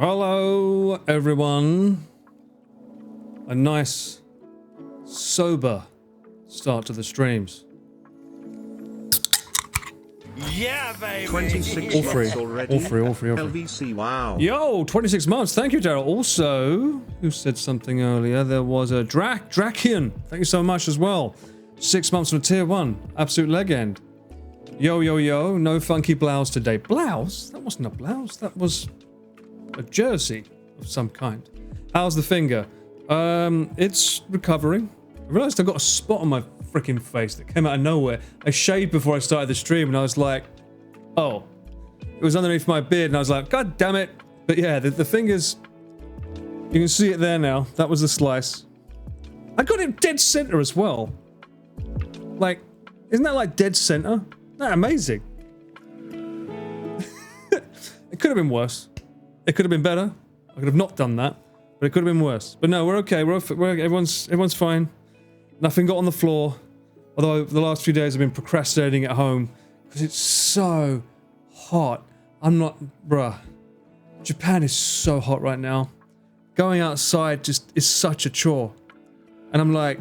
Hello, everyone. A nice, sober start to the streams. Yeah, baby. 26 All free. months already. All free. LVC, wow. Yo, 26 months. Thank you, Daryl. Also, who said something earlier? There was a Drakian. Thank you so much as well. 6 months on a tier 1. Absolute legend. Yo, yo, yo. No funky blouse today. Blouse? That wasn't a blouse. That was a jersey of some kind. How's the finger? It's recovering. I realized I got a spot on my freaking face that came out of nowhere. I shaved before I started the stream and I was like, oh. It was underneath my beard and I was like, God damn it. But yeah, the fingers, you can see it there now. That was the slice. I got it dead center as well. Like, isn't that like dead center? Isn't that amazing? It could have been worse. It could have been better. I could have not done that, but it could have been worse. But no, we're okay. Everyone's fine. Nothing got on the floor. Although the last few days I've been procrastinating at home because it's so hot. I'm not, bruh. Japan is so hot right now. Going outside just is such a chore. And I'm like,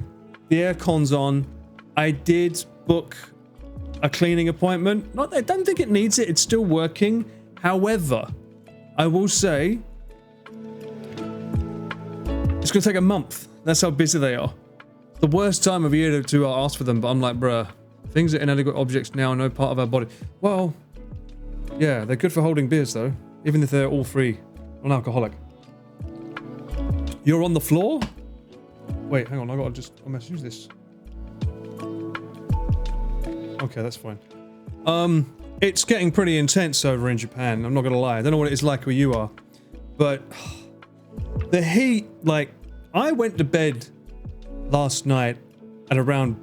the aircon's on. I did book a cleaning appointment. I don't think it needs it. It's still working. However, I will say it's going to take a month. That's how busy they are. The worst time of year to ask for them, but I'm like, bruh, things are inadequate objects now, no part of our body. Well, yeah, they're good for holding beers though, even if they're all free, non-alcoholic. You're on the floor? Wait, hang on, I must use this. Okay, that's fine. It's getting pretty intense over in Japan, I'm not gonna lie. I don't know what it is like where you are, but the heat, like, I went to bed last night at around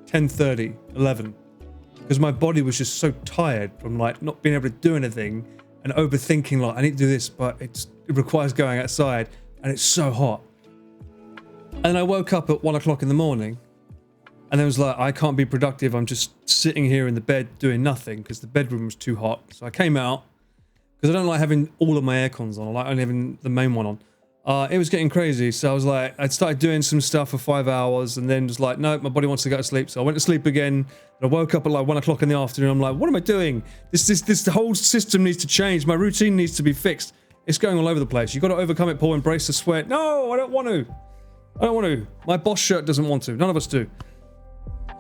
10:30, 11, because my body was just so tired from like not being able to do anything and overthinking like I need to do this, but it requires going outside and it's so hot. And I woke up at 1 o'clock in the morning and I was like, I can't be productive. I'm just sitting here in the bed doing nothing because the bedroom was too hot. So I came out because I don't like having all of my air cons on. I like only having the main one on. It was getting crazy, so I was like, I started doing some stuff for 5 hours and then just like, no, my body wants to go to sleep. So I went to sleep again and I woke up at like 1 o'clock in the afternoon. I'm like, what am I doing? The whole system needs to change. My routine needs to be fixed. It's going all over the place. You've got to overcome it, Paul. Embrace the sweat. No, I don't want to. I don't want to. My boss shirt doesn't want to. None of us do.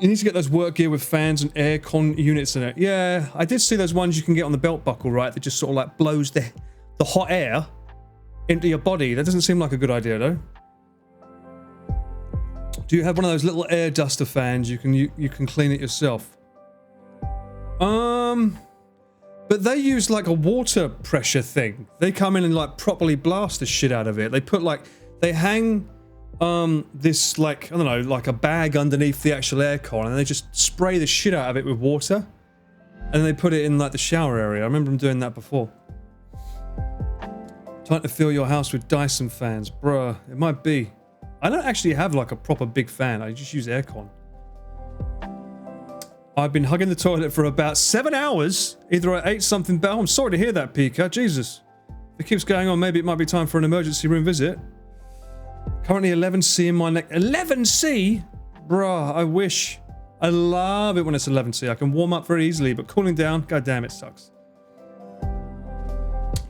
You need to get those work gear with fans and air con units in it. Yeah, I did see those ones you can get on the belt buckle, right? That just sort of like blows the hot air into your body. That doesn't seem like a good idea though. Do you have one of those little air duster fans? You can clean it yourself. But they use like a water pressure thing. They come in and like properly blast the shit out of it. They put like, they hang this like, I don't know, like a bag underneath the actual aircon and they just spray the shit out of it with water. And they put it in like the shower area. I remember them doing that before. Time to fill your house with Dyson fans. Bruh, it might be. I don't actually have like a proper big fan. I just use aircon. I've been hugging the toilet for about 7 hours. Either I ate something bad. I'm sorry to hear that, Pika. Jesus. If it keeps going on, maybe it might be time for an emergency room visit. Currently 11C in my neck. 11C? Bruh, I wish. I love it when it's 11C. I can warm up very easily, but cooling down, god damn, it sucks.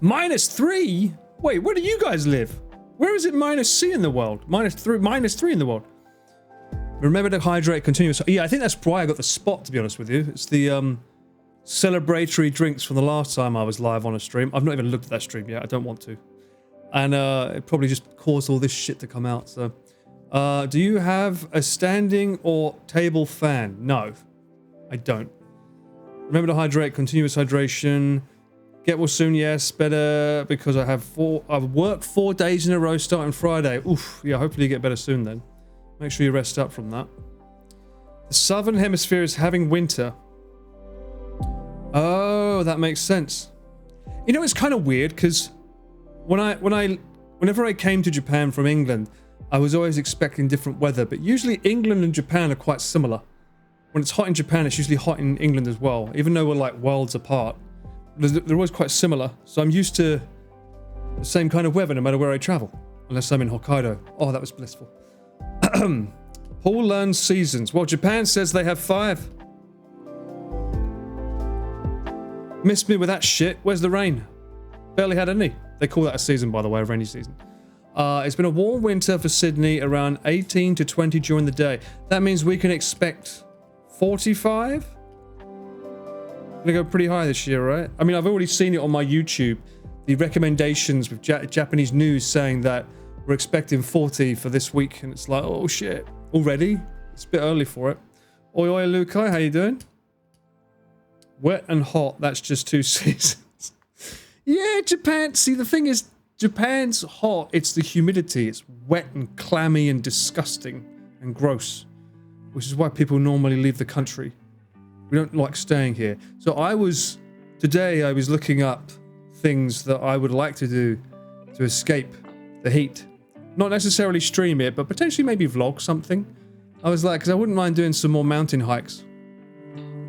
-3? Wait, where do you guys live? Where is it -C in the world? -3 in the world. Remember to hydrate continuously. Yeah, I think that's why I got the spot, to be honest with you. It's the celebratory drinks from the last time I was live on a stream. I've not even looked at that stream yet. I don't want to. And it probably just caused all this shit to come out. So, do you have a standing or table fan? No, I don't. Remember to hydrate, continuous hydration. Get well soon, yes. Better because I've worked 4 days in a row starting Friday. Oof, yeah, hopefully you get better soon then. Make sure you rest up from that. The southern hemisphere is having winter. Oh, that makes sense. You know, it's kind of weird because whenever I came to Japan from England, I was always expecting different weather, but usually England and Japan are quite similar. When it's hot in Japan, it's usually hot in England as well, even though we're like worlds apart. They're always quite similar, so I'm used to the same kind of weather no matter where I travel. Unless I'm in Hokkaido. Oh, that was blissful. Paul learns seasons. Well, Japan says they have 5. Missed me with that shit. Where's the rain? Barely had any. They call that a season, by the way, a rainy season. It's been a warm winter for Sydney, around 18 to 20 during the day. That means we can expect 45? Gonna go pretty high this year, right? I mean, I've already seen it on my YouTube. The recommendations with Japanese news saying that we're expecting 40 for this week, and it's like, oh shit, already? It's a bit early for it. Oi oi Lukai, how you doing? Wet and hot, that's just 2 seasons. Yeah, Japan, see the thing is, Japan's hot, it's the humidity, it's wet and clammy and disgusting and gross, which is why people normally leave the country. We don't like staying here. So today I was looking up things that I would like to do to escape the heat. Not necessarily stream it, but potentially maybe vlog something. I was like, because I wouldn't mind doing some more mountain hikes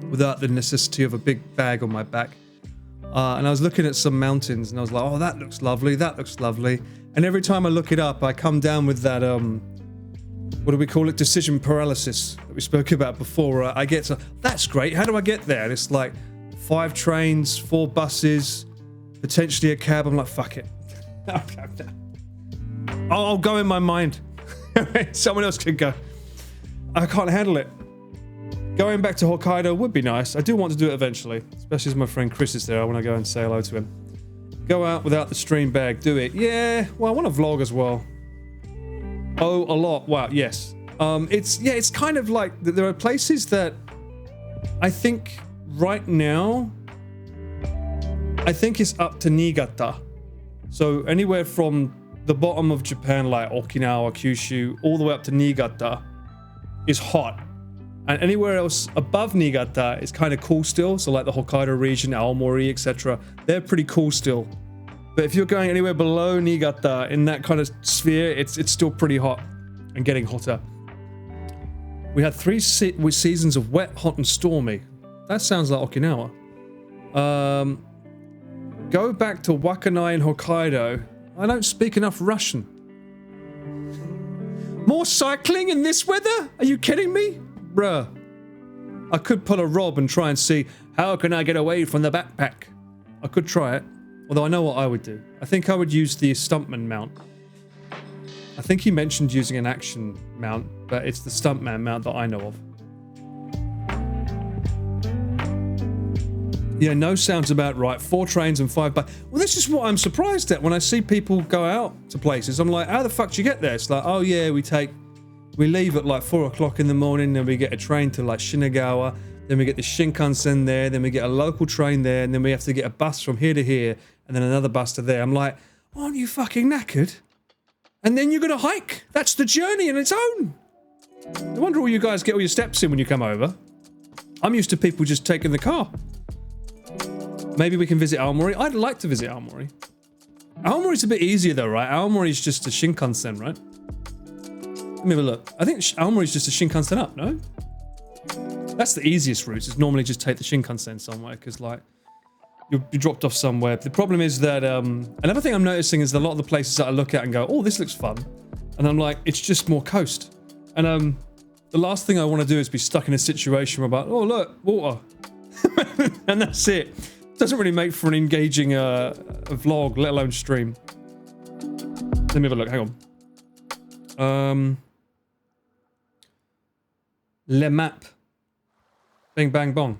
without the necessity of a big bag on my back. And I was looking at some mountains and I was like, oh, that looks lovely, that looks lovely. And every time I look it up, I come down with that, what do we call it? Decision paralysis that we spoke about before. I get to, that's great, how do I get there? And it's like 5 trains, 4 buses, potentially a cab. I'm like, fuck it. I'll go in my mind. Someone else can go. I can't handle it. Going back to Hokkaido would be nice. I do want to do it eventually, especially as my friend Chris is there. I want to go and say hello to him. Go out without the stream bag, do it. Yeah, well, I want to vlog as well. Oh, a lot. Wow, yes. It's kind of like, there are places that I think right now, I think it's up to Niigata. So anywhere from the bottom of Japan, like Okinawa, Kyushu, all the way up to Niigata is hot. And anywhere else above Niigata is kind of cool still. So like the Hokkaido region, Aomori, etc. They're pretty cool still. But if you're going anywhere below Niigata in that kind of sphere, it's still pretty hot and getting hotter. We had 3 seasons of wet, hot, and stormy. That sounds like Okinawa. Go back to Wakanai in Hokkaido. I don't speak enough Russian. More cycling in this weather? Are you kidding me? Bruh. I could pull a Rob and try and see, how can I get away from the backpack? I could try it. Although I know what I would do. I think I would use the stuntman mount. I think he mentioned using an action mount, but it's the stuntman mount that I know of. Yeah, no sounds about right. 4 trains and 5 buses. Well, this is what I'm surprised at when I see people go out to places. I'm like, how the fuck do you get there? It's like, oh yeah, we leave at like 4 o'clock in the morning, then we get a train to like Shinagawa, then we get the Shinkansen there, then we get a local train there, and then we have to get a bus from here to here, and then another bus to there. I'm like, aren't you fucking knackered? And then you're gonna hike. That's the journey in its own. No wonder all you guys get all your steps in when you come over. I'm used to people just taking the car. Maybe we can visit Aomori. I'd like to visit Aomori. Aomori's a bit easier though, right? Aomori's just a Shinkansen, right? Let me have a look. I think Aomori's just a Shinkansen up, no? That's the easiest route, is normally just take the Shinkansen somewhere, because like, you're dropped off somewhere. The problem is that, another thing I'm noticing is that a lot of the places that I look at and go, oh, this looks fun. And I'm like, it's just more coast. And the last thing I want to do is be stuck in a situation where I'm like, oh look, water. And that's it. Doesn't really make for an engaging a vlog, let alone stream. Let me have a look, hang on. Le map. Bing bang bong.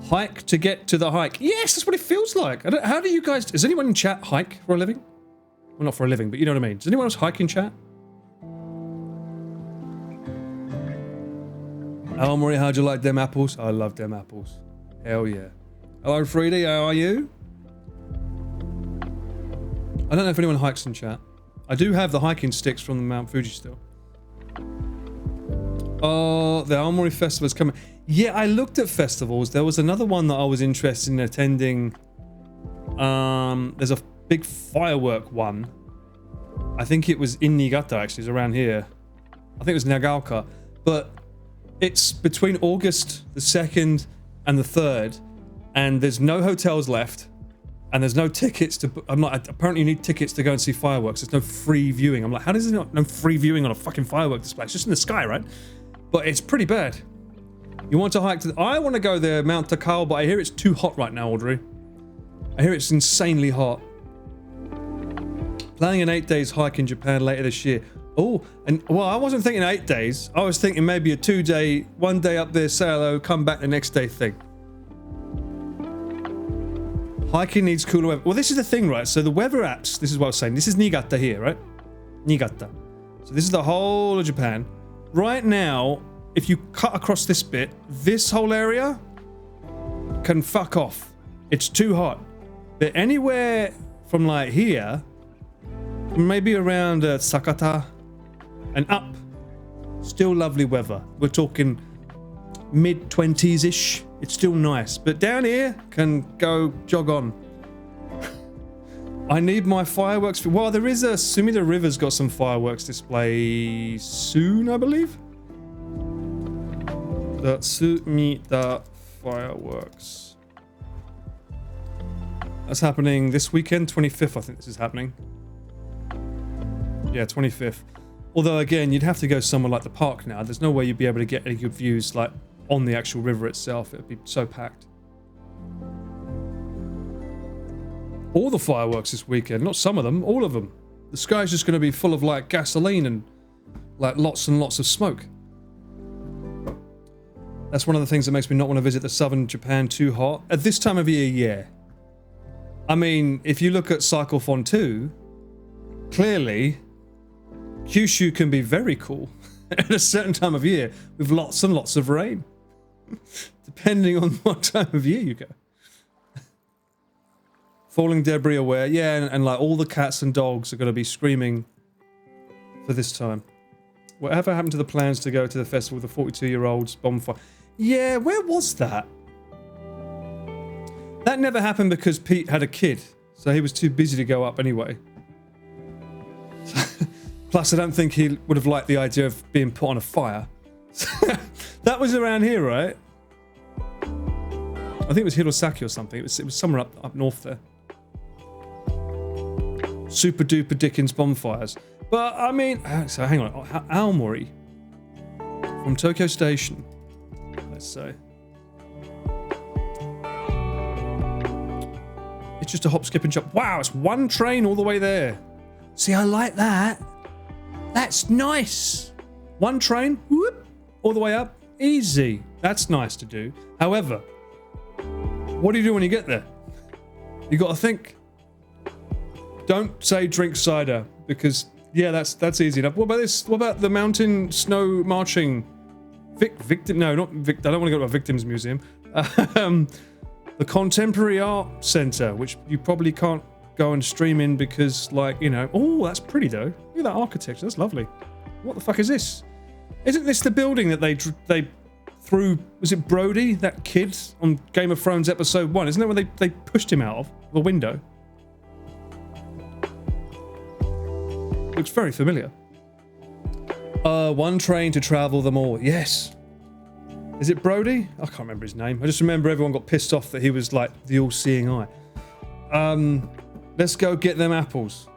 Hike to get to the hike. Yes, that's what it feels like. How do you guys... Does anyone in chat hike for a living? Well, not for a living, but you know what I mean. Does anyone else hike in chat? Aomori, how'd you like them apples? I love them apples. Hell yeah. Hello, Freedy, how are you? I don't know if anyone hikes in chat. I do have the hiking sticks from the Mount Fuji still. Oh, the Aomori Festival is coming. Yeah, I looked at festivals. There was another one that I was interested in attending. There's a big firework one. I think it was in Niigata, actually. It's around here. I think it was Nagaoka. But it's between August the 2nd and the 3rd. And there's no hotels left. And there's no tickets to. I'm like, apparently you need tickets to go and see fireworks. There's no free viewing. I'm like, how does there not no free viewing on a fucking firework display? It's just in the sky, right? But it's pretty bad. You want to hike to? I want to go there, Mount Takao, but I hear it's too hot right now, Audrey. I hear it's insanely hot. Planning an 8 days hike in Japan later this year. Oh, and well, I wasn't thinking 8 days. I was thinking maybe a 2-day, 1 day up there, say hello, come back the next day thing. Hiking needs cooler weather. Well, this is the thing, right? So the weather apps, this is what I was saying. This is Niigata here, right? Niigata. So this is the whole of Japan. Right now, if you cut across this bit, this whole area can fuck off. It's too hot. But anywhere from like here, maybe around Sakata and up, still lovely weather. We're talking mid-20s-ish. It's still nice, but down here can go jog on. I need my fireworks. Well, there is a Sumida River's got some fireworks display soon, I believe. The Sumida fireworks. That's happening this weekend, 25th. I think this is happening. Yeah, 25th. Although again, you'd have to go somewhere like the park now. There's no way you'd be able to get any good views like on the actual river itself. It'd be so packed. All the fireworks this weekend, not some of them, all of them. The sky's just going to be full of like gasoline and like lots and lots of smoke. That's one of the things that makes me not want to visit the southern Japan too hot. At this time of year, yeah. I mean, if you look at Cyclethon 2, clearly Kyushu can be very cool at a certain time of year with lots and lots of rain. Depending on what time of year you go. Falling debris aware. Yeah, and like all the cats and dogs are going to be screaming for this time. Whatever happened to the plans to go to the festival with the 42-year-olds bonfire? Yeah, where was that? That never happened because Pete had a kid, so he was too busy to go up anyway. Plus, I don't think he would have liked the idea of being put on a fire. That was around here, right? I think it was Hirosaki or something. It was somewhere up north there. Super duper Dickens bonfires. But, I mean... So, hang on. Aomori. From Tokyo Station. Let's say. It's just a hop, skip and jump. Wow, it's one train all the way there. See, I like that. That's nice. One train, whoop, all the way up. Easy. That's nice to do. However, what do you do when you get there? You got to think. Don't say drink cider because, yeah, that's easy enough. What about this? What about the mountain snow marching? Victim? No, not Vic. I don't want to go to a victims museum. The Contemporary Art Center, which you probably can't go and stream in because, like, you know. Oh, that's pretty though. Look at that architecture. That's lovely. What the fuck is this? Isn't this the building that they threw? Was it Brody, that kid on Game of Thrones episode 1? Isn't that where they pushed him out of the window? Looks very familiar. One train to travel them all. Yes. Is it Brody? I can't remember his name. I just remember everyone got pissed off that he was like the all-seeing eye. Let's go get them apples.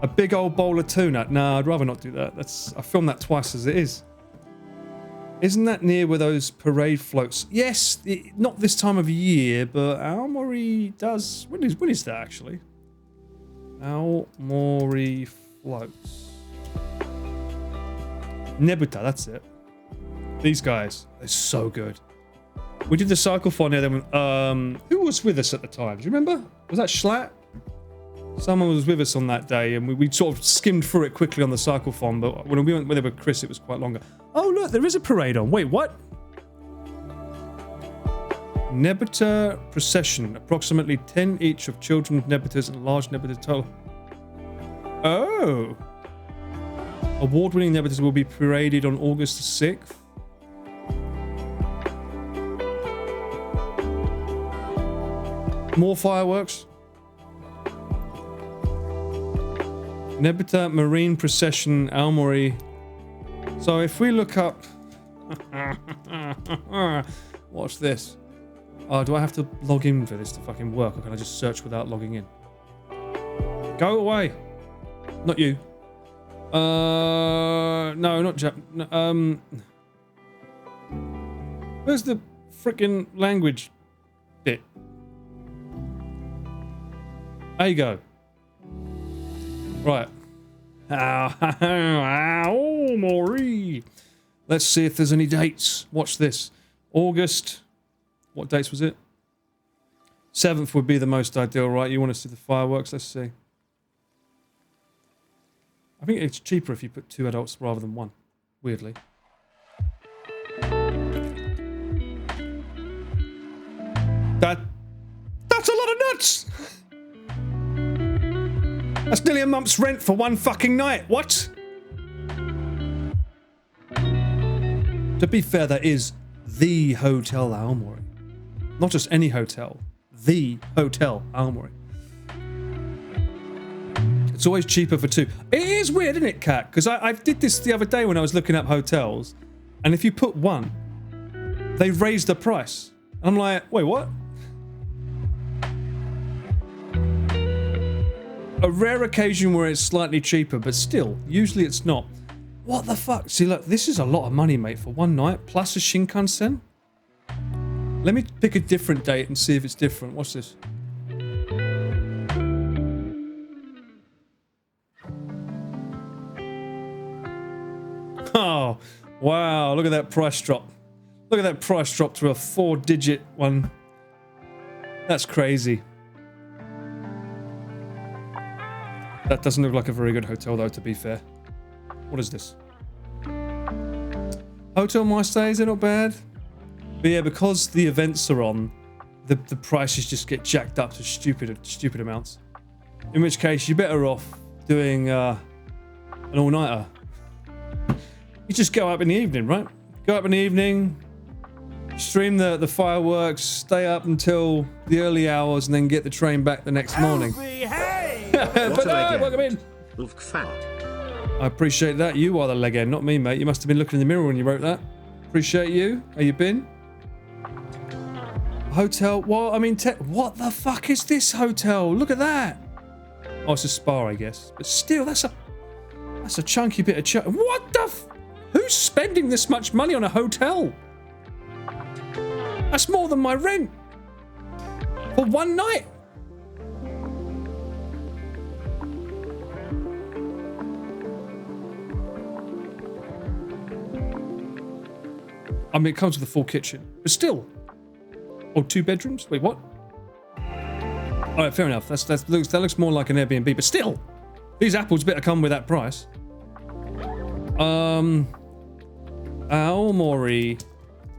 A big old bowl of tuna. No, I'd rather not do that. I filmed that twice as it is. Isn't that near where those parade floats? Yes, not this time of year, but Aomori does. When is that actually? Aomori floats. Nebuta, that's it. These guys, they're so good. We did the cyclethon here. Then, who was with us at the time? Do you remember? Was that Schlatt? Someone was with us on that day, and we sort of skimmed through it quickly on the cyclethon. But when we went there with Chris, it was quite longer. Oh look, there is a parade on. Wait, what? Nebuta procession, approximately 10 each of children's Nebutas and large Nebutas total. Oh. Award-winning Nebutas will be paraded on August 6th. More fireworks. Nebuta Marine Procession, Aomori. So if we look up... Watch this. Do I have to log in for this to fucking work, or can I just search without logging in? Go away. Not you. No, not no, where's the frickin' language bit? There you go. Right. Oh, Maury. Let's see if there's any dates. Watch this. August. What dates was it? 7th would be the most ideal, right? You want to see the fireworks? Let's see. I think it's cheaper if you put 2 adults rather than 1. Weirdly. That's a lot of nuts! That's nearly a month's rent for one fucking night. What? To be fair, that is the Hotel Aomori. Not just any hotel. The Hotel Aomori. It's always cheaper for 2. It is weird, isn't it, Kat? Because I did this the other day when I was looking up hotels. And if you put 1, they raise the price. And I'm like, wait, what? A rare occasion where it's slightly cheaper, but still, usually it's not. What the fuck? See, look, this is a lot of money, mate, for one night, plus a Shinkansen. Let me pick a different date and see if it's different. What's this? Oh, wow, look at that price drop. Look at that price drop to a 4-digit one. That's crazy. That doesn't look like a very good hotel, though, to be fair. What is this? Hotel My Stays are not bad. But yeah, because the events are on, the prices just get jacked up to stupid amounts. In which case, you're better off doing an all-nighter. You just go up in the evening, right? Go up in the evening, stream the fireworks, stay up until the early hours, and then get the train back the next morning. But welcome in. I appreciate that. You are the legend, not me, mate. You must have been looking in the mirror when you wrote that. Appreciate you. How you been? Hotel. Well, I mean, what the fuck is this hotel? Look at that. Oh, it's a spa, I guess. But still, that's a chunky bit of What the? Who's spending this much money on a hotel? That's more than my rent for one night. I mean, it comes with a full kitchen, but still. Or 2 bedrooms? Wait, what? All right, fair enough. That looks more like an Airbnb, but still, these apples better come with that price. Aomori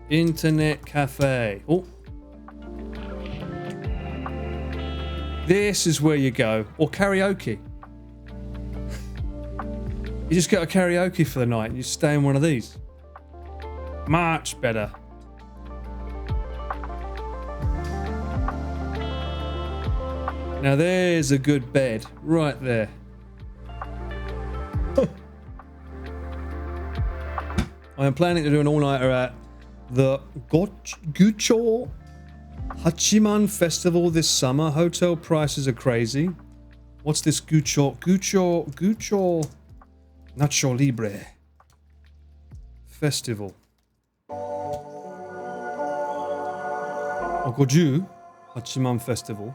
Internet Cafe. Oh, this is where you go, or karaoke. You just go to karaoke for the night and you stay in one of these. Much better. Now there's a good bed right there. I am planning to do an all-nighter at the Gucho Hachiman Festival this summer. Hotel prices are crazy. What's this Gucho Nacho Libre Festival? Goju Hachiman Festival.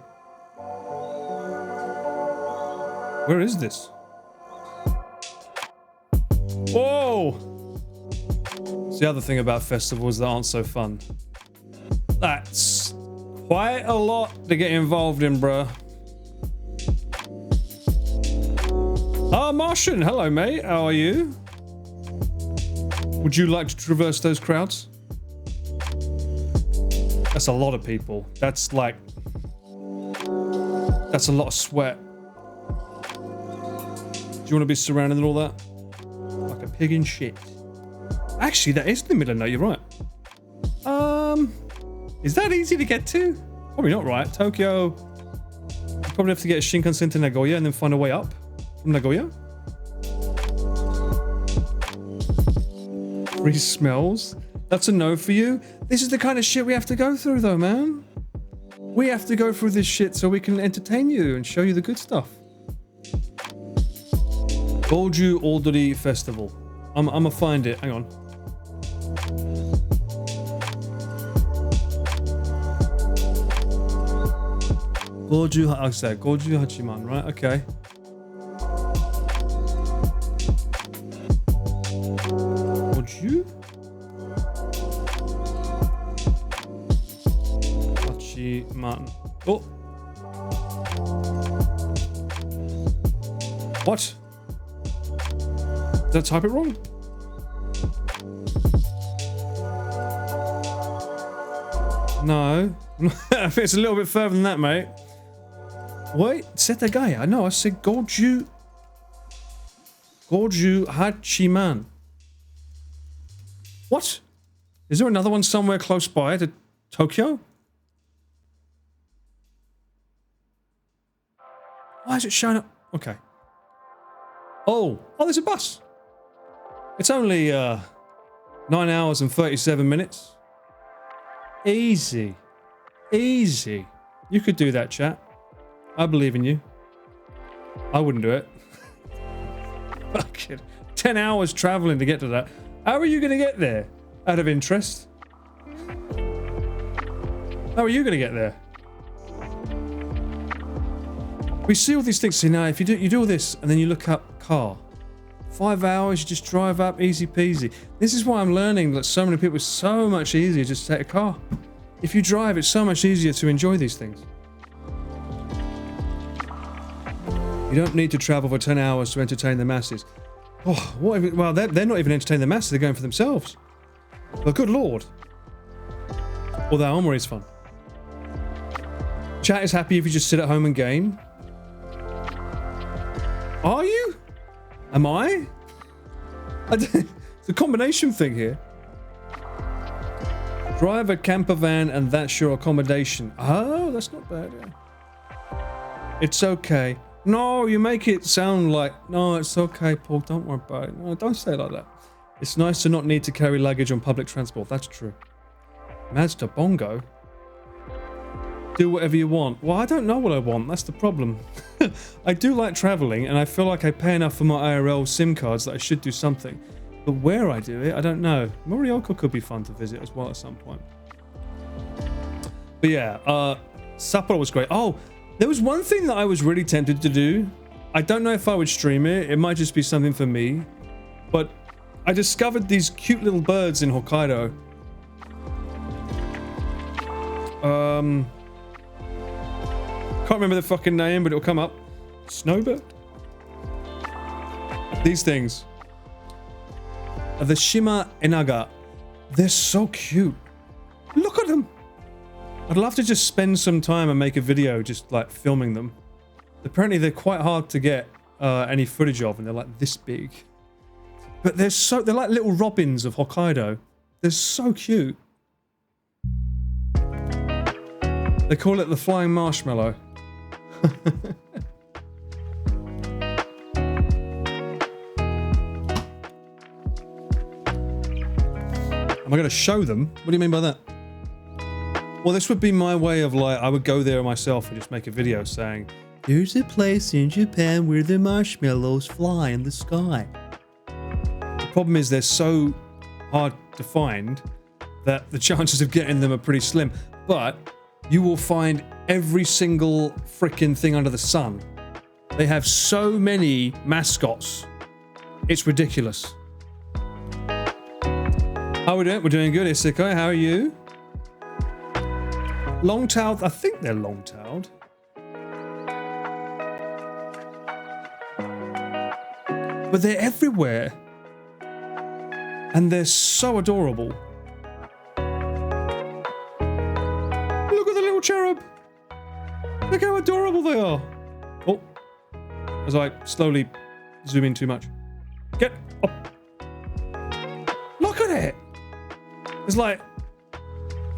Where is this? Whoa! It's the other thing about festivals that aren't so fun. That's quite a lot to get involved in, bruh. Ah, Martian, hello, mate. How are you? Would you like to traverse those crowds? That's a lot of people. That's a lot of sweat. Do you want to be surrounded with all that? Like a pig in shit. Actually, that is in the middle of nowhere, you're right. Is that easy to get to? Probably not, right? Tokyo. You probably have to get a Shinkansen to Nagoya and then find a way up from Nagoya. Free smells. That's a no for you. This is the kind of shit we have to go through, though, man. We have to go through this shit so we can entertain you and show you the good stuff. Golju Aldori Festival. I'm gonna find it. Hang on. Golju, I said Golju Hachiman, right? Okay. Golju Hachiman. Oh. What? Did I type it wrong? No. I think it's a little bit further than that, mate. Wait, Setagaya. I know, I said Golju Hachiman. What? Is there another one somewhere close by to Tokyo? Why is it showing up? Okay. Oh, there's a bus. It's only 9 hours and 37 minutes. Easy. Easy. You could do that, chat. I believe in you. I wouldn't do it. Fuck it. 10 hours traveling to get to that. How are you going to get there? Out of interest. How are you going to get there? We see all these things. See, now if you do all this and then you look up car. 5 hours, you just drive up, easy peasy. This is why I'm learning that so many people, it's so much easier just to take a car. If you drive, it's so much easier to enjoy these things. You don't need to travel for 10 hours to entertain the masses. Oh, well, they're not even entertaining the masses, they're going for themselves. But good lord. Although Onryo is fun. Chat is happy if you just sit at home and game. Are you? Am I? It's a combination thing here. Drive a camper van and that's your accommodation. Oh, that's not bad. Yeah. It's okay. No, you make it sound like, no, it's okay, Paul, don't worry about it. No, don't say it like that. It's nice to not need to carry luggage on public transport. That's true. Mazda Bongo. Do whatever you want. Well, I don't know what I want. That's the problem. I do like traveling, and I feel like I pay enough for my IRL SIM cards that I should do something. But where I do it, I don't know. Morioka could be fun to visit as well at some point. But yeah, Sapporo was great. Oh, there was one thing that I was really tempted to do. I don't know if I would stream it. It might just be something for me. But I discovered these cute little birds in Hokkaido. Can't remember the fucking name, but it'll come up. Snowbird? These things. The Shima Enaga. They're so cute. Look at them. I'd love to just spend some time and make a video just like filming them. Apparently they're quite hard to get any footage of, and they're like this big. But they're like little robins of Hokkaido. They're so cute. They call it the flying marshmallow. Am I going to show them? What do you mean by that? Well, this would be my way of like, I would go there myself and just make a video saying, here's a place in Japan where the marshmallows fly in the sky. The problem is they're so hard to find that the chances of getting them are pretty slim. But you will find every single freaking thing under the sun. They have so many mascots. It's ridiculous. How are we doing? We're doing good, Isiko. How are you? Long-tailed? I think they're long-tailed. But they're everywhere. And they're so adorable. Look at the little cherub. Look how adorable they are. Oh. As I slowly zoom in too much. Get up. Look at it. It's like,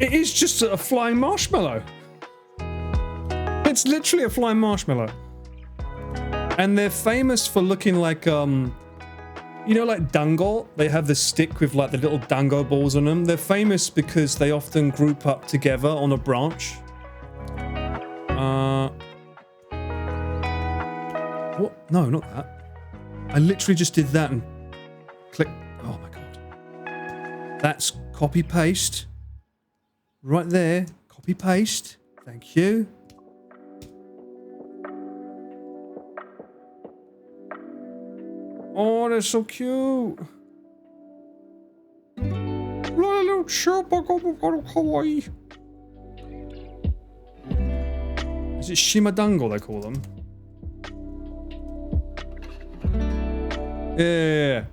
it is just a flying marshmallow. It's literally a flying marshmallow. And they're famous for looking like You know, like dango, they have the stick with like the little dango balls on them. They're famous because they often group up together on a branch. What? No, not that. I literally just did that and click. Oh my god. That's copy paste. Right there. Copy paste. Thank you. Oh, they're so cute. Little kawaii. Is it shimadango they call them? Yeah.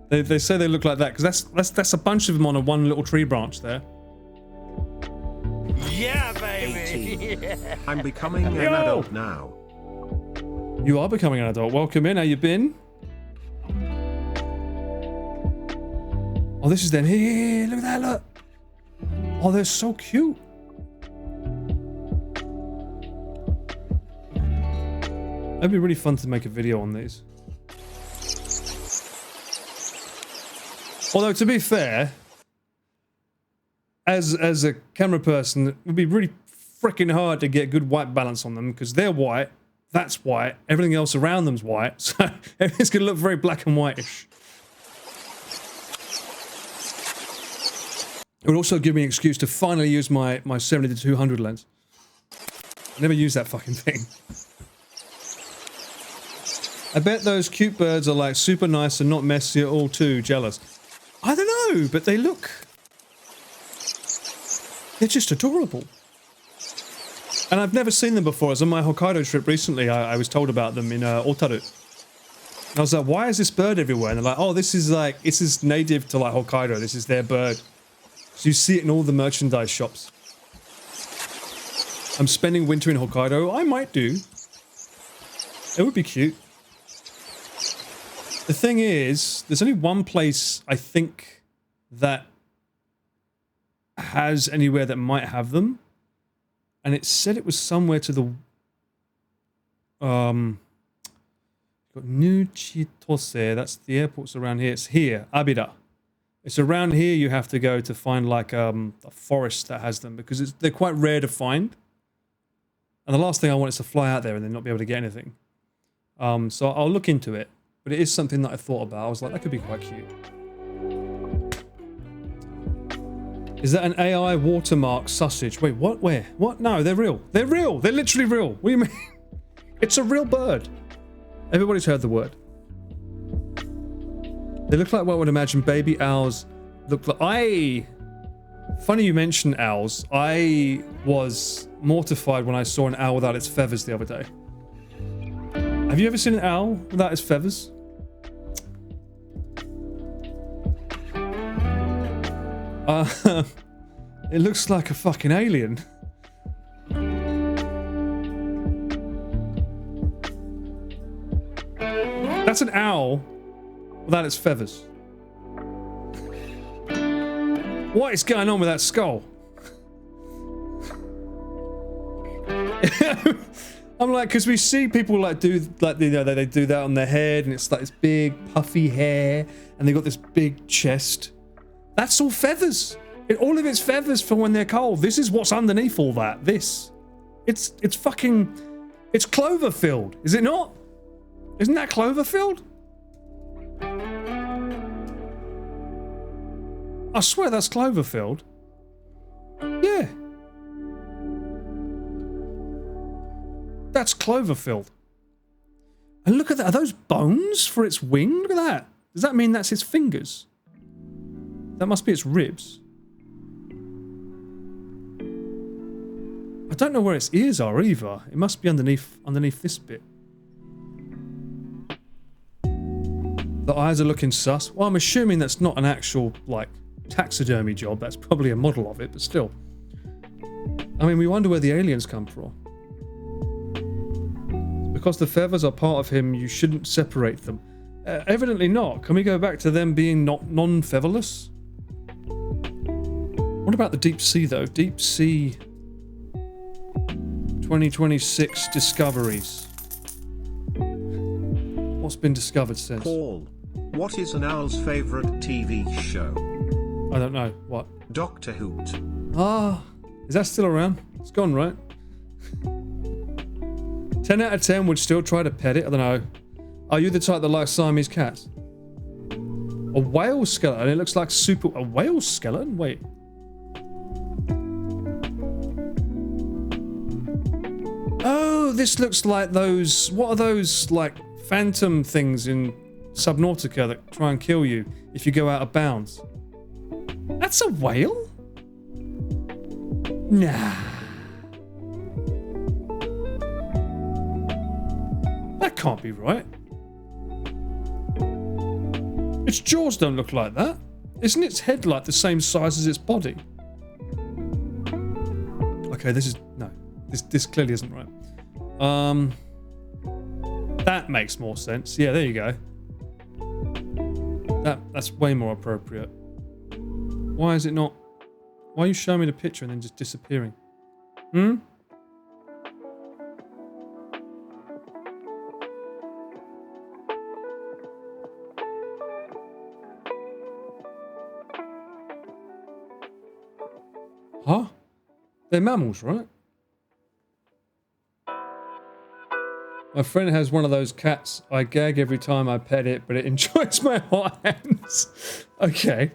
They say they look like that because that's a bunch of them on a one little tree branch there. Yeah, baby. I'm becoming an adult now. You are becoming an adult. Welcome in. How you been? Oh, this is them. Here, look at that, look. Oh, they're so cute. That'd be really fun to make a video on these. Although, to be fair, as a camera person, it would be really freaking hard to get good white balance on them because they're white, that's white, everything else around them's white, so everything's going to look very black and whitish. It would also give me an excuse to finally use my 70-200 lens. I never use that fucking thing. I bet those cute birds are like super nice and not messy at all too. Jealous. I don't know, but they look... They're just adorable. And I've never seen them before. I was on my Hokkaido trip recently. I was told about them in Otaru. And I was like, why is this bird everywhere? And they're like, oh, this is native to like Hokkaido. This is their bird. So you see it in all the merchandise shops. I'm spending winter in Hokkaido. I might do. It would be cute. The thing is, there's only one place I think that has anywhere that might have them. And it said it was somewhere to the... got New Chitose. That's the airport's around here. It's here. Abida. It's around here you have to go to find like a forest that has them because they're quite rare to find. And the last thing I want is to fly out there and then not be able to get anything. So I'll look into it. But it is something that I thought about. I was like, that could be quite cute. Is that an AI watermark sausage? Wait, what? Where? What? No, they're real. They're real. They're literally real. What do you mean? It's a real bird. Everybody's heard the word. They look like what I would imagine baby owls look like. Funny you mentioned owls. I was mortified when I saw an owl without its feathers the other day. Have you ever seen an owl without its feathers? It looks like a fucking alien. That's an owl without its feathers. What is going on with that skull? I'm like, because we see people like do like they do that on their head, and it's like this big puffy hair, and they got this big chest. That's all feathers. All of it's feathers for when they're cold. This is what's underneath all that. It's Cloverfield, is it not? Isn't that Cloverfield? I swear that's Cloverfield. Yeah. That's Cloverfield. And look at that. Are those bones for its wing? Look at that. Does that mean that's its fingers? That must be its ribs. I don't know where its ears are either. It must be underneath this bit. The eyes are looking sus. Well, I'm assuming that's not an actual, like, taxidermy job. That's probably a model of it, but still. I mean, we wonder where the aliens come from. Because the feathers are part of him, you shouldn't separate them. Evidently not. Can we go back to them being non-featherless? What about the deep sea, though? Deep sea 2026 discoveries. What's been discovered since? Paul, What is an owl's favorite TV show? I don't know. What? Doctor Hoot. Ah, is that still around? It's gone, right? 10 out of 10 would still try to pet it. I don't know. Are you the type that likes Siamese cats? A whale skeleton? It looks like super... A whale skeleton? Wait. Oh, this looks like those... What are those, like, phantom things in Subnautica that try and kill you if you go out of bounds? That's a whale? Nah. That can't be right. Its jaws don't look like that. Isn't its head like the same size as its body? Okay, this is... No. This clearly isn't right. That makes more sense. Yeah, there you go. That's way more appropriate. Why is it not... Why are you showing me the picture and then just disappearing? Hmm? Huh? They're mammals, right? My friend has one of those cats. I gag every time I pet it, but it enjoys my hot hands. Okay.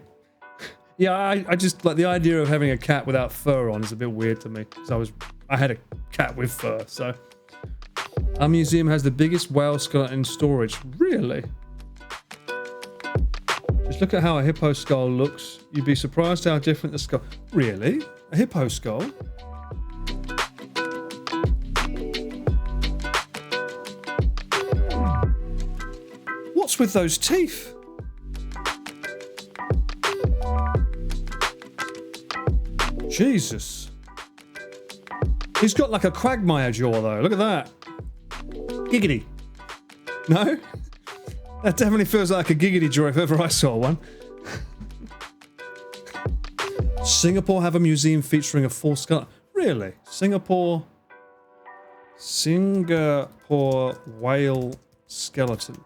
Yeah, I just like the idea of having a cat without fur on is a bit weird to me. Because I had a cat with fur, so. Our museum has the biggest whale skeleton in storage. Really? Just look at how a hippo skull looks. You'd be surprised how different the skull. Really? A hippo skull? What's with those teeth? Jesus. He's got like a quagmire jaw though. Look at that. Giggity. No? That definitely feels like a giggity jaw if ever I saw one. Singapore have a museum featuring a full skeleton. Really? Singapore whale skeleton.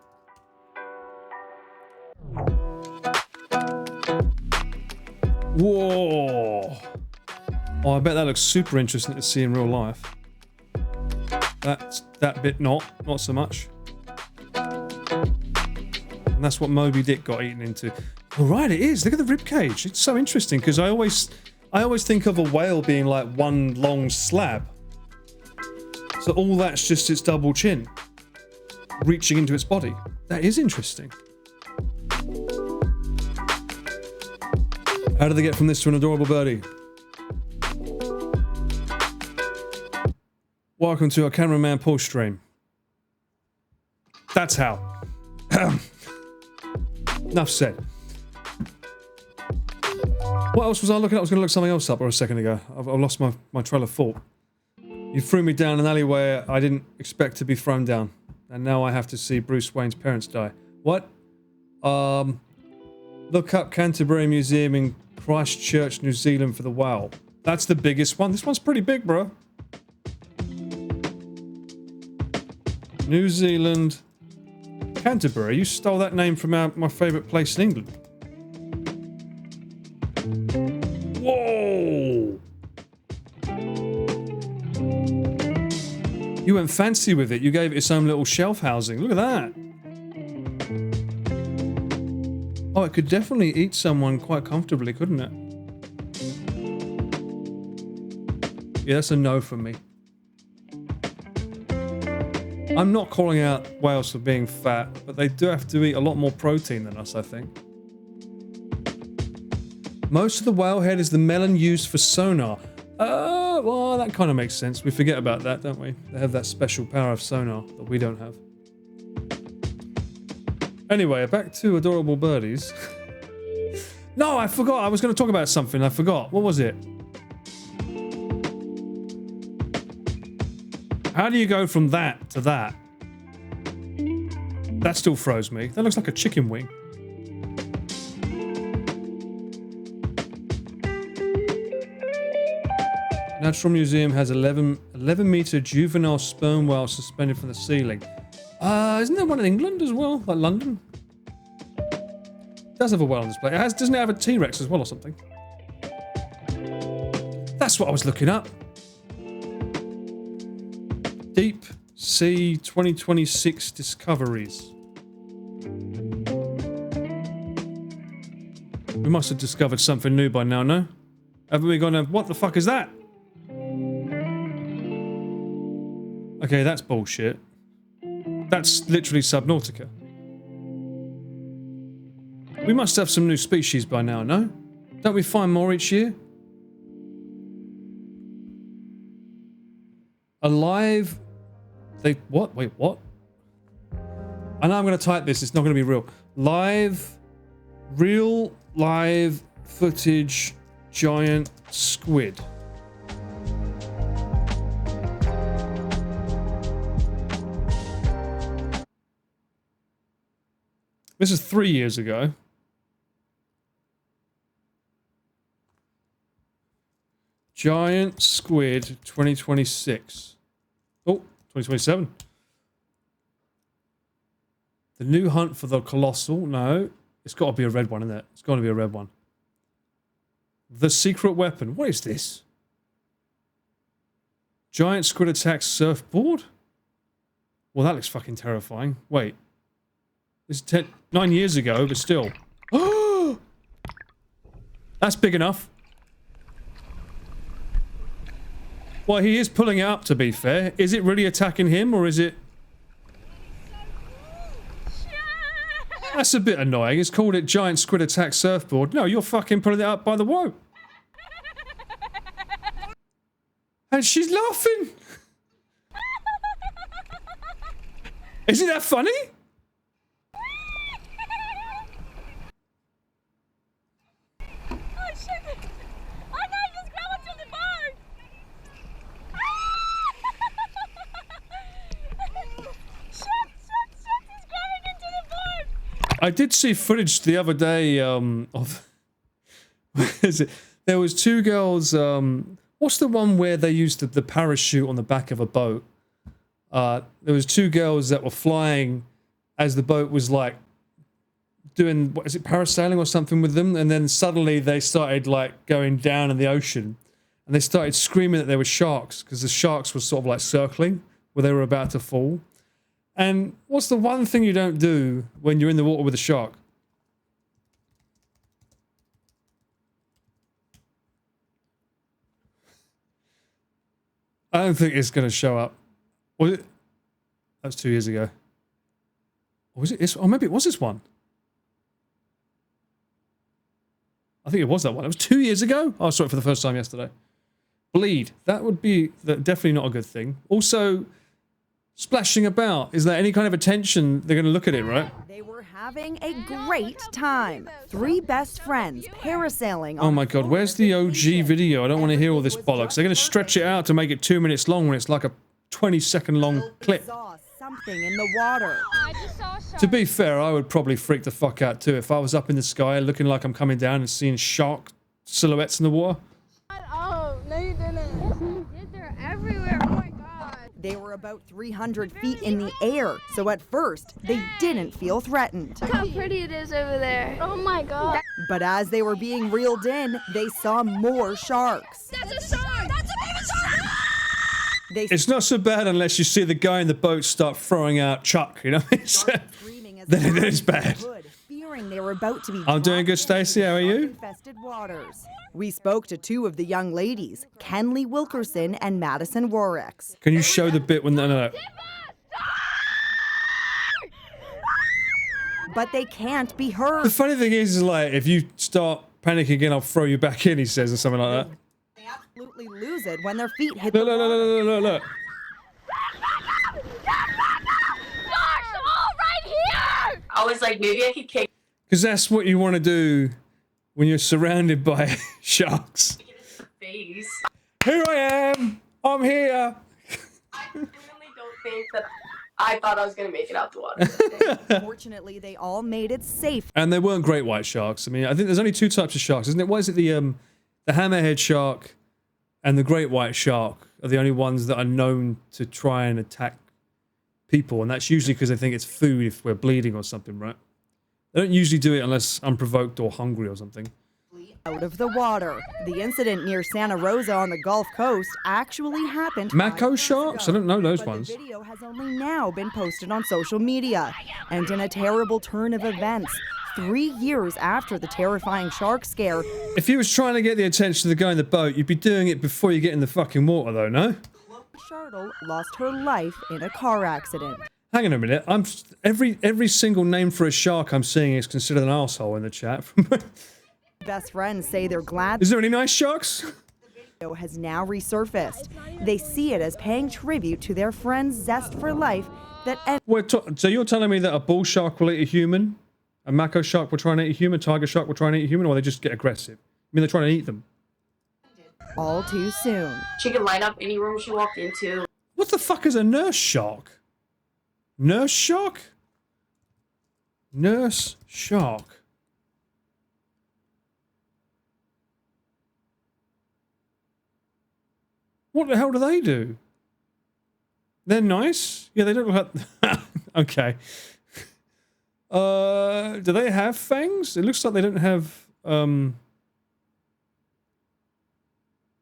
Whoa! Oh, I bet that looks super interesting to see in real life. That bit not so much. And that's what Moby Dick got eaten into. Oh, right, it is. Look at the rib cage. It's so interesting because I always think of a whale being like one long slab. So all that's just its double chin reaching into its body. That is interesting. How do they get from this to an adorable birdie? Welcome to our cameraman Paul stream. That's how. Enough said. What else was I looking at? I was going to look something else up a second ago. I've lost my trail of thought. You threw me down an alleyway I didn't expect to be thrown down. And now I have to see Bruce Wayne's parents die. What? Look up Canterbury Museum in Christchurch, New Zealand for the whale. That's the biggest one. This one's pretty big, bro. New Zealand. Canterbury? You stole that name from my favourite place in England. Whoa! You went fancy with it. You gave it its own little shelf housing. Look at that. Oh, it could definitely eat someone quite comfortably, couldn't it? Yeah, that's a no for me. I'm not calling out whales for being fat, but they do have to eat a lot more protein than us, I think. Most of the whale head is the melon used for sonar. Well, that kind of makes sense. We forget about that, don't we? They have that special power of sonar that we don't have. Anyway, back to adorable birdies. No, I forgot. I was going to talk about something. I forgot. What was it? How do you go from that to that? That still throws me. That looks like a chicken wing. Natural Museum has 11-meter juvenile sperm whale suspended from the ceiling. Isn't there one in England as well? Like London? does have a whale on display. Doesn't it have a T-Rex as well or something? That's what I was looking up. Deep Sea 2026 discoveries. We must have discovered something new by now, no? Haven't we gone, what the fuck is that? Okay, that's bullshit. That's literally Subnautica. We must have some new species by now, no? Don't we find more each year? Alive... What? Wait, what? I know I'm going to type this, it's not going to be real. Real live footage giant squid. This is 3 years ago. Giant squid 2026. Oh, 2027. The new hunt for the colossal. No, it's got to be a red one, isn't it? It's got to be a red one. The secret weapon. What is this? Giant squid attacks surfboard? Well, that looks fucking terrifying. Wait. This is 9 years ago, but still. That's big enough. Well, he is pulling it up, to be fair. Is it really attacking him, or is it... That's a bit annoying. It's called it Giant Squid Attack Surfboard. No, you're fucking pulling it up by the rope. And she's laughing. Isn't that funny? I did see footage the other day of... What is it? There was two girls... what's the one where they used the parachute on the back of a boat? There was two girls that were flying as the boat was like doing... What is it? Parasailing or something with them? And then suddenly they started like going down in the ocean. And they started screaming that there were sharks because the sharks were sort of like circling where they were about to fall. And what's the one thing you don't do when you're in the water with a shark? I don't think it's going to show up. Was it? That was 2 years ago. Or was it this? Or maybe it was this one. I think it was that one. It was 2 years ago? Oh, I saw it for the first time yesterday. Bleed. That would be definitely not a good thing. Also... Splashing about. Is there any kind of attention? They're going to look at it, right? They were having a great time. Three best friends parasailing. Oh my god, where's the OG video? I don't want to hear all this bollocks. They're going to stretch it out to make it 2 minutes long when it's like a 20-second long clip. Something in the water. To be fair, I would probably freak the fuck out too if I was up in the sky looking like I'm coming down and seeing shark silhouettes in the water. Oh, no you didn't. Yes, you did. They're everywhere. Oh my god. They were about 300 feet in the air, so at first, they didn't feel threatened. Look how pretty it is over there. Oh my god. But as they were being reeled in, they saw more sharks. That's a shark! That's a baby shark! It's not so bad unless you see the guy in the boat start throwing out Chuck, you know? Then it's bad. They were about to be I'm doing good, Stacey. How are you? Infested waters. We spoke to two of the young ladies, Kenley Wilkerson and Madison Warricks. Can you show the bit when... No. But they can't be heard. The funny thing is like, if you start panicking again, I'll throw you back in, he says, or something like that. They absolutely lose it when their feet hit the water. Look. Sharks all right here! I was like, maybe I could kick. Because that's what you want to do when you're surrounded by sharks. Face. Here I am! I'm here! I really don't think that I thought I was gonna make it out the water. Fortunately, they all made it safe. And they weren't great white sharks. I mean, I think there's only two types of sharks, isn't it? What is it? The hammerhead shark and the great white shark are the only ones that are known to try and attack people. And that's usually because they think it's food if we're bleeding or something, right? They don't usually do it unless unprovoked or hungry or something. Out of the water. The incident near Santa Rosa on the Gulf Coast actually happened. Mako sharks? I don't know those but ones. The video has only now been posted on social media. And in a terrible turn of events, 3 years after the terrifying shark scare, If you was trying to get the attention of the guy in the boat, you'd be doing it before you get in the fucking water, though, no? Charlotte lost her life in a car accident. Hang on a minute. Every single name for a shark I'm seeing is considered an asshole in the chat. Best friends say they're glad Is there any nice sharks? the video has now resurfaced. They see it as paying tribute to their friend's zest for life that So you're telling me that a bull shark will eat a human? A mako shark will try and eat a human? Tiger shark will try and eat a human? Or they just get aggressive? I mean, they're trying to eat them. all too soon. She could line up any room she walked into. What the fuck is a nurse shark? Nurse shark? Nurse shark. What the hell do they do? They're nice? Yeah, they don't look like... Okay. Do they have fangs? It looks like they don't have,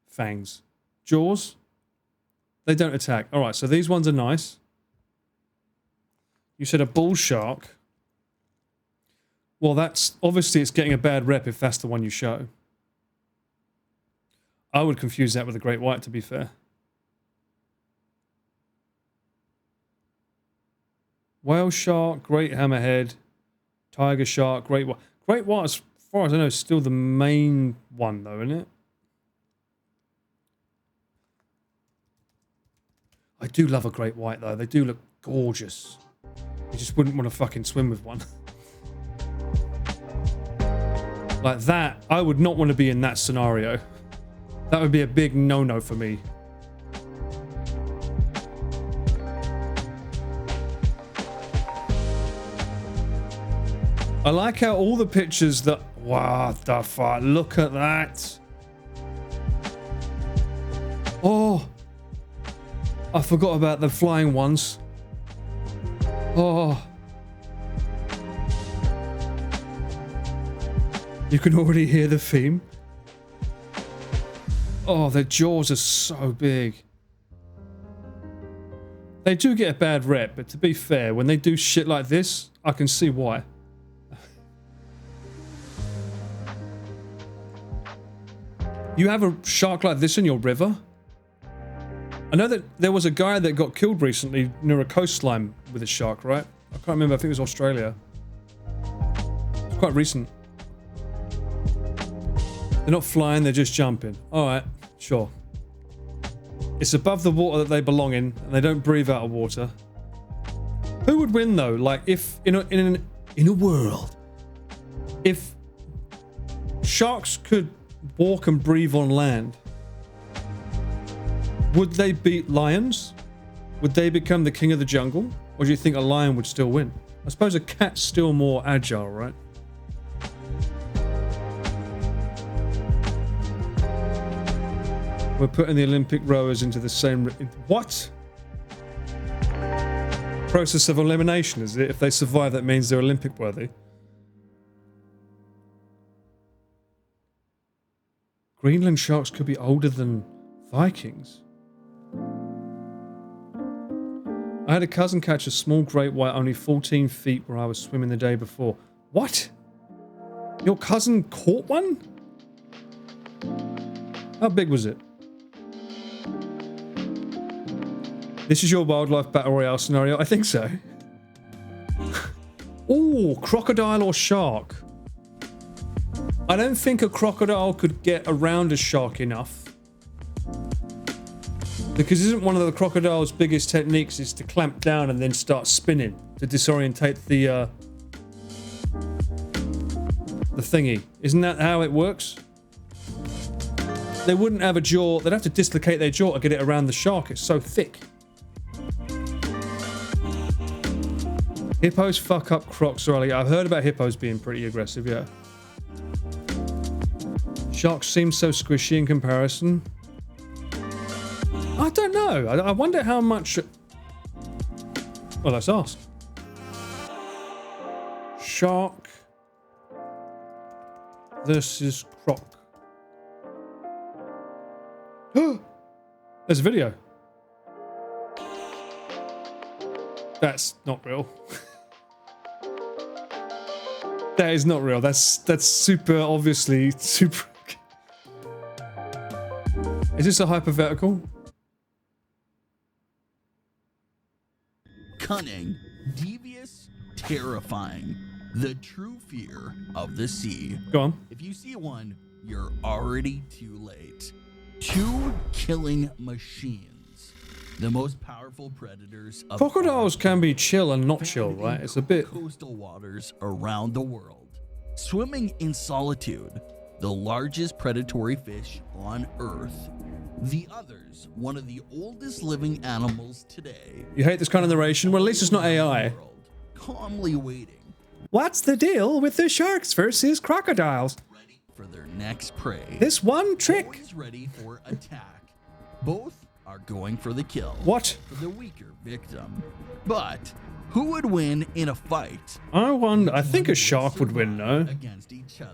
fangs. Jaws? They don't attack. Alright, so these ones are nice. You said a bull shark. Well, that's... Obviously, it's getting a bad rep if that's the one you show. I would confuse that with a great white, to be fair. Whale shark, great hammerhead, tiger shark, great white. Great white, as far as I know, is still the main one, though, isn't it? I do love a great white, though. They do look gorgeous. You just wouldn't want to fucking swim with one. Like that, I would not want to be in that scenario. That would be a big no-no for me. I like how all the pictures that... What the fuck? Look at that. Oh. I forgot about the flying ones. Oh. You can already hear the theme. Oh, their jaws are so big. They do get a bad rep, but to be fair, when they do shit like this, I can see why. You have a shark like this in your river? I know that there was a guy that got killed recently near a coastline with a shark, right? I can't remember, I think it was Australia. It's quite recent. They're not flying, they're just jumping. Alright, sure. It's above the water that they belong in, and they don't breathe out of water. Who would win though? Like, if in a world, if sharks could walk and breathe on land, would they beat lions? Would they become the king of the jungle? Or do you think a lion would still win? I suppose a cat's still more agile, right? We're putting the Olympic rowers into the same... What? Process of elimination, is it? If they survive, that means they're Olympic worthy. Greenland sharks could be older than Vikings. I had a cousin catch a small great white only 14 feet where I was swimming the day before. What? Your cousin caught one? How big was it? This is your wildlife battle royale scenario? I think so. Ooh, crocodile or shark? I don't think a crocodile could get around a shark enough. Because isn't one of the crocodile's biggest techniques is to clamp down and then start spinning to disorientate the thingy. Isn't that how it works? They wouldn't have a jaw. They'd have to dislocate their jaw to get it around the shark. It's so thick. Hippos fuck up crocs early. I've heard about hippos being pretty aggressive, yeah. Sharks seem so squishy in comparison. I don't know. I wonder how much... Well, let's ask. Shark versus Croc. There's a video. That's not real. That is not real. That's super obviously super. Is this a hypothetical? Cunning, devious, terrifying. The true fear of the sea. Go on. If you see one, you're already too late. Two killing machines. The most powerful predators of Crocodiles can be chill and not chill, right? It's a bit. coastal waters around the world. Swimming in solitude, the largest predatory fish on Earth. The others, one of the oldest living animals today. You hate this kind of narration? Well, at least it's not AI. Calmly waiting. What's the deal with the sharks versus crocodiles? Ready for their next prey. This one trick. Always ready for attack. Both are going for the kill. What? For the weaker victim. But who would win in a fight? I wonder. I think a shark would win, no? Against each other.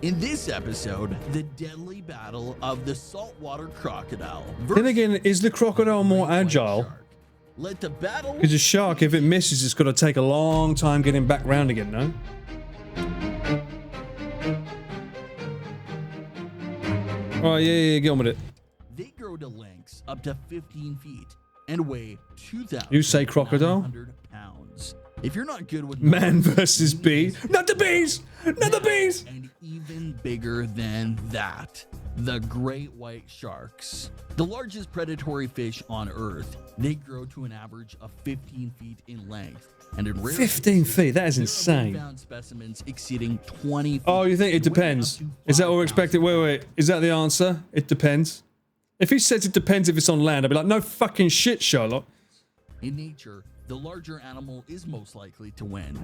In this episode, the deadly battle of the saltwater crocodile. Then again, is the crocodile more agile? Let the battle. Because a shark, if it misses, it's got to take a long time getting back round again, no? Oh, yeah, get on with it. They grow to lengths up to 15 feet and weigh 2,000. You say crocodile? Pounds. If you're not good with Man numbers, versus you need bee. to Not the bees! Not the bees! And even bigger than that, the great white sharks. The largest predatory fish on Earth. They grow to an average of 15 feet in length. And in rare 15 feet, that is there have been insane. found specimens exceeding 20 feet. Oh, you think it and weighing up depends? to Is that what we're 5,000 expecting? Wait. Is that the answer? It depends. If he says it depends if it's on land, I'd be like, no fucking shit, Sherlock. In nature, the larger animal is most likely to win.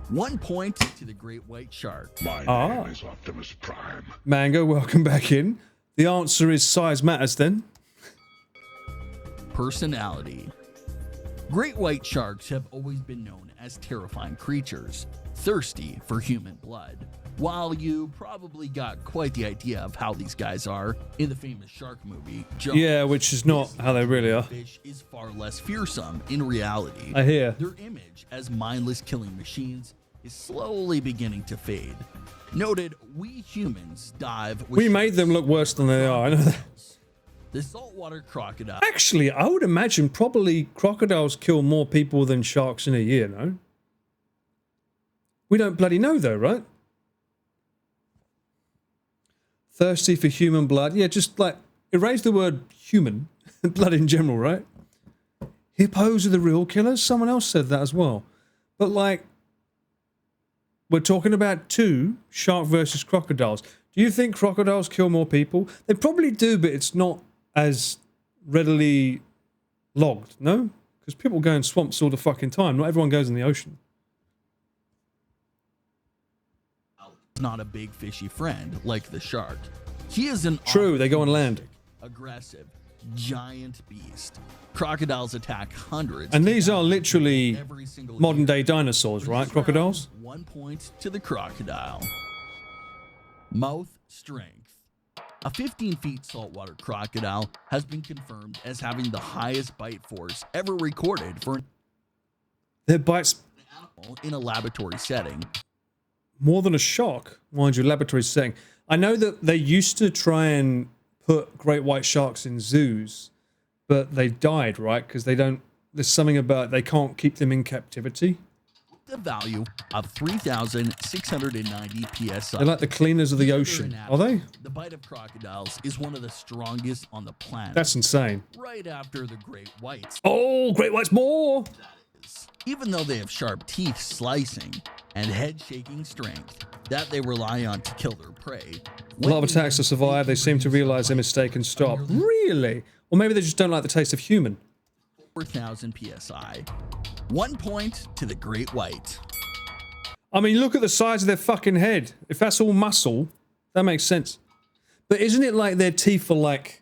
1 point to the great white shark. My Ah. name is Optimus Prime. Mango, welcome back in. The answer is size matters then. Personality. Great white sharks have always been known as terrifying creatures, thirsty for human blood. While you probably got quite the idea of how these guys are in the famous shark movie, Jaws, Yeah, which is not how they really are. fish is far less fearsome in reality. I hear. Their image as mindless killing machines is slowly beginning to fade. Noted, we humans dive with We made them look worse than they are, I know that. the saltwater crocodile. Actually, I would imagine probably crocodiles kill more people than sharks in a year, no? We don't bloody know though, right? Thirsty for human blood. Yeah, just like, erase the word human. Blood in general, right? Hippos are the real killers? Someone else said that as well. But like, we're talking about two, shark versus crocodiles. Do you think crocodiles kill more people? They probably do, but it's not as readily logged, no? Because people go in swamps all the fucking time. Not everyone goes in the ocean. Not a big fishy friend like the shark. He is an True, they go on land. aggressive, giant beast. Crocodiles attack hundreds. And to these are thousands literally every single modern year. day dinosaurs, For right? this Crocodiles? round, 1 point to the crocodile. Mouth strength. A 15 feet saltwater crocodile has been confirmed as having the highest bite force ever recorded for an Their bites animal in a laboratory setting. more than a shark, mind you, laboratory setting. I know that they used to try and put great white sharks in zoos, but they died, right? Because they don't, there's something about they can't keep them in captivity. The value of 3,690 psi. They're like the cleaners of the ocean. Are they? The bite of crocodiles is one of the strongest on the planet. That's insane. right after the great whites. Oh, great white's more! Even though they have sharp teeth slicing and head-shaking strength that they rely on to kill their prey. A lot of attacks to survive, they seem to realize their mistake and stop. Really? Or maybe they just don't like the taste of human. 4,000 psi. 1 point to the great white. I mean, look at the size of their fucking head. If that's all muscle, that makes sense. But isn't it like their teeth are like...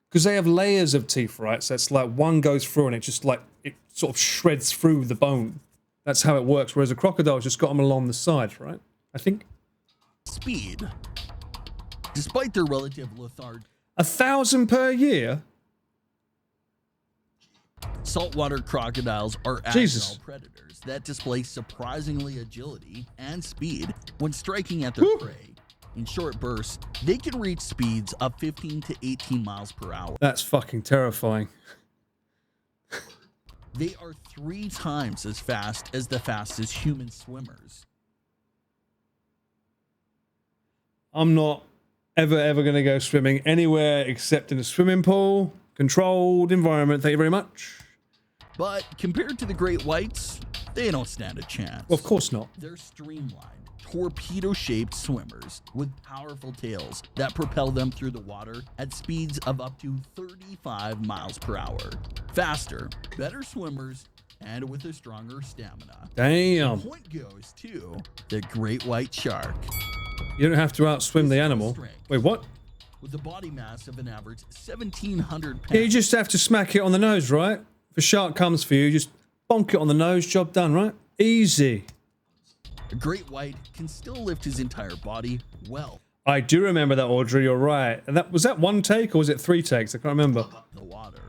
Because they have layers of teeth, right? So it's like one goes through and it just like... It sort of shreds through the bone. That's how it works. Whereas a crocodile's just got them along the sides, right? I think. Speed. Despite their relative lethargy, 1,000 per year? saltwater crocodiles are Jesus. agile predators that display surprisingly agility and speed when striking at their prey. In short bursts, they can reach speeds of 15 to 18 miles per hour. That's fucking terrifying. They are 3 times as fast as the fastest human swimmers. I'm not ever going to go swimming anywhere except in a swimming pool. Controlled environment, thank you very much. But compared to the great whites, they don't stand a chance. Well, of course not. They're streamlined, torpedo-shaped swimmers with powerful tails that propel them through the water at speeds of up to 35 miles per hour. Faster, better swimmers, and with a stronger stamina. Damn. The point goes to the great white shark. You don't have to outswim the animal. Wait, what? With a body mass of an average 1,700 pounds. Yeah, you just have to smack it on the nose, right? If a shark comes for you, just bonk it on the nose, job done, right? Easy. A great white can still lift his entire body well I do remember that, Audrey, you're right. And was that 1 take or was it 3 takes? I can't remember. above the water,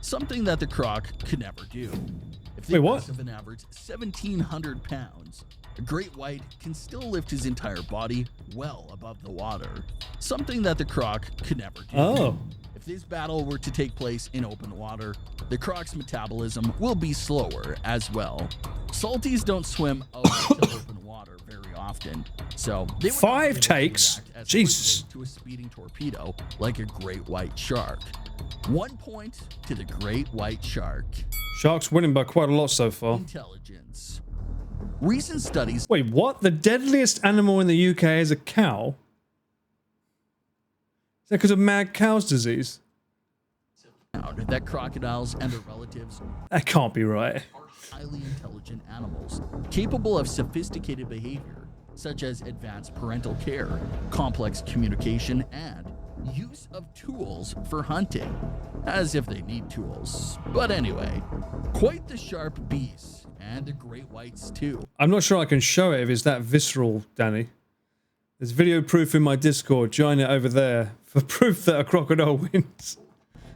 something that the croc could never do. If Wait, they what? mass of an average 1,700 pounds, a great white can still lift his entire body well above the water, something that the croc could never do. Oh. If this battle were to take place in open water, the croc's metabolism will be slower as well. Salties don't swim over to open water very often, so they would not 5 be able to takes? react as Jesus. quickly to a speeding torpedo like a great white shark. 1 point to the great white shark. Shark's winning by quite a lot so far. Intelligence. Recent studies Wait, what? The deadliest animal in the UK is a cow? Is that because of mad cow's disease? found that crocodiles and their relatives That can't be right. are highly intelligent animals, capable of sophisticated behavior, such as advanced parental care, complex communication, and use of tools for hunting, as if they need tools. But anyway, quite the sharp beasts, and the great whites too. I'm not sure I can show it if it's that visceral, Danny. There's video proof in my Discord. Join it over there for proof that a crocodile wins.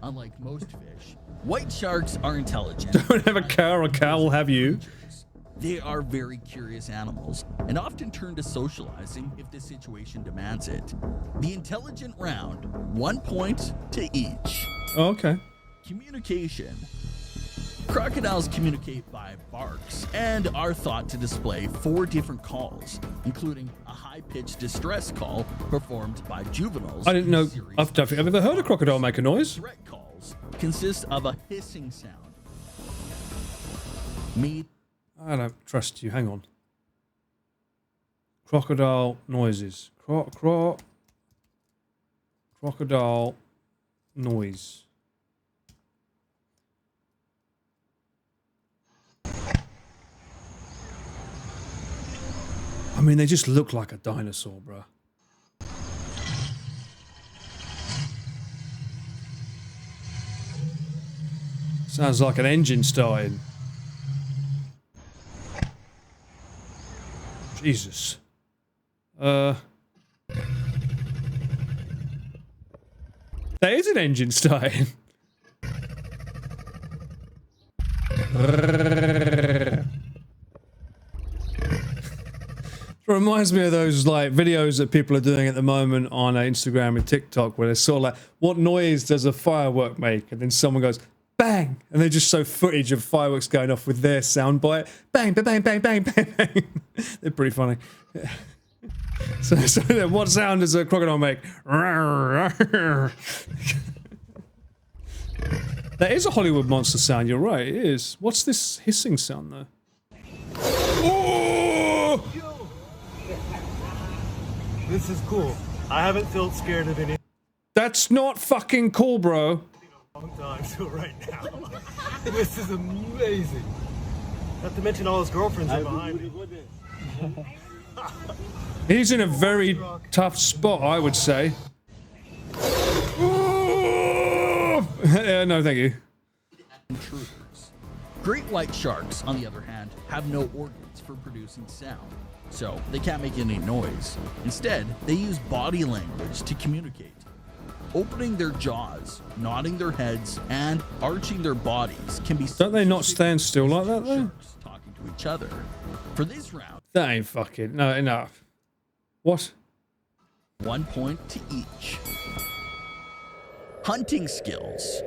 Unlike most fish, white sharks are intelligent. Don't have a cow or a cow will have you. They are very curious animals and often turn to socializing if the situation demands it. The intelligent round, 1 point to each. Oh, okay. Communication. Crocodiles communicate by barks and are thought to display 4 different calls, including a high-pitched distress call performed by juveniles. I didn't know. in a series I've ever heard a crocodile make a noise. Threat calls consist of a hissing sound. Meat I don't trust you. Hang on. Crocodile noises. Crocodile noise. I mean, they just look like a dinosaur, bruh. Sounds like an engine starting. Jesus. That is an engine starting. It reminds me of those like videos that people are doing at the moment on Instagram and TikTok where they're sort of like, what noise does a firework make? And then someone goes, bang! And they just show footage of fireworks going off with their soundbite. Bang, bang, bang, bang, bang, bang, bang. They're pretty funny. Yeah. So what sound does a crocodile make? That is a Hollywood monster sound, you're right, it is. What's this hissing sound though? Oh! This is cool. I haven't felt scared of any That's not fucking cool, bro. long time till right now. This is amazing. Not to mention all his girlfriends are behind me. He's in a very tough spot, I would say. Oh! Yeah, no, thank you. intruders. Great white sharks, on the other hand, have no organs for producing sound, so they can't make any noise. Instead, they use body language to communicate. Opening their jaws, nodding their heads, and arching their bodies can be. Don't they not stand still like that though? Sharks talking to each other. For this round, That ain't fucking no enough. What? 1 point to each. Hunting skills.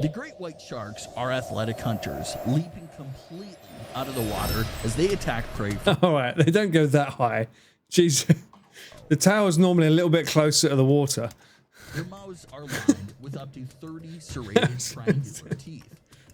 The great white sharks are athletic hunters, leaping completely out of the water as they attack prey. All right, they don't go that high. Jeez, the tail is normally a little bit closer to the water. Their mouths are lined with up to 30 serrated triangular teeth.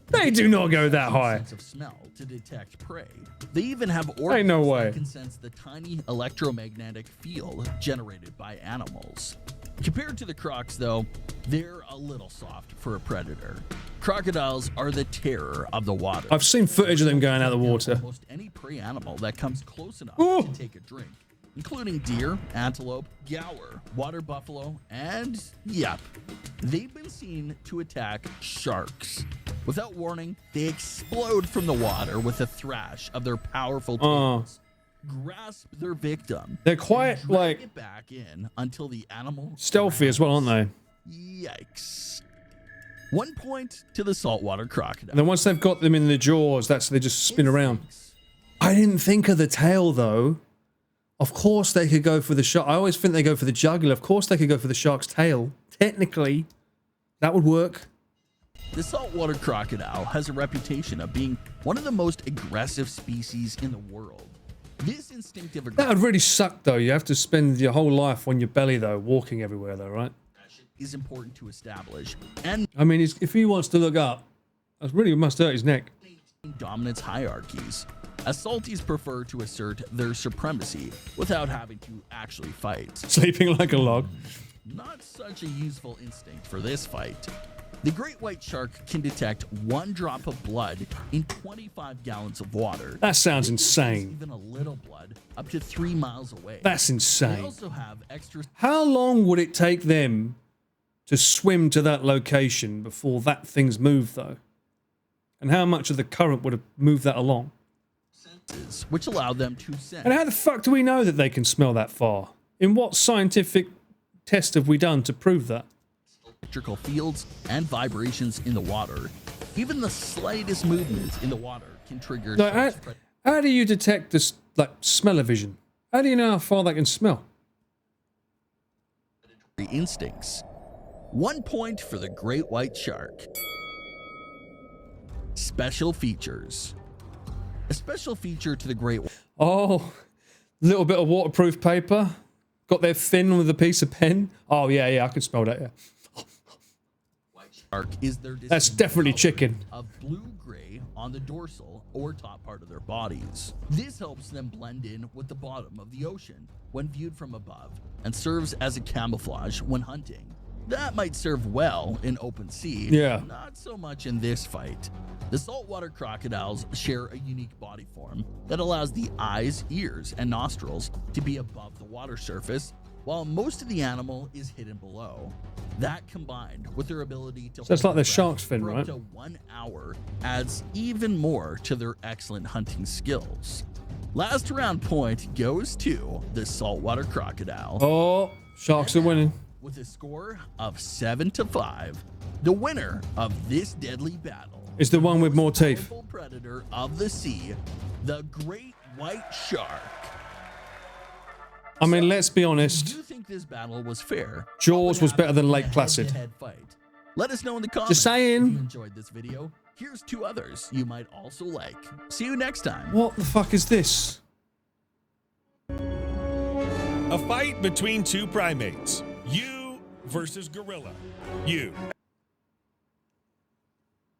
They do not go that high. Sense of smell to detect prey. They even have organs Ain't no way. that can sense the tiny electromagnetic field generated by animals. Compared to the crocs, though, they're a little soft for a predator. Crocodiles are the terror of the water. I've seen footage of them going out of the water. Almost any prey animal that comes close enough Ooh. to take a drink, including deer, antelope, gaur, water buffalo, and yep, they've been seen to attack sharks. Without warning, they explode from the water with a thrash of their powerful tails. Grasp their victim. They're quite, and drag like, it back in until the animal stealthy as well, aren't they? Yikes. 1 point to the saltwater crocodile. And then once they've got them in the jaws, that's they just spin around. I didn't think of the tail though. Of course they could go for the shark. I always think they go for the jugular. Of course they could go for the shark's tail. Technically, that would work. The saltwater crocodile has a reputation of being one of the most aggressive species in the world. This instinctive That aggression would really suck though. You have to spend your whole life on your belly though, walking everywhere though, right? is important to establish, and I mean, if he wants to look up, that really must hurt his neck. dominance hierarchies. As salties prefer to assert their supremacy without having to actually fight. Sleeping like a log. Not such a useful instinct for this fight. The great white shark can detect 1 drop of blood in 25 gallons of water. That sounds It insane. detects even a little blood up to 3 miles away. That's They insane. also have extra How long would it take them to swim to that location before that thing's moved though? And how much of the current would have moved that along? senses which allow them to sense. And how the fuck do we know that they can smell that far? In what scientific test have we done to prove that? Electrical fields and vibrations in the water. Even the slightest movement in the water can trigger Like, sharks' how do you detect this, like, smell-o-vision? How do you know how far they can smell? predatory instincts. 1 point for the great white shark. Special features. A special feature to the great Oh, little bit of waterproof paper. Got their fin with a piece of pen. Oh, yeah, I can smell that, yeah. white shark is their That's distinct definitely color chicken. of blue-gray on the dorsal or top part of their bodies. This helps them blend in with the bottom of the ocean when viewed from above and serves as a camouflage when hunting. That might serve well in open sea, Yeah. not so much in this fight. The saltwater crocodiles share a unique body form that allows the eyes, ears, and nostrils to be above the water surface, while most of the animal is hidden below. That combined with their ability to So it's hold like the their shark's breath fin, for right? up to 1 hour adds even more to their excellent hunting skills. Last round point goes to the saltwater crocodile. Oh, sharks are winning. With a score of 7-5, the winner of this deadly battle Is the one with more teeth. powerful predator of the sea, the great white shark. I mean, let's be Do honest. you think this battle was fair? Jaws What was better than happened in Lake a Placid. head-to-head fight? Let us know in the comments. saying. If you enjoyed this video, here's 2 others you might also like. See you next time. What the fuck is this? A fight between 2 primates. You versus gorilla. You.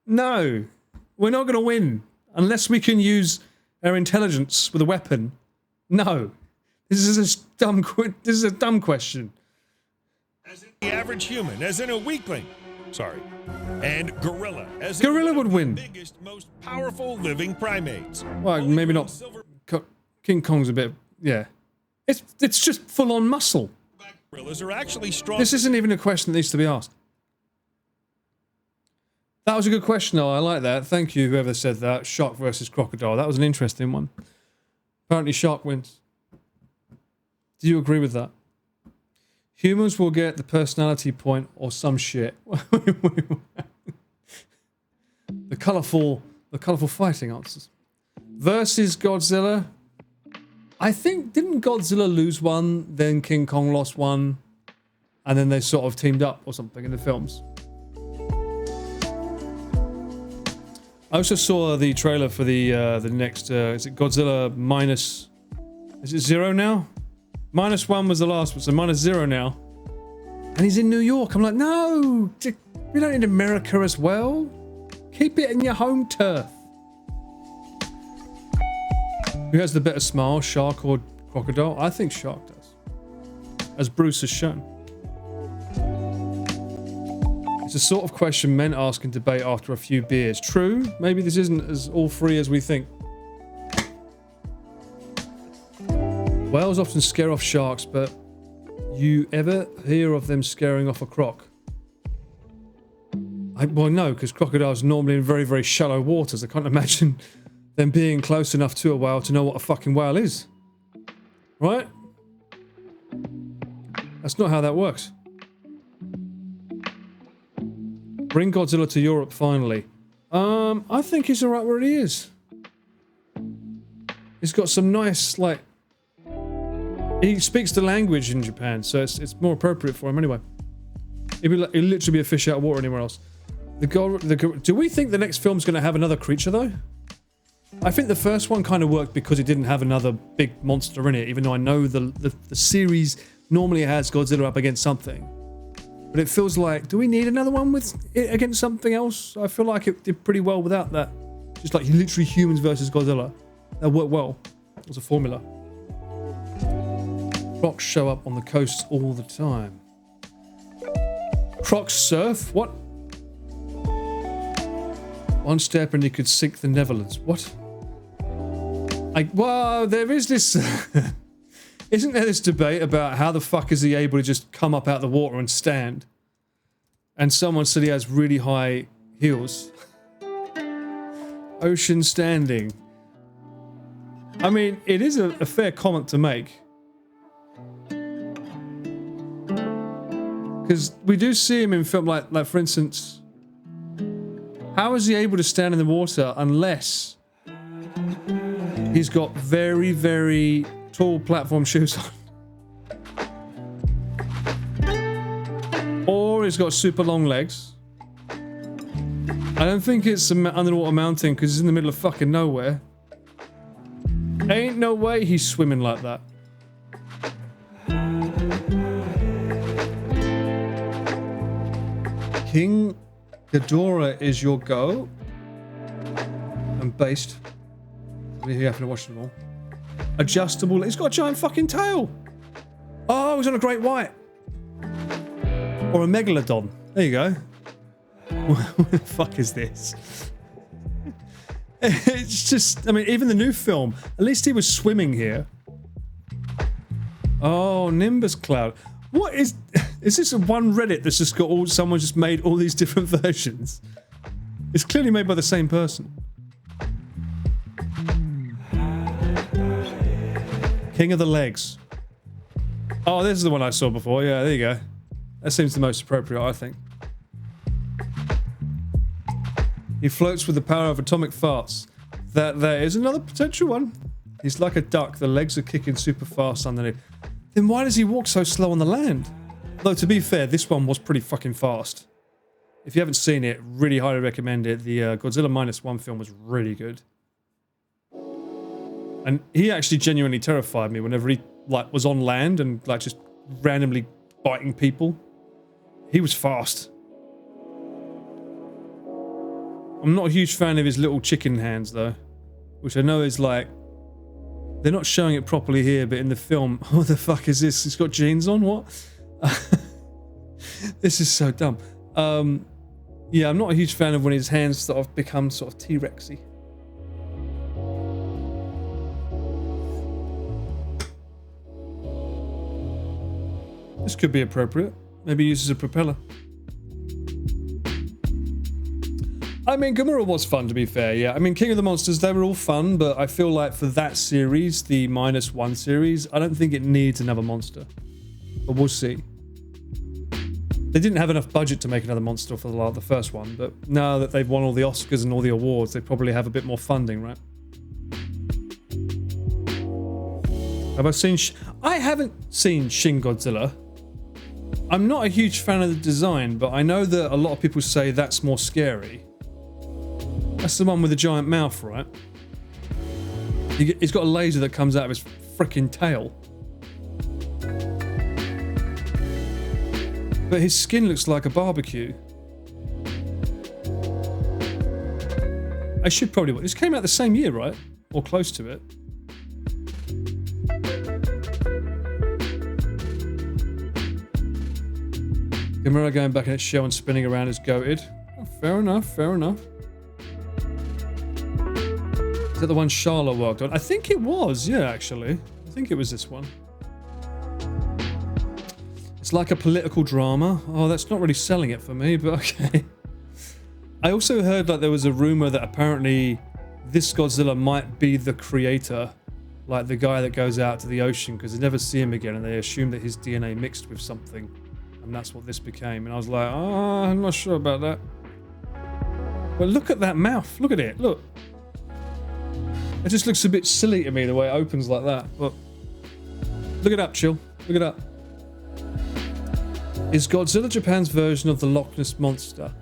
No, we're not going to win unless we can use our intelligence with a weapon. No, this is a dumb. This is a dumb question. As in the average human, as in a weakling. Sorry. And gorilla, as in Gorilla one would of the win. biggest, most powerful living primates. Well, Only maybe one not. silver King Kong's a bit. Yeah, it's just full on muscle. gorillas are actually strong. This isn't even a question that needs to be asked. That was a good question, though. I like that. Thank you, whoever said that. Shark versus crocodile. That was an interesting one. Apparently, shark wins. Do you agree with that? Humans will get the personality point or some shit. The colourful fighting answers. Versus Godzilla. I think, didn't Godzilla lose one, then King Kong lost one, and then they sort of teamed up or something in the films? I also saw the trailer for the next, is it Godzilla minus, is it 0 now? -1 was the last one, so -0 now. And he's in New York. I'm like, no, we don't need America as well. Keep it in your home turf. Who has the better smile, shark or crocodile? I think shark does, as Bruce has shown. It's the sort of question men ask in debate after a few beers. True, maybe this isn't as all free as we think. Whales often scare off sharks, but you ever hear of them scaring off a croc? Well, no, because crocodiles are normally in very, very shallow waters. I can't imagine them being close enough to a whale to know what a fucking whale is. Right? That's not how that works. Bring Godzilla to Europe finally. I think he's alright where he is. He's got some nice, like... He speaks the language in Japan, so it's more appropriate for him anyway. He'd literally be a fish out of water anywhere else. Do we think the next film's going to have another creature, though? I think the first one kind of worked because it didn't have another big monster in it, even though I know the series normally has Godzilla up against something. But it feels like, do we need another one with it against something else? I feel like it did pretty well without that. Just like literally humans versus Godzilla. That worked well. It was a formula. Crocs show up on the coast all the time. Crocs surf? What? One step and you could sink the Netherlands. What? Well, there is this... Isn't there this debate about how the fuck is he able to just come up out of the water and stand? And someone said he has really high heels. Ocean standing. I mean, it is a fair comment to make. Because we do see him in film, like for instance... How is he able to stand in the water unless he's got very, very tall platform shoes on? Or he's got super long legs. I don't think it's an underwater mountain because he's in the middle of fucking nowhere. Ain't no way he's swimming like that. King Ghidorah is your go. And based. You have to watch them all. Adjustable. He's got a giant fucking tail. Oh, he's on a great white. Or a megalodon. There you go. What the fuck is this? It's just, I mean, even the new film, at least he was swimming here. Oh, Nimbus Cloud. What is this a one Reddit that's just got all, someone just made all these different versions? It's clearly made by the same person. King of the Legs. Oh, this is the one I saw before. Yeah, there you go. That seems the most appropriate, I think. He floats with the power of atomic farts. That there is another potential one. He's like a duck. The legs are kicking super fast underneath. Then why does he walk so slow on the land? Though, to be fair, this one was pretty fucking fast. If you haven't seen it, really highly recommend it. The Godzilla -1 film was really good. And he actually genuinely terrified me whenever he like was on land and like just randomly biting people. He was fast. I'm not a huge fan of his little chicken hands though, which I know is like, they're not showing it properly here, but in the film, what the fuck is this? He's got jeans on, what? This is so dumb. Yeah, I'm not a huge fan of when his hands sort of become sort of T-Rexy. This could be appropriate. Maybe use as a propeller. I mean, Gamera was fun, to be fair, yeah. I mean, King of the Monsters, they were all fun, but I feel like for that series, the -1 series, I don't think it needs another monster. But we'll see. They didn't have enough budget to make another monster for the first one, but now that they've won all the Oscars and all the awards, they probably have a bit more funding, right? Have I seen... I haven't seen Shin Godzilla. I'm not a huge fan of the design, but I know that a lot of people say that's more scary. That's the one with the giant mouth, right? He's got a laser that comes out of his freaking tail. But his skin looks like a barbecue. I should probably... This came out the same year, right? Or close to it. Gamera going back in its shell and spinning around is goated. Oh, fair enough, fair enough. Is that the one Charlotte worked on? I think it was, yeah, actually. I think it was this one. It's like a political drama. Oh, that's not really selling it for me, but okay. I also heard that there was a rumor that apparently this Godzilla might be the creator, like the guy that goes out to the ocean, because they never see him again and they assume that his DNA mixed with something. And that's what this became. And I was like, oh, I'm not sure about that. But look at that mouth. Look at it. Look. It just looks a bit silly to me the way it opens like that. But look it up, chill. Look it up. Is Godzilla Japan's version of the Loch Ness Monster?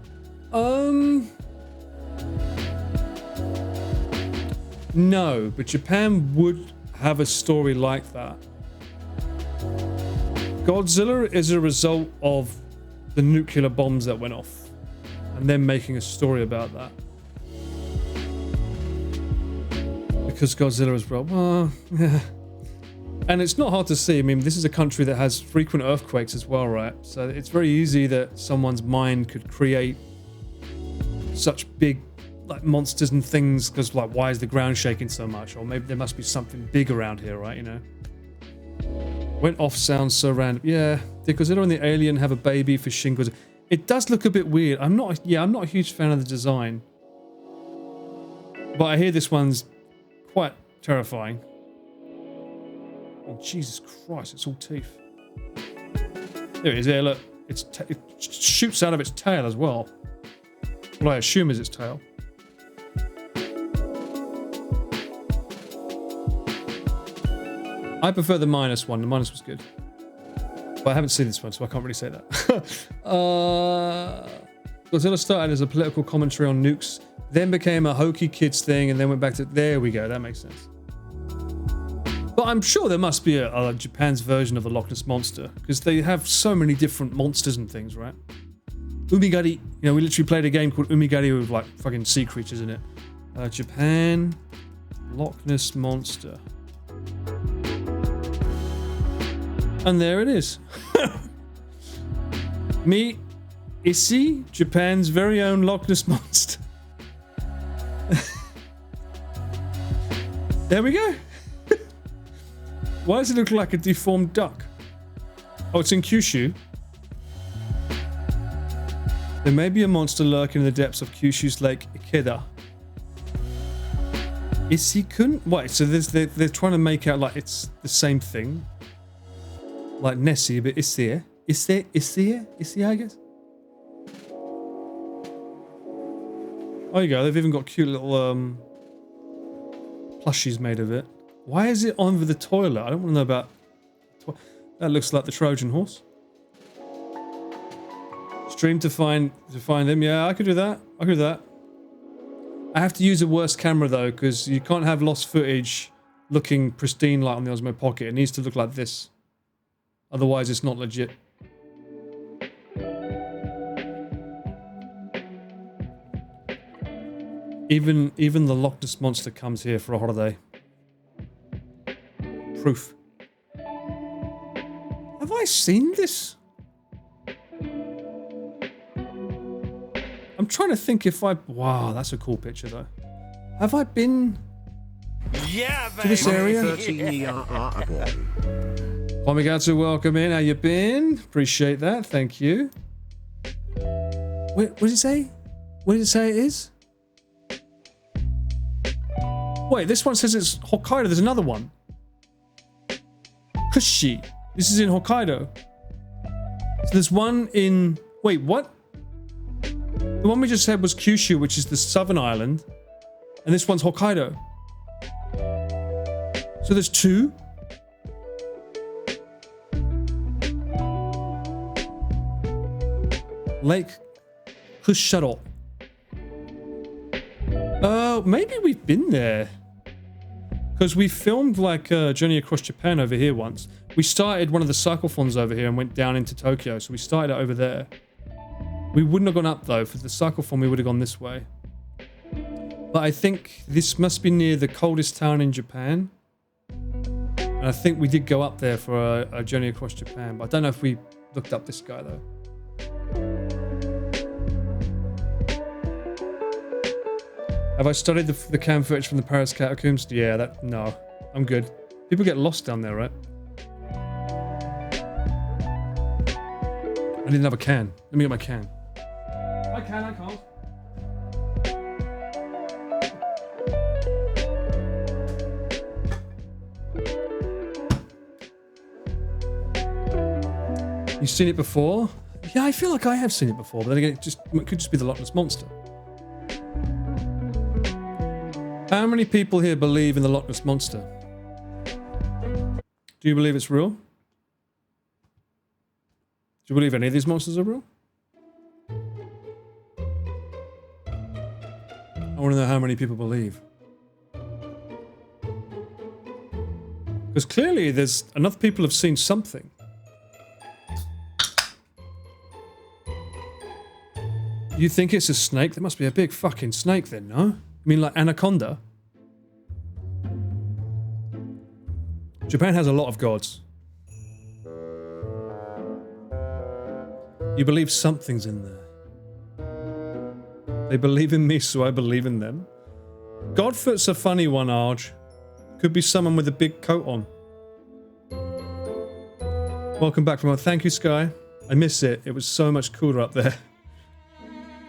No, but Japan would have a story like that. Godzilla is a result of the nuclear bombs that went off and then making a story about that. Because Godzilla is well, yeah. And it's not hard to see. I mean, this is a country that has frequent earthquakes as well, right? So it's very easy that someone's mind could create such big like monsters and things because like why is the ground shaking so much? Or maybe there must be something big around here, right? You know? Went off sounds so random. Yeah, did Godzilla and the alien have a baby for Shin Godzilla? It does look a bit weird. I'm not a huge fan of the design. But I hear this one's quite terrifying. Oh, Jesus Christ, it's all teeth. There it is, there, look. It shoots out of its tail as well. Well, I assume is its tail. I prefer the -1. The minus was good. But I haven't seen this one, so I can't really say that. Godzilla started as a political commentary on nukes, then became a hokey kids thing, and then went back to... There we go, that makes sense. But I'm sure there must be a Japan's version of the Loch Ness Monster, because they have so many different monsters and things, right? Umigari, you know, we literally played a game called Umigari with like fucking sea creatures in it. Japan, Loch Ness Monster. And there it is. Meet Issy, Japan's very own Loch Ness Monster. There we go. Why does it look like a deformed duck? Oh, it's in Kyushu. There may be a monster lurking in the depths of Kyushu's Lake Ikeda. Issy-kun? Wait, so they're trying to make out like it's the same thing. Like Nessie, but Issy, I guess? Oh, you go. They've even got cute little plushies made of it. Why is it on with the toilet? I don't want to know about... That looks like the Trojan horse. Stream to find him. Yeah, I could do that. I could do that. I have to use a worse camera though, because you can't have lost footage looking pristine like on the Osmo Pocket. It needs to look like this. Otherwise, it's not legit. Even the Loch Ness Monster comes here for a holiday. Proof. Have I seen this? I'm trying to think if I... Wow, that's a cool picture though. Have I been to this area? Komigatsu, welcome in. How you been? Appreciate that. Thank you. Wait, what did it say? What did it say it is? Wait, this one says it's Hokkaido. There's another one. Kushi. This is in Hokkaido. So there's one in... Wait, what? The one we just said was Kyushu, which is the southern island. And this one's Hokkaido. So there's two? Lake Kushiro. Maybe we've been there. Because we filmed like Journey Across Japan over here once. We started one of the cyclothons over here and went down into Tokyo. So we started it over there. We wouldn't have gone up though. For the cyclothon we would have gone this way. But I think this must be near the coldest town in Japan. And I think we did go up there for a Journey Across Japan. But I don't know if we looked up this guy though. Have I studied the cam footage from the Paris catacombs? Yeah, no. I'm good. People get lost down there, right? I didn't have a can. Let me get my can. I can't. You've seen it before? Yeah, I feel like I have seen it before, but then again, it could just be the Loch Ness Monster. How many people here believe in the Loch Ness Monster? Do you believe it's real? Do you believe any of these monsters are real? I want to know how many people believe. Because clearly there's enough people have seen something. You think it's a snake? There must be a big fucking snake then, no? I mean like anaconda? Japan has a lot of gods. You believe something's in there. They believe in me, so I believe in them. Godfoot's a funny one, Arj. Could be someone with a big coat on. Welcome back from... Thank you, Sky. I miss it. It was so much cooler up there.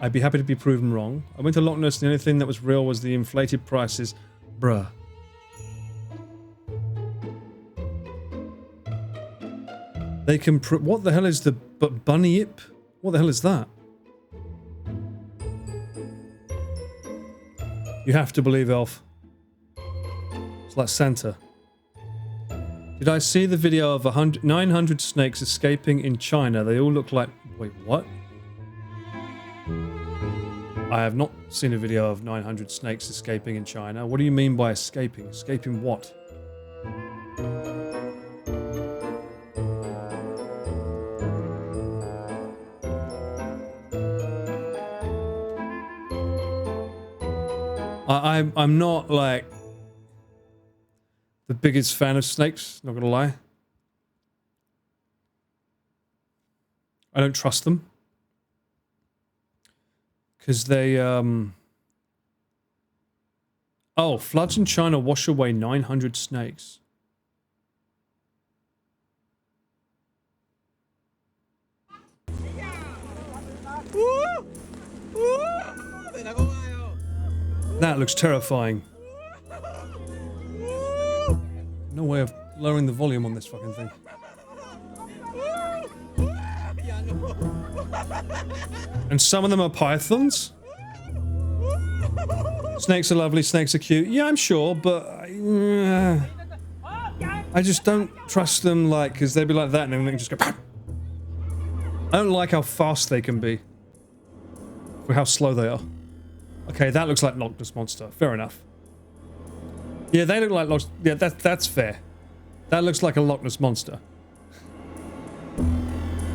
I'd be happy to be proven wrong. I went to Loch Ness and the only thing that was real was the inflated prices. Bruh. They can... What the hell is the... bunny ip? What the hell is that? You have to believe, Elf. It's like Santa. Did I see the video of 900 snakes escaping in China? They all look like... Wait, what? I have not seen a video of 900 snakes escaping in China. What do you mean by escaping? Escaping what? I'm not like the biggest fan of snakes, not gonna lie. I don't trust them. Because they, Oh, floods in China wash away 900 snakes. That looks terrifying. No way of lowering the volume on this fucking thing. And some of them are pythons? Snakes are lovely, snakes are cute. Yeah, I'm sure, but I just don't trust them, like, because they'd be like that and then they can just go... I don't like how fast they can be. Or how slow they are. Okay, that looks like Loch Ness Monster. Fair enough. Yeah, they look like Loch... Yeah, that's fair. That looks like a Loch Ness Monster.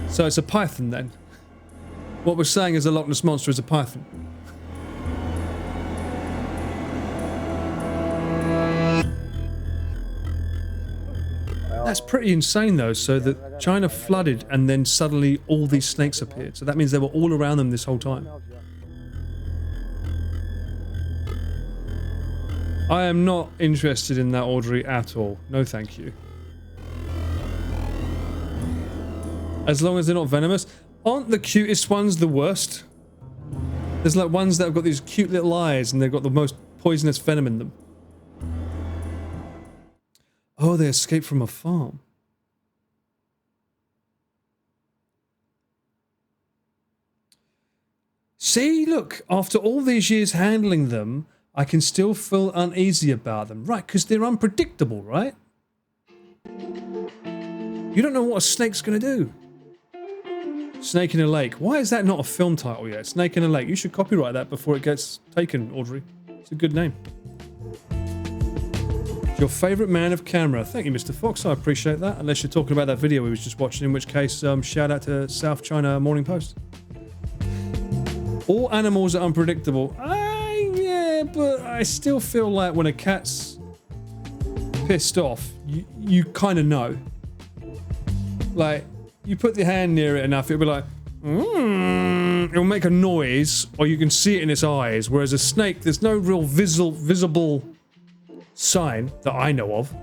So it's a python then. What we're saying is a Loch Ness Monster is a python. That's pretty insane though, so that China flooded and then suddenly all these snakes appeared. So that means they were all around them this whole time. I am not interested in that Audrey at all. No thank you. As long as they're not venomous. Aren't the cutest ones the worst? There's like ones that have got these cute little eyes and they've got the most poisonous venom in them. Oh, they escaped from a farm. See, look, after all these years handling them, I can still feel uneasy about them. Right, because they're unpredictable, right? You don't know what a snake's going to do. Snake in a Lake. Why is that not a film title yet? Snake in a Lake. You should copyright that before it gets taken, Audrey. It's a good name. Your favourite man of camera. Thank you, Mr. Fox. I appreciate that. Unless you're talking about that video we was just watching, in which case, shout out to South China Morning Post. All animals are unpredictable. Yeah, but I still feel like when a cat's pissed off, you kind of know. Like, you put your hand near it enough, it'll be like, it'll make a noise, or you can see it in its eyes. Whereas a snake, there's no real visible sign that I know of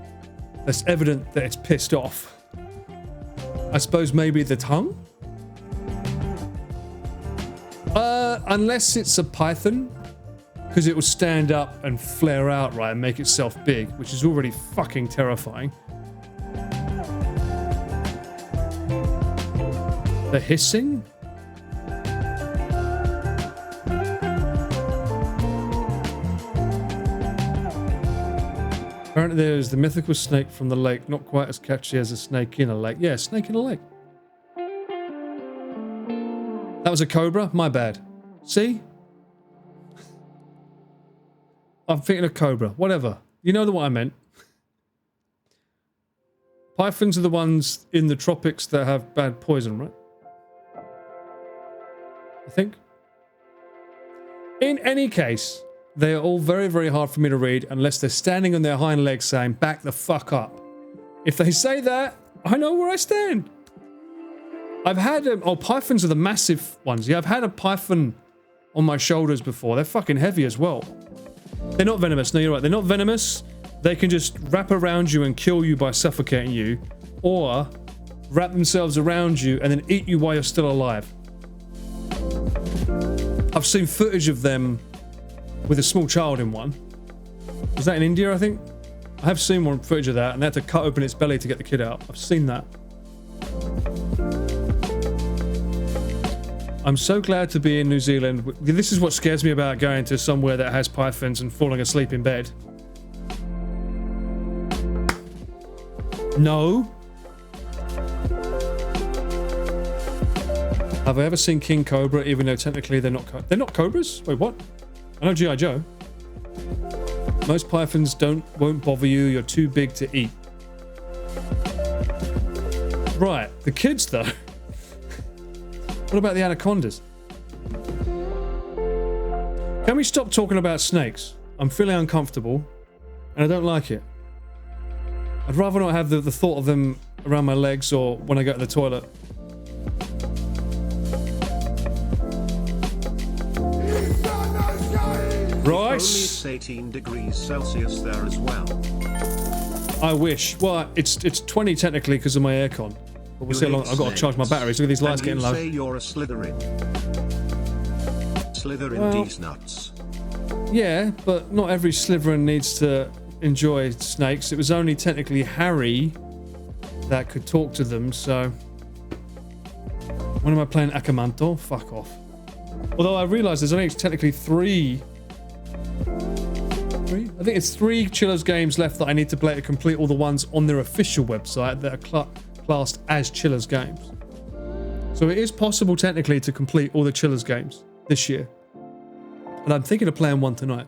that's evident that it's pissed off. I suppose maybe the tongue? Unless it's a python, because it will stand up and flare out, right, and make itself big, which is already fucking terrifying. The hissing? Apparently there's the mythical snake from the lake, not quite as catchy as a snake in a lake. Yeah, snake in a lake. That was a cobra? My bad. See? I'm thinking of cobra. Whatever. You know what I meant. Pythons are the ones in the tropics that have bad poison, right? I think. In any case, they are all very, very hard for me to read unless they're standing on their hind legs saying, back the fuck up. If they say that, I know where I stand. I've had, pythons are the massive ones. Yeah, I've had a python on my shoulders before. They're fucking heavy as well. They're not venomous. No, you're right. They're not venomous. They can just wrap around you and kill you by suffocating you, or wrap themselves around you and then eat you while you're still alive. I've seen footage of them with a small child in one. Was that in India, I think? I have seen one footage of that, and they had to cut open its belly to get the kid out. I've seen that. I'm so glad to be in New Zealand. This is what scares me about going to somewhere that has pythons and falling asleep in bed. No. Have I ever seen King Cobra, even though technically they're not cobras? Wait, what? I know G.I. Joe. Most pythons won't bother you. You're too big to eat. Right, the kids though. What about the anacondas? Can we stop talking about snakes? I'm feeling uncomfortable, and I don't like it. I'd rather not have the thought of them around my legs or when I go to the toilet. Rice. Only it's 18 degrees Celsius there as well. I wish. Well, it's 20 technically because of my aircon. But we'll see how long I've got to charge my batteries. Look at these lights getting low. Say you're a Slytherin. Slytherin these nuts. Yeah, but not every Slytherin needs to enjoy snakes. It was only technically Harry that could talk to them, so... When am I playing Akamanto? Fuck off. Although I realise there's only technically three? I think it's 3 Chillers games left that I need to play to complete all the ones on their official website that are classed as Chillers games. So it is possible technically to complete all the Chillers games this year. And I'm thinking of playing one tonight.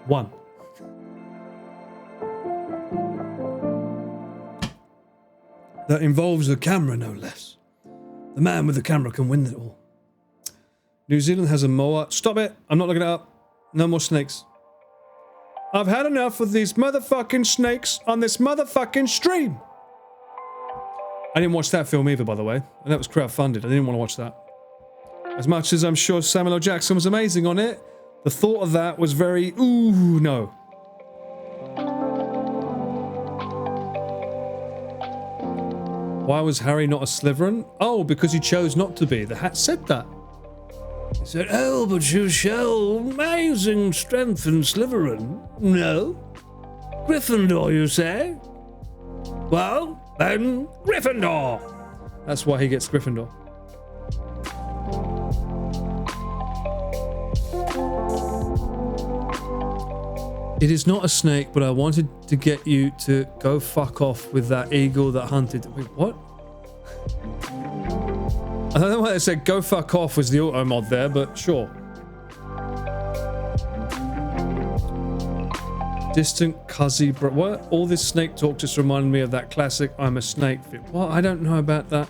One. That involves a camera, no less. The man with the camera can win it all. New Zealand has a moa. Stop it! I'm not looking it up. No more snakes. I've had enough of these motherfucking snakes on this motherfucking stream. I didn't watch that film either, by the way. And that was crowdfunded. I didn't want to watch that. As much as I'm sure Samuel L. Jackson was amazing on it, the thought of that was very, ooh, no. Why was Harry not a Slytherin? Oh, because he chose not to be. The hat said that. He said, oh, but you show amazing strength in Slytherin. No. Gryffindor, you say? Well, then Gryffindor. That's why he gets Gryffindor. It is not a snake, but I wanted to get you to go fuck off with that eagle that hunted. Wait, what? I don't know why they said go fuck off was the auto mod there, but sure. Distant cuzzy bro. What? All this snake talk just reminded me of that classic I'm a snake fit. What? I don't know about that.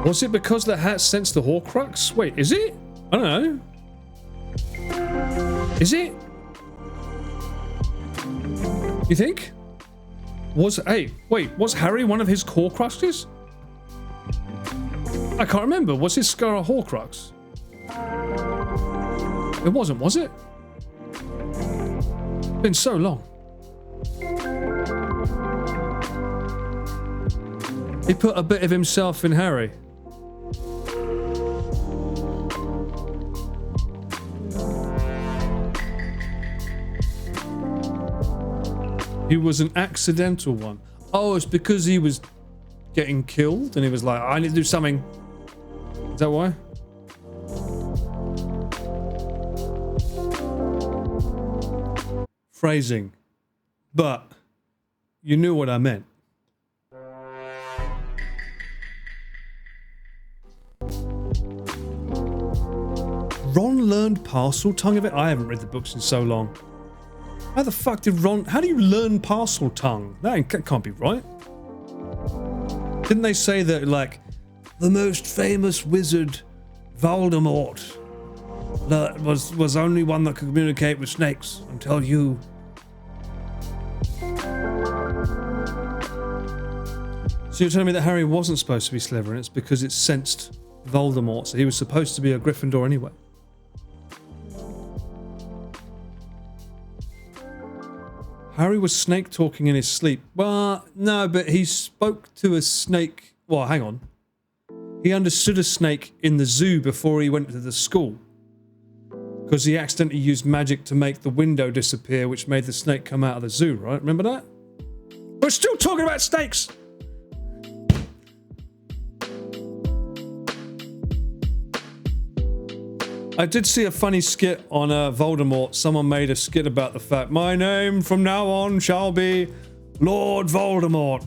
Was it because the hat sensed the Horcrux? Wait, is it? I don't know. Is it? You think? Hey, wait, was Harry one of his Horcruxes? I can't remember. Was his scar a Horcrux? It wasn't, was it? It's been so long. He put a bit of himself in Harry. He was an accidental one. Oh, it's because he was getting killed and he was like, I need to do something. Is that why? Phrasing. But you knew what I meant. Ron learned parcel tongue of it? I haven't read the books in so long. How the fuck did Ron... How do you learn parcel tongue? That can't be right. Didn't they say that, like, the most famous wizard, Voldemort, was only one that could communicate with snakes until you... So you're telling me that Harry wasn't supposed to be Slytherin? It's because it sensed Voldemort, so he was supposed to be a Gryffindor anyway. Harry was snake talking in his sleep. Well, no, but he spoke to a snake. Well, hang on. He understood a snake in the zoo before he went to the school. Because he accidentally used magic to make the window disappear, which made the snake come out of the zoo, right? Remember that? We're still talking about snakes! I did see a funny skit on Voldemort. Someone made a skit about the fact, my name from now on shall be Lord Voldemort.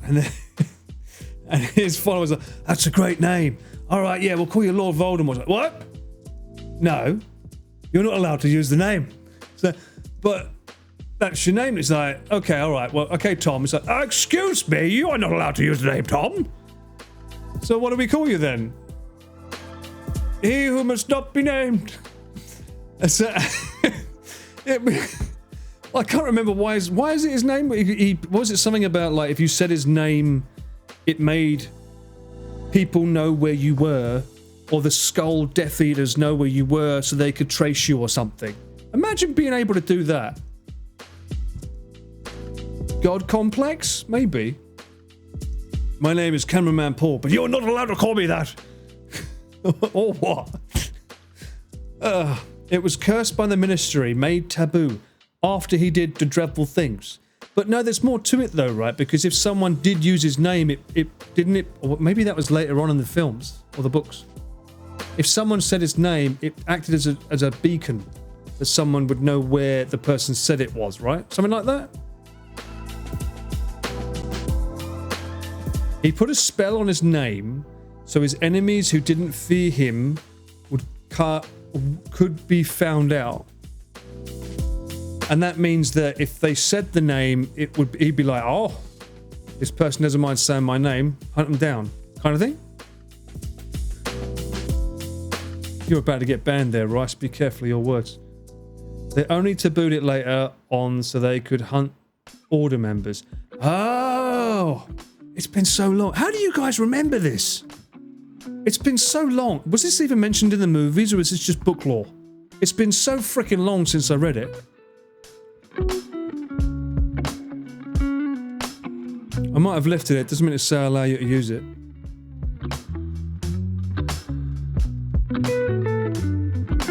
And his followers are, that's a great name. All right, yeah, we'll call you Lord Voldemort. Like, what? No, you're not allowed to use the name. So, but that's your name. It's like, okay, all right, well, okay, Tom. It's like, excuse me, you are not allowed to use the name Tom. So what do we call you then? He who must not be named. So, I can't remember why is it his name? Was it something about like if you said his name, it made people know where you were, or the skull Death Eaters know where you were, so they could trace you or something. Imagine being able to do that. God complex, maybe. My name is Cameraman Paul, but you're not allowed to call me that. Or what? It was cursed by the ministry, made taboo, after he did the dreadful things. But no, there's more to it though, right? Because if someone did use his name, it didn't, or maybe that was later on in the films or the books. If someone said his name, it acted as a beacon that someone would know where the person said it was, right? Something like that? He put a spell on his name so his enemies who didn't fear him could be found out. And that means that if they said the name, he'd be like, oh, this person doesn't mind saying my name, hunt them down, kind of thing. You're about to get banned there, Rice. Be careful of your words. They only tabooed it later on so they could hunt order members. Oh, it's been so long. How do you guys remember this? It's been so long. Was this even mentioned in the movies, or is this just book lore? It's been so freaking long since I read it. I might have lifted it. Doesn't mean to say I allow you to use it.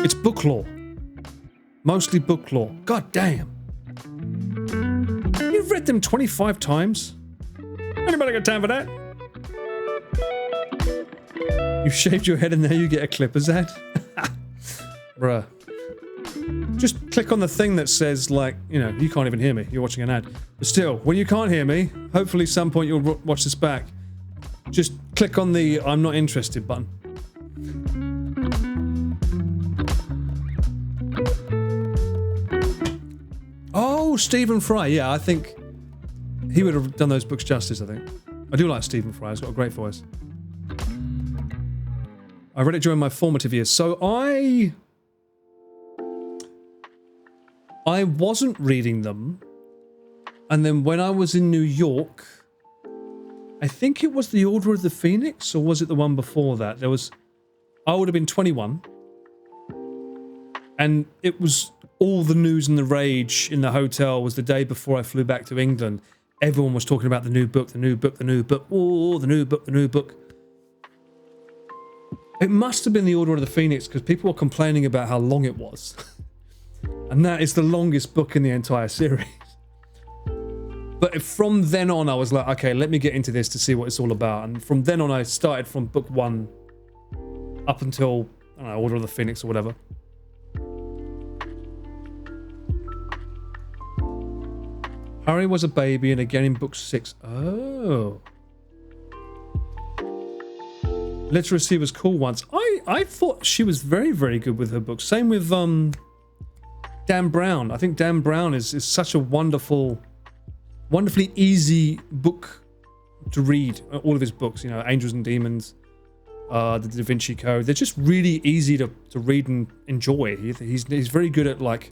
It's book lore. Mostly book lore. God damn. read them 25 times. Anybody got time for that? You shaved your head and now you get a Clippers ad? Bruh. Just click on the thing that says, like, you know, you can't even hear me. You're watching an ad. But still, when you can't hear me, hopefully some point you'll watch this back. Just click on the I'm not interested button. Oh, Stephen Fry. Yeah, I think he would have done those books justice, I think. I do like Stephen Fry. He's got a great voice. I read it during my formative years. So I wasn't reading them. And then when I was in New York, I think it was The Order of the Phoenix, or was it the one before that? I would have been 21. And it was all the news and the rage in the hotel was the day before I flew back to England. Everyone was talking about the new book, the new book, the new book. Oh, the new book, the new book. It must have been The Order of the Phoenix because people were complaining about how long it was. And that is the longest book in the entire series. But from then on, I was like, okay, let me get into this to see what it's all about. And from then on, I started from book 1 up until, I don't know, Order of the Phoenix or whatever. Harry was a baby and again in book 6. Oh. Literacy was cool once. I thought she was very, very good with her books. Same with Dan Brown. I think Dan Brown is such a wonderfully easy book to read. All of his books, you know, Angels and Demons, the Da Vinci Code. They're just really easy to read and enjoy. He's very good at like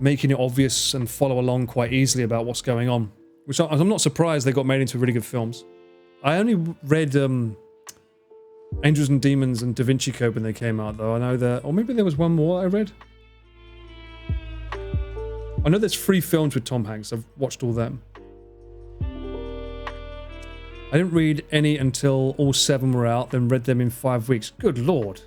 making it obvious and follow along quite easily about what's going on. Which I'm not surprised they got made into really good films. I only read Angels and Demons and Da Vinci Code when they came out, though. I know that, or maybe there was one more I read. I know there's 3 films with Tom Hanks. I've watched all them. I didn't read any until all 7 were out, then read them in 5 weeks. Good lord.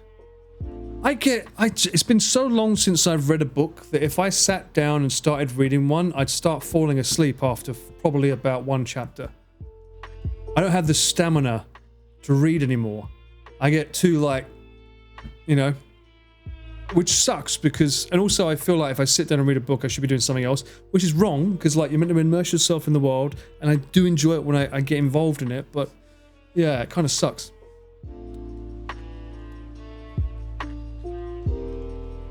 It's been so long since I've read a book that if I sat down and started reading one, I'd start falling asleep after probably about 1 chapter. I don't have the stamina to read anymore. I get too, like, you know, which sucks because, and also I feel like if I sit down and read a book, I should be doing something else, which is wrong because, like, you're meant to immerse yourself in the world, and I do enjoy it when I get involved in it, but yeah, it kind of sucks.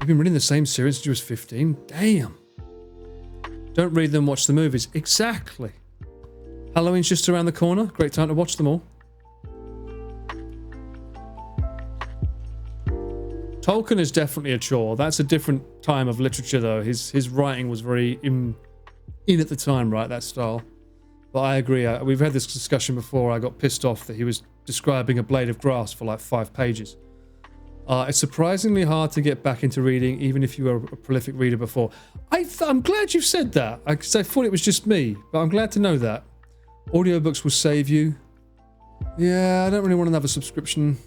You've been reading the same series since you was 15? Damn. Don't read them, watch the movies. Exactly. Halloween's just around the corner. Great time to watch them all. Tolkien is definitely a chore. That's a different time of literature, though. His writing was very in at the time, right? That style. But I agree. We've had this discussion before. I got pissed off that he was describing a blade of grass for like 5 pages. It's surprisingly hard to get back into reading, even if you were a prolific reader before. I'm glad you've said that, because I thought it was just me, but I'm glad to know that. Audiobooks will save you. Yeah, I don't really want another subscription.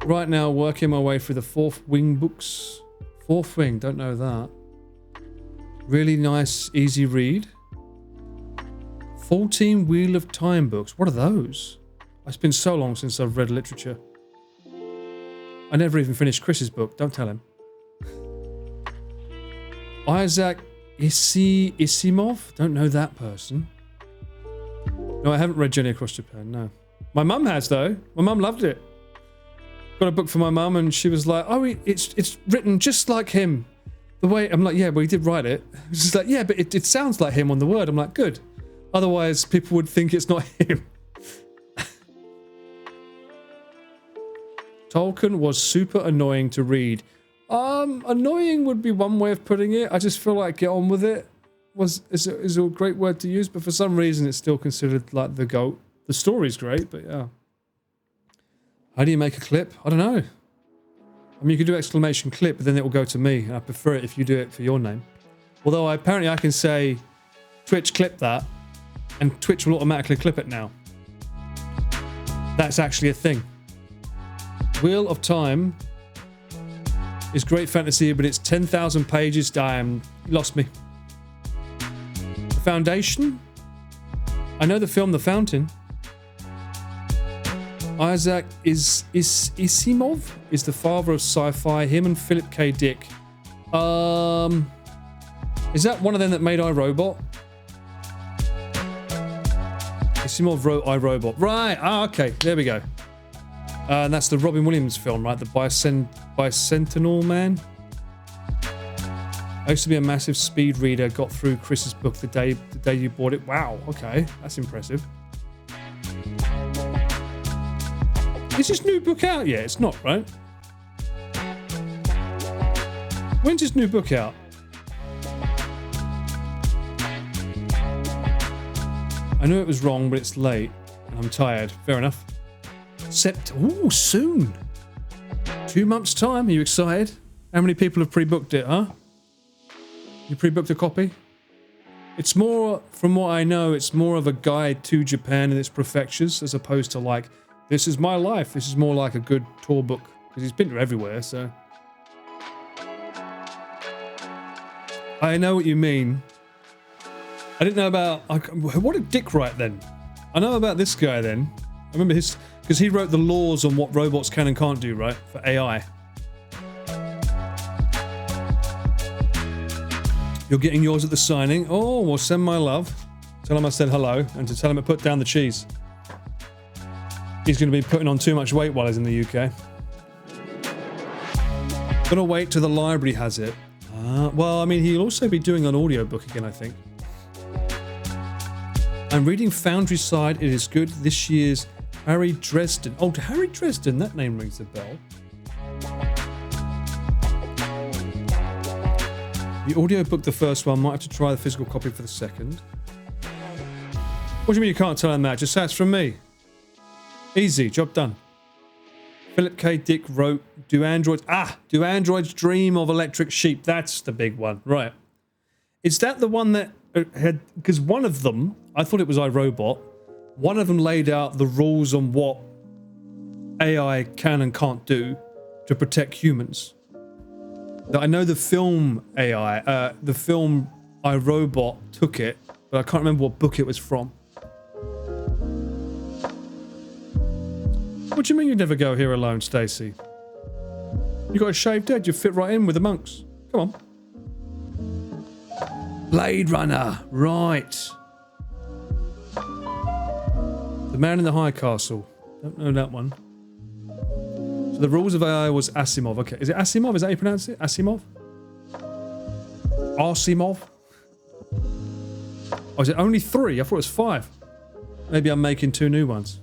Right now, working my way through the Fourth Wing books. Fourth Wing, don't know that. Really nice, easy read. 14 Wheel of Time books. What are those? It's been so long since I've read literature. I never even finished Chris's book. Don't tell him. Isaac Asimov? Don't know that person. No, I haven't read Journey Across Japan, no. My mum has, though. My mum loved it. Got a book for my mum, and she was like, oh, it's written just like him. The way, I'm like, yeah, well, he did write it. She's like, yeah, but it sounds like him on the word. I'm like, good. Otherwise, people would think it's not him. Tolkien was super annoying to read. Annoying would be one way of putting it. I just feel like get on with it is a great word to use, but for some reason it's still considered like the GOAT. The story's great, but yeah. How do you make a clip? I don't know. I mean, you could do exclamation clip, but then it will go to me, and I prefer it if you do it for your name. Although apparently I can say, Twitch clip that, and Twitch will automatically clip it now. That's actually a thing. Wheel of Time is great fantasy, but it's 10,000 pages. Damn, you lost me. Foundation? I know the film The Fountain. Isaac Asimov is the father of sci-fi. Him and Philip K. Dick. Is that one of them that made iRobot? Asimov wrote iRobot. Right. Ah, okay. There we go. And that's the Robin Williams film, right? The Bicentennial Man. I used to be a massive speed reader. Got through Chris's book the day you bought it. Wow. Okay, that's impressive. Is this new book out yet? It's not, right? When's this new book out? I knew it was wrong, but it's late. And I'm tired. Fair enough. Ooh, soon. 2 months' time. Are you excited? How many people have pre-booked it, huh? You pre-booked a copy? It's more, from what I know, it's more of a guide to Japan and its prefectures, as opposed to like, this is my life. This is more like a good tour book, because he's been to everywhere, so. I know what you mean. I didn't know about... what did Dick write then? I know about this guy then. I remember his... because he wrote the laws on what robots can and can't do, right? For AI. You're getting yours at the signing. Oh, well, send my love. Tell him I said hello, and to tell him to put down the cheese. He's going to be putting on too much weight while he's in the UK. Gonna wait till the library has it. Well, I mean, he'll also be doing an audiobook again, I think. I'm reading Foundry Side. It is good. This year's Harry Dresden. Oh, Harry Dresden. That name rings a bell. The audiobook, the first one. Might have to try the physical copy for the second. What do you mean you can't tell him that? Just say it's from me. Easy. Job done. Philip K. Dick wrote, Do androids dream of electric sheep? That's the big one. Right. Is that the one that had... because one of them, I thought it was iRobot. One of them laid out the rules on what AI can and can't do to protect humans. I know the film AI, the film iRobot took it, but I can't remember what book it was from. What do you mean you'd never go here alone, Stacey? You got a shaved head, you fit right in with the monks. Come on. Blade Runner, right. The Man in the High Castle. Don't know that one. So the rules of AI was Asimov. Okay, is it Asimov? Is that how you pronounce it? Asimov? Asimov? Oh, is it only 3? I thought it was 5. Maybe I'm making 2 new ones.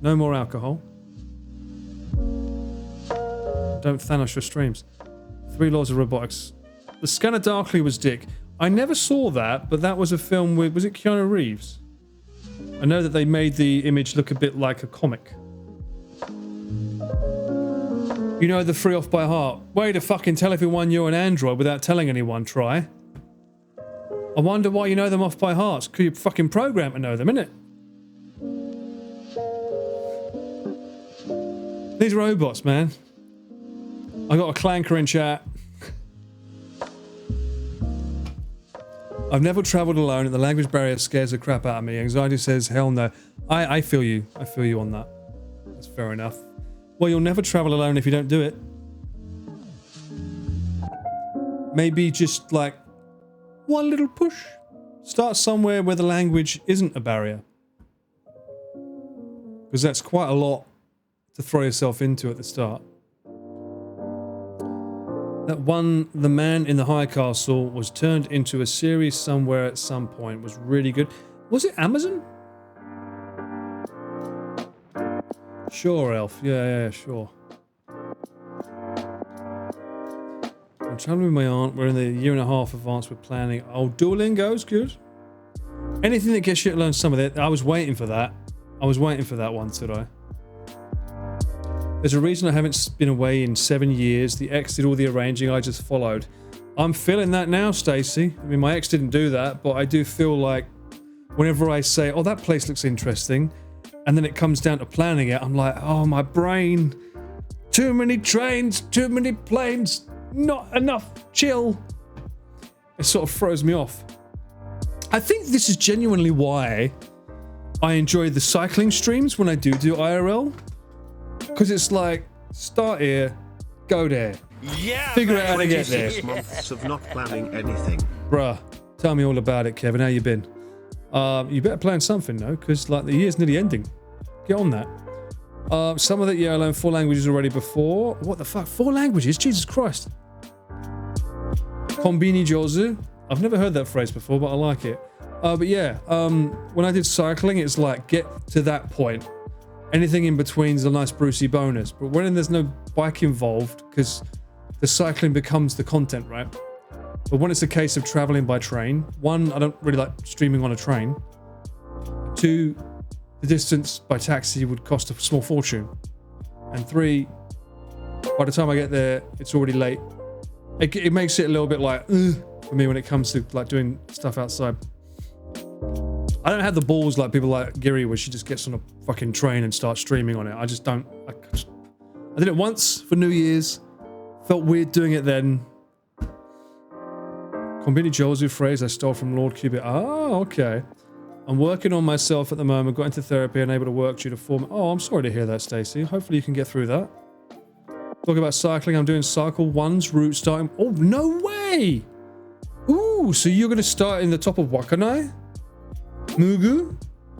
No more alcohol. Don't Thanos your streams. 3 Laws of Robotics. The Scanner Darkly was Dick. I never saw that, but that was a film with... was it Keanu Reeves? I know that they made the image look a bit like a comic. You know the 3 off by heart. Way to fucking tell everyone you're an android without telling anyone, try. I wonder why you know them off by heart. Because you're fucking programmed to know them, innit? These robots, man. I got a clanker in chat. I've never travelled alone and the language barrier scares the crap out of me. Anxiety says, hell no. I feel you. I feel you on that. That's fair enough. Well, you'll never travel alone if you don't do it. Maybe just like one little push. Start somewhere where the language isn't a barrier. Because that's quite a lot to throw yourself into at the start. That one, The Man in the High Castle, was turned into a series somewhere at some point. Was really good. Was it Amazon? Sure, Elf. Yeah, sure. I'm traveling with my aunt. We're in the 1.5 advance with planning. Oh, Duolingo's good. Anything that gets you to learn some of it. I was waiting for that. I was waiting for that one, did I? There's a reason I haven't been away in 7 years. The ex did all the arranging, I just followed. I'm feeling that now, Stacey. I mean, my ex didn't do that, but I do feel like whenever I say, oh, that place looks interesting, and then it comes down to planning it, I'm like, oh, my brain. Too many trains, too many planes, not enough chill. It sort of throws me off. I think this is genuinely why I enjoy the cycling streams when I do IRL. Because it's like, start here, go there. Yeah, Figure out how to get there. 26 months of not planning anything. Bruh, tell me all about it, Kevin. How you been? You better plan something, though, because like the year's nearly ending. Get on that. Some of that, yeah, I learned 4 languages already before. What the fuck? 4 languages? Jesus Christ. Kombini Jozu. I've never heard that phrase before, but I like it. But yeah, when I did cycling, it's like, get to that point. Anything in between is a nice Brucey bonus. But when there's no bike involved, because the cycling becomes the content, right? But when it's a case of traveling by train, 1, I don't really like streaming on a train. 2, the distance by taxi would cost a small fortune. And 3, by the time I get there, it's already late. It makes it a little bit like, for me when it comes to like doing stuff outside. I don't have the balls like people like Giri where she just gets on a fucking train and starts streaming on it. I just don't. I did it once for New Year's. Felt weird doing it then. Kombini Jozu phrase I stole from Lord Cubit. Oh, okay. I'm working on myself at the moment. Got into therapy and able to work due to form. Oh, I'm sorry to hear that, Stacey. Hopefully you can get through that. Talk about cycling. I'm doing cycle 1's route starting. Oh, no way! Ooh, so you're going to start in the top of Wakanai? Mugu?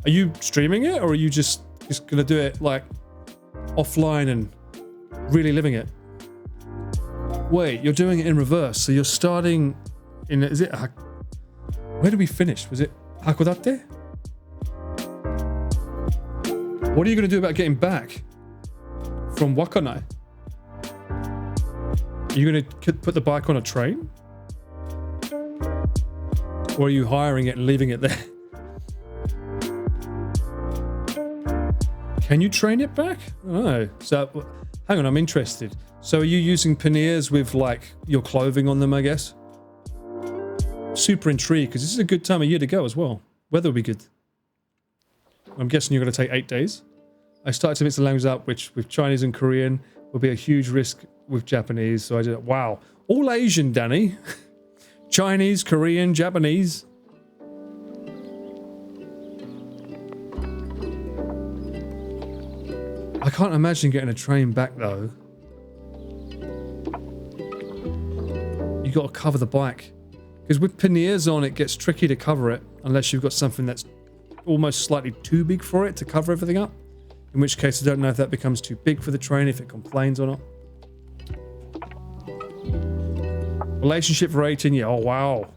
Are you streaming it, or are you just going to do it like offline and really living it? Wait, you're doing it in reverse. So you're starting in, is it, where did we finish? Was it Hakodate? What are you going to do about getting back from Wakanai? Are you going to put the bike on a train? Or are you hiring it and leaving it there? Can you train it back? I don't know. So, hang on, I'm interested. So are you using panniers with like your clothing on them, I guess? Super intrigued, because this is a good time of year to go as well. Weather will be good. I'm guessing you're going to take 8 days. I started to mix the languages up, which with Chinese and Korean will be a huge risk with Japanese. So I did, wow. All Asian, Danny. Chinese, Korean, Japanese. I can't imagine getting a train back though. You got to cover the bike. Because with panniers on, it gets tricky to cover it unless you've got something that's almost slightly too big for it to cover everything up. In which case, I don't know if that becomes too big for the train, if it complains or not. Relationship for 18 years. Oh, wow.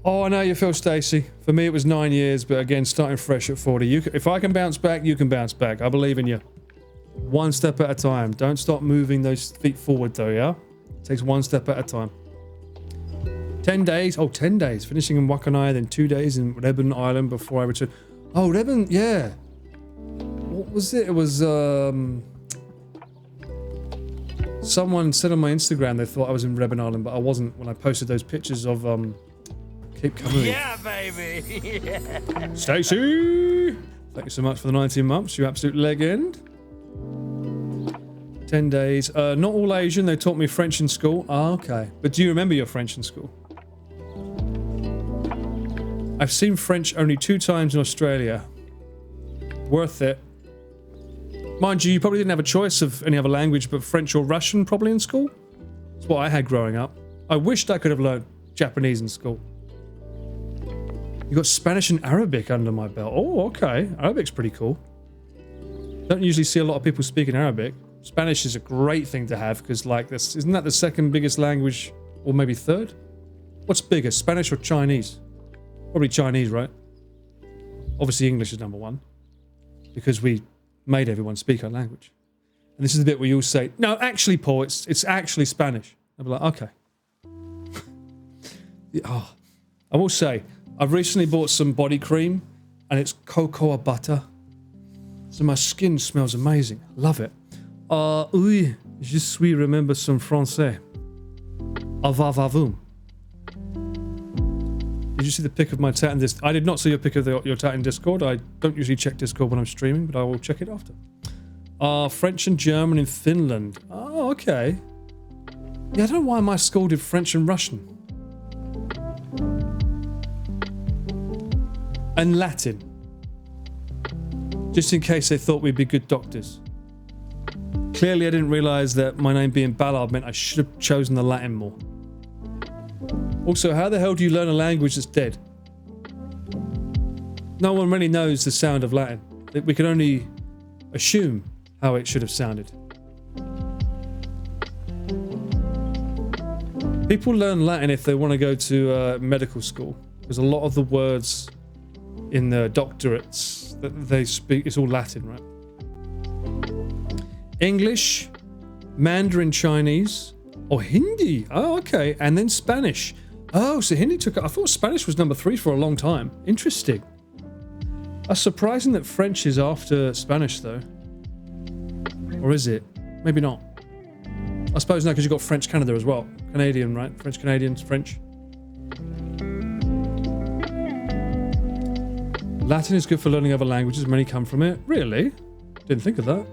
Oh, I know you feel, Stacey. For me, it was 9 years, but again, starting fresh at 40. If I can bounce back, you can bounce back. I believe in you. One step at a time. Don't stop moving those feet forward, though, yeah? It takes one step at a time. 10 days. Oh, 10 days. Finishing in Wakanai, then 2 days in Rebun Island before I returned. Oh, Rebun, yeah. What was it? It was, someone said on my Instagram they thought I was in Rebun Island, but I wasn't when I posted those pictures of, Cape Kamui. Yeah, baby. Yeah. Stacey! Thank you so much for the 19 months, you absolute legend. 10 days. Not all Asian, they taught me French in school. Ah, okay. But do you remember your French in school? I've seen French only 2 times in Australia. Worth it. Mind you, you probably didn't have a choice of any other language but French or Russian probably in school. That's what I had growing up. I wished I could have learned Japanese in school. You got Spanish and Arabic under my belt. Oh, okay. Arabic's pretty cool. Don't usually see a lot of people speaking Arabic. Spanish is a great thing to have because, like, this isn't that the second biggest language, or maybe third? What's bigger, Spanish or Chinese? Probably Chinese, right? Obviously, English is number 1 because we made everyone speak our language. And this is the bit where you'll say, "No, actually, Paul, it's actually Spanish." I'll be like, "Okay." Oh, I will say, I've recently bought some body cream, and it's cocoa butter. So my skin smells amazing. Love it. Oui, je suis remember some français. Avavavoum. Did you see the pic of my tat in this? I did not see your pic of your tat in Discord. I don't usually check Discord when I'm streaming, but I will check it after. French and German in Finland. Oh, okay. Yeah, I don't know why my school did French and Russian. And Latin. Just in case they thought we'd be good doctors. Clearly I didn't realise that my name being Ballard meant I should have chosen the Latin more. Also, how the hell do you learn a language that's dead? No one really knows the sound of Latin. We can only assume how it should have sounded. People learn Latin if they want to go to medical school, because a lot of the words in the doctorates that they speak, it's all Latin, right? English, Mandarin Chinese, or Hindi. Oh, okay. And then Spanish. Oh, so Hindi took it. I thought Spanish was number 3 for a long time. Interesting. It's surprising that French is after Spanish, though. Or is it? Maybe not. I suppose no, because you've got French Canada as well. Canadian, right? French Canadians, French. Latin is good for learning other languages. Many come from it. Really? Didn't think of that.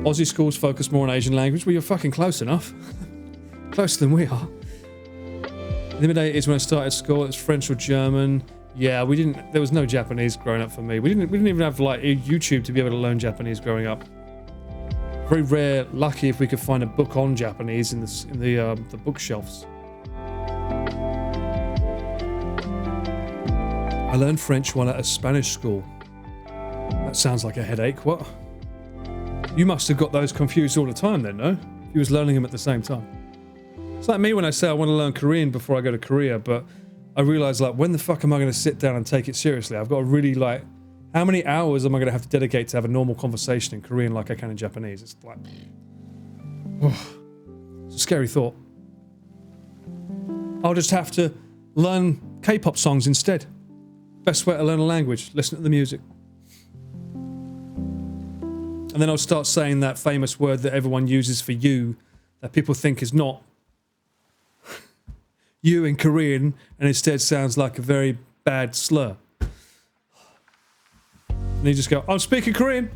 Aussie schools focus more on Asian language. Well, you're fucking close enough. Closer than we are. In the mid-80s when I started school, it was French or German. Yeah, we didn't. There was no Japanese growing up for me. We didn't even have like YouTube to be able to learn Japanese growing up. Very rare. Lucky if we could find a book on Japanese in the bookshelves. I learned French while at a Spanish school. That sounds like a headache. What? You must have got those confused all the time then, no? You was learning them at the same time. It's like me when I say I want to learn Korean before I go to Korea, but I realize like, when the fuck am I going to sit down and take it seriously? I've got to really like, how many hours am I going to have to dedicate to have a normal conversation in Korean like I can in Japanese? It's like, it's a scary thought. I'll just have to learn K-pop songs instead. Best way to learn a language, listen to the music. And then I'll start saying that famous word that everyone uses for you, that people think is not you in Korean, and instead sounds like a very bad slur. And you just go, I'm speaking Korean.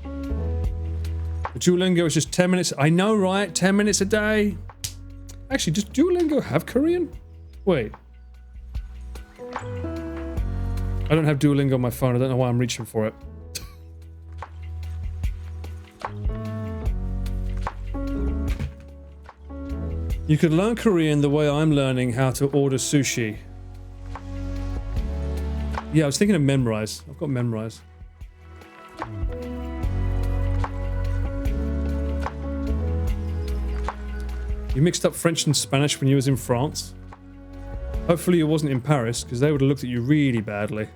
The Duolingo is just 10 minutes. I know, right? 10 minutes a day. Actually, does Duolingo have Korean? Wait. I don't have Duolingo on my phone. I don't know why I'm reaching for it. You could learn Korean the way I'm learning how to order sushi. Yeah, I was thinking of memorize. I've got memorize. You mixed up French and Spanish when you was in France. Hopefully it wasn't in Paris, because they would have looked at you really badly.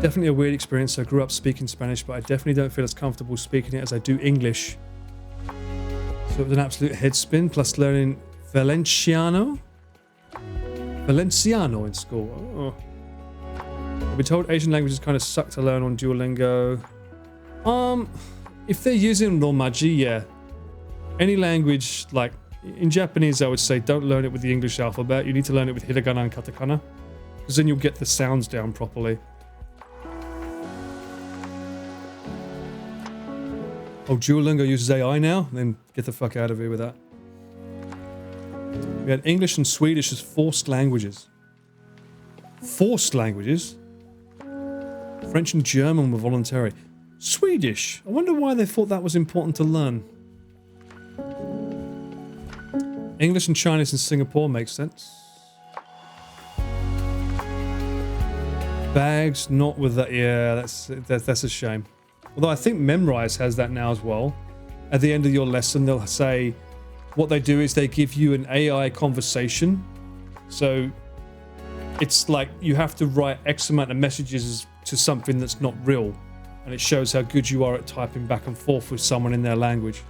Definitely a weird experience. I grew up speaking Spanish, but I definitely don't feel as comfortable speaking it as I do English. So it was an absolute head spin, plus learning Valenciano in school. Oh. I've been told Asian languages kind of suck to learn on Duolingo. If they're using Romaji, yeah. Any language, like in Japanese, I would say don't learn it with the English alphabet. You need to learn it with hiragana and katakana, because then you'll get the sounds down properly. Oh, Duolingo uses AI now? Then get the fuck out of here with that. We had English and Swedish as forced languages. Forced languages? French and German were voluntary. Swedish? I wonder why they thought that was important to learn. English and Chinese in Singapore makes sense. Bags, not with that. Yeah, that's a shame. Although I think Memrise has that now as well. At the end of your lesson, they'll say what they do is they give you an AI conversation. So it's like you have to write X amount of messages to something that's not real. And it shows how good you are at typing back and forth with someone in their language.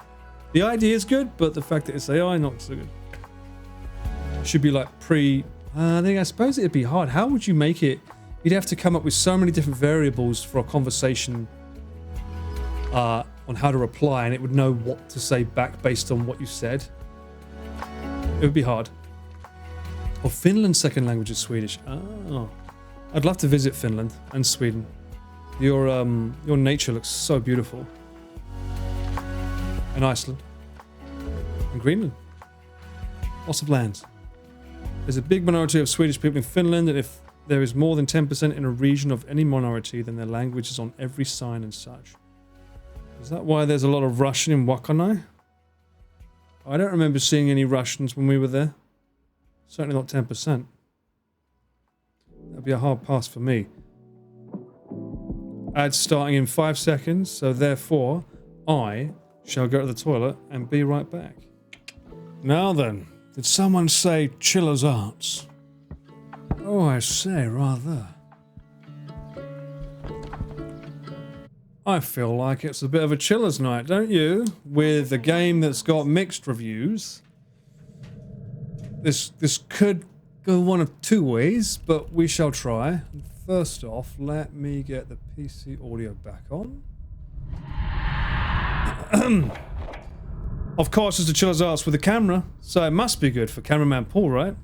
The idea is good, but the fact that it's AI, not so good. It should be like I suppose it'd be hard. How would you make it? You'd have to come up with so many different variables for a conversation on how to reply, and it would know what to say back based on what you said. It would be hard. Oh, Finland's second language is Swedish. Oh, I'd love to visit Finland and Sweden. Your nature looks so beautiful. And Iceland. And Greenland. Loss of land. There's a big minority of Swedish people in Finland, and if there is more than 10% in a region of any minority, then their language is on every sign and such. Is that why there's a lot of Russian in Wakanai? I don't remember seeing any Russians when we were there. Certainly not 10%. That'd be a hard pass for me. Ad starting in 5 seconds, so therefore, I shall go to the toilet and be right back. Now then, did someone say Chiller's Arts? Oh, I say, rather. I feel like it's a bit of a chiller's night, don't you? With a game that's got mixed reviews. This could go one of two ways, but we shall try. First off, let me get the PC audio back on. Of course, it's the Chiller's Arts with a camera, so it must be good for cameraman Paul, right?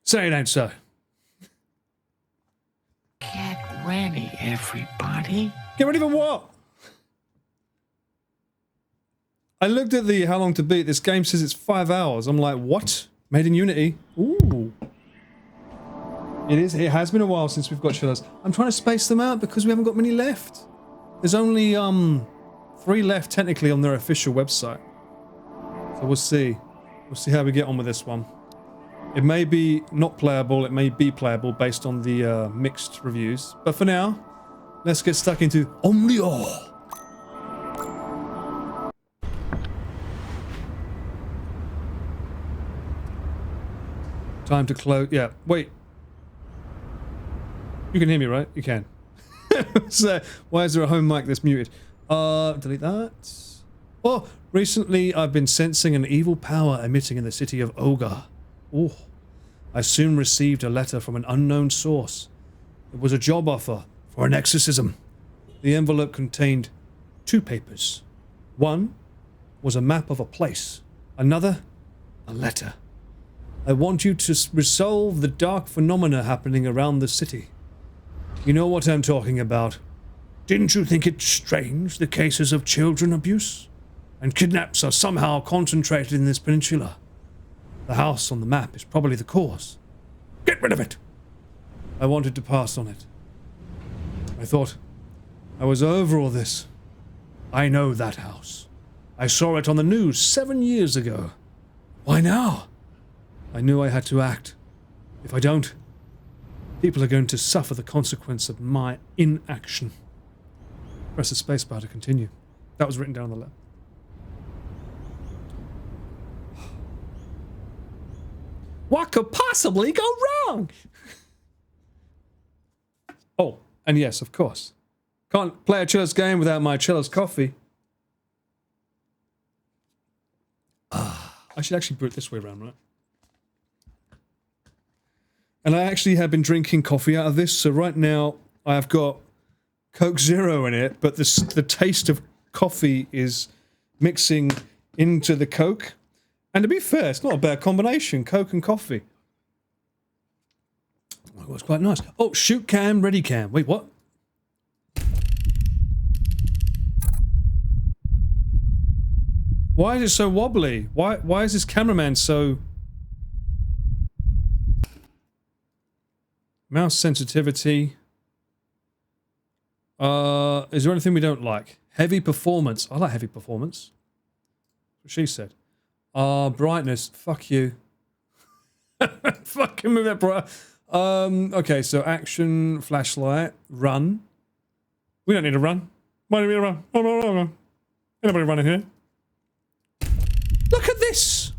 Say it ain't so. Get ready, everybody. Get ready for what? I looked at the how long to beat. This game says it's 5 hours. I'm like, what? Made in Unity. Ooh. It is. It has been a while since we've got Chillers. I'm trying to space them out because we haven't got many left. There's only 3 left technically on their official website. So we'll see. We'll see how we get on with this one. It may be not playable. It may be playable based on the mixed reviews. But for now, let's get stuck into Onryo. Time to close. Yeah, wait. You can hear me, right? You can. So, why is there a home mic that's muted? Delete that. Oh, recently I've been sensing an evil power emitting in the city of Oga. Oh. I soon received a letter from an unknown source. It was a job offer for an exorcism. The envelope contained 2 papers. One was a map of a place. Another, a letter. I want you to resolve the dark phenomena happening around the city. You know what I'm talking about. Didn't you think it strange, the cases of children abuse? And kidnaps are somehow concentrated in this peninsula. The house on the map is probably the cause. Get rid of it! I wanted to pass on it. I thought I was over all this. I know that house. I saw it on the news 7 years ago. Why now? I knew I had to act. If I don't, people are going to suffer the consequence of my inaction. Press the spacebar to continue. That was written down on the left. What could possibly go wrong? Oh, and yes, of course. Can't play a Chiller's game without my Chiller's coffee. I should actually put it this way around, right? And I actually have been drinking coffee out of this, so right now I have got Coke Zero in it, but the taste of coffee is mixing into the Coke. And to be fair, it's not a bad combination, Coke and coffee. Oh, it's quite nice. Oh, shoot cam, ready cam. Wait, what? Why is it so wobbly? Why is this cameraman so... Mouse sensitivity. Is there anything we don't like? Heavy performance. I like heavy performance. What she said. Brightness. Fuck you. Fucking move that bright. Okay, so action, flashlight, run. We don't need to run. Why do we run? Ain't nobody running here. Look at this!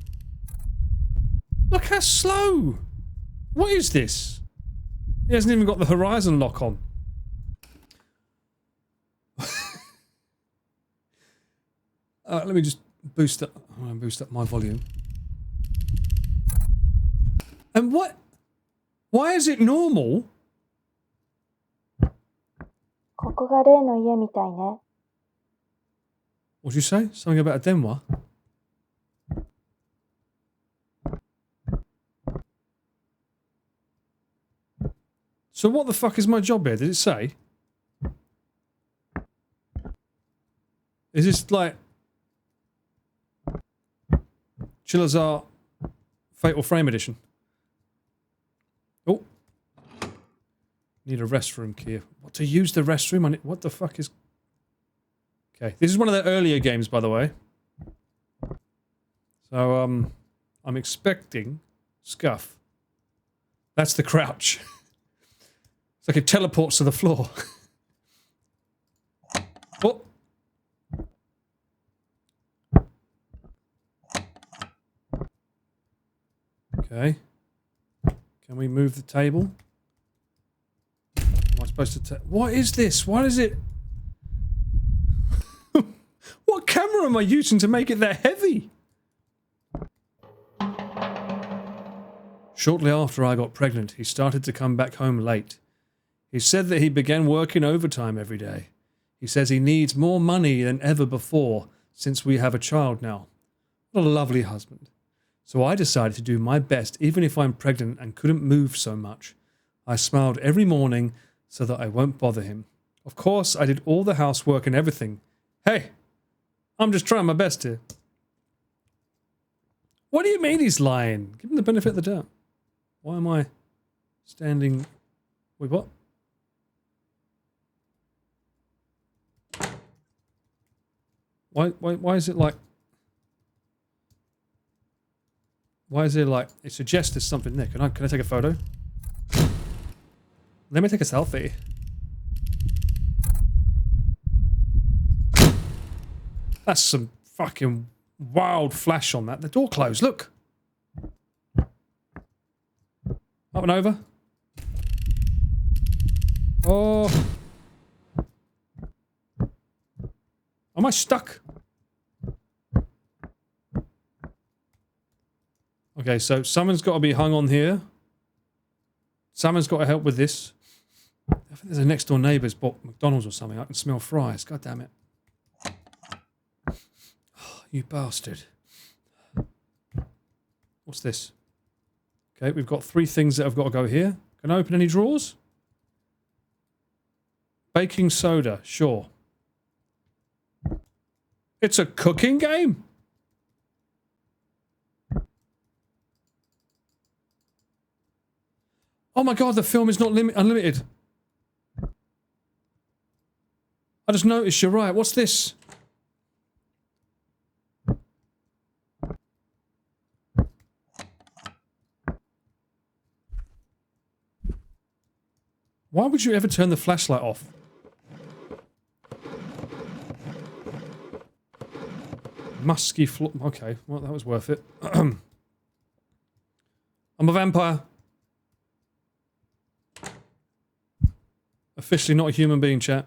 Look how slow! What is this? He hasn't even got the horizon lock on. Let me just boost up. I'm going to boost up my volume. And what? Why is it normal? ここが例の家みたいね。 What did you say? Something about a denwa? So what the fuck is my job here? Did it say? Is this like... Chillazar Fatal Frame Edition. Oh. Need a restroom key. What, to use the restroom? What the fuck is... Okay, this is one of the earlier games, by the way. So, I'm expecting scuff. That's the crouch. It's like it teleports to the floor. Oh. Okay. Can we move the table? Am I supposed to... What is this? Why is it... What camera am I using to make it that heavy? Shortly after I got pregnant, he started to come back home late. He said that he began working overtime every day. He says he needs more money than ever before since we have a child now. What a lovely husband. So I decided to do my best even if I'm pregnant and couldn't move so much. I smiled every morning so that I won't bother him. Of course, I did all the housework and everything. Hey, I'm just trying my best here. What do you mean he's lying? Give him the benefit of the doubt. Why am I standing... Wait, what? Why is it like... Why is it like... It suggests there's something there. Can I take a photo? Let me take a selfie. That's some fucking wild flash on that. The door closed, look. Up and over. Oh. Am I stuck? Okay, so someone's got to be hung on here. Someone's got to help with this. I think there's a next door neighbour's bought McDonald's or something. I can smell fries. God damn it. Oh, you bastard. What's this? Okay, we've got 3 things that have got to go here. Can I open any drawers? Baking soda, sure. It's a cooking game? Oh my god, the film is not unlimited. I just noticed, you're right. What's this? Why would you ever turn the flashlight off? Musky floor. Okay, well, that was worth it. I'm a vampire. Officially not a human being, chat.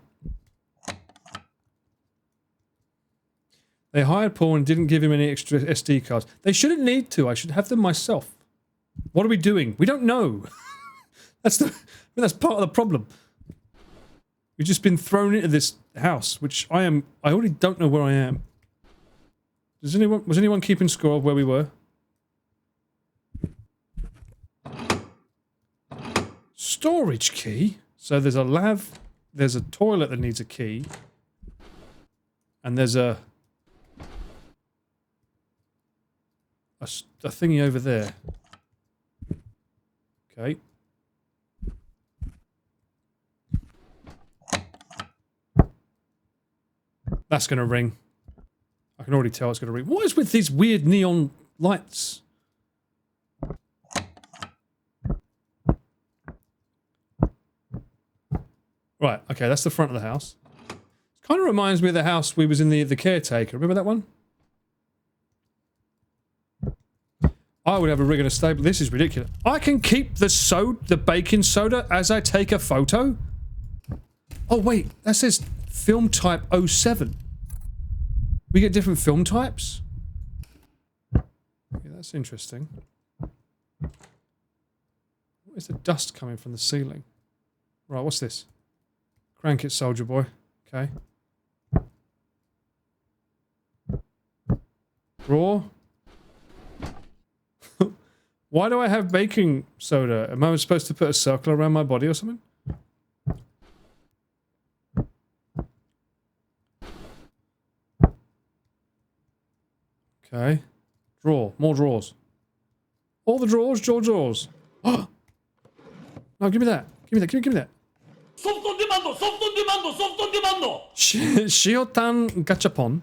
They hired Paul and didn't give him any extra SD cards. They shouldn't need to. I should have them myself. What are we doing? We don't know. That's that's part of the problem. We've just been thrown into this house, which I already don't know where I am. Was anyone keeping score of where we were? Storage key? So there's a lav, there's a toilet that needs a key, and there's a thingy over there. Okay. That's gonna ring. I can already tell it's gonna ring. What is with these weird neon lights? Right, okay, that's the front of the house. It kind of reminds me of the house we was in the caretaker. Remember that one? I would have a rig and a stable. This is ridiculous. I can keep the baking soda as I take a photo? Oh wait, that says film type 07. We get different film types? Yeah, that's interesting. What is the dust coming from the ceiling? Right, what's this? Crank it, soldier boy. Okay. Drawer. Why do I have baking soda? Am I supposed to put a circle around my body or something? Okay. Drawer. More drawers. All the drawers, drawers. Oh! No, give me that. Give me that. Give me that. Soft on demand! Soft on demand! Soft on demand! Shiotan Gachapon.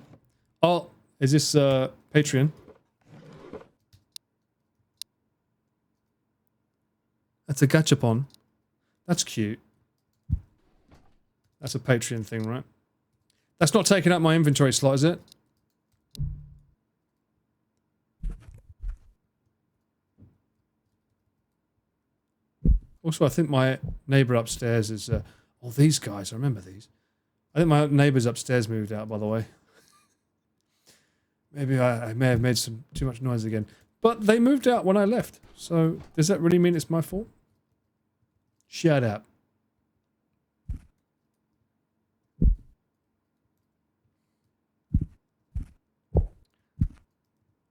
Oh, is this Patreon? That's a Gachapon. That's cute. That's a Patreon thing, right? That's not taking up my inventory slot, is it? Also, I think my neighbor upstairs is... oh, these guys. I remember these. I think my neighbors upstairs moved out, by the way. Maybe I may have made some too much noise again. But they moved out when I left. So, does that really mean it's my fault? Shut up.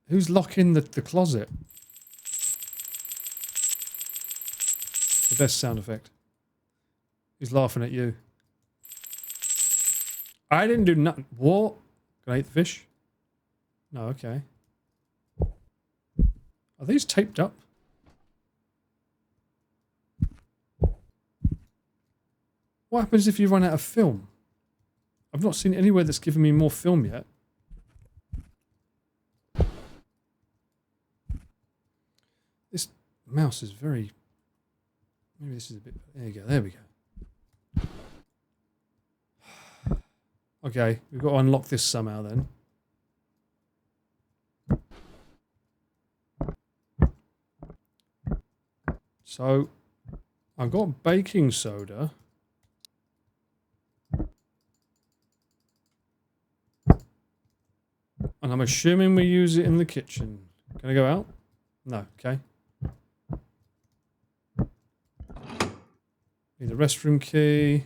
Who's locking the closet? The best sound effect. He's laughing at you. I didn't do nothing. What? Can I eat the fish? No, okay. Are these taped up? What happens if you run out of film? I've not seen anywhere that's given me more film yet. This mouse is very... Maybe this is a bit... There you go. There we go. Okay, we've got to unlock this somehow then. So, I've got baking soda. And I'm assuming we use it in the kitchen. Can I go out? No, okay. Need the restroom key.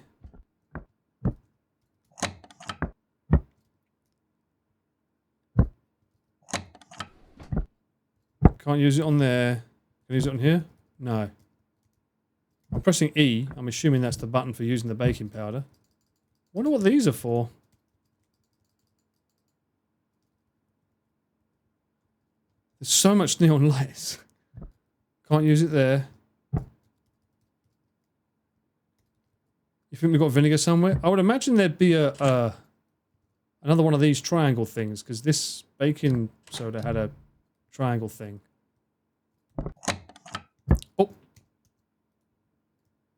Can't use it on there. Can I use it on here? No. I'm pressing E. I'm assuming that's the button for using the baking powder. Wonder what these are for. There's so much neon lights. Can't use it there. You think we've got vinegar somewhere? I would imagine there'd be another one of these triangle things, because this baking soda had a triangle thing. Oh.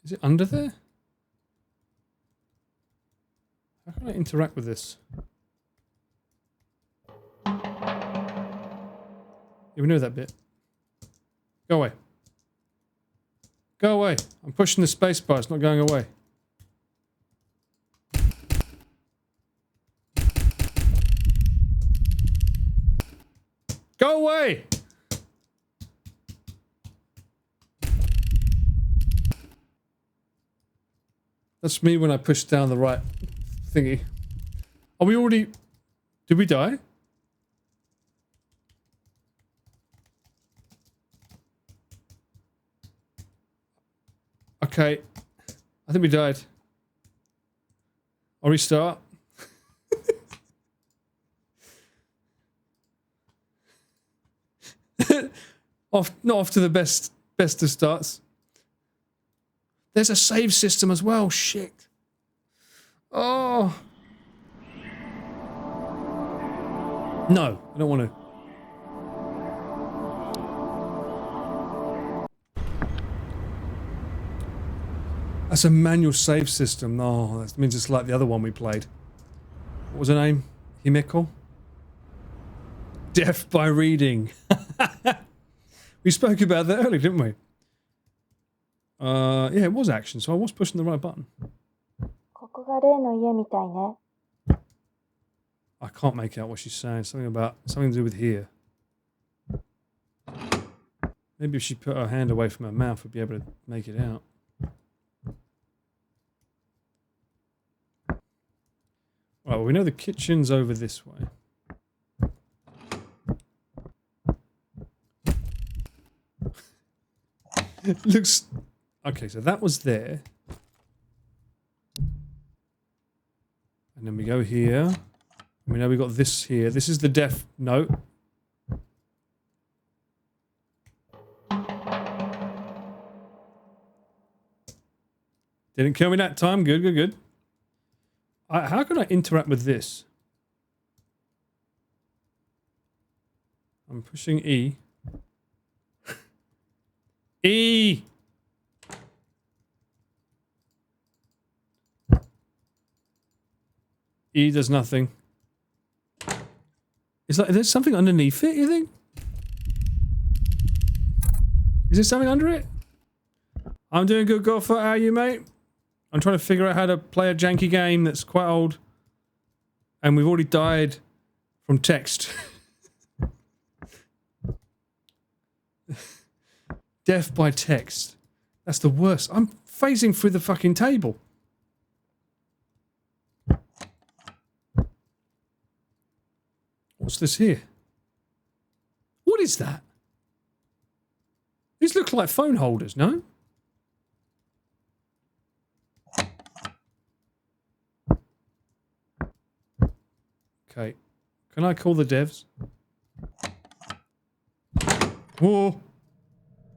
Is it under there? How can I interact with this? Yeah, we know that bit. Go away. Go away. I'm pushing the space bar. It's not going away. Go away! That's me when I push down the right thingy. Are we already... Did we die? Okay. I think we died. I'll restart. Not off to the best of starts. There's a save system as well. Shit. Oh. No, I don't want to. That's a manual save system. No, that means it's like the other one we played. What was her name? Himeko? Deaf by reading. We spoke about that earlier, didn't we? Yeah, it was action, so I was pushing the right button. I can't make out what she's saying. Something to do with here. Maybe if she put her hand away from her mouth, we'd be able to make it out. Right, well, we know the kitchen's over this way. Looks... Okay, so that was there. And then we go here. We know we got this here. This is the deaf note. Didn't kill me that time. Good, good, good. How can I interact with this? I'm pushing E. E! E does nothing. Is there something underneath it, you think? Is there something under it? I'm doing good, Goffer. How are you, mate? I'm trying to figure out how to play a janky game that's quite old. And we've already died from text. Death by text. That's the worst. I'm phasing through the fucking table. What's this here? What is that? These look like phone holders, no? Okay. Can I call the devs? Whoa!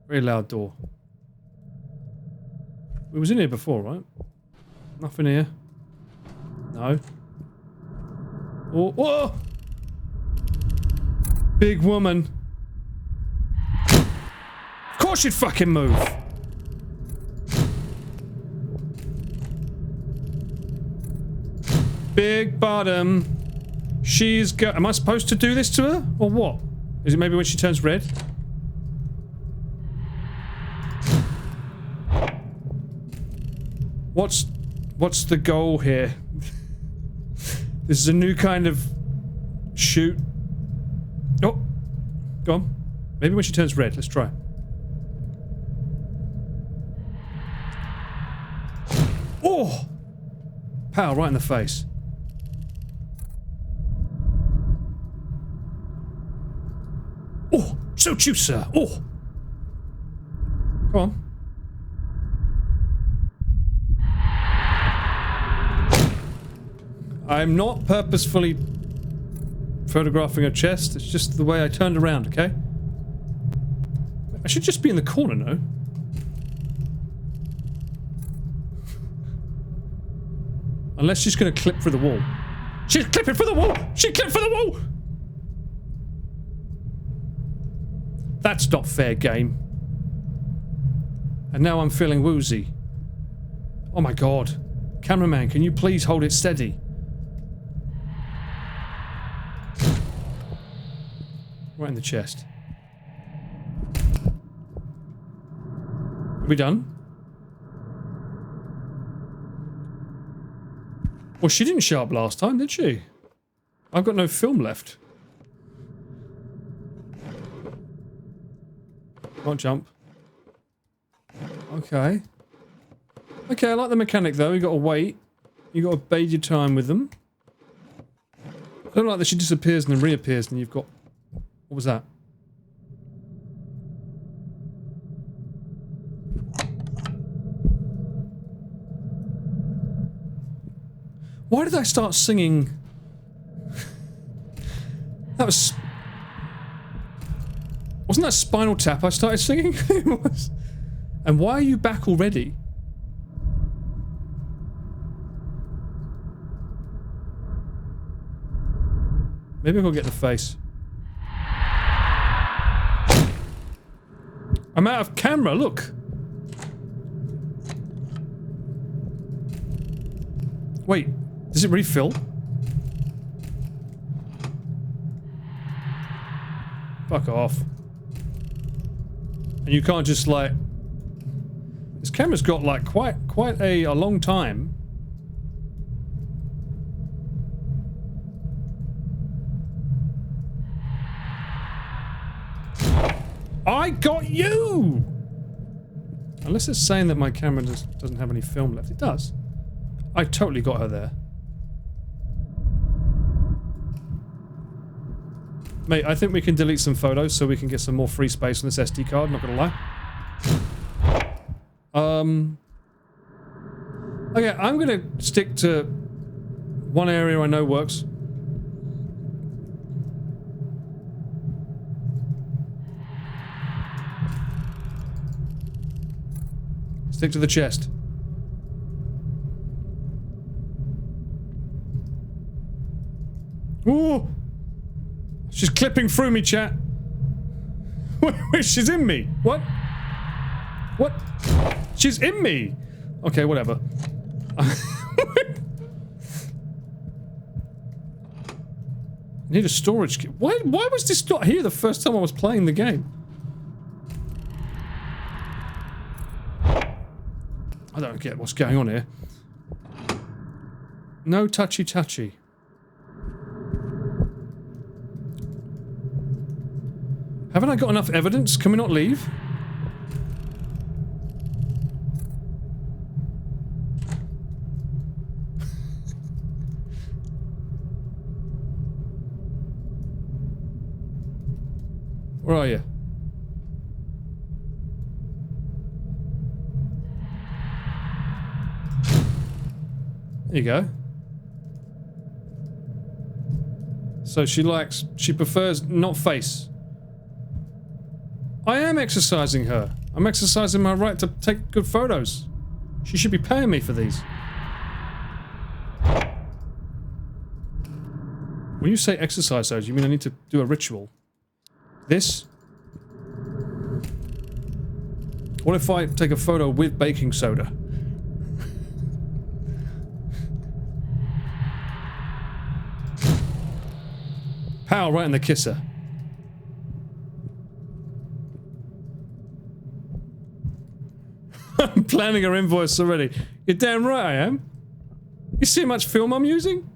Very loud door. We was in here before, right? Nothing here. No. Oh, whoa! Big woman. Of course you'd fucking move. Big bottom. She's got... Am I supposed to do this to her? Or what? Is it maybe when she turns red? What's the goal here? This is a new kind of shoot. Oh, go on. Maybe when she turns red. Let's try. Oh, pow! Right in the face. Oh, suit you, sir. Oh, come on. I'm not purposefully photographing her chest, it's just the way I turned around, okay? I should just be in the corner, no? Unless she's gonna clip through the wall. She's clipping through the wall! She clipped through the wall! That's not fair game. And now I'm feeling woozy. Oh my god. Cameraman, can you please hold it steady? Right in the chest. Are we done? Well, she didn't show up last time, did she? I've got no film left. Can't jump. Okay. Okay, I like the mechanic though. You gotta wait. You gotta bide your time with them. I don't like that she disappears and then reappears and you've got... What was that? Why did I start singing? That was... Wasn't that Spinal Tap I started singing? It was. And why are you back already? Maybe I'll get the face. I'm out of camera, look! Wait, does it refill? Fuck off. And you can't just like... This camera's got like quite a long time. I got you! Unless it's saying that my camera doesn't have any film left. It does. I totally got her there. Mate, I think we can delete some photos so we can get some more free space on this SD card, not gonna lie. Okay, I'm gonna stick to one area I know works. Stick to the chest. Ooh! She's clipping through me, chat. Wait, she's in me. What? What? She's in me. Okay, whatever. Need a storage key. Why was this not here the first time I was playing the game? I don't get what's going on here. No touchy. Haven't I got enough evidence? Can we not leave? Where are you? There you go. So she prefers not face. I am exercising her. I'm exercising my right to take good photos. She should be paying me for these. When you say exercise those, you mean I need to do a ritual? This? What if I take a photo with baking soda? Pow, right in the kisser. I'm planning her invoice already. You're damn right I am. You see how much film I'm using?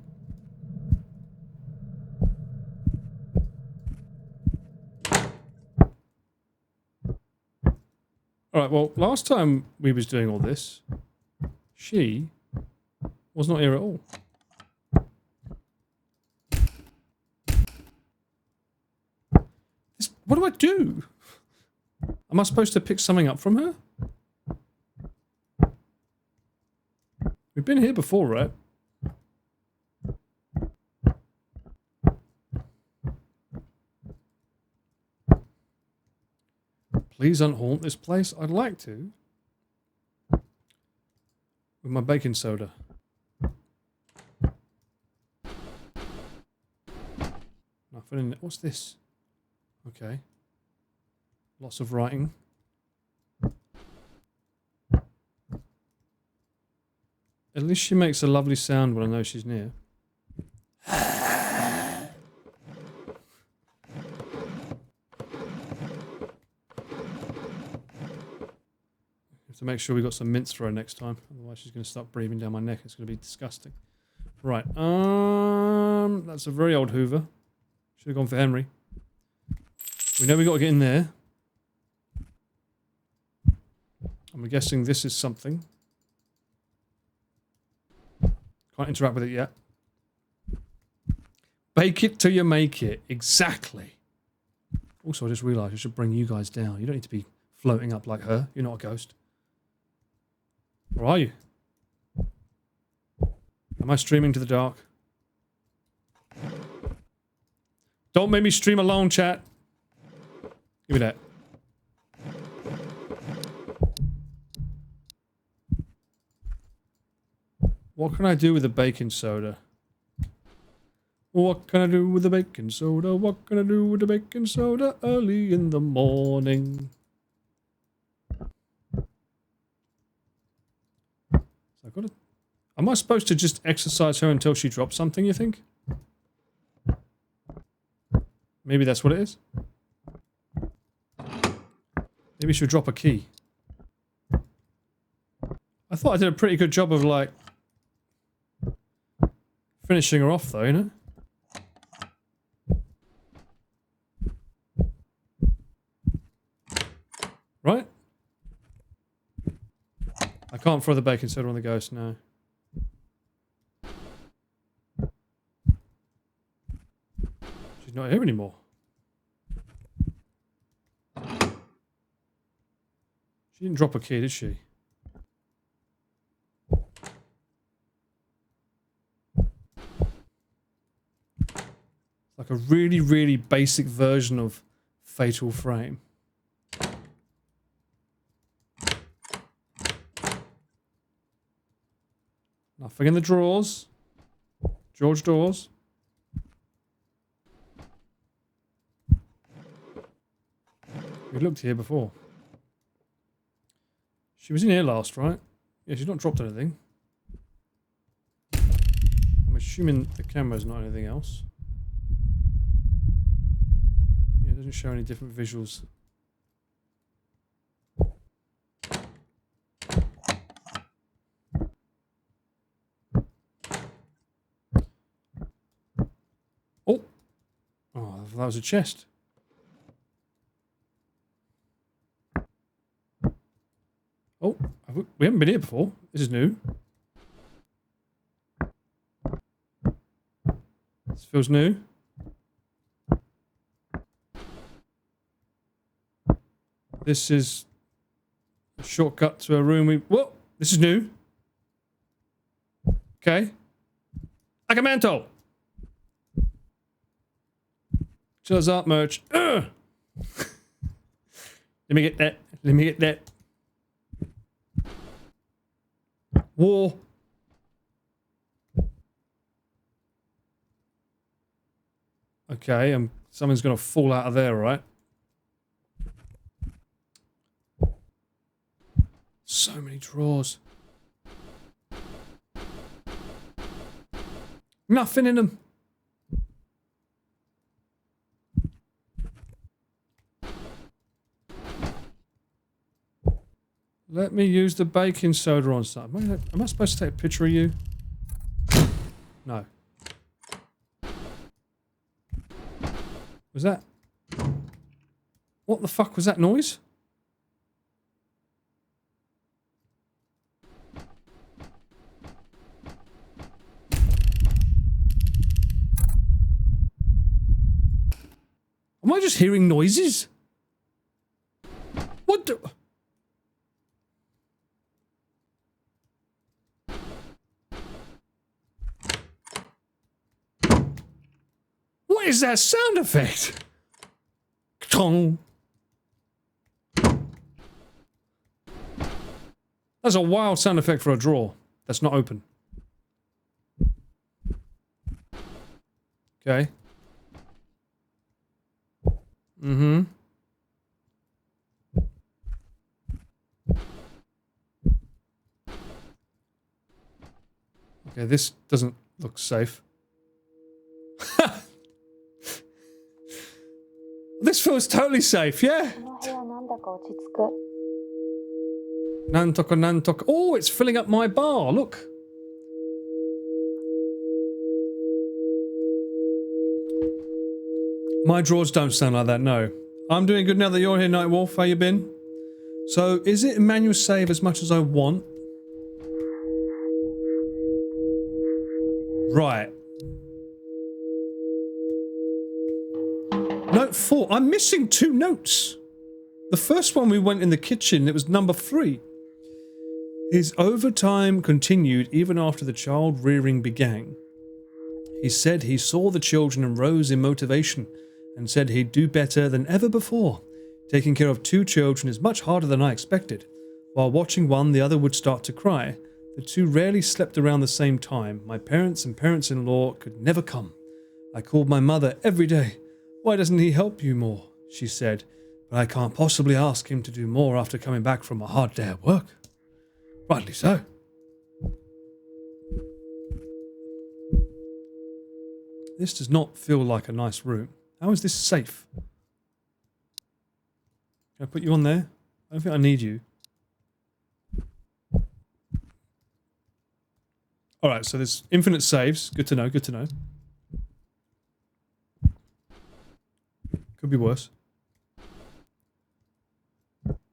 Alright, well, last time we was doing all this, she was not here at all. What do I do? Am I supposed to pick something up from her? We've been here before, right? Please don't haunt this place. I'd like to. With my baking soda. Nothing in it. What's this? Okay. Lots of writing. At least she makes a lovely sound when I know she's near. Have to make sure we got some mints for her next time. Otherwise she's going to start breathing down my neck. It's going to be disgusting. Right. That's a very old Hoover. Should have gone for Henry. We know we got to get in there. I'm guessing this is something. Can't interact with it yet. Bake it till you make it. Exactly. Also, I just realised I should bring you guys down. You don't need to be floating up like her. You're not a ghost. Or are you? Am I streaming to the dark? Don't make me stream alone, chat. Give me that. What can I do with the baking soda? What can I do with the baking soda? What can I do with the baking soda early in the morning? So I've got to... Am I supposed to just exercise her until she drops something, you think? Maybe that's what it is? Maybe she'll drop a key. I thought I did a pretty good job of, like, finishing her off, though, you know? Right? I can't throw the baking soda on the ghost, no. She's not here anymore. She didn't drop a key, did she? Like a really, really basic version of Fatal Frame. Nothing in the drawers. George doors. We looked here before. She was in here last, right? Yeah, she's not dropped anything. I'm assuming the camera's not anything else. Yeah, it doesn't show any different visuals. Oh! Oh, that was a chest. Oh, we haven't been here before. This is new. This feels new. This is a shortcut to a room we... Whoa! This is new. Okay. Agamanto! Shows up merch. Ugh! Let me get that. Let me get that. War. Okay, something's gonna fall out of there, right? So many drawers. Nothing in them. Let me use the baking soda on something. Am I supposed to take a picture of you? No. Was that... What the fuck was that noise? Am I just hearing noises? What the... What is that sound effect? Tong. That's a wild sound effect for a drawer that's not open. Okay. Mm-hmm. Okay, this doesn't look safe. This feels totally safe, yeah? Nantoka, nantoka. Oh, it's filling up my bar, look. My drawers don't sound like that, no. I'm doing good now that you're here, Nightwolf. How you been? So, is it a manual save as much as I want? Right. Note 4. I'm missing 2 notes. The first one we went in the kitchen, it was number 3. His overtime continued even after the child rearing began. He said he saw the children and rose in motivation and said he'd do better than ever before. Taking care of 2 children is much harder than I expected. While watching one, the other would start to cry. The 2 rarely slept around the same time. My parents and parents-in-law could never come. I called my mother every day. Why doesn't he help you more? She said. But I can't possibly ask him to do more after coming back from a hard day at work. Rightly so. This does not feel like a nice room. How is this safe? Can I put you on there? I don't think I need you. Alright, so there's infinite saves. Good to know, good to know. Could be worse. We'll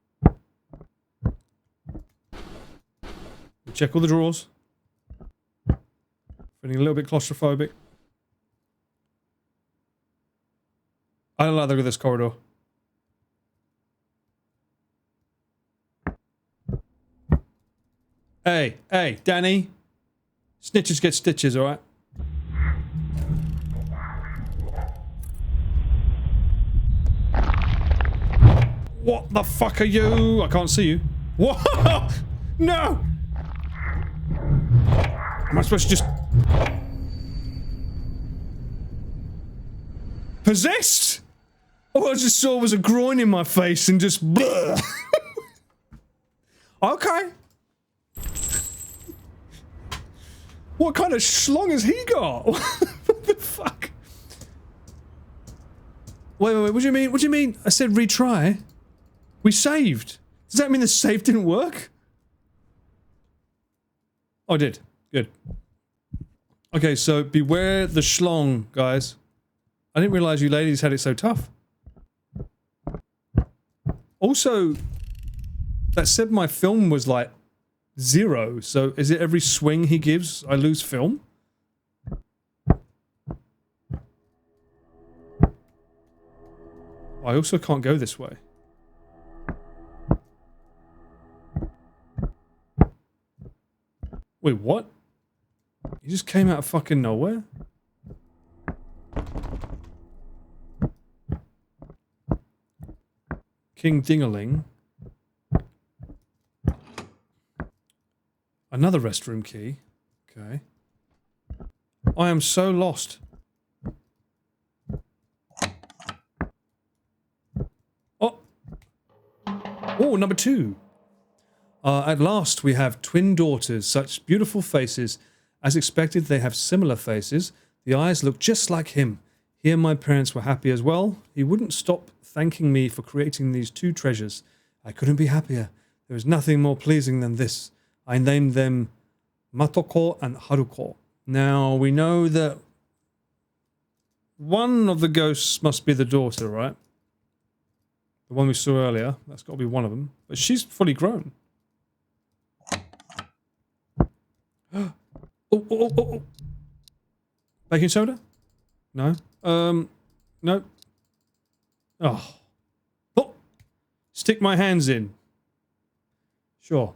check all the drawers. Feeling a little bit claustrophobic. I don't like the look of this corridor. Hey, hey, Danny. Snitches get stitches, alright? What the fuck are you? I can't see you. Whoa! No! Am I supposed to just... Possessed? All I just saw was a groin in my face and just bleh. Okay. What kind of schlong has he got? What the fuck? Wait, what do you mean? What do you mean? I said retry. We saved. Does that mean the save didn't work? Oh, I did. Good. Okay, so beware the schlong, guys. I didn't realize you ladies had it so tough. Also, that said my film was like 0, so is it every swing he gives I lose film? I also can't go this way. Wait, what? He just came out of fucking nowhere? King Dingaling. Another restroom key. Okay. I am so lost. Oh! Oh, number 2. At last we have twin daughters, such beautiful faces. As expected, they have similar faces. The eyes look just like him. Here my parents were happy as well. He wouldn't stop thanking me for creating these 2 treasures. I couldn't be happier. There is nothing more pleasing than this. I named them Matoko and Haruko. Now, we know that one of the ghosts must be the daughter, right? The one we saw earlier. That's got to be one of them. But she's fully grown. Oh. Baking soda? No. No. Oh. Stick my hands in. Sure.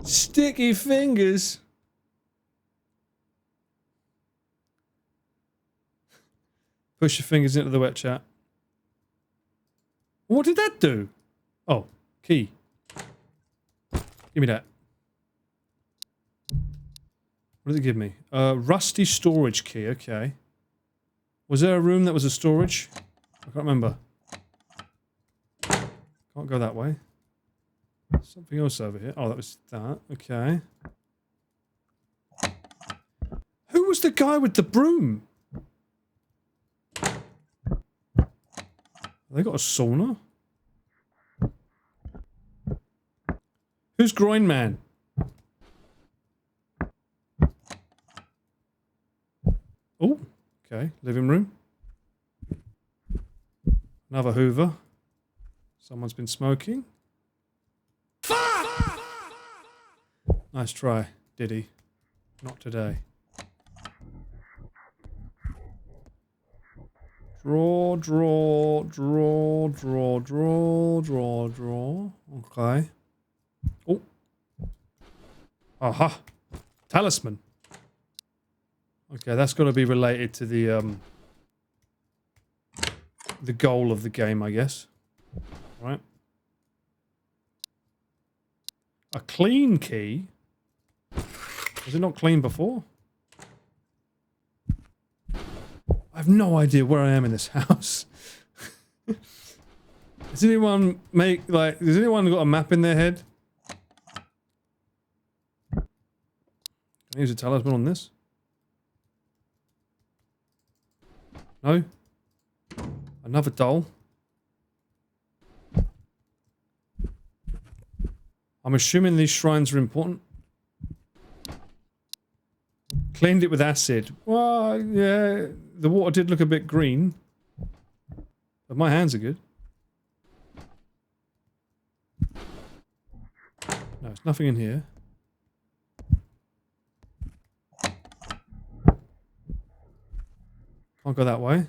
Sticky fingers. Push your fingers into the wet chat. What did that do? Oh, key. Give me that. What did it give me? Rusty storage key, okay. Was there a room that was a storage? I can't remember. Can't go that way. Something else over here. Oh, that was that. Okay. Who was the guy with the broom? They got a sauna? Who's Groin Man? Oh, okay. Living room. Another Hoover. Someone's been smoking. Nice try, Diddy. Not today. Draw. Okay. Oh. Aha. Talisman. Okay, that's got to be related to the goal of the game, I guess. Right. A clean key? Was it not clean before? I have no idea where I am in this house. Does anyone has anyone got a map in their head? Can I use a talisman on this? No? Another doll? I'm assuming these shrines are important. Cleaned it with acid. Well, yeah, the water did look a bit green. But my hands are good. No, there's nothing in here. Can't go that way.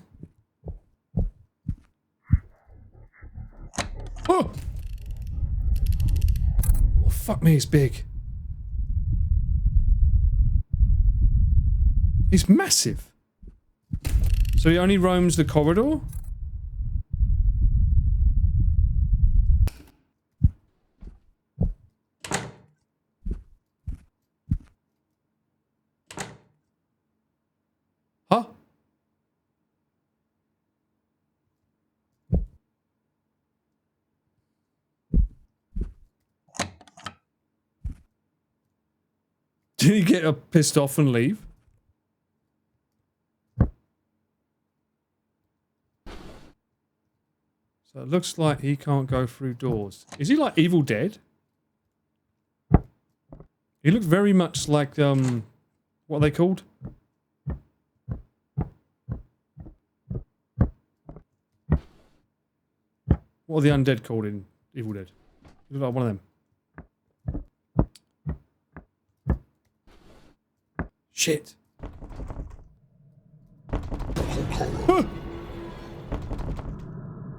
Oh! Oh, fuck me, he's big. He's massive. So he only roams the corridor? Huh? Did he get pissed off and leave? So it looks like he can't go through doors. Is he like Evil Dead? He looks very much like, what are they called? What are the undead called in Evil Dead? You look like one of them. Shit.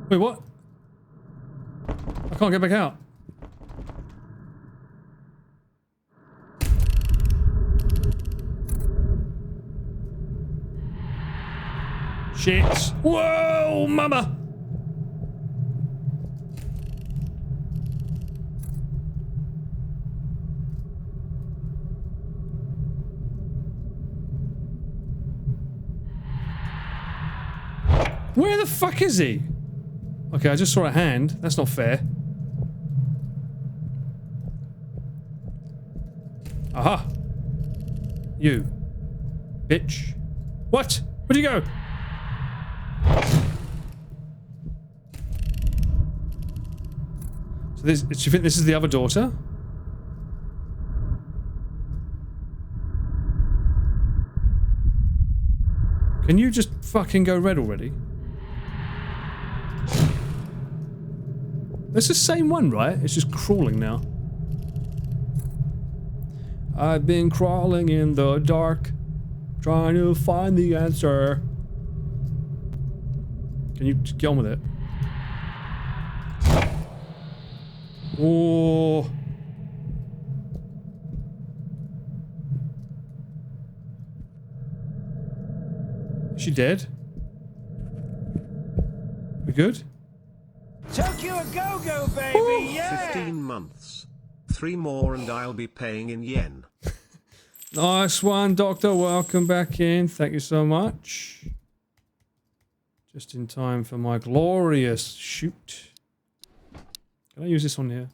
Wait, what? I can't get back out. Shit. Whoa, mama. Where the fuck is he? Okay, I just saw a hand. That's not fair. Aha. You. Bitch. What? Where'd you go? So this, do you think this is the other daughter? Can you just fucking go red already? It's the same one, right? It's just crawling now. I've been crawling in the dark, trying to find the answer. Can you just get on with it? Oh. Is she dead? We good? Tokyo a go-go, baby, yeah! 15 months. 3 more and I'll be paying in yen. Nice one, Doctor. Welcome back in. Thank you so much. Just in time for my glorious shoot. Can I use this on here?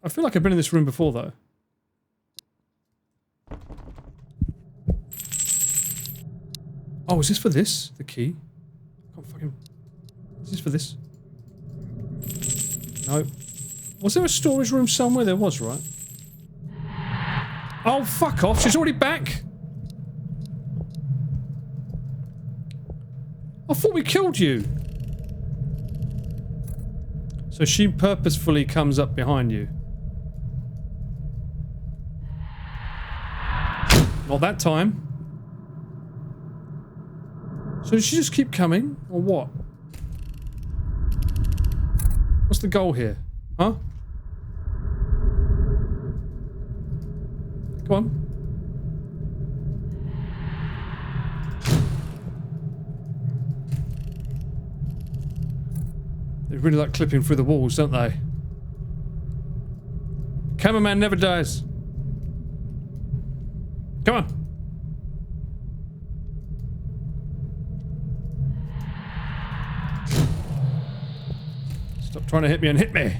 I feel like I've been in this room before, though. Oh, is this for this? The key? I can't fucking... Is this for this? No. Was there a storage room somewhere? There was, right? Oh, fuck off. She's already back. I thought we killed you. So she purposefully comes up behind you. Not that time. So does she just keep coming? Or what? What's the goal here? Huh? Go on. They really like clipping through the walls, don't they? Cameraman never dies. Come on. Stop trying to hit me and hit me.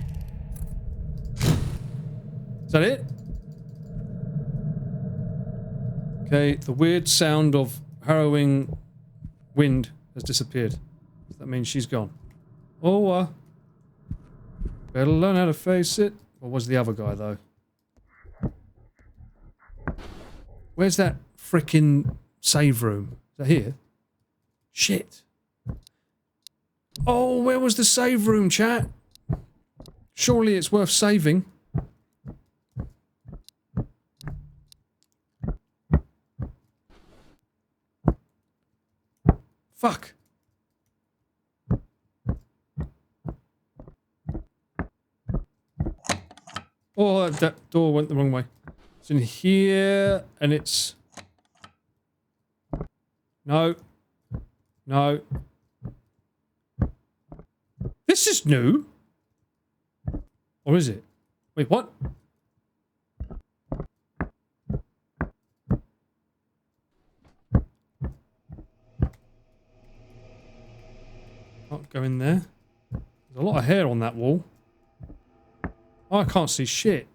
Is that it? Okay, the weird sound of harrowing wind has disappeared. That means she's gone. Oh, better learn how to face it. Or was the other guy, though? Where's that frickin' save room? Is that here? Shit. Oh, where was the save room, chat? Surely it's worth saving. Fuck. Oh, that door went the wrong way. It's in here, and it's... No. No. This is new. Or is it? Wait, what? Can't go in there. There's a lot of hair on that wall. Oh, I can't see shit.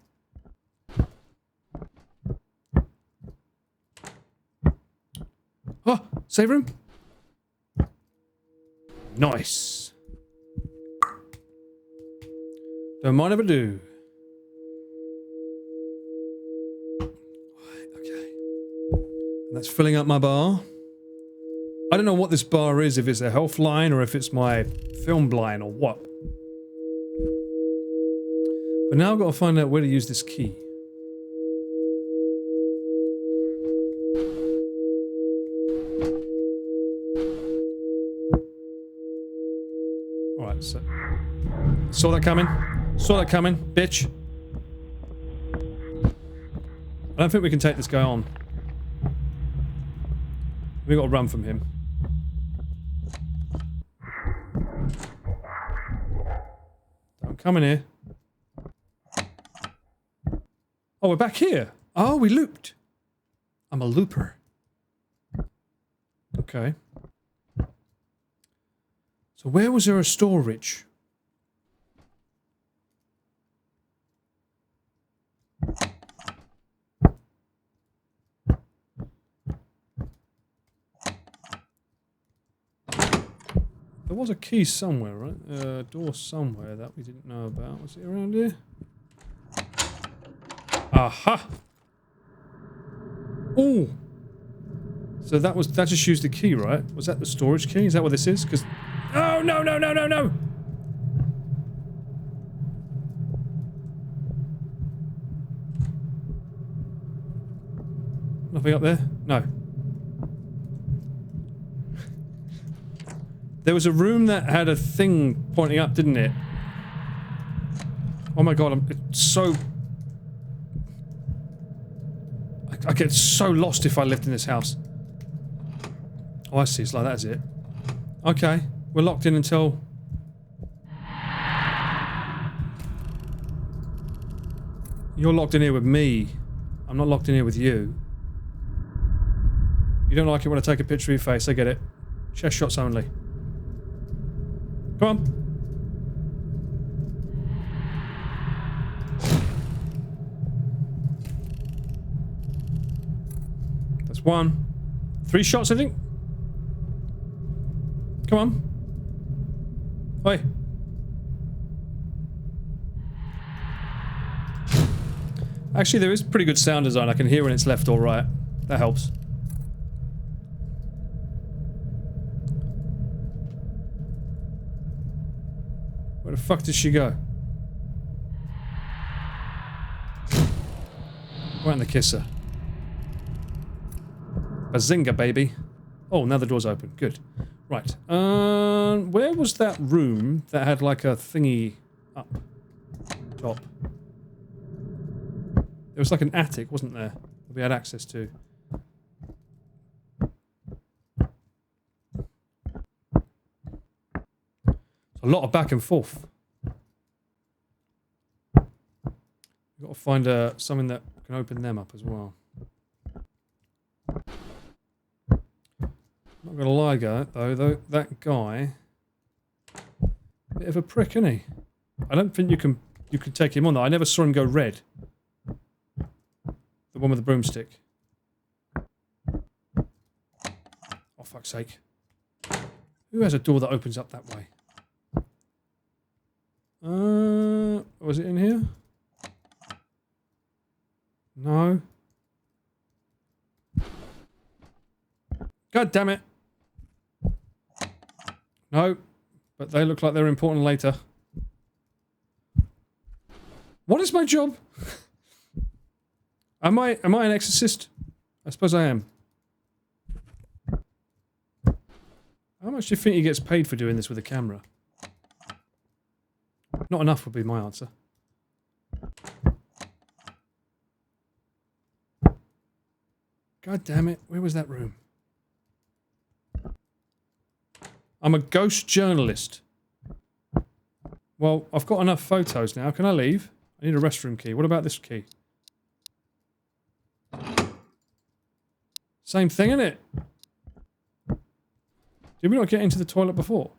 Save room? Nice. Don't mind if I do. Okay. That's filling up my bar. I don't know what this bar is, if it's a health line or if it's my film line or what. But now I've got to find out where to use this key. Alright, so... Saw that coming. Saw that coming, bitch. I don't think we can take this guy on. We gotta run from him. Don't come in here. Oh, we're back here. Oh, we looped. I'm a looper. Okay. So where was there a storage? There was a key somewhere, right? Door somewhere that we didn't know about. Was it around here? Aha! Oh! So that just used the key, right? Was that the storage key? Is that what this is? Because... Oh, no, no, no, no, no! Nothing up there? No. There was a room that had a thing pointing up, didn't it? Oh my god, it's so... I get so lost if I lived in this house. Oh, I see. It's like that, is it? Okay. We're locked in until... You're locked in here with me. I'm not locked in here with you. You don't like it when I take a picture of your face. I get it. Chest shots only. Come on. That's 1. 3 shots, I think. Come on. Oi. Actually, there is pretty good sound design. I can hear when it's left or right. That helps. Where the fuck did she go? Right in the kisser. Bazinga, baby. Oh, now the door's open. Good. Right. Where was that room that had like a thingy up top? There was like an attic, wasn't there? That we had access to. A lot of back and forth. We've got to find something that can open them up as well. Not gonna lie, though, that guy, bit of a prick, isn't he? I don't think you can take him on though. I never saw him go red. The one with the broomstick. Oh fuck's sake! Who has a door that opens up that way? Was it in here? No. God damn it. No. But they look like they're important later. What is my job? Am I an exorcist? I suppose I am. How much do you think he gets paid for doing this with a camera? Not enough would be my answer. God damn it. Where was that room? I'm a ghost journalist. Well, I've got enough photos now. Can I leave? I need a restroom key. What about this key? Same thing, innit? Did we not get into the toilet before?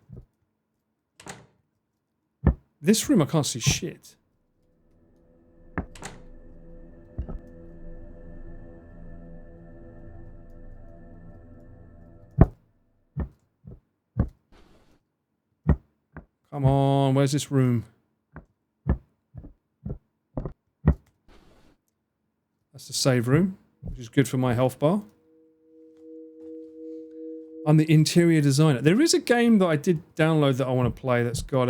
This room I can't see shit. Come on, where's this room? That's the save room, which is good for my health bar. I'm the interior designer. There is a game that I did download that I want to play that's got,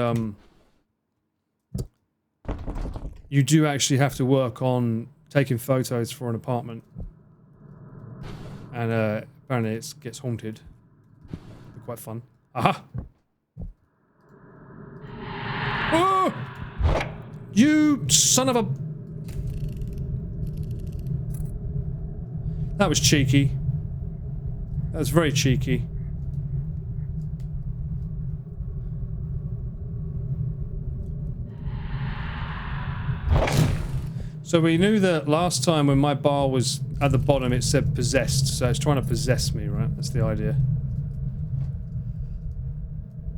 you do actually have to work on taking photos for an apartment. And apparently it gets haunted. Quite fun. Aha! Oh! You son of a... That was cheeky. That was very cheeky. So we knew that last time when my bar was at the bottom it said possessed, so it's trying to possess me, right? That's the idea.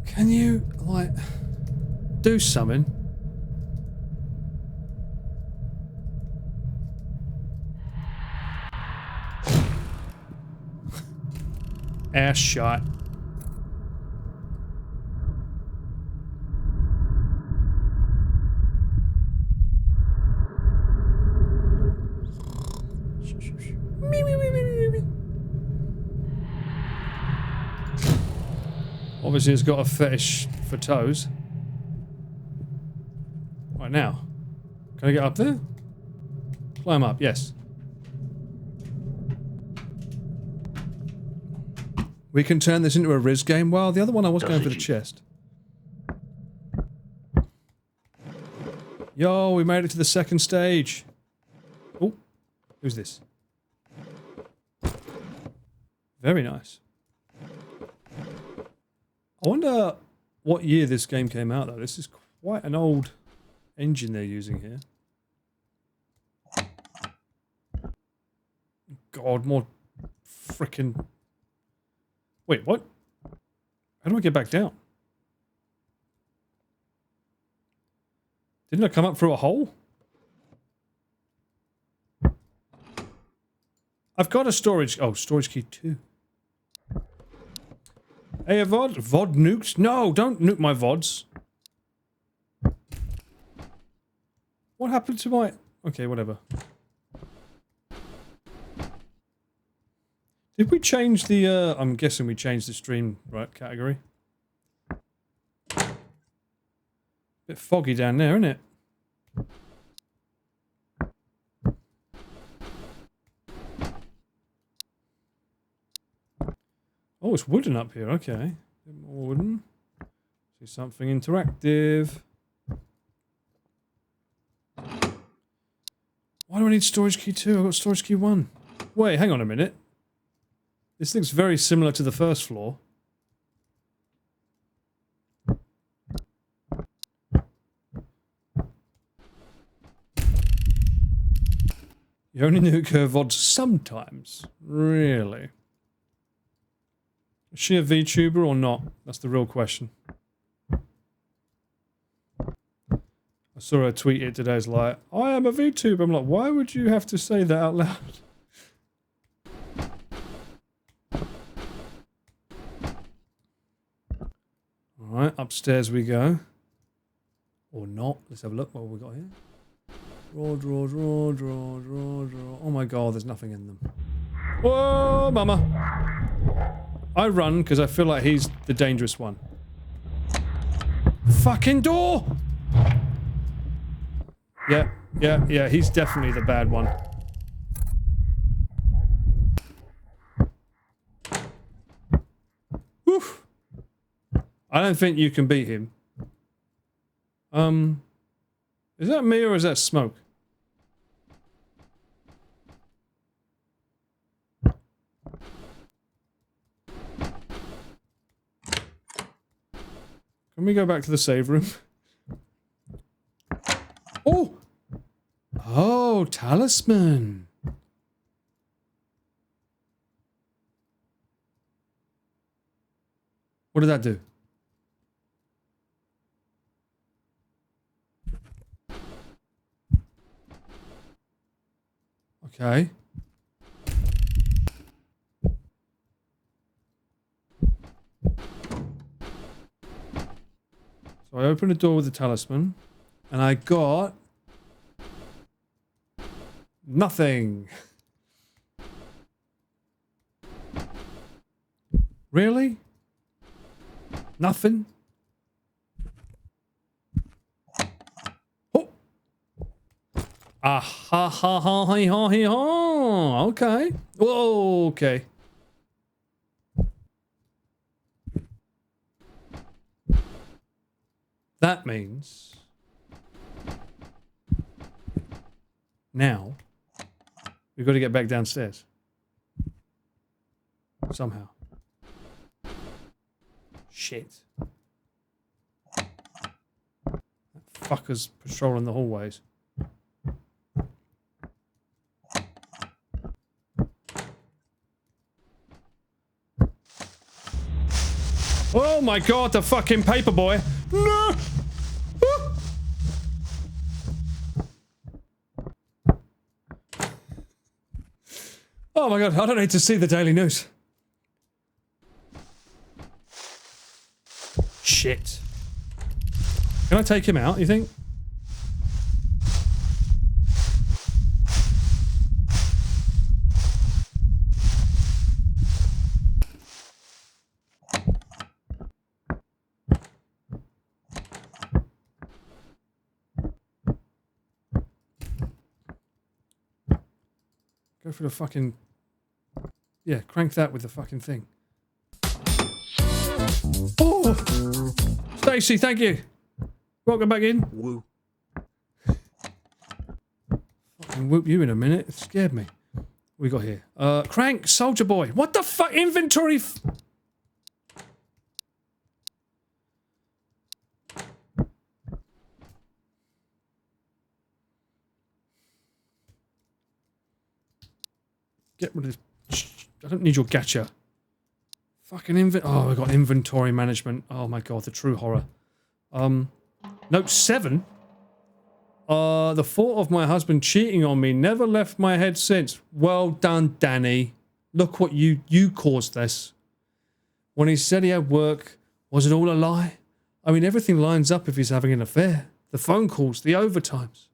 Can you, like, do something? Ass shot. Obviously, it's got a fetish for toes. Right now. Can I get up there? Climb up, yes. We can turn this into a Riz game. Well, the other one I was going for the chest. Yo, we made it to the second stage. Oh, who's this? Very nice. I wonder what year this game came out, though. This is quite an old engine they're using here. God, more frickin'... Wait, what? How do I get back down? Didn't I come up through a hole? I've got a storage... Oh, storage key 2. Hey, a VOD? VOD nuked? No, don't nuke my VODs. What happened to my... Okay, whatever. Did we change the, I'm guessing we changed the stream, right, category? Bit foggy down there, isn't it? Oh, it's wooden up here, okay. Bit more wooden. See something interactive. Why do I need storage key 2? I've got storage key 1. Wait, hang on a minute. This looks very similar to the first floor. You only nuke her VODs sometimes. Really? Is she a VTuber or not? That's the real question. I saw her tweet it today. It's like, I am a VTuber. I'm like, why would you have to say that out loud? Alright, upstairs we go. Or not. Let's have a look. What have we got here? Draw. Oh my god, there's nothing in them. Whoa, mama! I run because I feel like he's the dangerous one. Fucking door! Yeah, he's definitely the bad one. Oof. I don't think you can beat him. Is that me or is that smoke? Can we go back to the save room? Oh! Oh, talisman. What did that do? Okay. So So I opened the door with the talisman, and I got nothing. Really? Nothing? Oh. Ah ha ha ha ha ha ha. Okay. Whoa, okay. That means now we've got to get back downstairs. Somehow. Shit. That fucker's patrolling the hallways. Oh my god, the fucking paperboy! No! Oh my god, I don't need to see the Daily News. Shit. Can I take him out, you think? Go for the fucking... Yeah, crank that with the fucking thing. Oh! Stacy, thank you! Welcome back in. Woo. Fucking whoop you in a minute. It scared me. What we got here? Crank, soldier boy. What the fuck? Inventory Get rid of this. I don't need your gacha. Fucking oh, I got inventory management. Oh my god, the true horror. Note 7. The thought of my husband cheating on me never left my head since. Well done, Danny. Look what you caused this. When he said he had work, was it all a lie? I mean, everything lines up if he's having an affair. The phone calls, the overtimes.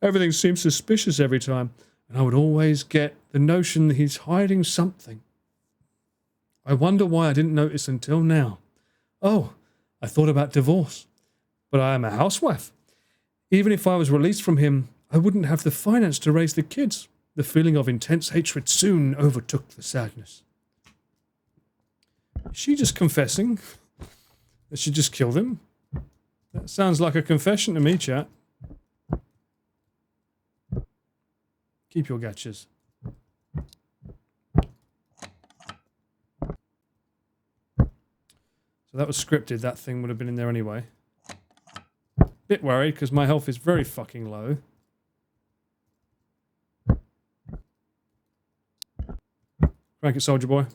Everything seems suspicious every time. And I would always get the notion that he's hiding something. I wonder why I didn't notice until now. Oh, I thought about divorce. But I am a housewife. Even if I was released from him, I wouldn't have the finance to raise the kids. The feeling of intense hatred soon overtook the sadness. Is she just confessing that she just killed him? That sounds like a confession to me, chat. Keep your gachas. So that was scripted. That thing would have been in there anyway. Bit worried because my health is very fucking low. Crank it, soldier boy.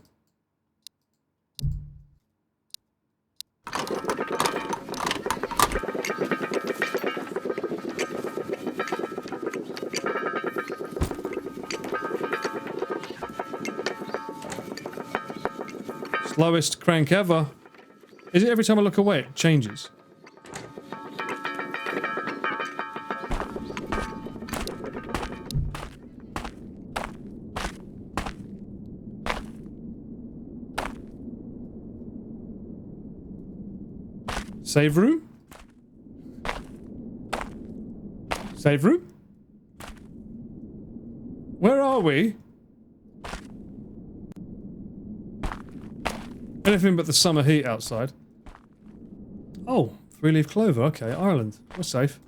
Slowest crank ever. Is it every time I look away it changes? Save room? Save room? Where are we? Anything but the summer heat outside. Oh, 3-leaf clover. Okay, Ireland. We're safe.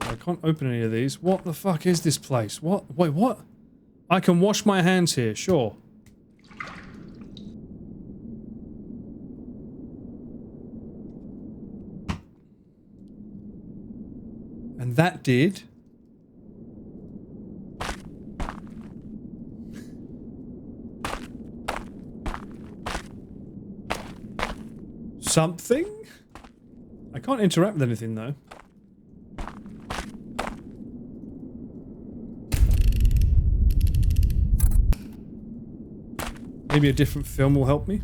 I can't open any of these. What the fuck is this place? What? Wait, what? I can wash my hands here, sure. And that did... something? I can't interact with anything though. Maybe a different film will help me.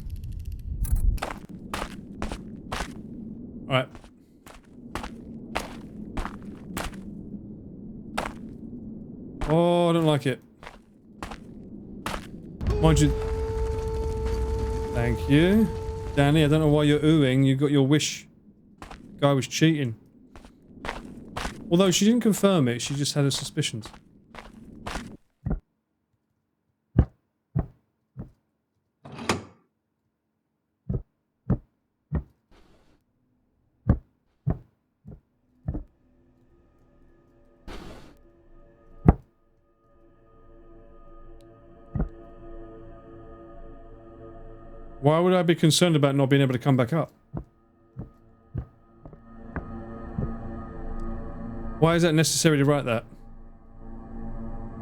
Alright. Oh, I don't like it. Mind you... Thank you. Danny, I don't know why you're oohing. You got your wish. Guy was cheating. Although she didn't confirm it, she just had her suspicions. Why would I be concerned about not being able to come back up? Why is that necessary to write that?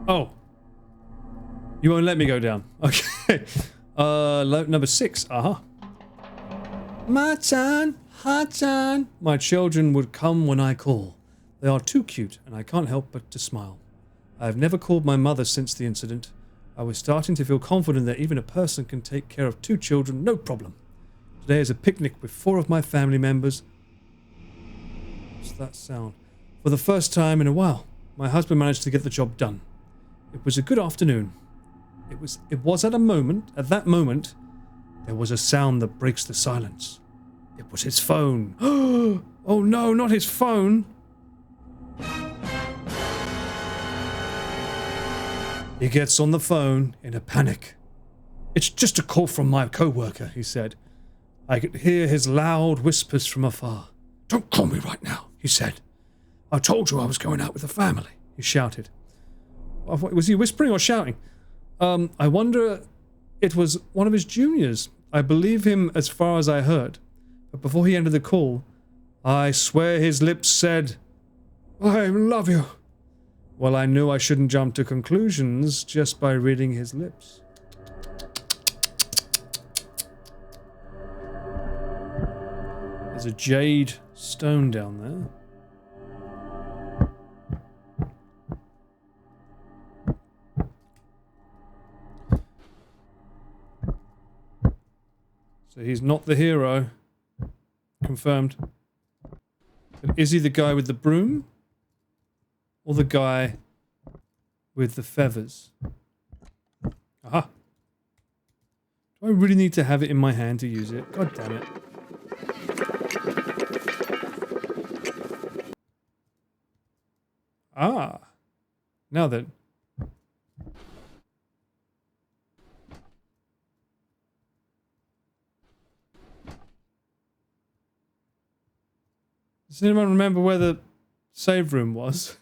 Oh. You won't let me go down. Okay. Number 6. My turn. Hot turn. My children would come when I call. They are too cute, and I can't help but to smile. I have never called my mother since the incident. I was starting to feel confident that even a person can take care of 2 children, no problem. Today is a picnic with 4 of my family members. What's that sound? For the first time in a while, my husband managed to get the job done. It was a good afternoon. It was at that moment, there was a sound that breaks the silence. It was his phone. Oh no, not his phone. He gets on the phone in a panic. It's just a call from my co-worker, he said. I could hear his loud whispers from afar. Don't call me right now, he said. I told you I was going out with the family, he shouted. Was he whispering or shouting? I wonder, it was one of his juniors. I believe him as far as I heard. But before he ended the call, I swear his lips said, I love you. Well, I knew I shouldn't jump to conclusions just by reading his lips. There's a jade stone down there. So he's not the hero. Confirmed. But is he the guy with the broom? Or the guy with the feathers? Aha. Do I really need to have it in my hand to use it? God damn it. Ah. Now then. Does anyone remember where the save room was?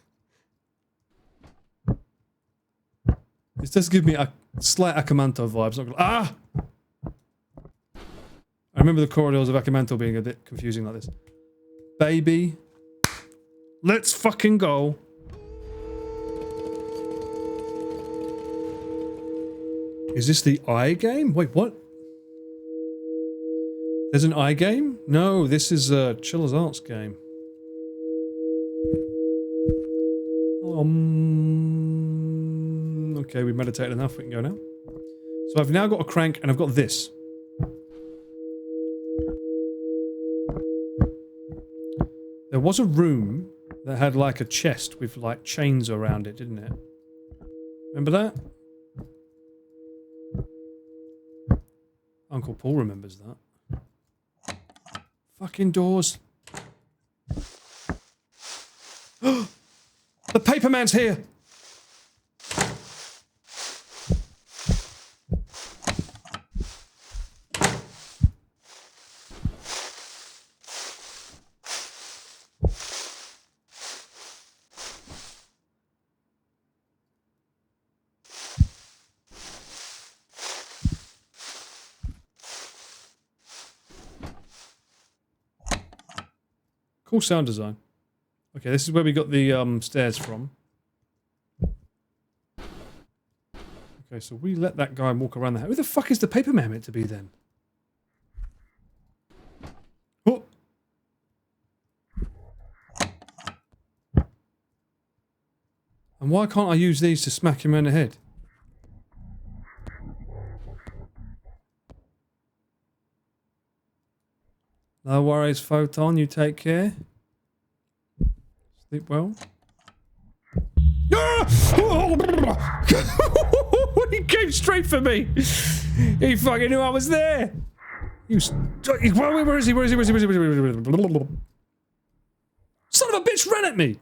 This does give me a slight Akamanto vibes. Ah! I remember the corridors of Akamanto being a bit confusing like this. Baby. Let's fucking go. Is this the eye game? Wait, what? There's an eye game? No, this is a Chiller's Arts game. Okay, we've meditated enough, we can go now. So I've now got a crank and I've got this. There was a room that had like a chest with like chains around it, didn't it? Remember that? Uncle Paul remembers that. Fucking doors. The paperman's here! Cool sound design. Okay, this is where we got the stairs from. Okay, so we let that guy walk around the house. Who the fuck is the paperman meant to be then? Oh! And why can't I use these to smack him in the head? No worries, Photon. You take care. Sleep well. He came straight for me. He fucking knew I was there. Where is he? Where is he? Where is he? Where is he? Where is he? Son of a bitch ran at me.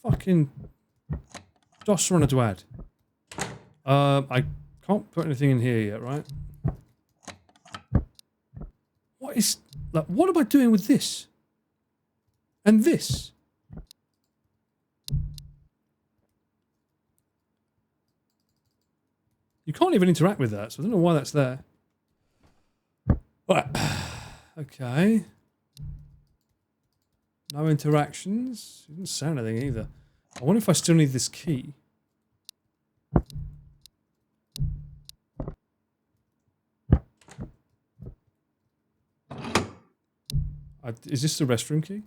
Fucking Josh wanted to add. I can't put anything in here yet, right? What is like? What am I doing with this? And this? You can't even interact with that, so I don't know why that's there. Right. Okay. No interactions. Didn't say anything either. I wonder if I still need this key. Is this the restroom key?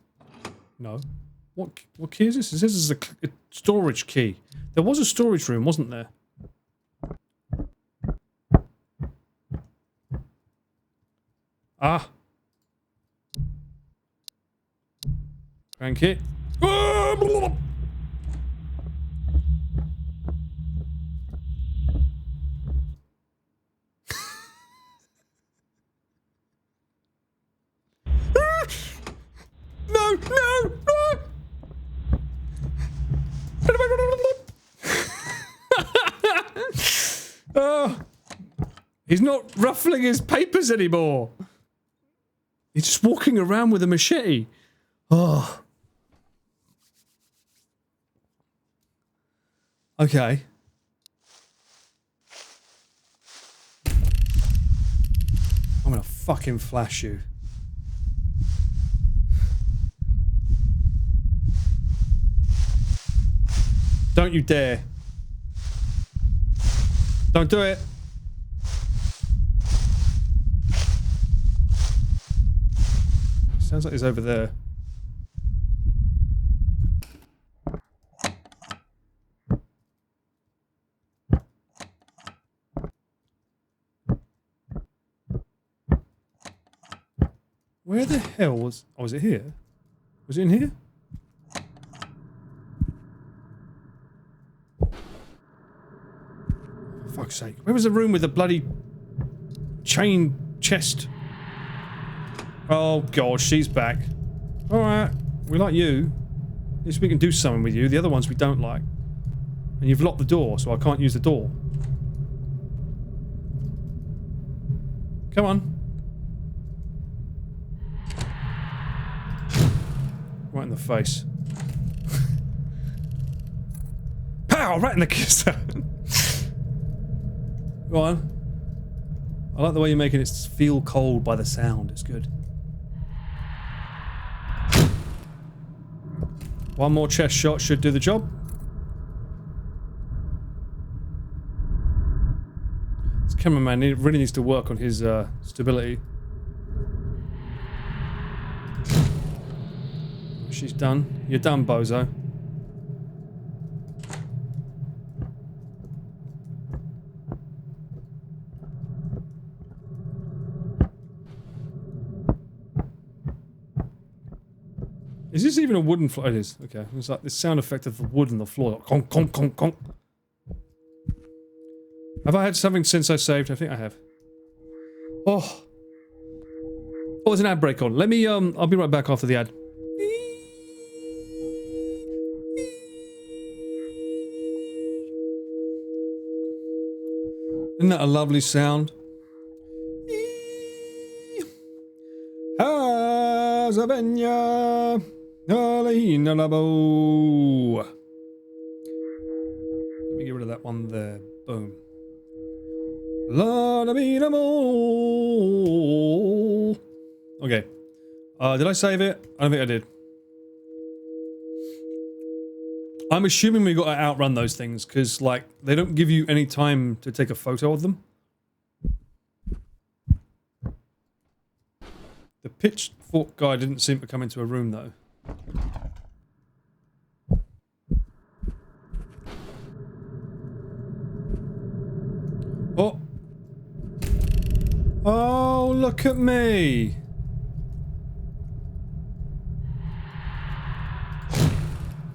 No. What key is this? This is a storage key. There was a storage room, wasn't there? Ah. Crank it. No, no, no! Oh, he's not ruffling his papers anymore. He's just walking around with a machete. Oh. Okay. I'm gonna fucking flash you. Don't you dare. Don't do it. Sounds like he's over there. Where the hell was... Oh, was it here? Was it in here? For fuck's sake. Where was the room with the bloody chain chest? Oh god, she's back. Alright, we like you. At least we can do something with you. The other ones we don't like. And you've locked the door, so I can't use the door. Come on. Right in the face. Pow! Right in the kiss. Go on. I like the way you're making it feel cold by the sound. It's good. One more chest shot should do the job. This cameraman really needs to work on his stability. She's done. You're done, bozo. Is this even a wooden floor? It is. Okay. It's like this sound effect of the wood on the floor. Like, conk, conk, conk, conk. Have I had something since I saved? I think I have. Oh. Oh, there's an ad break on. Let me, I'll be right back after the ad. Isn't that a lovely sound? Let me get rid of that one there. Boom. Okay. Did I save it? I don't think I did. I'm assuming we got to outrun those things, because, like, they don't give you any time to take a photo of them. The pitchfork guy didn't seem to come into a room, though. Oh. Oh, look at me.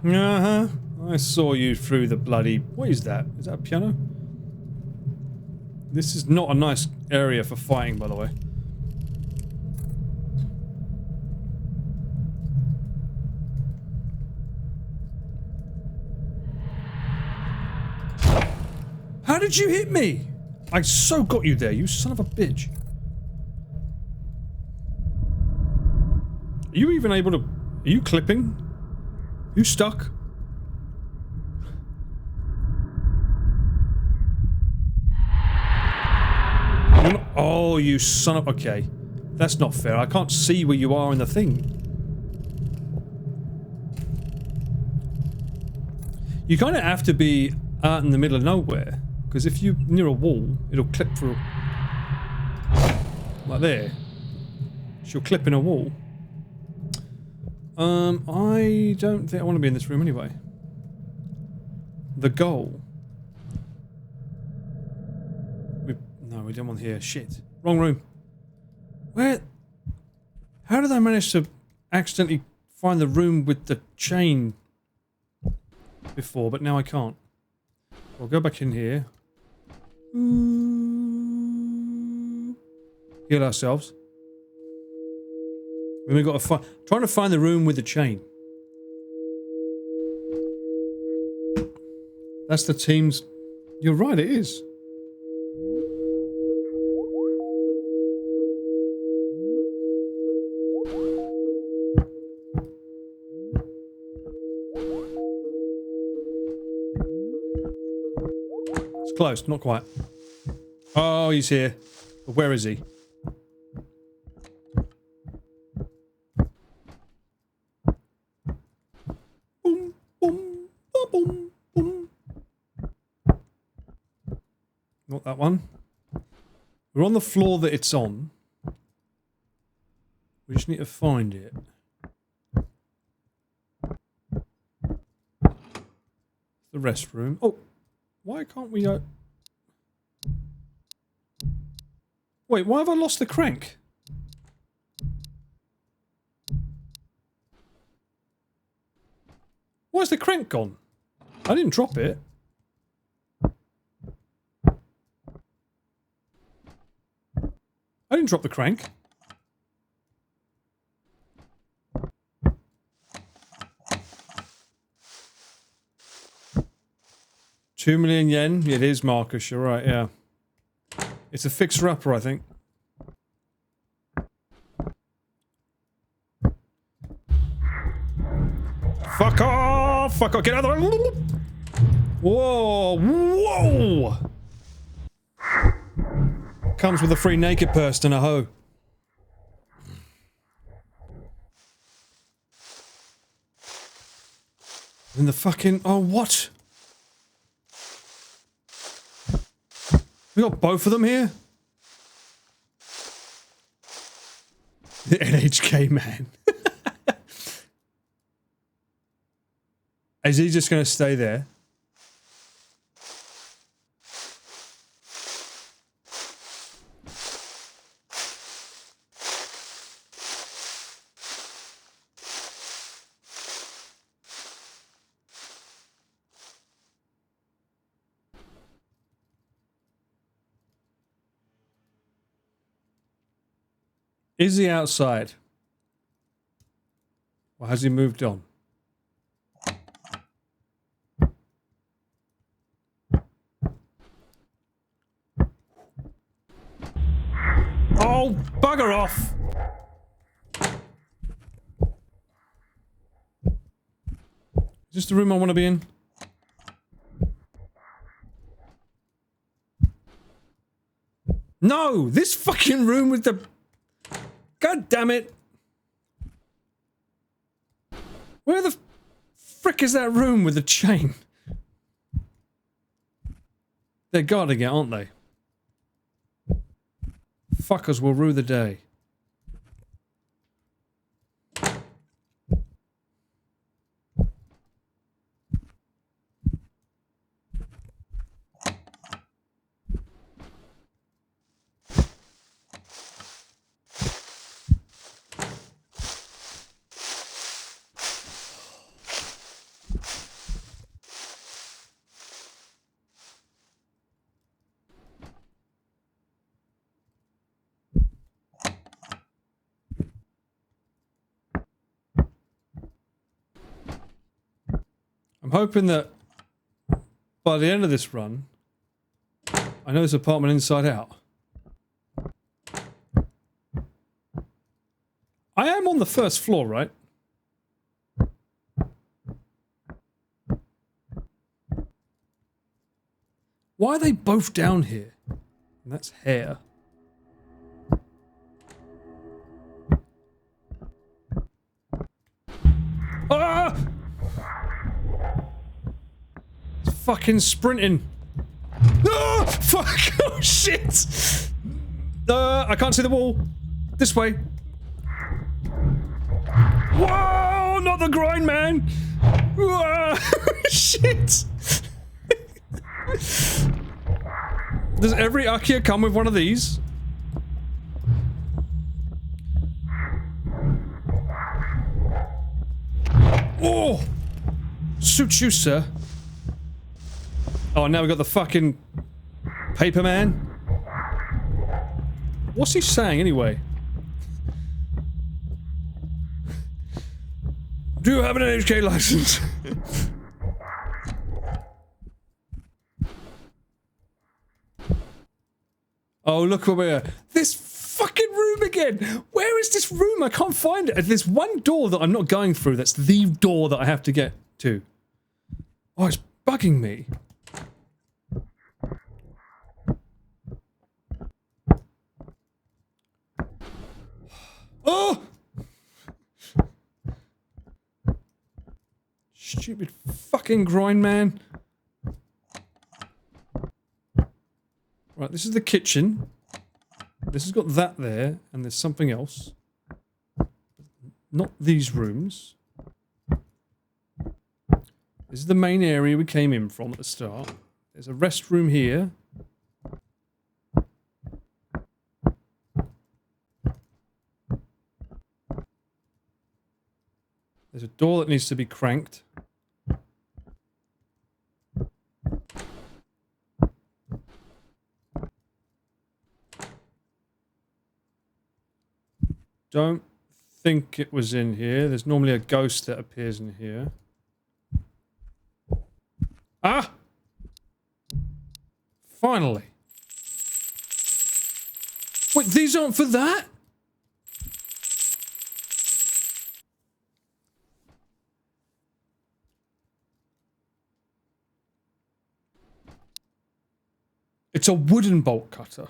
Uh-huh. I saw you through the bloody... What is that? Is that a piano? This is not a nice area for fighting, by the way. How did you hit me? I so got you there, you son of a bitch. Are you even able to... Are you clipping? You stuck? You're not, oh, you son of... Okay. That's not fair. I can't see where you are in the thing. You kind of have to be out in the middle of nowhere. Because if you're near a wall, it'll clip through... Like there. She'll clip in a wall. I don't think I want to be in this room anyway. The goal. No, we don't want here. Shit. Wrong room. Where... How did I manage to accidentally find the room with the chain before, but now I can't? We'll go back in here. Heal ourselves. Then we got to find... Trying to find the room with the chain. That's the team's... You're right, it is. It's close, not quite. Oh, he's here. But where is he? Boom, boom, boom, boom. Not that one. We're on the floor that it's on. We just need to find it. The restroom. Oh, why can't we... Wait, why have I lost the crank? Why's the crank gone? I didn't drop it. I didn't drop the crank. £2,000,000 yen? It is, Marcus, you're right, yeah. It's a fixer-upper, I think. Fuck off! Fuck off! Get out of the way! Whoa! Whoa! Comes with a free naked person and a hoe. In the fucking... Oh, what? We got both of them here? The NHK man. Is he just going to stay there? Is he outside? Or has he moved on? Oh, bugger off! Is this the room I want to be in? No! This fucking room with the... God damn it! Where the frick is that room with the chain? They're guarding it, aren't they? Fuckers will rue the day. I'm hoping that by the end of this run, I know this apartment inside out. I am on the first floor, right? Why are they both down here? And that's hair. Ah! It's fucking sprinting. Ah! Fuck! Oh shit! I can't see the wall. This way. Whoa! Not the grind, man! Whoa! Shit! Does every Akia come with one of these? Oh! Suits you, sir. Oh, now we got the fucking paper man. What's he saying anyway? Do you have an NHK license? Oh, look over here. This fucking room again! Where is this room? I can't find it. There's one door that I'm not going through. That's the door that I have to get to. Oh, it's bugging me. Oh! Stupid fucking grind man. Right, this is the kitchen. This has got that there, and there's something else. Not these rooms. This is the main area we came in from at the start. There's a restroom here. There's a door that needs to be cranked. Don't think it was in here. There's normally a ghost that appears in here. Ah! Finally. Wait, these aren't for that? It's a wooden bolt cutter.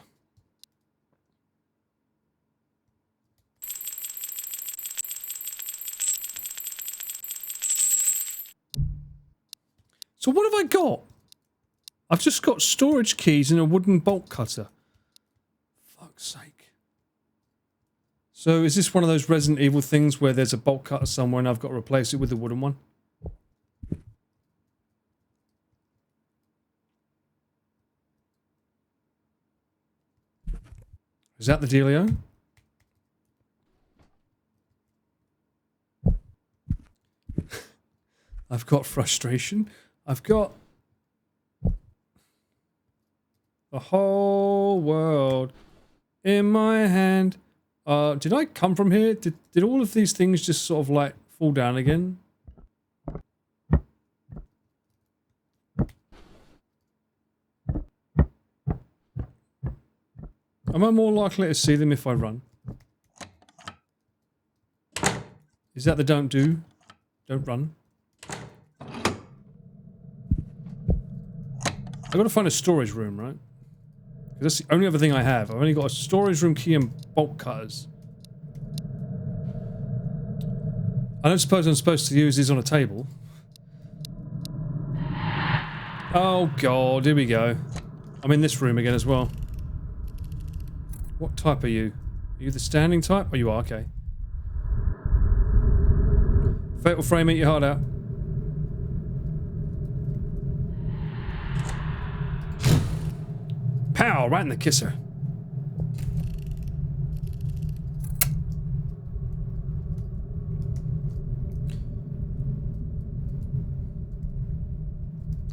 So what have I got? I've just got storage keys and a wooden bolt cutter. Fuck's sake. So is this one of those Resident Evil things where there's a bolt cutter somewhere and I've got to replace it with a wooden one? Is that the dealio? I've got frustration. I've got the whole world in my hand. Did I come from here? Did all of these things just sort of like fall down again? Am I more likely to see them if I run? Is that the don't do? Don't run? I've got to find a storage room, right? Because that's the only other thing I have. I've only got a storage room key and bolt cutters. I don't suppose I'm supposed to use these on a table. Oh god, here we go. I'm in this room again as well. What type are you? Are you the standing type? Oh, you are, okay. Fatal frame, eat your heart out. Pow! Right in the kisser.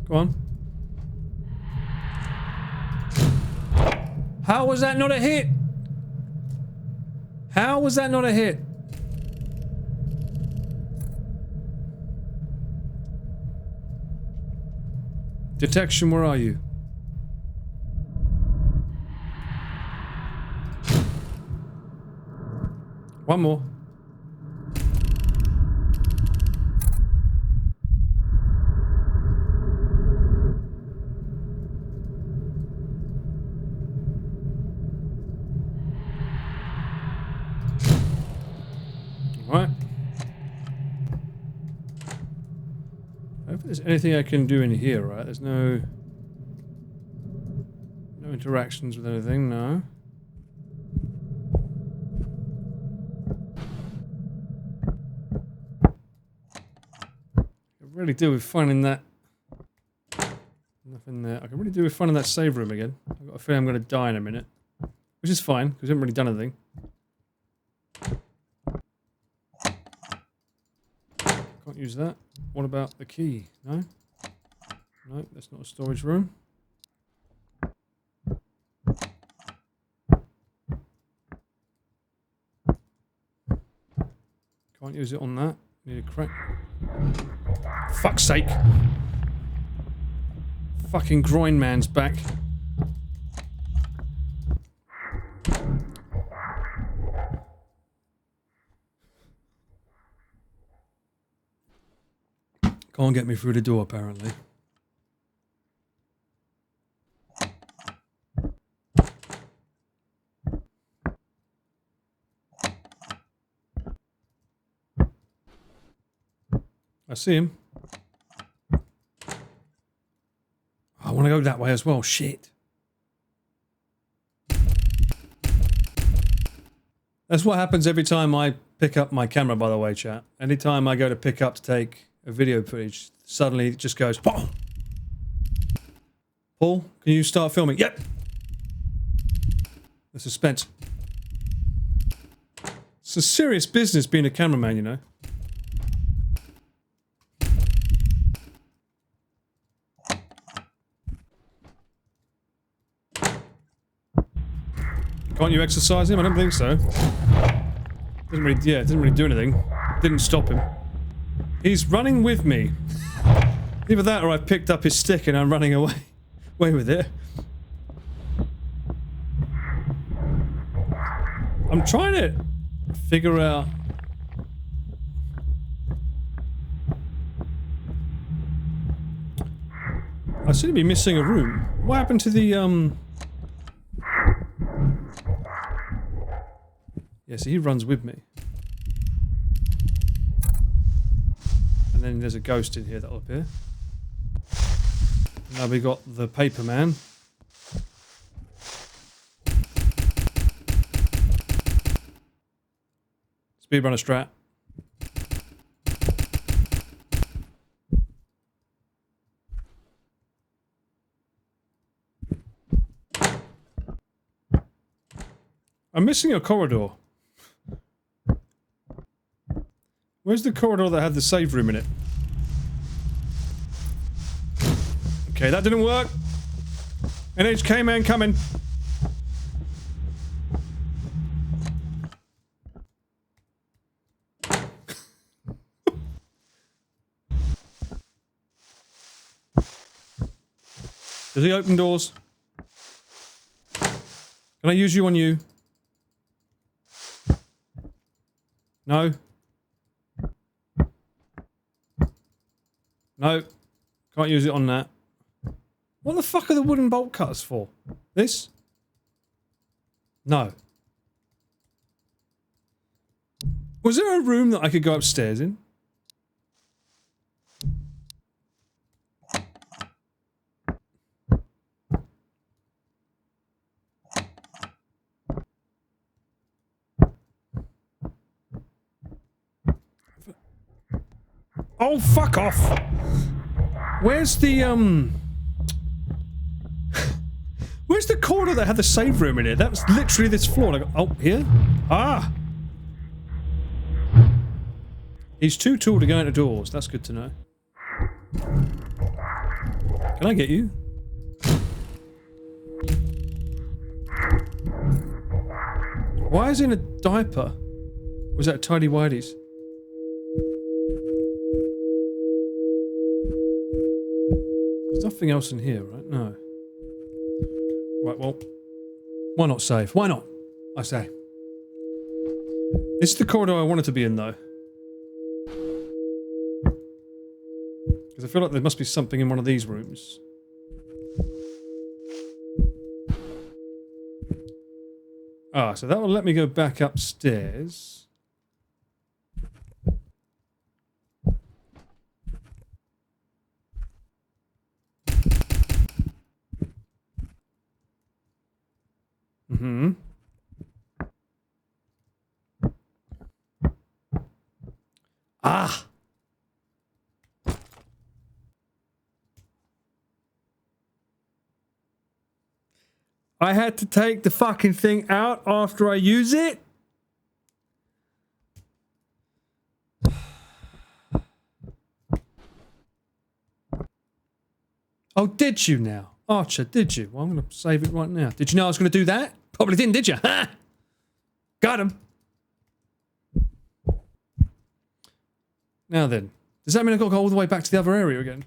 Go on. How was that not a hit? How was that not a hit? Detection, where are you? One more. Alright. I hope there's anything I can do in here, right? There's no interactions with anything, no. I really do with finding that. Nothing there. I can really do with finding that save room again. I've got a feeling I'm going to die in a minute. Which is fine, because I haven't really done anything. Can't use that. What about the key? No? No, that's not a storage room. Can't use it on that. Need a crack. Fuck's sake! Fucking groin man's back. Can't get me through the door, apparently. I see him. I want to go that way as well. Shit. That's what happens every time I pick up my camera, by the way, chat. Anytime I go to pick up to take a video footage, suddenly it just goes, Paul, can you start filming? Yep. The suspense. It's a serious business being a cameraman, you know. Can't you exercise him? I don't think so. Doesn't really, yeah, it doesn't really do anything. Didn't stop him. He's running with me. Either that or I've picked up his stick and I'm running away with it. I'm trying to figure out... I seem to be missing a room. What happened to the, Yeah, so he runs with me. And then there's a ghost in here that'll appear. Now we got the paper man. Speedrunner strat. I'm missing a corridor. Where's the corridor that had the save room in it? Okay, that didn't work. NHK man coming. Does he open doors? Can I use you on you? No? No. Can't use it on that. What the fuck are the wooden bolt cutters for? This? No. Was there a room that I could go upstairs in? Oh, fuck off! Where's the, Where's the corridor that had the save room in it? That was literally this floor. Like, oh, here? Ah! He's too tall to go into doors. That's good to know. Can I get you? Why is he in a diaper? Was that tidy whities? There's nothing else in here, right? No. Right, well, why not save? Why not? I say. This is the corridor I wanted to be in, though. Because I feel like there must be something in one of these rooms. Ah, so that will let me go back upstairs. Mm-hmm. Ah! I had to take the fucking thing out after I use it? Oh, did you now? Archer, did you? Well, I'm going to save it right now. Did you know I was going to do that? Probably didn't, did you? Ha! Got him. Now then, does that mean I've got to go all the way back to the other area again?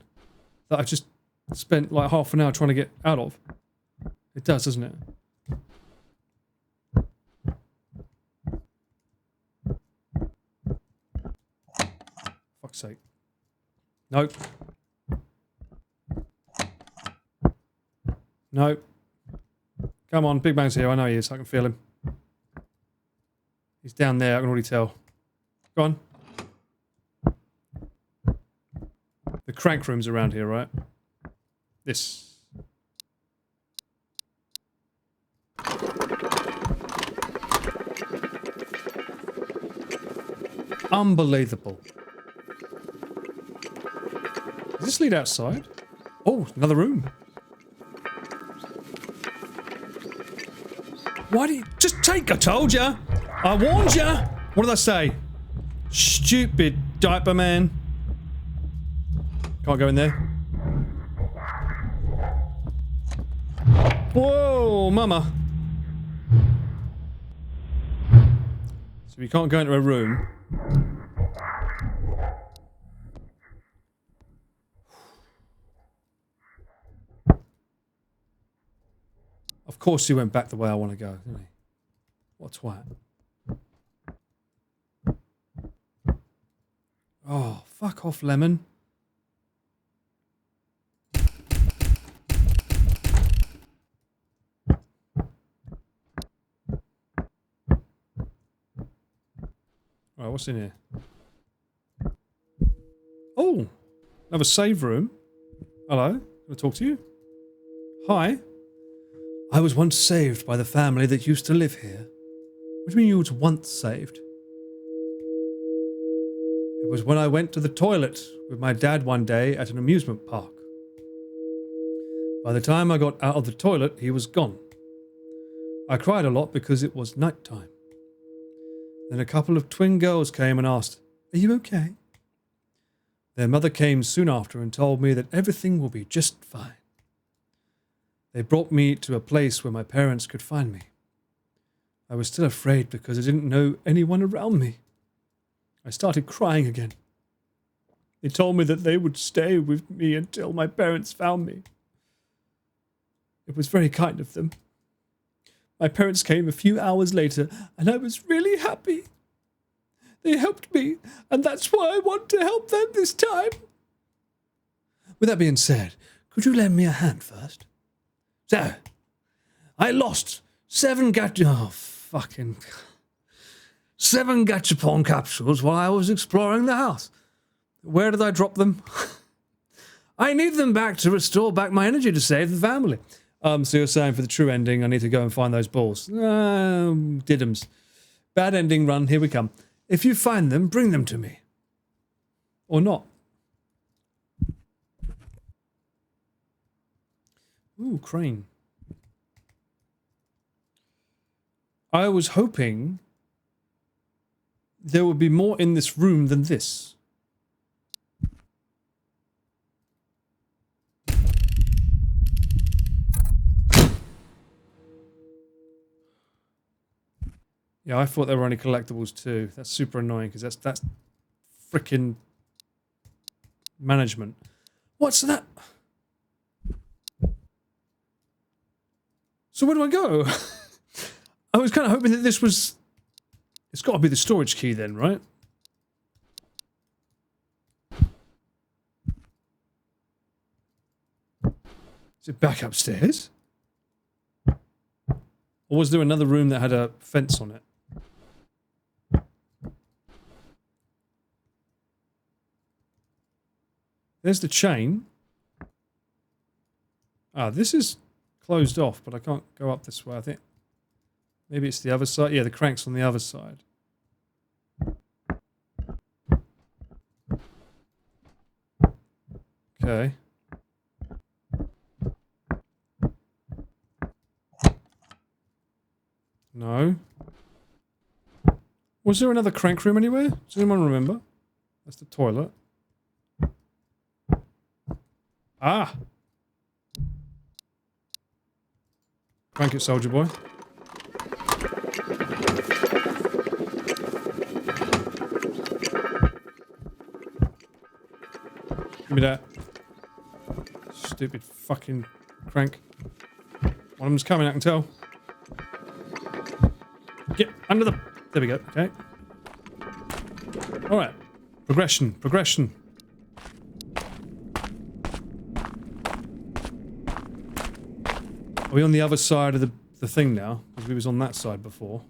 That I just spent like half an hour trying to get out of? It does, doesn't it? Fuck's sake. Nope. Nope. Come on, Big Bang's here. I know he is. I can feel him. He's down there. I can already tell. Go on. The crank room's around here, right? This. Unbelievable. Does this lead outside? Oh, another room. Why do you... Just take... I told ya! I warned ya! What did I say? Stupid diaper man. Can't go in there. Whoa, mama. So we can't go into a room. Of course he went back the way I want to go, didn't he? What a twat. Oh, fuck off, Lemon. Right, what's in here? Oh, another save room. Hello, can I talk to you? Hi. I was once saved by the family that used to live here. What do you mean you was once saved? It was when I went to the toilet with my dad one day at an amusement park. By the time I got out of the toilet, he was gone. I cried a lot because it was night time. Then a couple of twin girls came and asked, "Are you okay?" Their mother came soon after and told me that everything will be just fine. They brought me to a place where my parents could find me. I was still afraid because I didn't know anyone around me. I started crying again. They told me that they would stay with me until my parents found me. It was very kind of them. My parents came a few hours later, and I was really happy. They helped me, and that's why I want to help them this time. With that being said, could you lend me a hand first? So, I lost 7 gachapon capsules while I was exploring the house. Where did I drop them? I need them back to restore back my energy to save the family. So you're saying for the true ending, I need to go and find those balls. Diddums. Bad ending run, here we come. If you find them, bring them to me. Or not. Ooh, crane. I was hoping there would be more in this room than this. Yeah, I thought there were only collectibles too. That's super annoying because that's freaking management. What's that? So where do I go? I was kind of hoping that this was... It's got to be the storage key then, right? Is it back upstairs? Or was there another room that had a fence on it? There's the chain. Ah, this is closed off, but I can't go up this way, I think. Maybe it's the other side. Yeah, the crank's on the other side. Okay. No. Was there another crank room anywhere? Does anyone remember? That's the toilet. Ah! Crank it, soldier boy. Give me that. Stupid fucking crank. One of them's coming, I can tell. Get under the... There we go, okay. Alright. Progression, progression. Are we on the other side of the thing now? Because we was on that side before.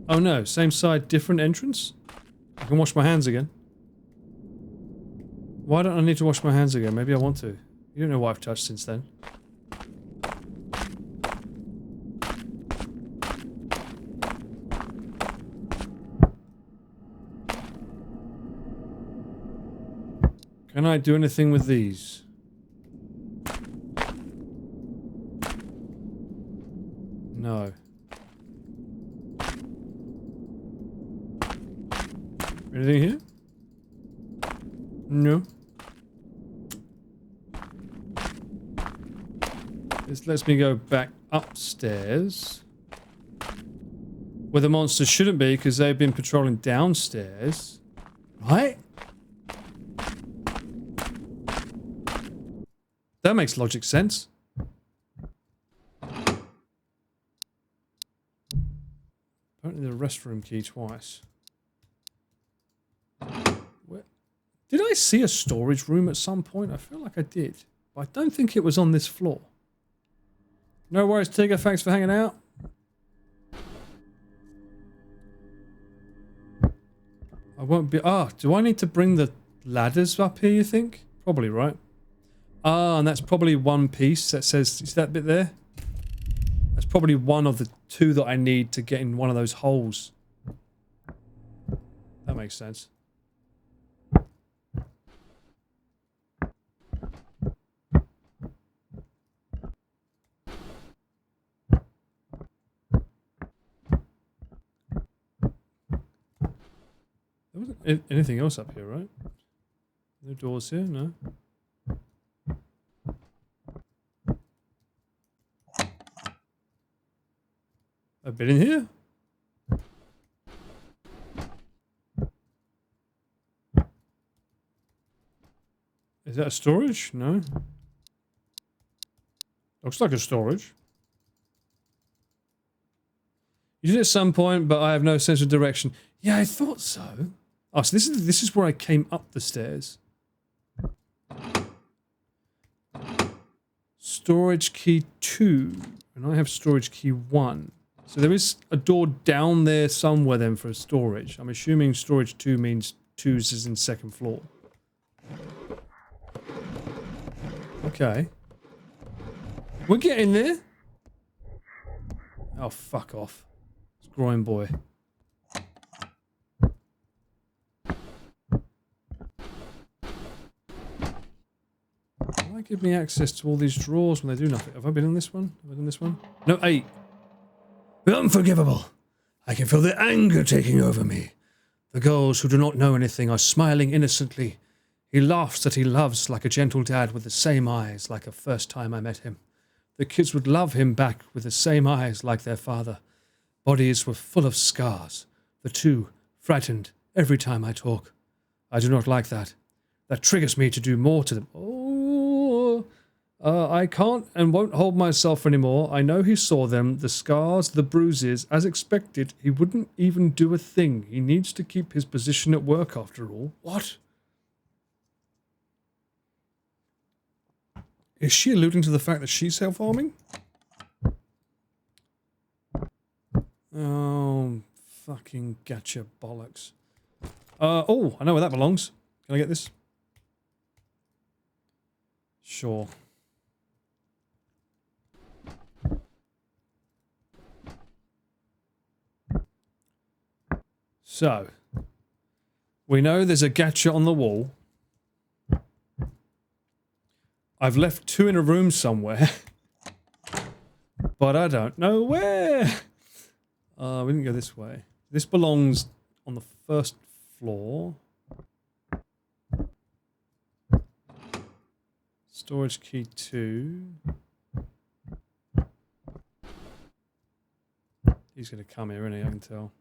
Oh no, same side, different entrance? I can wash my hands again. Why don't I need to wash my hands again? Maybe I want to. You don't know what I've touched since then. Can I do anything with these? No. Anything here? No. This lets me go back upstairs. Where the monsters shouldn't be because they've been patrolling downstairs. Right? That makes logic sense. Apparently the restroom key twice. Where? Did I see a storage room at some point? I feel like I did. But I don't think it was on this floor. No worries, Tigger. Thanks for hanging out. I won't be... Ah, do I need to bring the ladders up here, you think? Probably, right? Ah, and that's probably one piece that says... Is that bit there? That's probably one of the two that I need to get in one of those holes. That makes sense. There wasn't anything else up here, right? No doors here, no. A bit in here? Is that a storage? No. Looks like a storage. You did at some point, but I have no sense of direction. Yeah, I thought so. Oh, so this is where I came up the stairs. Storage key 2. And I have storage key 1. So there is a door down there somewhere then for storage. I'm assuming storage 2 means 2's is in second floor. Okay. We're getting there. Oh, fuck off. It's groin boy. Why give me access to all these drawers when they do nothing? Have I been in this one? Have I done this one? No, 8. Unforgivable. I can feel the anger taking over me. The girls who do not know anything are smiling innocently. He laughs that he loves like a gentle dad with the same eyes like the first time I met him. The kids would love him back with the same eyes like their father. Bodies were full of scars. The two frightened every time I talk. I do not like that. That triggers me to do more to them. Oh, I can't and won't hold myself anymore. I know he saw them, the scars, the bruises. As expected, he wouldn't even do a thing. He needs to keep his position at work after all. What? Is she alluding to the fact that she's self-harming? Oh, fucking gotcha bollocks. Oh, I know where that belongs. Can I get this? Sure. So, we know there's a gacha on the wall. I've left 2 in a room somewhere. But I don't know where. We didn't go this way. This belongs on the first floor. Storage key 2. He's going to come here, isn't he? I can tell.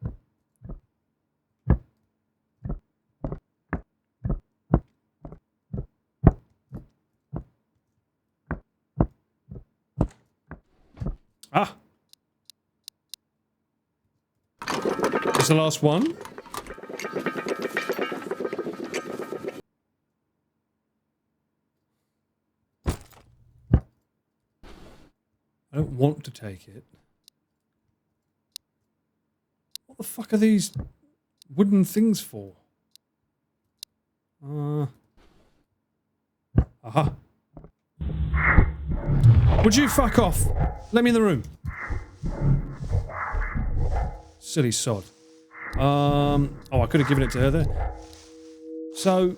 Ah! Is the last one? I don't want to take it. What the fuck are these wooden things for? Aha. Would you fuck off? Let me in the room. Silly sod. Oh, I could have given it to her there. So,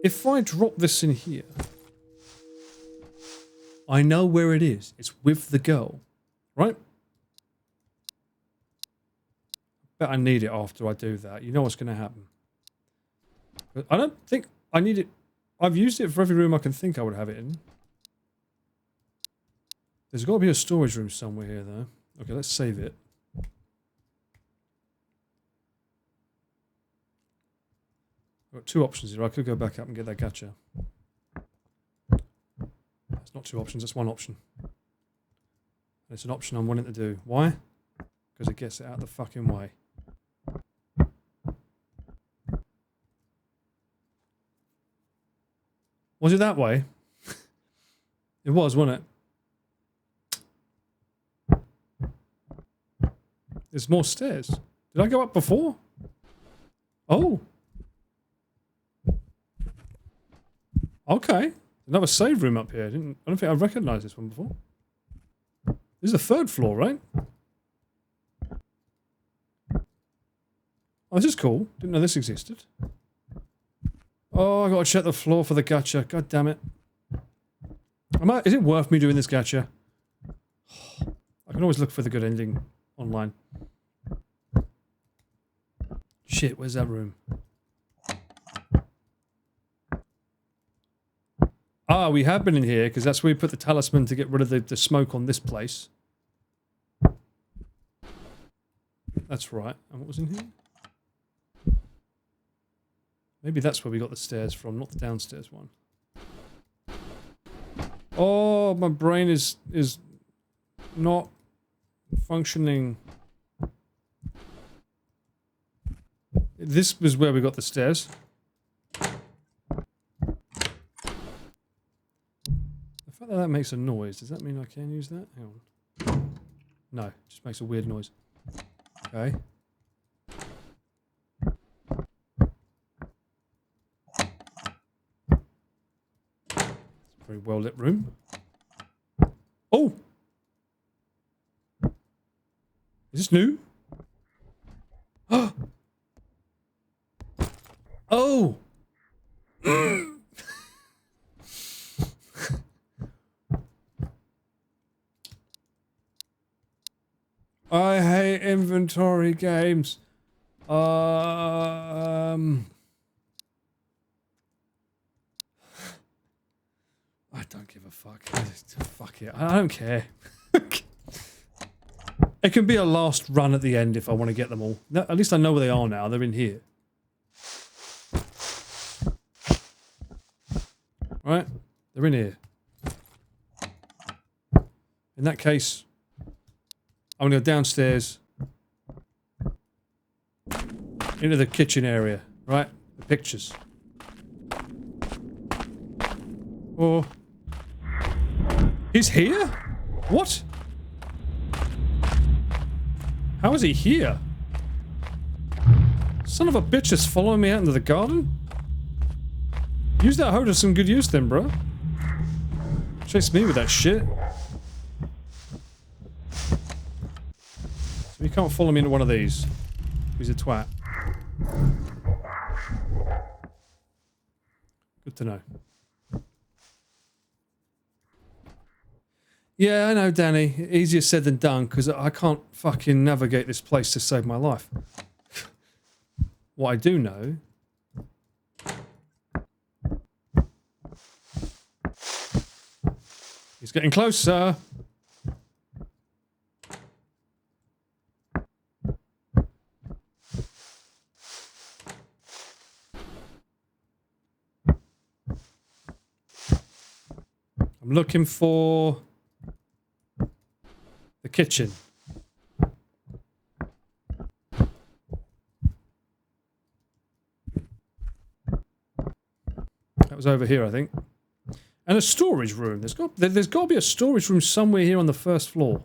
if I drop this in here, I know where it is. It's with the girl, right? Bet I need it after I do that. You know what's going to happen. But I don't think I need it. I've used it for every room I can think I would have it in. There's got to be a storage room somewhere here, though. Okay, let's save it. I've got 2 options here. I could go back up and get that gacha. It's not 2 options, it's 1 option. It's an option I'm willing to do. Why? Because it gets it out of the fucking way. Was it that way? It was, wasn't it? There's more stairs. Did I go up before? Oh. Okay. Another save room up here. I don't think I've recognised this one before. This is the 3rd floor, right? Oh, this is cool. Didn't know this existed. Oh, I gotta check the floor for the gacha. God damn it. Is it worth me doing this gacha? I can always look for the good ending online. Shit, where's that room? Ah, we have been in here, because that's where we put the talisman to get rid of the smoke on this place. That's right. And what was in here? Maybe that's where we got the stairs from, not the downstairs one. Oh, my brain is not functioning. This was where we got the stairs. The fact that that makes a noise, does that mean I can use that? Hang on. No, it just makes a weird noise. Okay. Very well lit room. Oh! Is this new? Oh! I hate inventory games. I don't give a fuck. Fuck it. I don't care. It can be a last run at the end if I want to get them all. No, at least I know where they are now. They're in here. Right? They're in here. In that case, I'm going to go downstairs into the kitchen area, right? The pictures. Oh. He's here? What? How is he here? Son of a bitch is following me out into the garden? Use that hoe to some good use then, bro. Chase me with that shit. So you can't follow me into one of these. He's a twat. Good to know. Yeah, I know, Danny. Easier said than done, because I can't fucking navigate this place to save my life. What I do know... He's getting closer. I'm looking for the kitchen. That was over here, I think. And a storage room. There's got to be a storage room somewhere here on the first floor.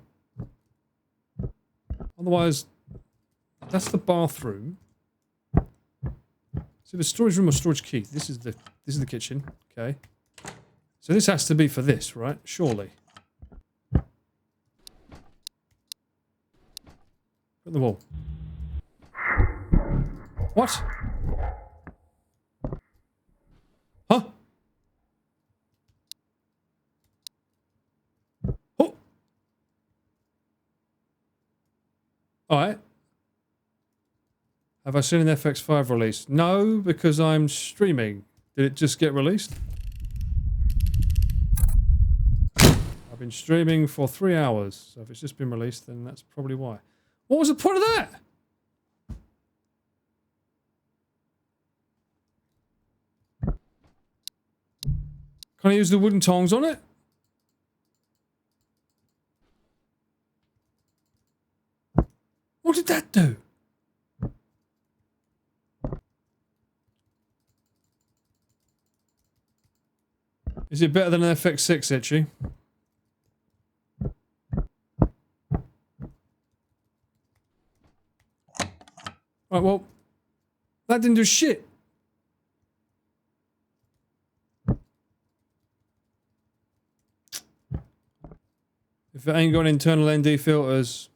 Otherwise, that's the bathroom. So the storage room or storage key. This is the kitchen. Okay. So this has to be for this, right? Surely. Put the wall. What? Huh? Oh. Alright. Have I seen an FX5 release? No, because I'm streaming. Did it just get released? I've been streaming for 3 hours, so if it's just been released, then that's probably why. What was the point of that? Can I use the wooden tongs on it? What did that do? Is it better than an FX6, Itchy? Right, well, that didn't do shit. If it ain't got internal ND filters,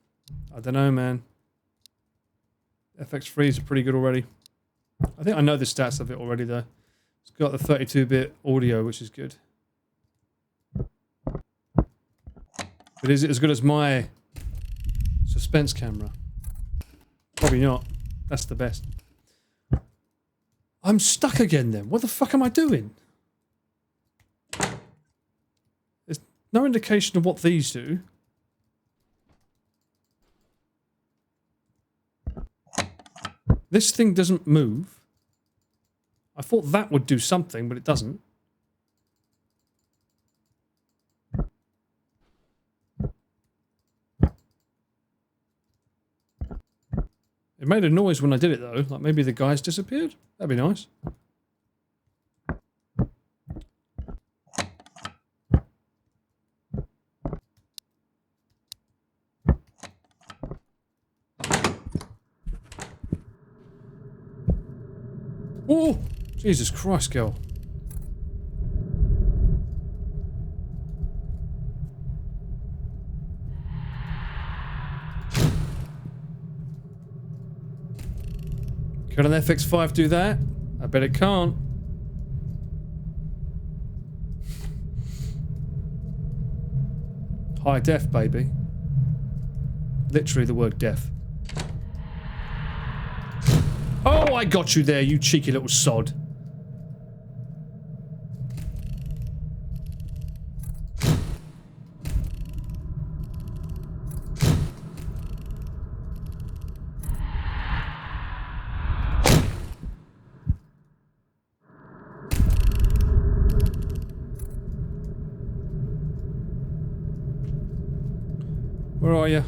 I don't know, man. FX3s are pretty good already. I think I know the stats of it already, though. It's got the 32-bit audio, which is good. But is it as good as my suspense camera? Probably not. That's the best. I'm stuck again then. What the fuck am I doing? There's no indication of what these do. This thing doesn't move. I thought that would do something, but it doesn't. It made a noise when I did it though, like maybe the guys disappeared. That'd be nice. Oh! Jesus Christ, girl. Can an FX5 do that? I bet it can't. High def, baby. Literally the word def. Oh, I got you there, you cheeky little sod. Where are you?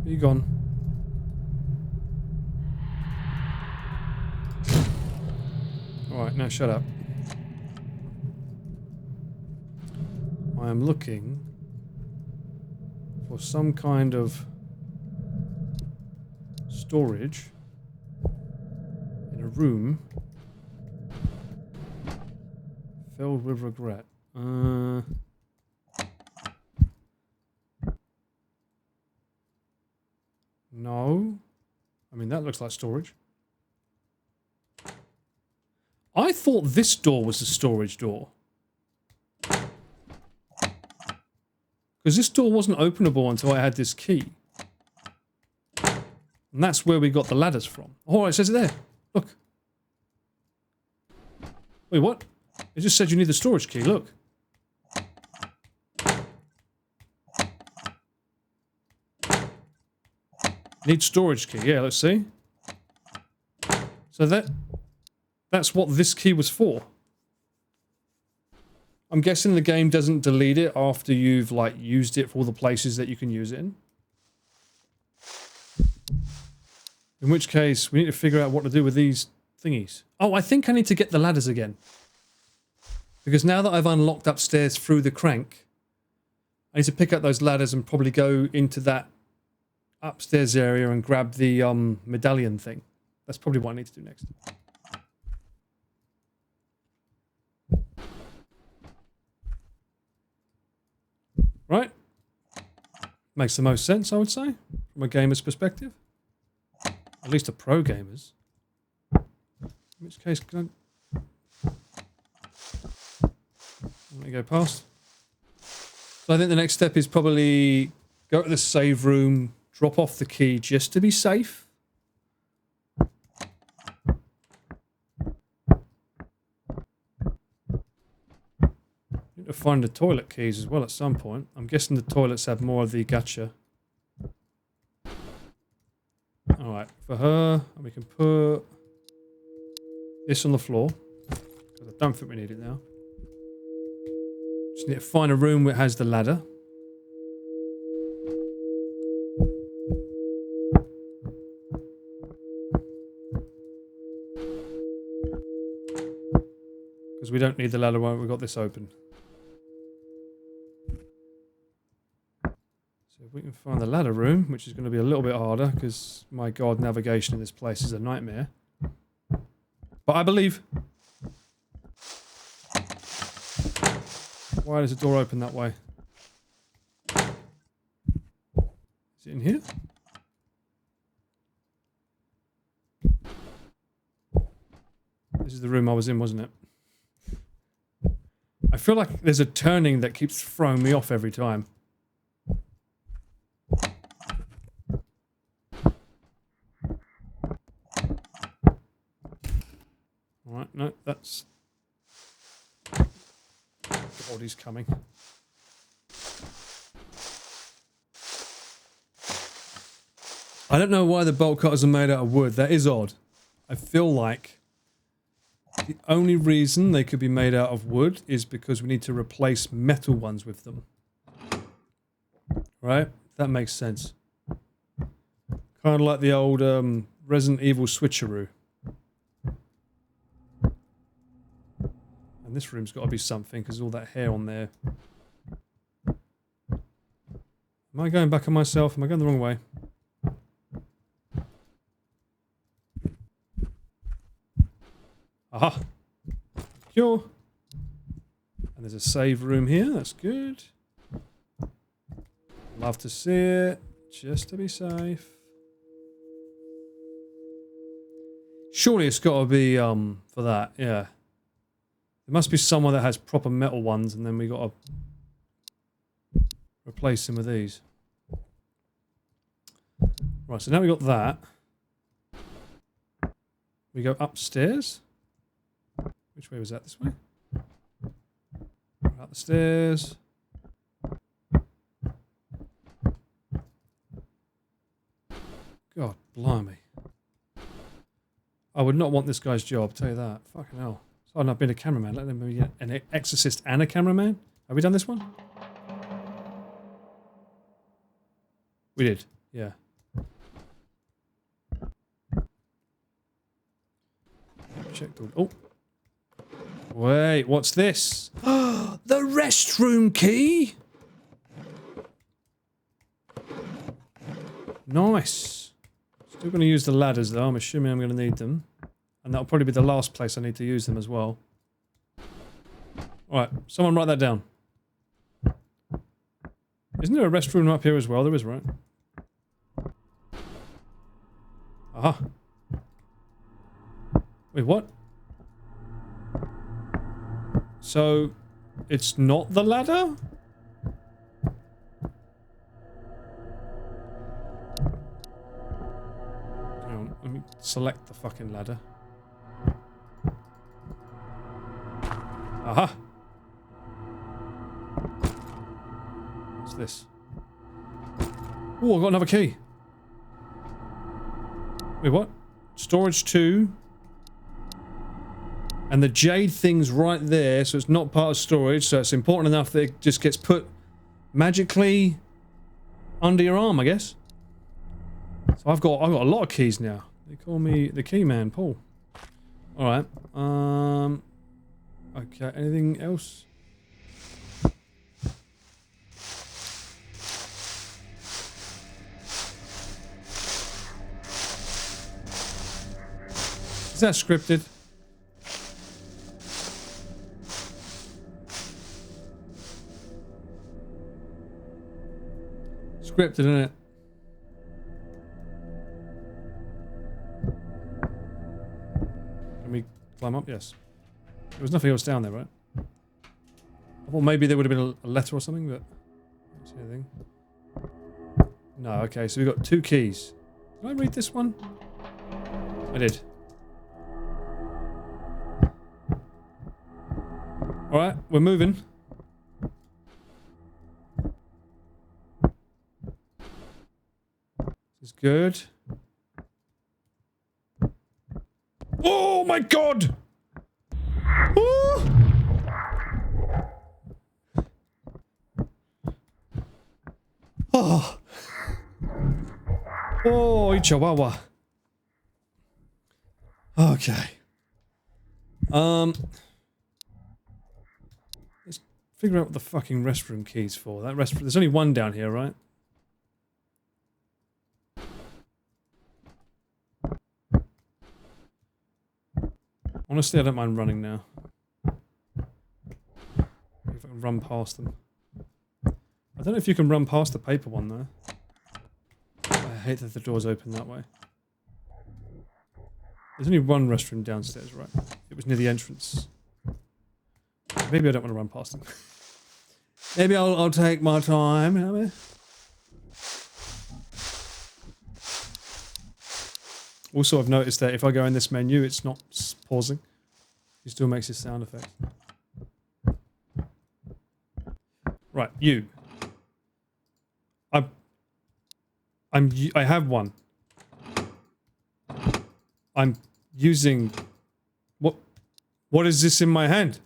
Where you gone? Alright, now shut up. I am looking for some kind of storage in a room filled with regret. No. I mean, that looks like storage. I thought this door was the storage door. Because this door wasn't openable until I had this key. And that's where we got the ladders from. Oh, it says it there. Look. Wait, what? It just said you need the storage key, look. Need storage key, yeah, let's see. So that's what this key was for. I'm guessing the game doesn't delete it after you've, like, used it for all the places that you can use it in. In which case, we need to figure out what to do with these thingies. Oh, I think I need to get the ladders again. Because now that I've unlocked upstairs through the crank, I need to pick up those ladders and probably go into that upstairs area and grab the medallion thing. That's probably what I need to do next. Right? Makes the most sense, I would say, from a gamer's perspective. At least a pro gamer's. In which case, can I... Let me go past. So I think the next step is probably go to the save room, drop off the key just to be safe. Need to find the toilet keys as well at some point. I'm guessing the toilets have more of the gacha. Alright, for her, we can put this on the floor. Because I don't think we need it now. Just need to find a room that has the ladder. Because we don't need the ladder while we've got this open. So if we can find the ladder room, which is going to be a little bit harder, because, my god, navigation in this place is a nightmare. But I believe... Why does the door open that way? Is it in here? This is the room I was in, wasn't it? I feel like there's a turning that keeps throwing me off every time. Alright, no, that's... God, he's coming. I don't know why the bolt cutters are made out of wood. That is odd. I feel like the only reason they could be made out of wood is because we need to replace metal ones with them. Right? That makes sense. Kind of like the old Resident Evil switcheroo. And this room's got to be something because all that hair on there. Am I going back on myself? Am I going the wrong way? Aha! Cure! And there's a save room here, that's good. Love to see it, just to be safe. Surely it's got to be, for that, yeah. There must be someone that has proper metal ones, and then we got to replace them with these. Right, so now we got that. We go upstairs. Which way was that? This way? Out the stairs. God, blimey. I would not want this guy's job, tell you that. Fucking hell. So I've not been a cameraman. Let them be an exorcist and a cameraman. Have we done this one? We did, yeah. Checked all. Oh. Wait, what's this? The restroom key? Nice. Still going to use the ladders though. I'm assuming I'm going to need them. And that'll probably be the last place I need to use them as well. Alright, someone write that down. Isn't there a restroom up here as well? There is, right? Aha. Wait, what? So, it's not the ladder? Hang on, let me select the fucking ladder. Aha! What's this? Oh, I got another key. Wait, what? Storage 2. And the jade thing's right there, so it's not part of storage, so it's important enough that it just gets put magically under your arm, I guess. So I've got a lot of keys now. They call me the key man, Paul. Alright. Okay, anything else? Is that scripted? Scripted, isn't it? Can we climb up? Yes. There was nothing else down there, right? I thought maybe there would have been a letter or something, but I don't see anything. No, okay, so we've got 2 keys. Did I read this one? I did. Alright, we're moving. This is good. Oh my god! Oh! Oh! Oh, chihuahua. Okay. Let's figure out what the fucking restroom key's for. That restroom. There's only one down here, right? Honestly, I don't mind running now. If I can run past them. I don't know if you can run past the paper one, though. I hate that the door's open that way. There's only one restroom downstairs, right? It was near the entrance. Maybe I don't want to run past them. Maybe I'll take my time, you know? Also, I've noticed that if I go in this menu, it's not pausing. It still makes this sound effect. Right, you. I have one. I'm using... What is this in my hand?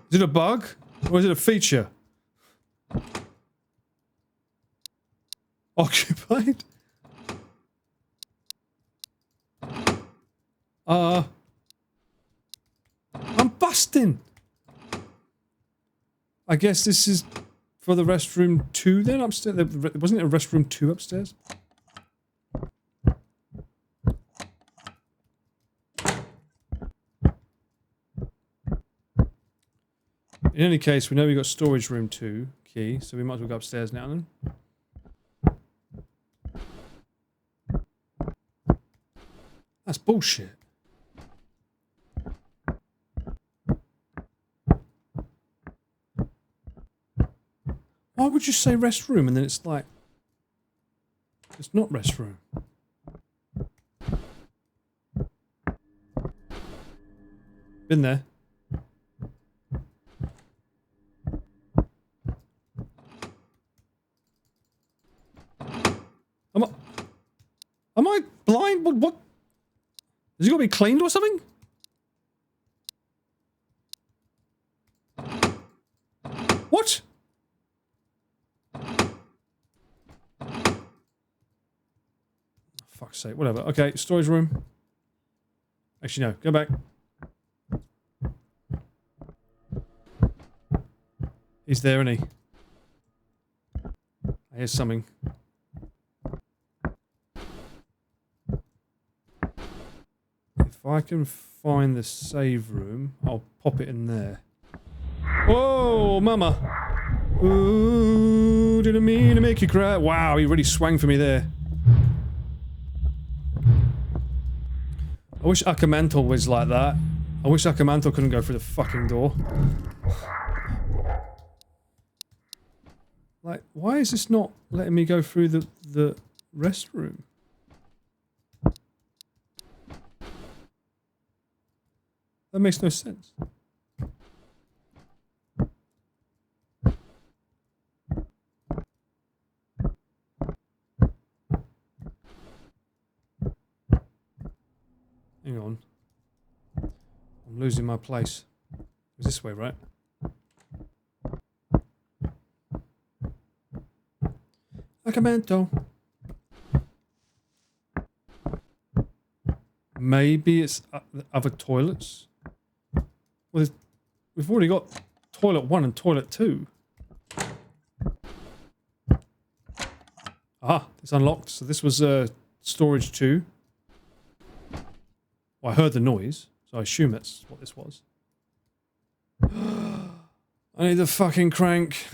Is it a bug? Or is it a feature? Occupied? I'm busting! I guess this is for the restroom 2 then upstairs? Wasn't it a restroom 2 upstairs? In any case, we know we got storage room 2 key, so we might as well go upstairs now then. That's bullshit. Why would you say restroom and then it's like... It's not restroom. Been there. Am I blind? What? Has it got to be cleaned or something? What? Fuck's sake, whatever. Okay, storage room. Actually, no, go back. He's there, isn't he? I hear something. If I can find the save room, I'll pop it in there. Whoa, mama! Ooh, didn't mean to make you cry. Wow, he really swung for me there. I wish Akamantle was like that. I wish Akamantle couldn't go through the fucking door. Like, why is this not letting me go through the restroom? That makes no sense. Hang on. I'm losing my place. It's this way, right? Akamanto. Maybe it's other toilets. Well, we've already got toilet 1 and toilet 2. Ah, it's unlocked. So this was storage 2. Well, I heard the noise, so I assume that's what this was. I need the fucking crank.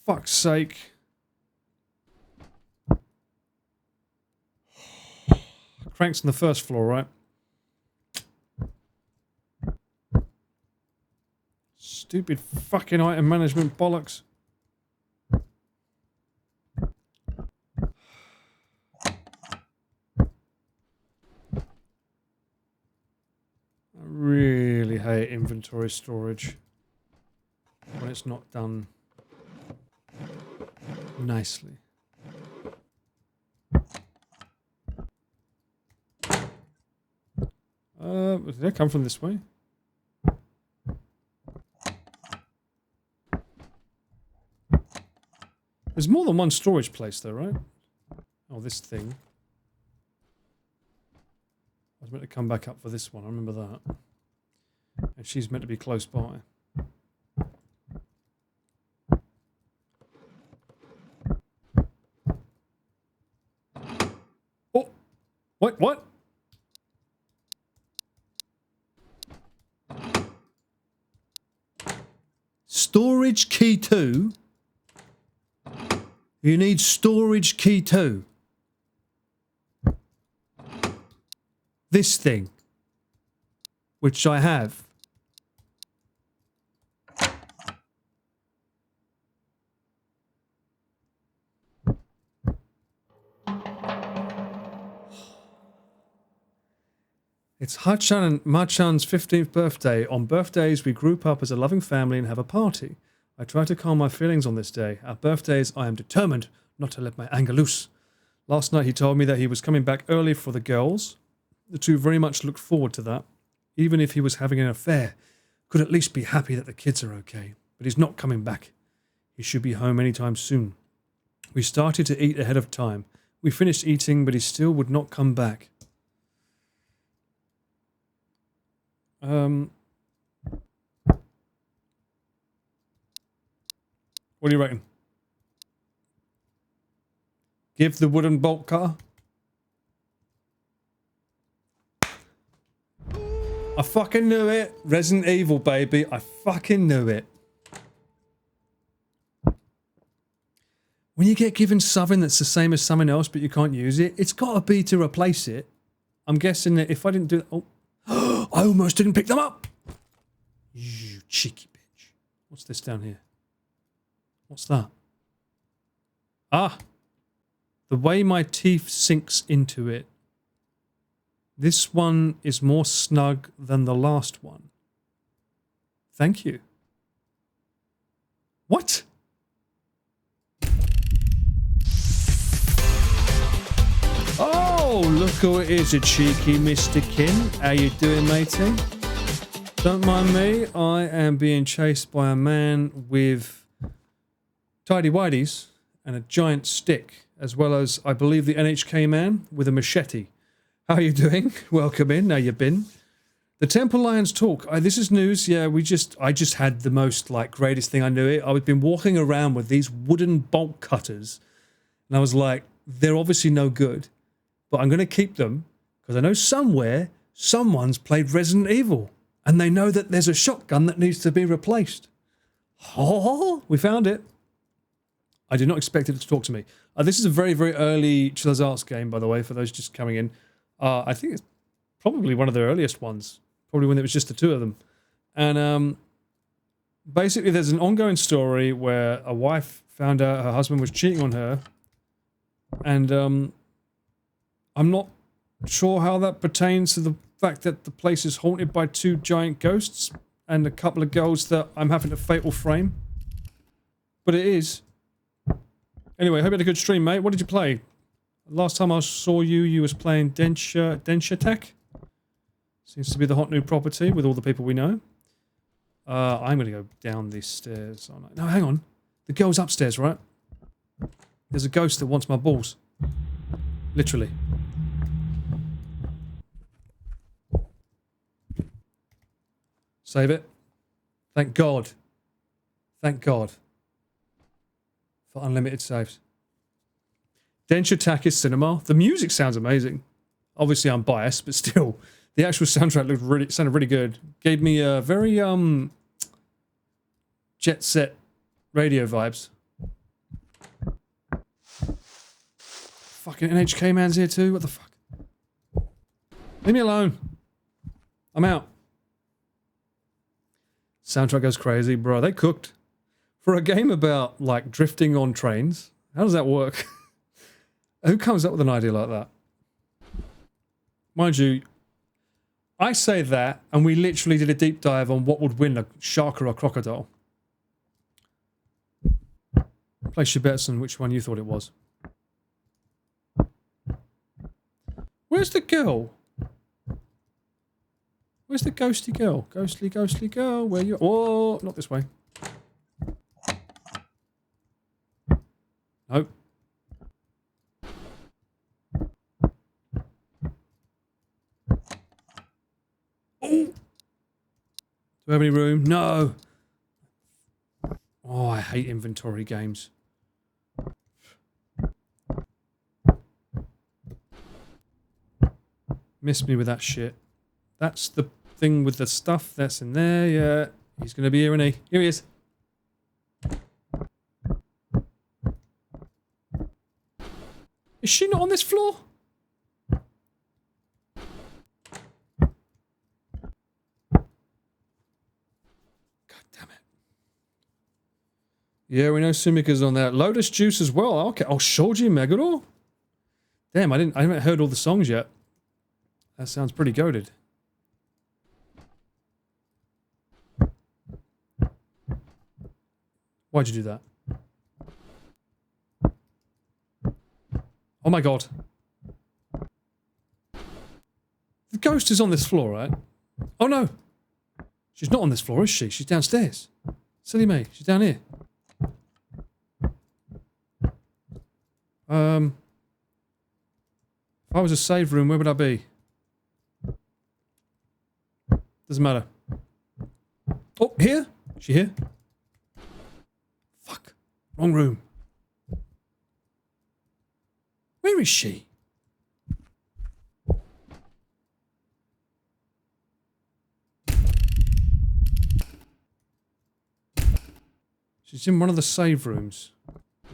Fuck's sake. Crank's on the first floor, right? Stupid fucking item management bollocks. I really hate inventory storage when it's not done nicely. Did they come from this way? There's more than one storage place though, right? Oh, this thing. I was meant to come back up for this one, I remember that. And she's meant to be close by. Oh! What? Storage key 2? You need storage key 2. This thing. Which I have. It's Hachan and Machan's 15th birthday. On birthdays, we group up as a loving family and have a party. I try to calm my feelings on this day. At birthdays, I am determined not to let my anger loose. Last night, he told me that he was coming back early for the girls. The two very much looked forward to that. Even if he was having an affair, could at least be happy that the kids are okay. But he's not coming back. He should be home anytime soon. We started to eat ahead of time. We finished eating, but he still would not come back. What do you reckon? Give the wooden bolt car? I fucking knew it. Resident Evil, baby. I fucking knew it. When you get given something that's the same as something else, but you can't use it, it's got to be to replace it. I'm guessing that if I didn't do that... Oh. I almost didn't pick them up. You cheeky bitch. What's this down here? What's that? Ah. The way my teeth sinks into it. This one is more snug than the last one. Thank you. What? cool it is, a cheeky Mr. Kim. How you doing, matey? Don't mind me, I am being chased by a man with tidy whities and a giant stick, as well as, I believe, the NHK man with a machete. How you doing? Welcome in. How you been? The Temple Lions talk. This is news. Yeah, I just had the most greatest thing I knew. I've been walking around with these wooden bolt cutters, and I was like, they're obviously no good, but I'm going to keep them because I know somewhere someone's played Resident Evil, and they know that there's a shotgun that needs to be replaced. Oh, we found it. I did not expect it to talk to me. This is a very, very early Chiller's Arts game, by the way, for those just coming in. I think it's probably one of the earliest ones. Probably when it was just the two of them. And basically there's an ongoing story where a wife found out her husband was cheating on her. And I'm not sure how that pertains to the fact that the place is haunted by two giant ghosts and a couple of girls that I'm having to fatal frame. But it is. Anyway, hope you had a good stream, mate. What did you play? Last time I saw you, you was playing Densha Tech. Seems to be the hot new property with all the people we know. I'm going to go down these stairs. No, hang on. The girl's upstairs, right? There's a ghost that wants my balls. Literally. Save it. Thank God. Thank God. For unlimited saves. Densha Takis Cinema. The music sounds amazing. Obviously I'm biased, but still. The actual soundtrack sounded really good. Gave me a very jet set radio vibes. Fucking NHK man's here too. What the fuck? Leave me alone. I'm out. Soundtrack goes crazy, bro. They cooked. For a game about, drifting on trains, how does that work? Who comes up with an idea like that? Mind you, I say that, and we literally did a deep dive on what would win, a shark or a crocodile. Place your bets on which one you thought it was. Where's the girl? Where's the ghosty girl? Ghostly, ghostly girl, where you... Oh, not this way. Nope. Oh! Do we have any room? No! Oh, I hate inventory games. Miss me with that shit. That's the thing with the stuff that's in there, yeah. He's gonna be here, isn't he? Here he is. Is she not on this floor? God damn it. Yeah, we know Sumika's on that. Lotus Juice as well. Okay. Oh, Shoji Meguro? Damn, I haven't heard all the songs yet. That sounds pretty goated. Why'd you do that? Oh my god. The ghost is on this floor, right? Oh no! She's not on this floor, is she? She's downstairs. Silly me, she's down here. If I was a save room, where would I be? Doesn't matter. Oh, here? Is she here? Fuck. Wrong room. Where is she? She's in one of the save rooms.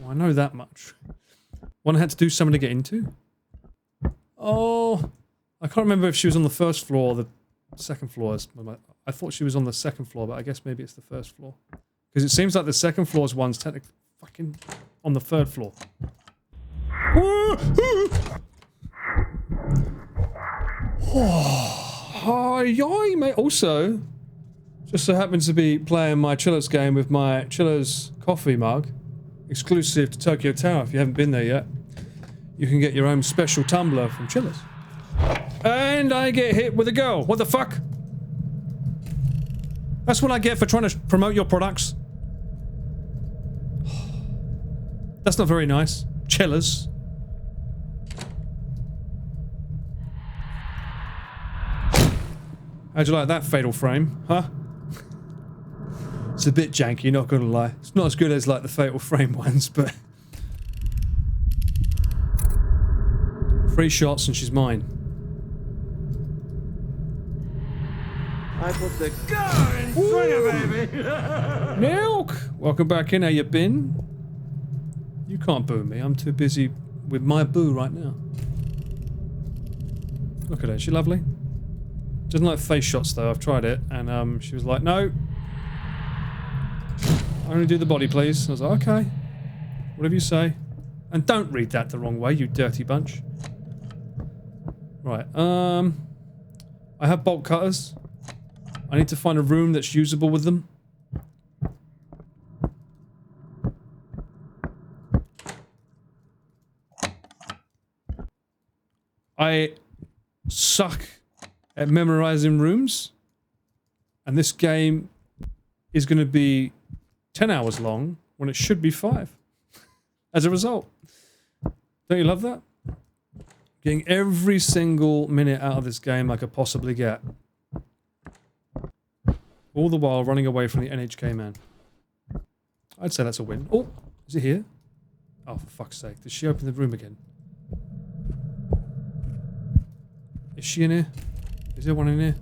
Well, I know that much. One I had to do something to get into. Oh, I can't remember if she was on the first floor or the second floor. I thought she was on the second floor, but I guess maybe it's the first floor. Because it seems like the second floor's one's technically fucking on the third floor. Oh, yoy, mate. Also, just so happens to be playing my Chillers game with my Chillers coffee mug, exclusive to Tokyo Tower. If you haven't been there yet, you can get your own special tumbler from Chillers. And I get hit with a girl. What the fuck? That's what I get for trying to promote your products. That's not very nice. Chillers. How'd you like that fatal frame, huh? It's a bit janky, not gonna lie. It's not as good as like the fatal frame ones, but... 3 shots and she's mine. I put the gun in swinger, baby! Milk! Welcome back in, how you been? You can't boo me, I'm too busy with my boo right now. Look at her, is she lovely? Doesn't like face shots though, I've tried it, and she was like, no. Only do the body, please. I was like, okay. Whatever you say. And don't read that the wrong way, you dirty bunch. Right, I have bolt cutters. I need to find a room that's usable with them. I suck at memorizing rooms. And this game is going to be 10 hours long when it should be 5. As a result. Don't you love that? Getting every single minute out of this game I could possibly get. All the while running away from the NHK man. I'd say that's a win. Oh, is it here? Oh, for fuck's sake. Did she open the room again? Is she in here? Is there one in here?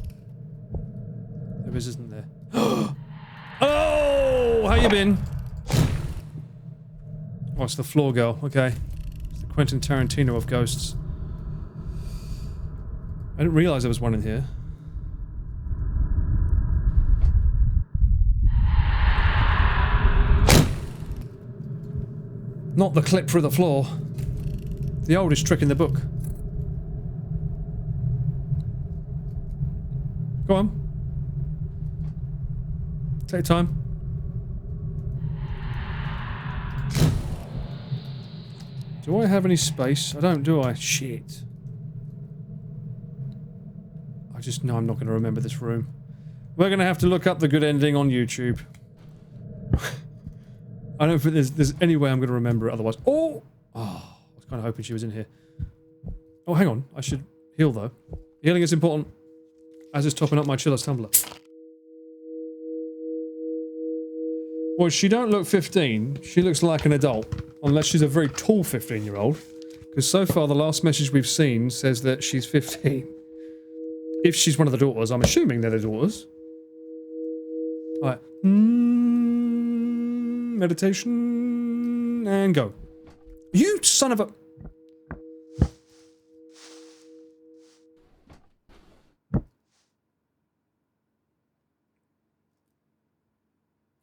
There isn't there. Oh, how you been? Oh, it's the floor girl. Okay. It's the Quentin Tarantino of ghosts. I didn't realize there was one in here. Not the clip through the floor. The oldest trick in the book. Go on. Take your time. Do I have any space? I don't, do I? Shit. I just know I'm not going to remember this room. We're going to have to look up the good ending on YouTube. I don't think there's any way I'm going to remember it otherwise. Oh! Oh, I was kind of hoping she was in here. Oh, hang on. I should heal, though. Healing is important. As is topping up my Chiller's tumbler. Well, she don't look 15. She looks like an adult. Unless she's a very tall 15-year-old. Because so far, the last message we've seen says that she's 15. If she's one of the daughters, I'm assuming they're the daughters. Alright. Meditation. And go. You son of a...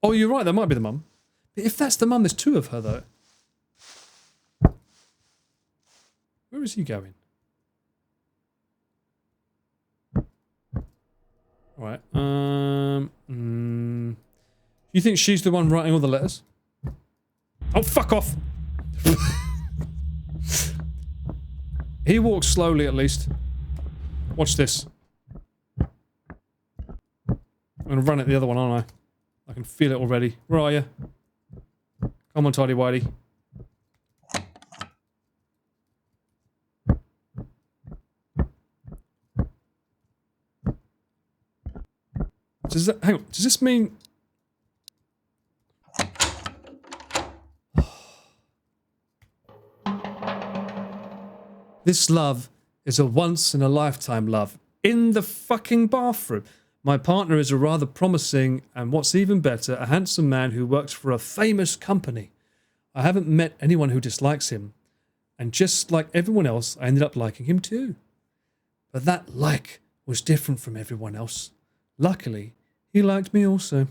Oh, you're right, that might be the mum. But if that's the mum, there's 2 of her, though. Where is he going? Alright, You think she's the one writing all the letters? Oh, fuck off! He walks slowly, at least. Watch this. I'm gonna run at the other one, aren't I? I can feel it already. Where are you? Come on, tidy whitey. Does that... Hang on. Does this mean... This love is a once-in-a-lifetime love. In the fucking bathroom. My partner is a rather promising, and what's even better, a handsome man who works for a famous company. I haven't met anyone who dislikes him. And just like everyone else, I ended up liking him too. But that like was different from everyone else. Luckily, he liked me also.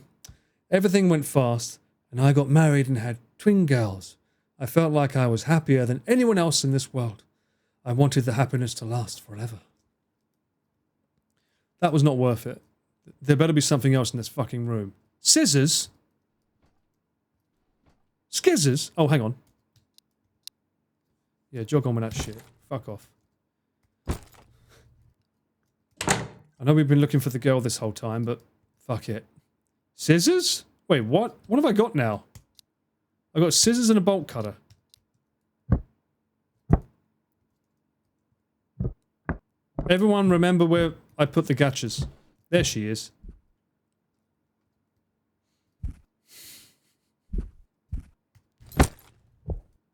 Everything went fast, and I got married and had twin girls. I felt like I was happier than anyone else in this world. I wanted the happiness to last forever. That was not worth it. There better be something else in this fucking room. Scissors? Skizzers? Oh, hang on. Yeah, jog on with that shit. Fuck off. I know we've been looking for the girl this whole time, but fuck it. Scissors? Wait, what? What have I got now? I got scissors and a bolt cutter. Everyone remember where I put the gachas. There she is.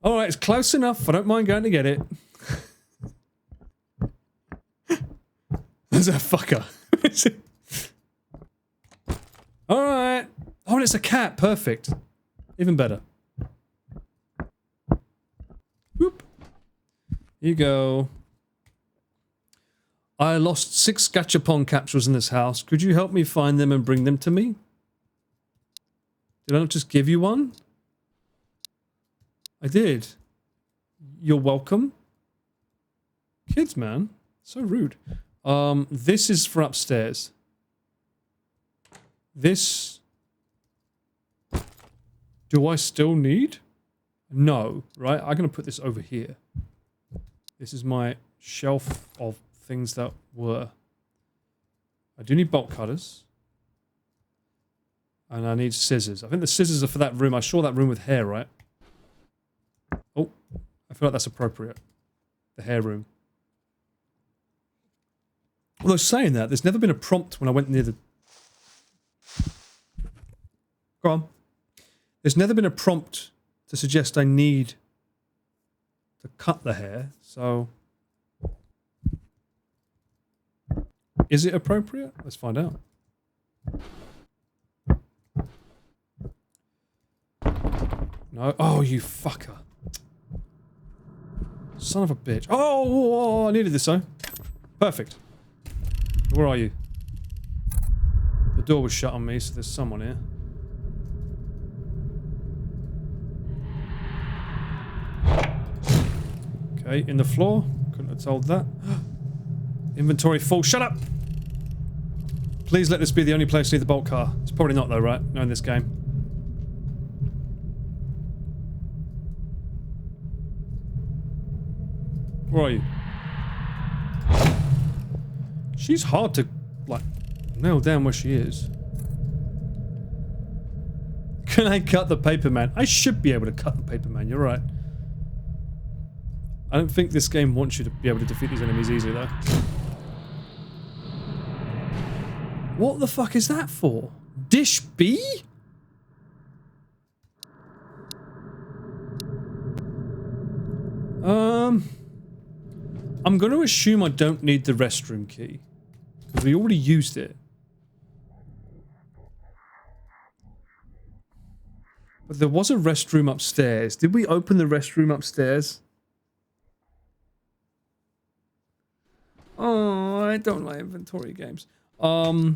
Alright, it's close enough. I don't mind going to get it. There's a fucker. Alright. Oh, and it's a cat. Perfect. Even better. Whoop. Here you go. I lost 6 gachapon capsules in this house. Could you help me find them and bring them to me? Did I not just give you one? I did. You're welcome. Kids, man. So rude. This is for upstairs. This... Do I still need? No, right? I'm going to put this over here. This is my shelf of things that were. I do need bolt cutters. And I need scissors. I think the scissors are for that room. I saw that room with hair, right? Oh, I feel like that's appropriate. The hair room. Although saying that, there's never been a prompt when I went near the... Go on. There's never been a prompt to suggest I need to cut the hair, so... Is it appropriate? Let's find out. No. Oh, you fucker. Son of a bitch. Oh, I needed this though. Perfect. Where are you? The door was shut on me, so there's someone here. Okay, in the floor. Couldn't have told that. Inventory full. Shut up! Please let this be the only place near the bolt car. It's probably not though, right? Knowing this game. Where are you? She's hard to, like, nail down where she is. Can I cut the paper man? I should be able to cut the paper man, you're right. I don't think this game wants you to be able to defeat these enemies easily, though. What the fuck is that for? Dish B? I'm going to assume I don't need the restroom key. Because we already used it. But there was a restroom upstairs. Did we open the restroom upstairs? Oh, I don't like inventory games. I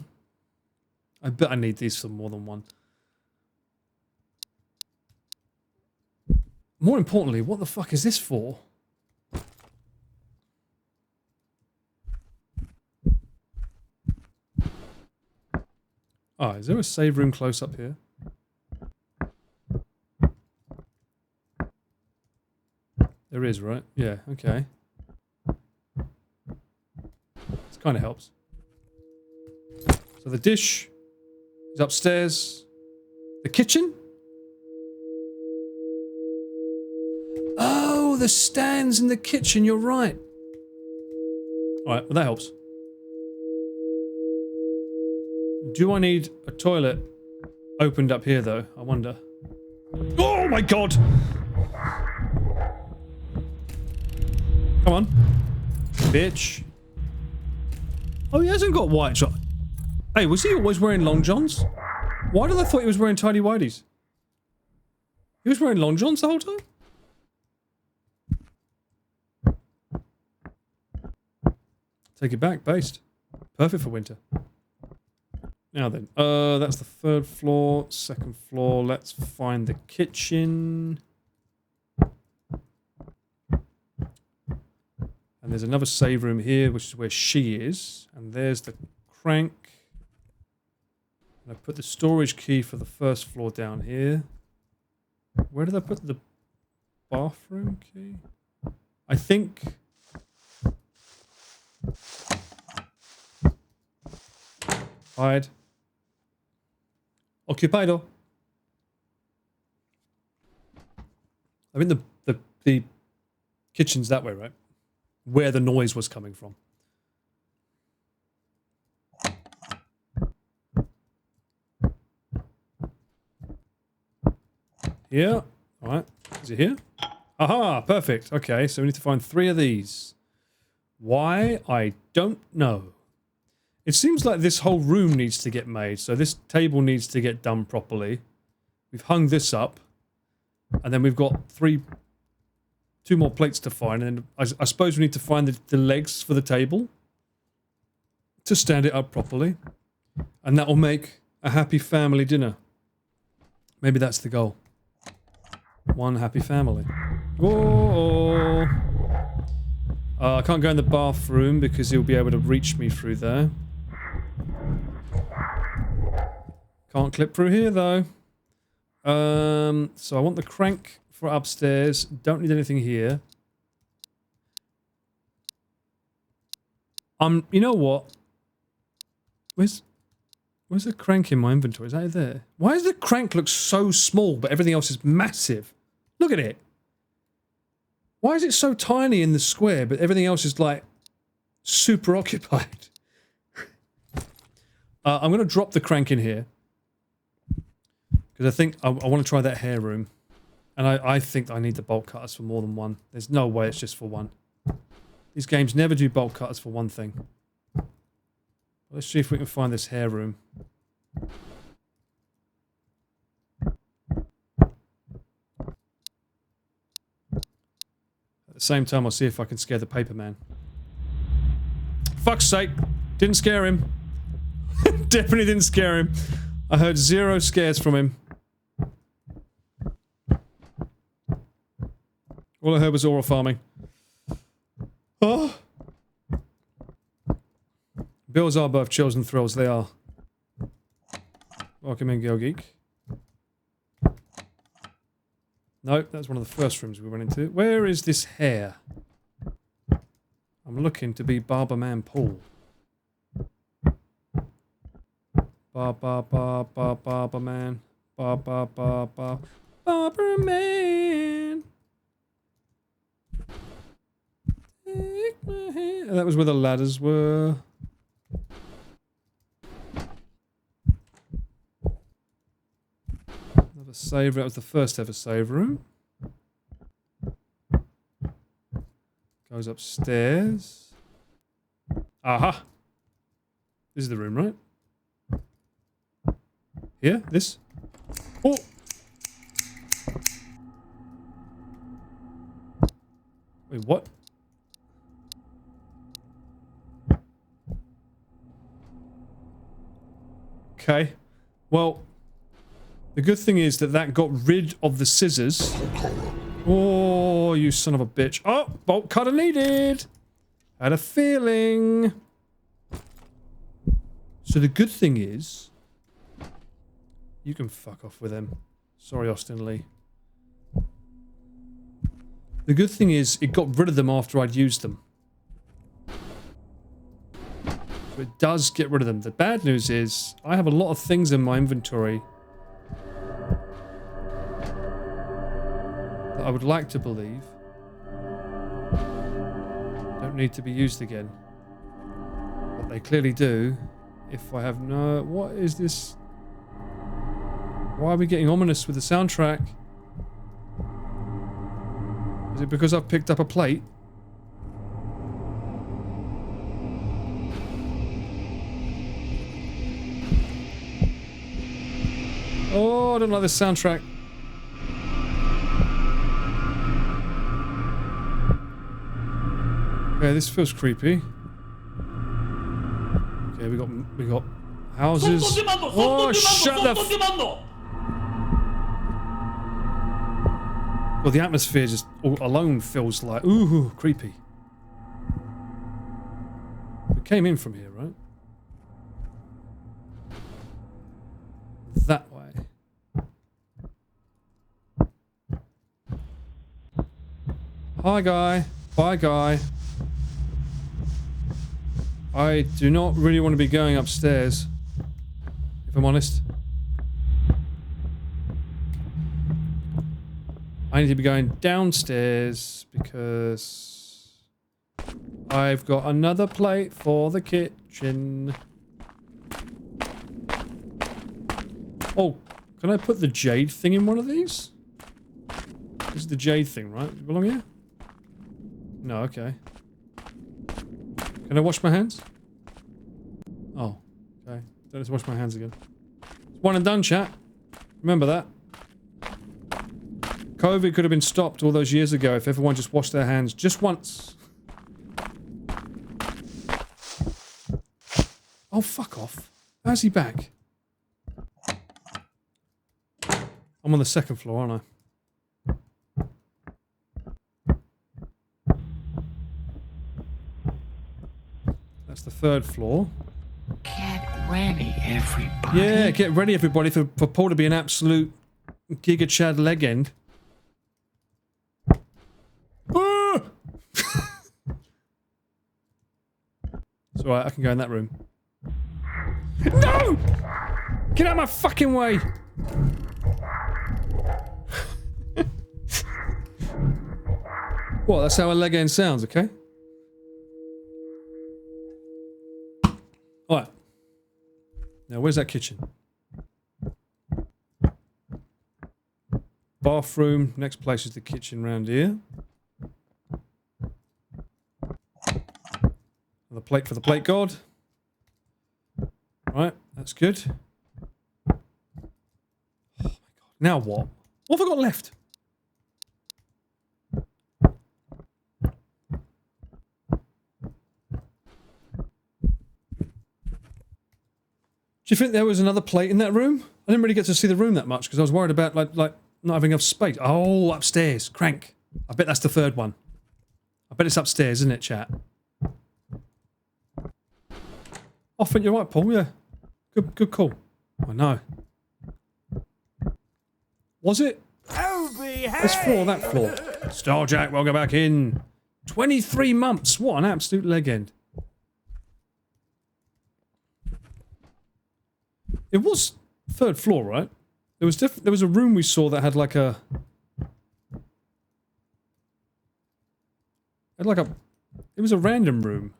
bet I need these for more than one. More importantly, what the fuck is this for? Ah, is there a save room close up here? There is, right? Yeah, okay. This kind of helps. So the dish is upstairs. The kitchen? Oh, the stands in the kitchen, you're right. Alright, well that helps. Do I need a toilet opened up here though? I wonder. Oh my god! Come on. Bitch. Oh, he hasn't got white shot. Hey, was he always wearing long johns? Why did I thought he was wearing tidy whities? He was wearing long johns the whole time? Take it back, based. Perfect for winter. Now then, that's the 3rd floor, 2nd floor. Let's find the kitchen. And there's another save room here, which is where she is. And there's the crank. And I put the storage key for the 1st floor down here. Where did I put the bathroom key? I think... Hide. Occupido. I mean the kitchen's that way, right? Where the noise was coming from. Here. Alright. Is it here? Aha! Perfect. Okay, so we need to find 3 of these. Why? I don't know. It seems like this whole room needs to get made, so this table needs to get done properly. We've hung this up. And then we've got 2 more plates to find, and then I suppose we need to find the legs for the table to stand it up properly, and that will make a happy family dinner. Maybe that's the goal. One happy family. Whoa! I can't go in the bathroom because he'll be able to reach me through there. Can't clip through here though. So I want the crank for upstairs. Don't need anything here. You know what? Where's the crank in my inventory? Is that there? Why does the crank look so small, but everything else is massive? Look at it. Why is it so tiny in the square, but everything else is like super occupied? I'm going to drop the crank in here. Because I think I want to try that hair room. And I think I need the bolt cutters for more than one. There's no way it's just for one. These games never do bolt cutters for one thing. Let's see if we can find this hair room. At the same time, I'll see if I can scare the paper man. Fuck's sake! Didn't scare him. Definitely didn't scare him. I heard 0 scares from him. All I heard was oral farming. Oh! Bills are both chills and thrills, they are. Welcome in, Girl Geek. Nope, that's one of the first rooms we went into. Where is this hair? I'm looking to be Barber Paul. Barber Man. Barber Man. Take my hand. That was where the ladders were. Another save. That was the first ever save room. Goes upstairs. Aha! This is the room, right? Here? This? Oh! Wait, what? Okay. Well, the good thing is that got rid of the scissors. Oh, you son of a bitch. Oh, bolt cutter needed. Had a feeling. So the good thing is, you can fuck off with them. Sorry, Austin Lee. The good thing is, it got rid of them after I'd used them. So it does get rid of them. The bad news is, I have a lot of things in my inventory that I would like to believe don't need to be used again. But they clearly do. If I have no... What is this? Why are we getting ominous with the soundtrack? Is it because I've picked up a plate? Oh, I don't like this soundtrack. Okay, this feels creepy. Okay, we got houses. Oh, shut the f... Well, the atmosphere just alone feels like, ooh, creepy. We came in from here, right? That way. Hi, guy. Bye, guy. I do not really want to be going upstairs. if I'm honest. I need to be going downstairs because I've got another plate for the kitchen. Oh, can I put the jade thing in one of these? This is the jade thing, right? Does it belong here? No, okay. Can I wash my hands? Oh, okay. Don't have to wash my hands again. It's one and done, chat. Remember that. COVID could have been stopped all those years ago if everyone just washed their hands just once. Oh, fuck off. How's he back? I'm on the second floor, aren't I? That's the third floor. Get ready, everybody. Yeah, get ready, everybody, for Paul to be an absolute Giga Chad legend. Ah! It's alright, I can go in that room. No! Get out of my fucking way! What, that's how a legend sounds, okay? Alright. Now, where's that kitchen? Bathroom. Next place is the kitchen round here. The plate for the plate god. Right, that's good. Oh my god. Now what? What have I got left? Do you think there was another plate in that room? I didn't really get to see the room that much because I was worried about like not having enough space. Oh, upstairs. Crank. I bet that's the third one. I bet it's upstairs, isn't it, chat? I think you're right, Paul, yeah. Good call. I know. Was it? This floor, that floor. Starjack, welcome back in. 23 months. What an absolute legend. It was third floor, right? There was a room we saw that had like a... It was a random room.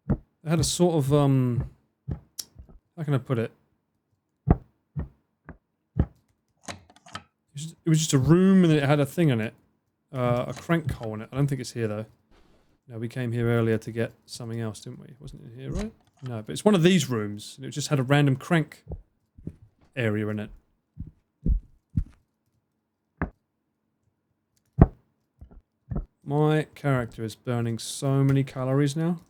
It had a sort of, how can I put it? It was just a room and it had a thing on it. A crank hole in it. I don't think it's here though. No, we came here earlier to get something else, didn't we? Wasn't it here, right? No, but it's one of these rooms. And it just had a random crank area in it. My character is burning so many calories now.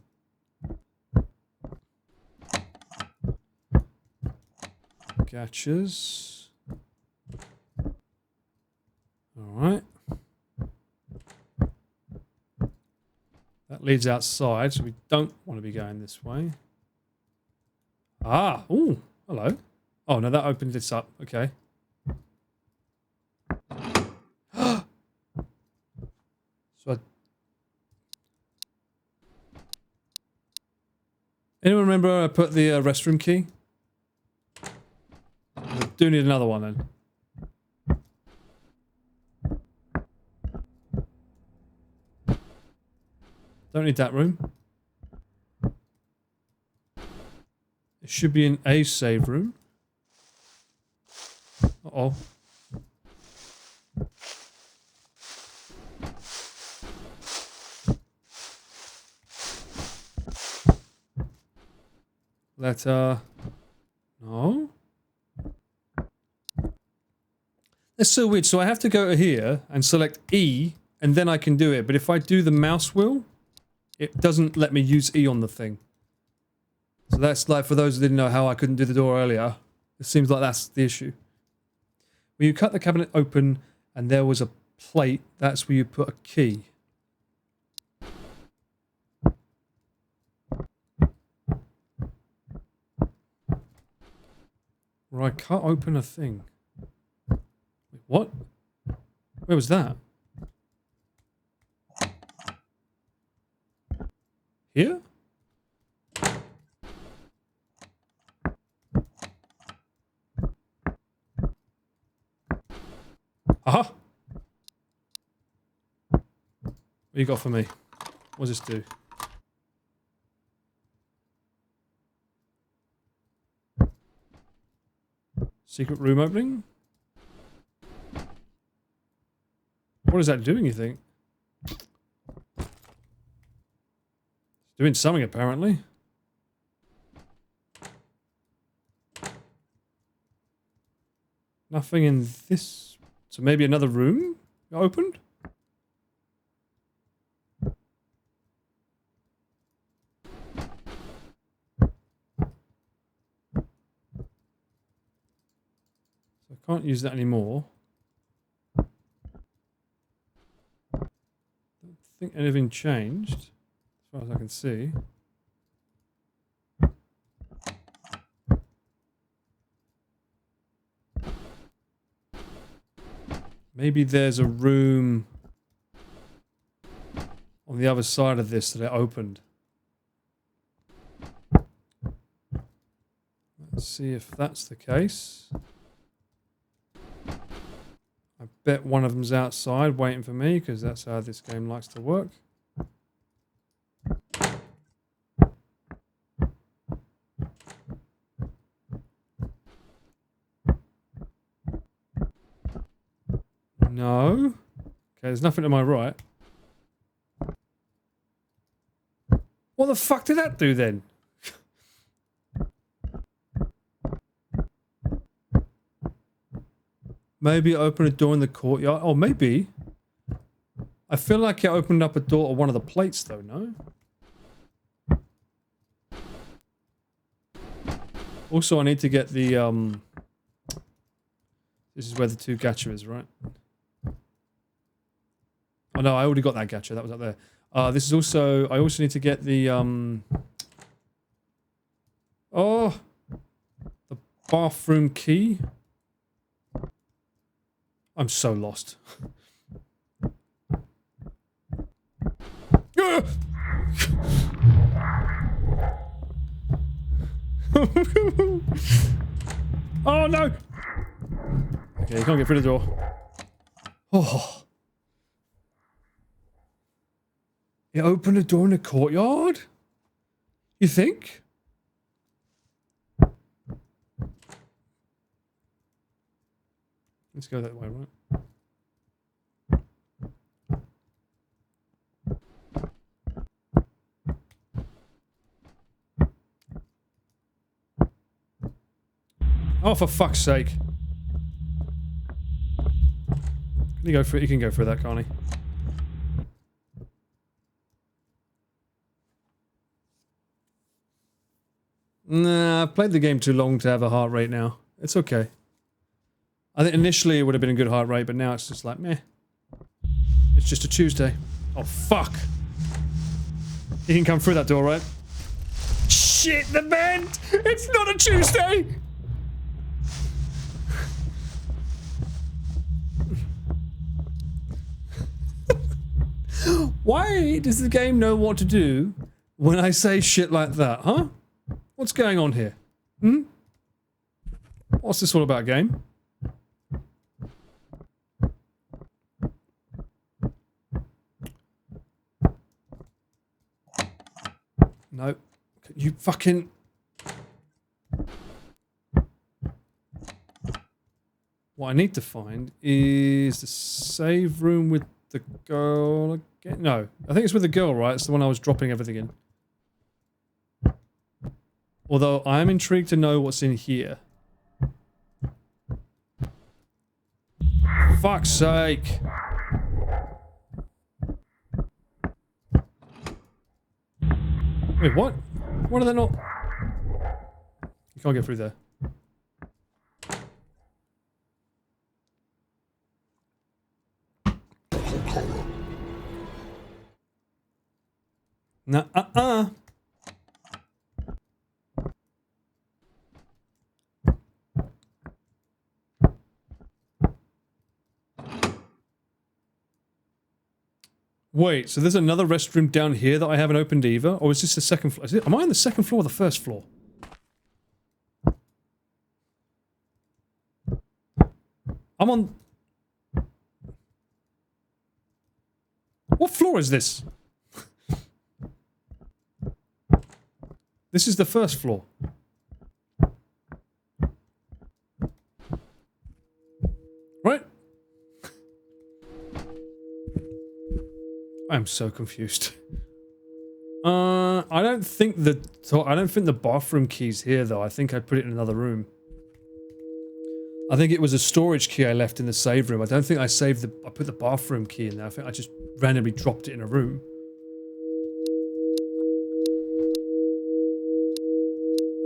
Gotchas. Alright. That leads outside, so we don't want to be going this way. Ah! Ooh! Hello. Oh, no, that opened this up. Okay. So anyone remember I put the restroom key? I do need another one then. Don't need that room. It should be in a save room. Uh-oh. Letter. No. That's so weird. So I have to go to here and select E, and then I can do it. But if I do the mouse wheel, it doesn't let me use E on the thing. So that's like, for those who didn't know how I couldn't do the door earlier, it seems like that's the issue. When you cut the cabinet open and there was a plate, that's where you put a key. Right, I can't open a thing. Wait, what? Where was that? Here? Aha! What you got for me? What does this do? Secret room opening? What is that doing, you think? It's doing something, apparently. Nothing in this... So maybe another room opened? So I can't use that anymore. Don't think anything changed, as far as I can see. Maybe there's a room on the other side of this that it opened. Let's see if that's the case. I bet one of them's outside waiting for me because that's how this game likes to work. No. Okay, there's nothing to my right. What the fuck did that do then? Maybe it opened a door in the courtyard. Oh, maybe. I feel like it opened up a door to one of the plates though, no? Also, I need to get the, This is where the 2 gacha is, right? Oh no, I already got that gacha. That was up there. This is also... I also need to get the, Oh! The bathroom key. I'm so lost. Oh no! Okay, you can't get through the door. Oh. It opened a door in the courtyard? You think? Let's go that way, right? Oh, for fuck's sake. Can you go for it? You can go for that, can't he? Nah, I've played the game too long to have a heart rate now. It's okay. I think initially it would have been a good heart rate, but now it's just like, meh. It's just a Tuesday. Oh, fuck. You can come through that door, right? Shit, the vent! It's not a Tuesday! Why does the game know what to do when I say shit like that, huh? What's going on here? Hmm? What's this all about, game? No. You fucking... What I need to find is the save room with the girl again. No, I think it's with the girl, right? It's the one I was dropping everything in. Although I am intrigued to know what's in here. Fuck's sake. Wait, what? What are they not? You can't get through there. Nah, Wait, so there's another restroom down here that I haven't opened either? Or is this the second floor? Am I on the second floor or the first floor? I'm on... What floor is this? This is the first floor. Right? I'm so confused. I don't think the bathroom key's here though. I think I put it in another room. I think it was a storage key I left in the save room. I don't think I put the bathroom key in there. I think I just randomly dropped it in a room.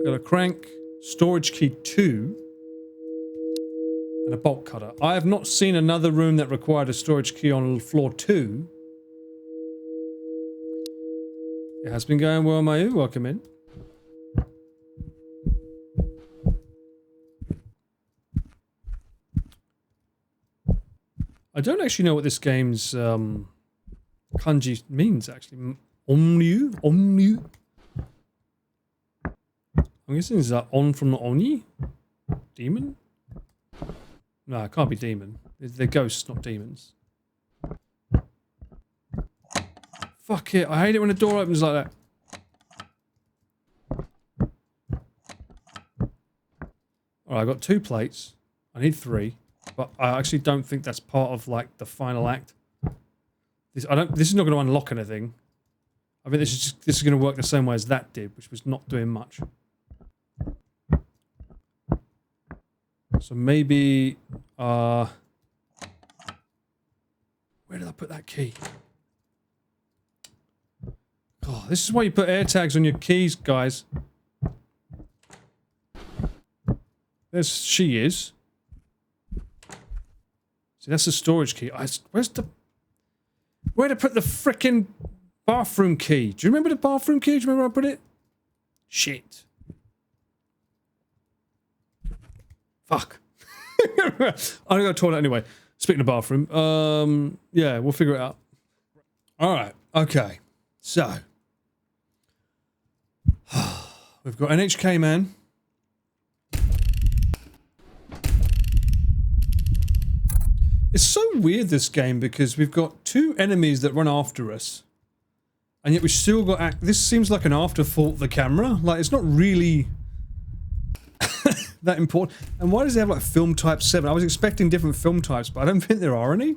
I got a crank, storage key 2, and a bolt cutter. I have not seen another room that required a storage key on floor 2. It has been going well, Mayu. Welcome in. I don't actually know what this game's kanji means, actually. Onryo? Onryo? I'm guessing is that on from the Oni? Demon? No, it can't be demon. They're ghosts, not demons. Fuck it, I hate it when a door opens like that. Alright, I got 2 plates. I need 3. But I actually don't think that's part of, like, the final act. This is not going to unlock anything. I mean, this is going to work the same way as that did, which was not doing much. So maybe, where did I put that key? God, this is why you put air tags on your keys, guys. There's she is. See, that's the storage key. Where to put the frickin' bathroom key? Do you remember the bathroom key? Do you remember where I put it? Shit. Fuck. I'm gonna go to the toilet anyway. Speaking of bathroom, yeah, we'll figure it out. Alright, okay. So. We've got NHK Man. It's so weird, this game, because we've got 2 enemies that run after us. And yet we've still got... This seems like an afterthought of the camera. Like, it's not really... that important. And why does it have, like, film type 7? I was expecting different film types, but I don't think there are any.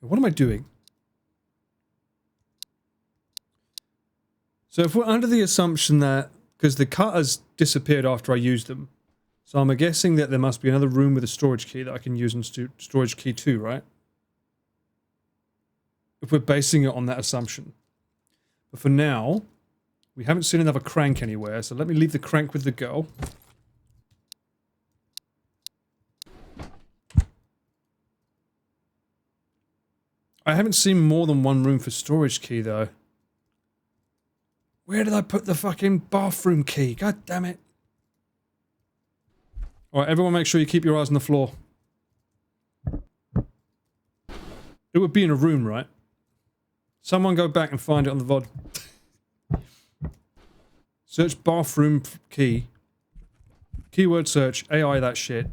What am I doing? So if we're under the assumption that... Because the cutters disappeared after I used them. So I'm guessing that there must be another room with a storage key that I can use in storage key 2, right? If we're basing it on that assumption. But for now, we haven't seen another crank anywhere, so let me leave the crank with the girl. I haven't seen more than 1 room for storage key, though. Where did I put the fucking bathroom key? God damn it. Alright, everyone make sure you keep your eyes on the floor. It would be in a room, right? Someone go back and find it on the VOD. Search bathroom key. Keyword search. AI that shit.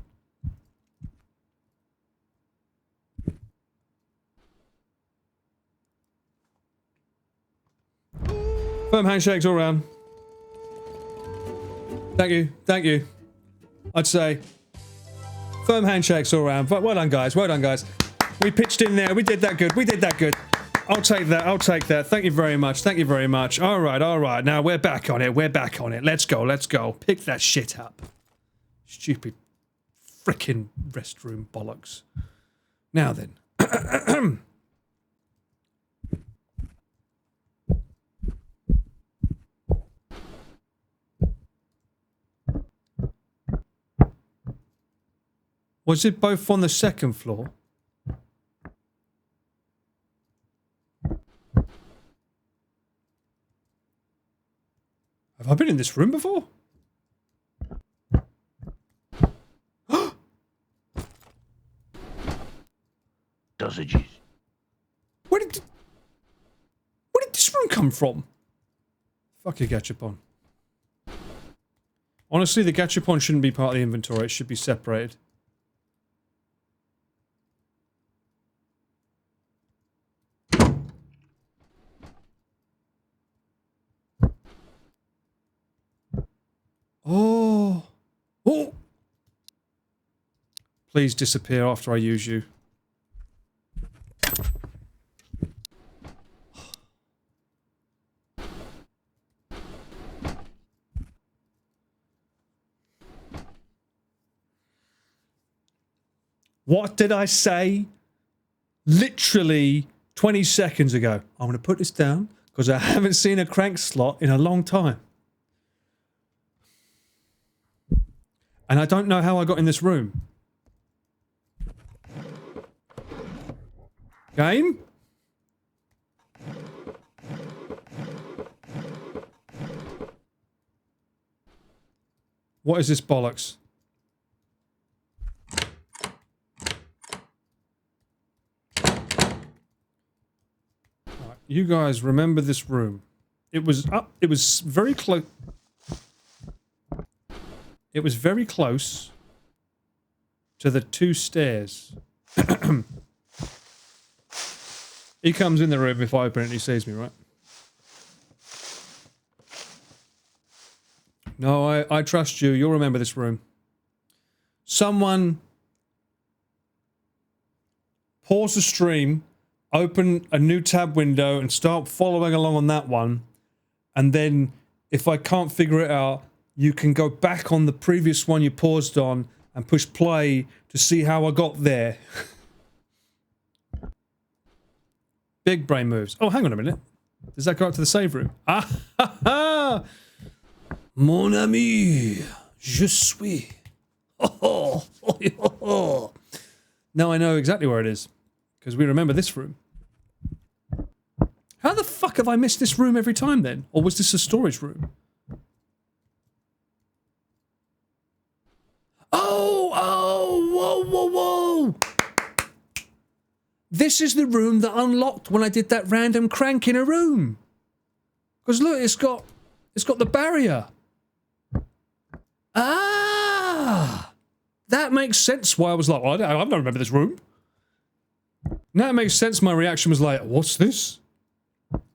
Firm handshakes all around. Thank you. Thank you. I'd say firm handshakes all around. But well done, guys. Well done, guys. We pitched in there. We did that good. We did that good. I'll take that. I'll take that. Thank you very much. Thank you very much. All right. All right. Now we're back on it. We're back on it. Let's go. Let's go. Pick that shit up. Stupid frickin' restroom bollocks. Now then. Was it both on the second floor? Have I been in this room before? Dosages. Where did this room come from? Fuck your gachapon. Honestly, the gachapon shouldn't be part of the inventory. It should be separated. Oh. Oh. Please disappear after I use you. What did I say? Literally 20 seconds ago. I'm going to put this down because I haven't seen a crank slot in a long time. And I don't know how I got in this room. Game? What is this bollocks? Right, you guys remember this room. It was up, it was very close. It was very close to the 2 stairs. He comes in the room if I open it and he sees me, right? No, I trust you. You'll remember this room. Someone pause the stream, open a new tab window and start following along on that one. And then if I can't figure it out, you can go back on the previous one you paused on and push play to see how I got there. Big brain moves. Oh, hang on a minute. Does that go up to the save room? Ah ha ha! Mon ami, je suis. Oh, oh, oh, oh. Now I know exactly where it is. Because we remember this room. How the fuck have I missed this room every time then? Or was this a storage room? Oh, whoa, whoa, whoa! This is the room that unlocked when I did that random crank in a room. Because look, it's got the barrier. Ah! That makes sense why I was like, oh, I don't remember this room. Now it makes sense my reaction was like, what's this?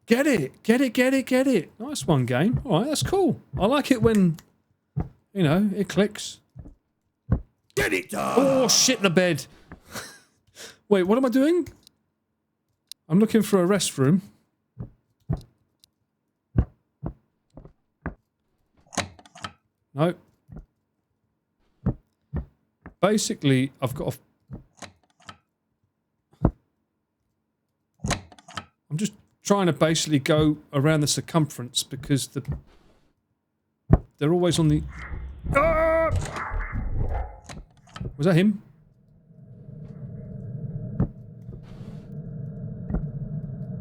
Get it, get it, get it, get it. Nice one, game. Alright, that's cool. I like it when, you know, it clicks. Get it! Oh, shit the bed. Wait, what am I doing? I'm looking for a restroom. No. Basically, I've got a... I'm just trying to basically go around the circumference because they're always on the... Ah! Was that him?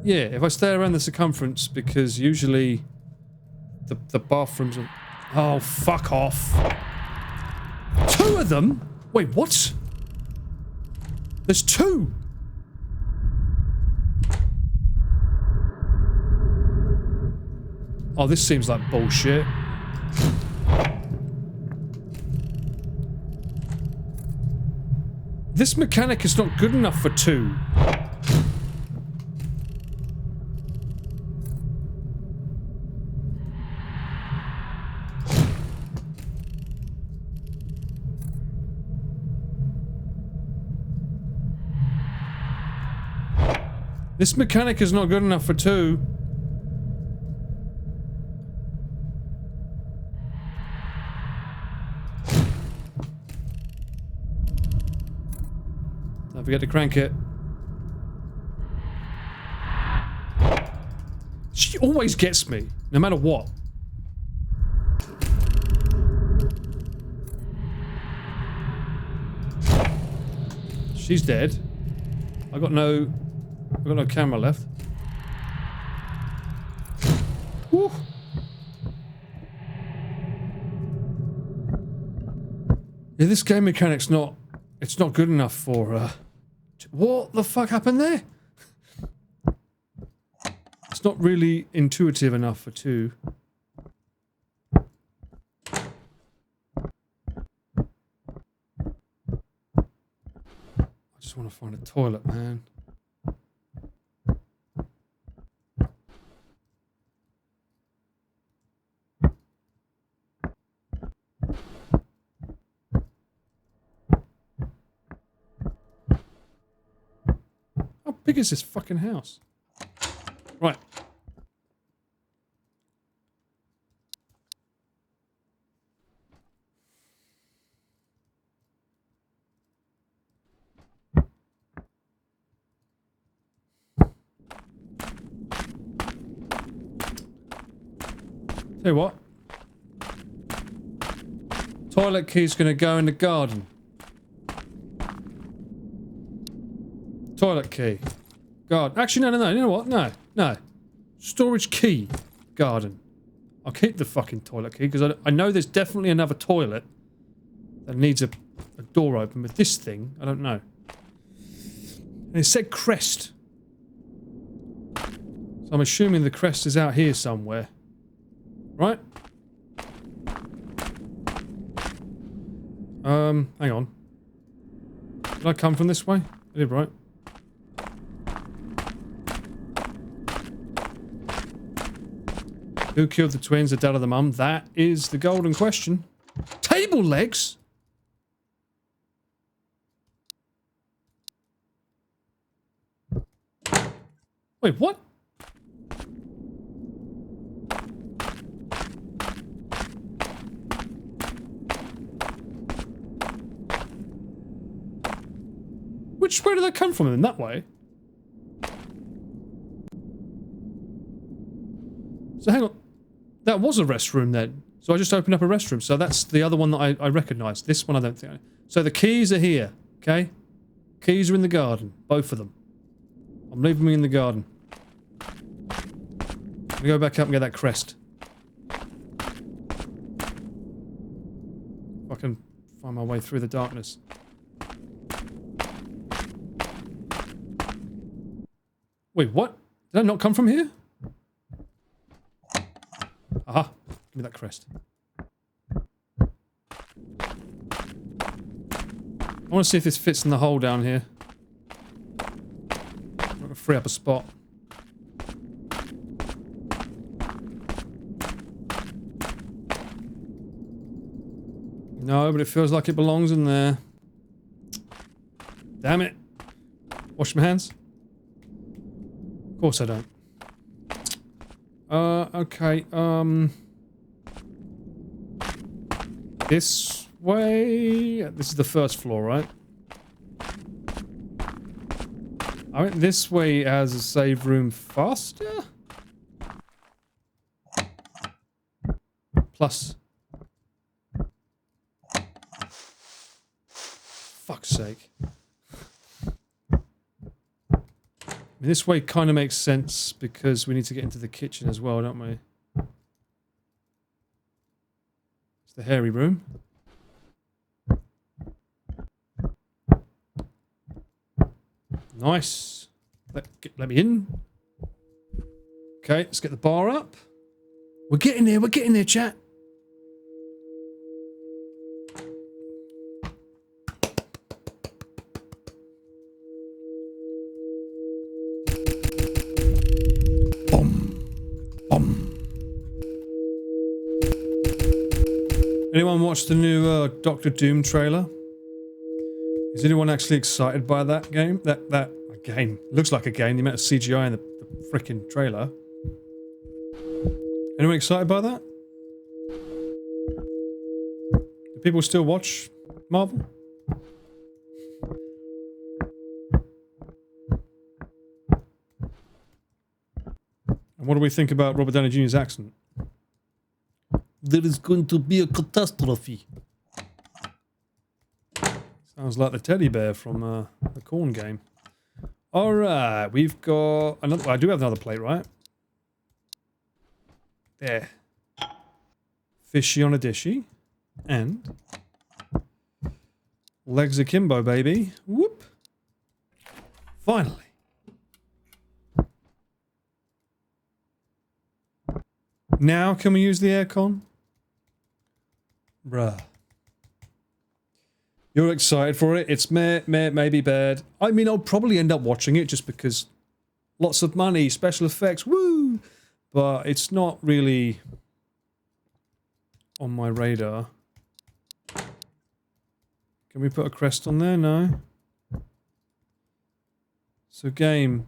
Yeah, if I stay around the circumference, because usually the bathrooms are... Oh, fuck off. 2 of them? Wait, what? There's 2! Oh, this seems like bullshit. This mechanic is not good enough for 2. This mechanic is not good enough for 2. Don't forget to crank it. She always gets me, no matter what. She's dead. I've got no camera left. Woo. Yeah, this game mechanic's not... It's not good enough for, What the fuck happened there? It's not really intuitive enough for 2. I just want to find a toilet, man. big is this fucking house? Right. Tell you what. Toilet key's gonna go in the garden. Toilet key. Garden. Actually, no. You know what? No. Storage key. Garden. I'll keep the fucking toilet key because I know there's definitely another toilet that needs a door open, but this thing, I don't know. And it said crest. So I'm assuming the crest is out here somewhere. Right? Hang on. Did I come from this way? I did, right? Who killed the twins, the dad or the mum? That is the golden question. Table legs? Wait, what? Where did that come from in that way? So hang on. That was a restroom then. So I just opened up a restroom. So that's the other one that I recognise. This one I don't think So the keys are here. Okay? Keys are in the garden. Both of them. I'm leaving them in the garden. I'm gonna go back up and get that crest. If I can find my way through the darkness. Wait, what? Did that not come from here? Aha. Give me that crest. I want to see if this fits in the hole down here. I'm going to free up a spot. No, but it feels like it belongs in there. Damn it. Wash my hands. Of course I don't. Okay, this way? This is the first floor, right? I went this way as a save room faster? Plus. Fuck's sake. I mean, this way kind of makes sense because we need to get into the kitchen as well, don't we? It's the hairy room. Nice. Let me in. Okay, let's get the bar up. We're getting there, chat. Anyone watched the new Doctor Doom trailer? Is anyone actually excited by that game? That game looks like a game. The amount of CGI in the freaking trailer. Anyone excited by that? Do people still watch Marvel? And what do we think about Robert Downey Jr.'s accent? There is going to be a catastrophe. Sounds like the teddy bear from the corn game. Alright, we've got another... Well, I do have another plate, right? There. Fishy on a dishy. And... legs akimbo, baby. Whoop. Finally. Now can we use the aircon? Bruh. You're excited for it? It's maybe bad. I mean, I'll probably end up watching it just because lots of money, special effects, woo! But it's not really on my radar. Can we put a crest on there? No. So game,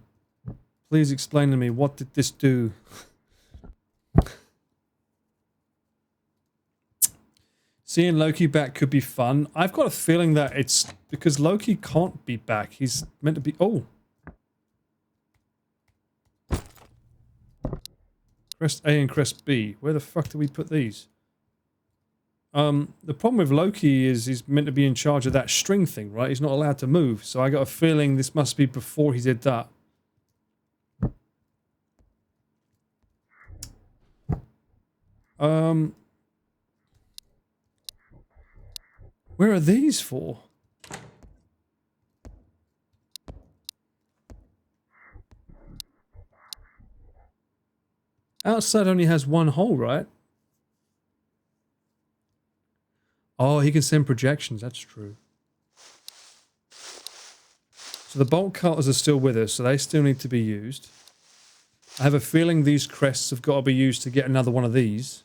please explain to me, what did this do? Seeing Loki back could be fun. I've got a feeling that it's because Loki can't be back. He's meant to be... Oh. Crest A and Crest B. Where the fuck do we put these? The problem with Loki is he's meant to be in charge of that string thing, right? He's not allowed to move. So I got a feeling this must be before he did that. Where are these for? Outside only has one hole, right? Oh, he can send projections. That's true. So the bolt cutters are still with us, so they still need to be used. I have a feeling these crests have got to be used to get another one of these.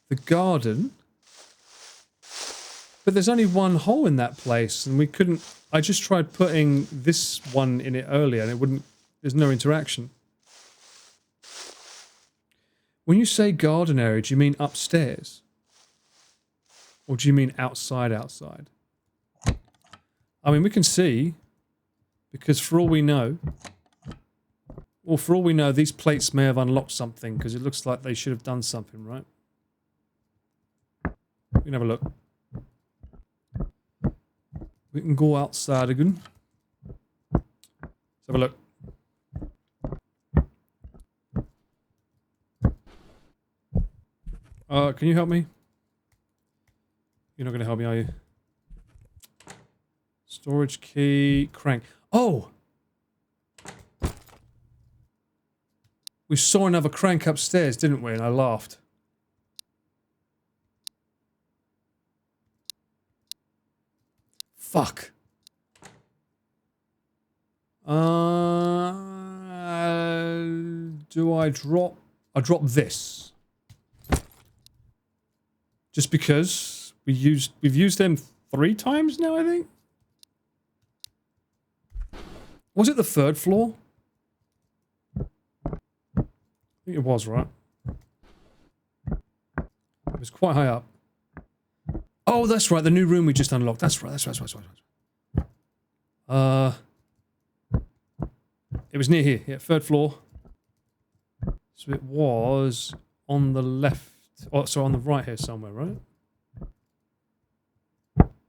The garden. But there's only one hole in that place, and we couldn't... I just tried putting this one in it earlier, and it wouldn't... There's no interaction. When you say garden area, do you mean upstairs? Or do you mean outside? I mean, we can see, because for all we know... Well, for all we know, these plates may have unlocked something, because it looks like they should have done something, right? We can have a look. We can go outside again. Let's have a look. Can you help me? You're not going to help me, are you? Storage key, crank. Oh! We saw another crank upstairs, didn't we? And I laughed. Fuck. Do I drop... I drop this. Just because we've used them 3 times now, I think? Was it the 3rd floor? I think it was, right? It was quite high up. Oh, that's right, the new room we just unlocked. That's right. It was near here, yeah, 3rd floor. So it was on the left. Oh, so on the right here somewhere, right?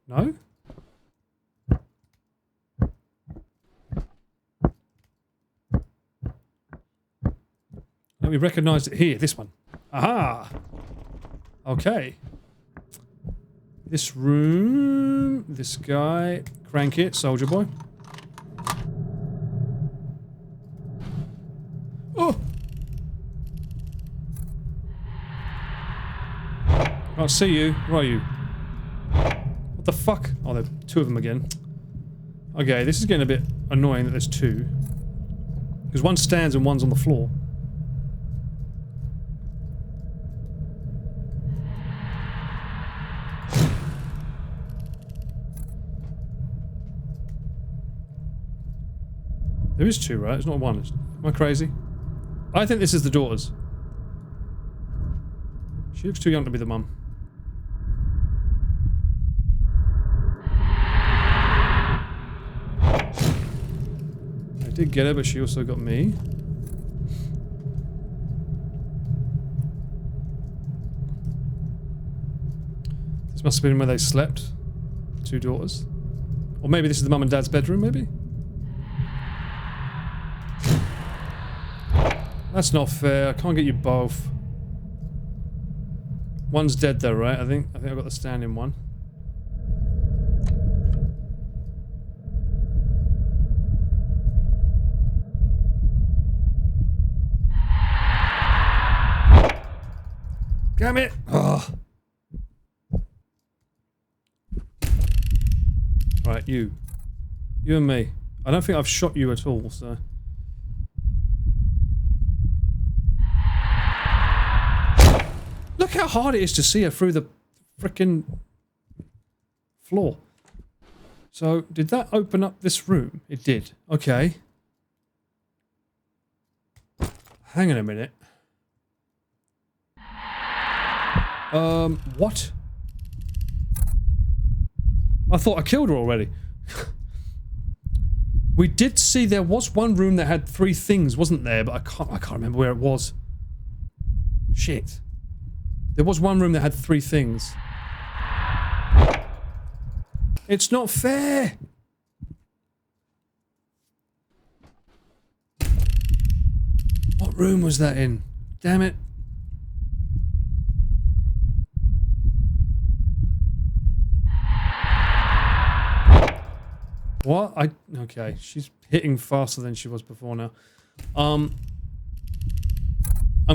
No? Let me recognize it here, this one. Aha! Okay. This room, this guy, crank it, soldier boy. Oh! Can't see you. Where are you? What the fuck? Oh, there are 2 of them again. Okay, this is getting a bit annoying that there's 2. Because one stands and one's on the floor. There is 2, right? It's not 1. Am I crazy? I think this is the daughter's. She looks too young to be the mum. I did get her, but she also got me. This must have been where they slept. 2 daughters. Or maybe this is the mum and dad's bedroom, maybe? That's not fair. I can't get you both. One's dead though, right? I think I got the standing one. Damn it! Oh. Right, you. You and me. I don't think I've shot you at all, so... Look how hard it is to see her through the frickin' floor. So, did that open up this room? It did. Okay. Hang on a minute. What? I thought I killed her already. We did see there was one room that had 3 things, wasn't there? But I can't remember where it was. Shit. There was one room that had 3 things. It's not fair! What room was that in? Damn it. What? Okay, she's hitting faster than she was before now. I'm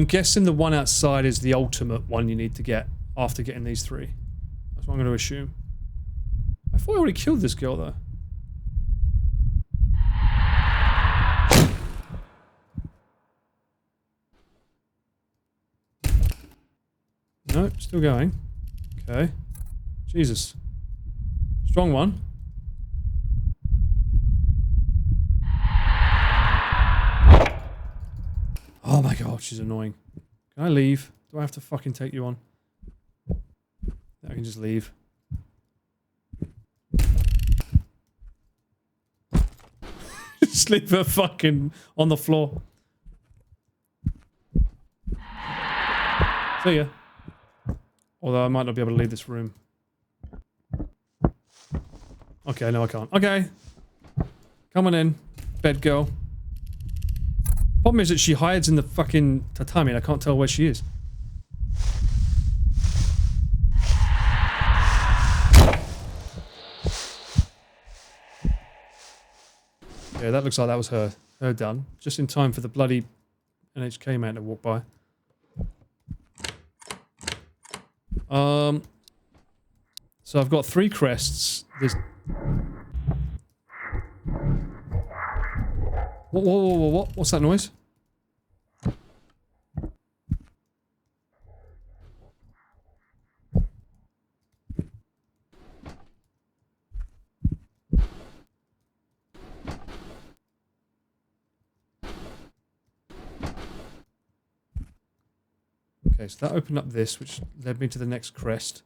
guessing the one outside is the ultimate one you need to get after getting these 3. That's what I'm going to assume. I thought I already killed this girl though. No, still going. Okay. Jesus. Strong one. Oh my god, she's annoying. Can I leave? Do I have to fucking take you on? I can just leave. Just leave her fucking on the floor. See ya. Although I might not be able to leave this room. Okay, no I can't. Okay. Come on in, bed girl. Problem is that she hides in the fucking tatami and I can't tell where she is. Yeah, that looks like that was her done. Just in time for the bloody NHK man to walk by. So I've got 3 crests. There's... What? What's that noise? Okay, so that opened up this, which led me to the next crest.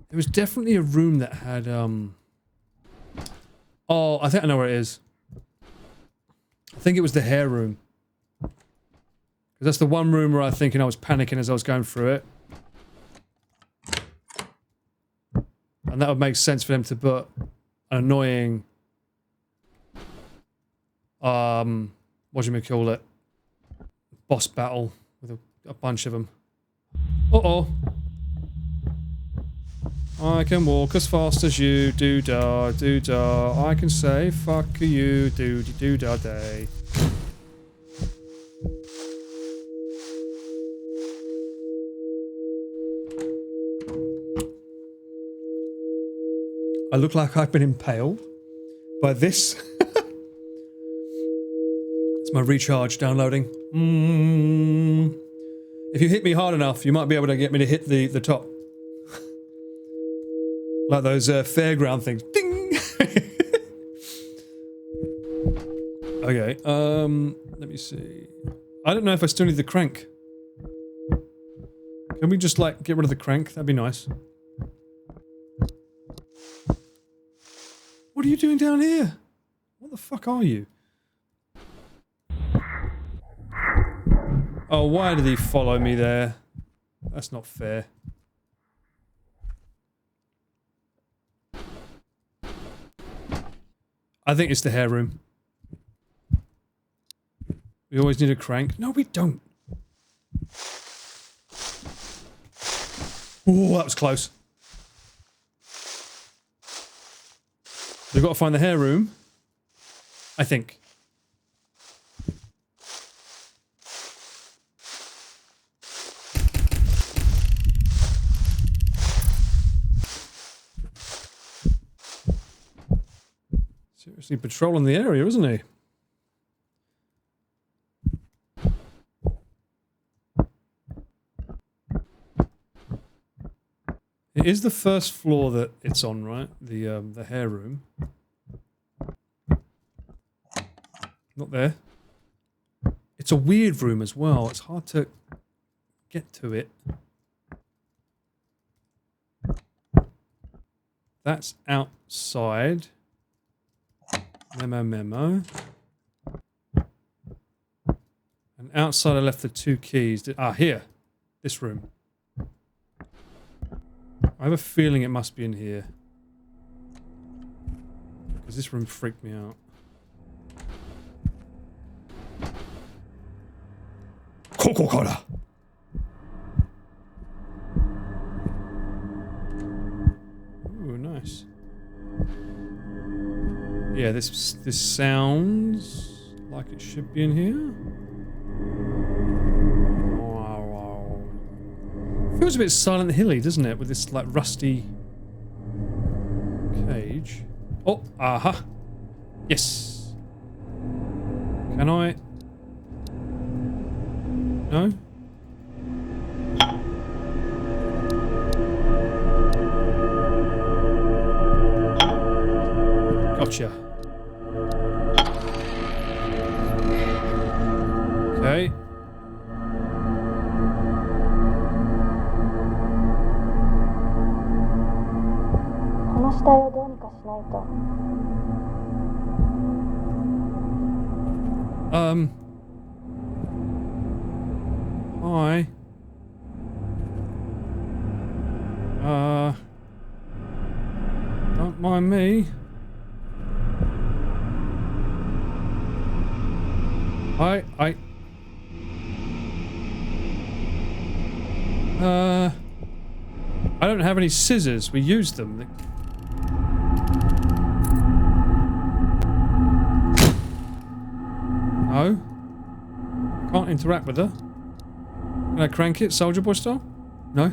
There was definitely a room that had, Oh, I think I know where it is. I think it was the hair room. Because that's the one room where I think I was panicking as I was going through it. And that would make sense for them to put an annoying... whatchamacallit? Boss battle with a bunch of them. Uh-oh. I can walk as fast as you, do-da, do-da. I can say, fuck you, do-da day. I look like I've been impaled by this. It's my recharge downloading. If you hit me hard enough, you might be able to get me to hit the top. Like those fairground things. Ding! Okay, let me see. I don't know if I still need the crank. Can we just, like, get rid of the crank? That'd be nice. What are you doing down here? What the fuck are you? Oh, why did he follow me there? That's not fair. I think it's the hair room. We always need a crank. No, we don't. Oh, that was close. We've got to find the hair room. I think. Seriously patrolling the area, isn't he? It is the first floor that it's on, right? The hair room. Not there. It's a weird room as well. It's hard to get to it. That's outside. Memo, memo. And outside I left the 2 keys. Here. This room. I have a feeling it must be in here. Because this room freaked me out. Coca-Cola! Ooh, nice. Yeah, this sounds like it should be in here. Wow. Feels a bit Silent Hilly, doesn't it? With this like rusty cage. Oh, aha. Yes. Can I? No? Gotcha. Okay. Hi. Don't mind me. I don't have any scissors. We used them. No. Can't interact with her. Can I crank it, Soldier Boy style? No.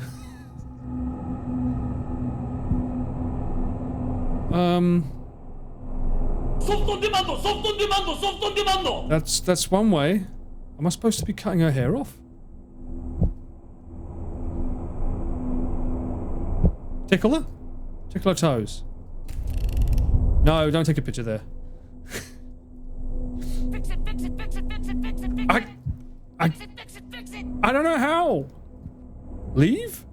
That's one way. Am I supposed to be cutting her hair off? Tickle her? Tickle her toes. No, don't take a picture there. I don't know how. Leave?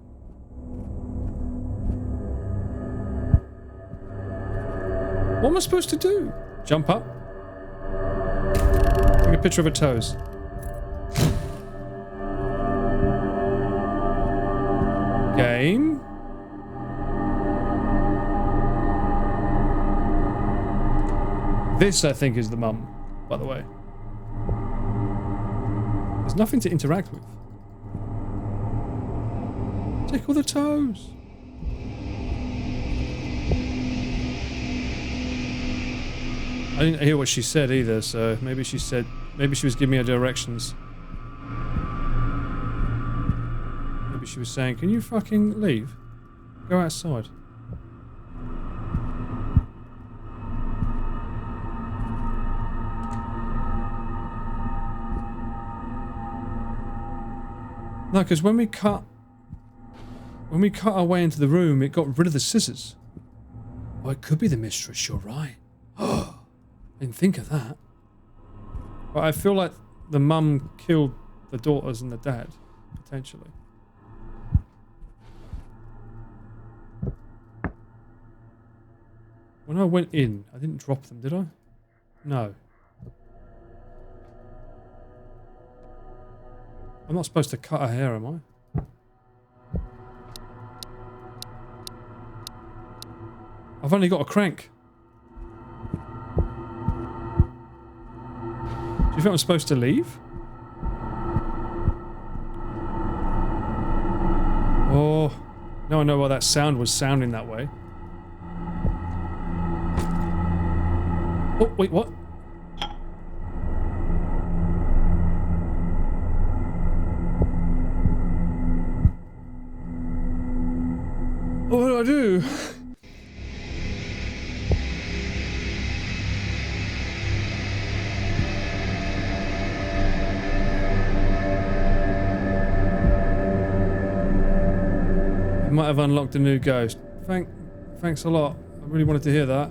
What am I supposed to do? Jump up? Take a picture of her toes. Game? This, I think, is the mum, by the way. There's nothing to interact with. Tickle the toes. I didn't hear what she said either, so maybe she was giving me her directions. Maybe she was saying, can you fucking leave? Go outside. No, because when we cut our way into the room, it got rid of the scissors. Oh, it could be the mistress, you're right. Oh, didn't think of that. But I feel like the mum killed the daughters and the dad, potentially. When I went in, I didn't drop them, did I? No. I'm not supposed to cut her hair, am I? I've only got a crank. Do you think I'm supposed to leave? Oh, now I know why that sound was sounding that way. Oh, wait, what? What do I do? might have unlocked a new ghost. Thanks a lot. I really wanted to hear that.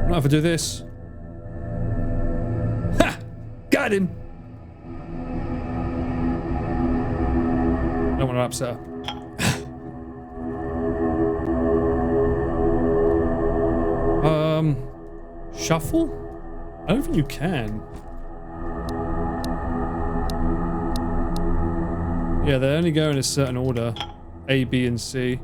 Not if I do this. Ha! Got him! I don't want to upset her. Shuffle? I don't think you can. Yeah, they only go in a certain order. A, B, and C.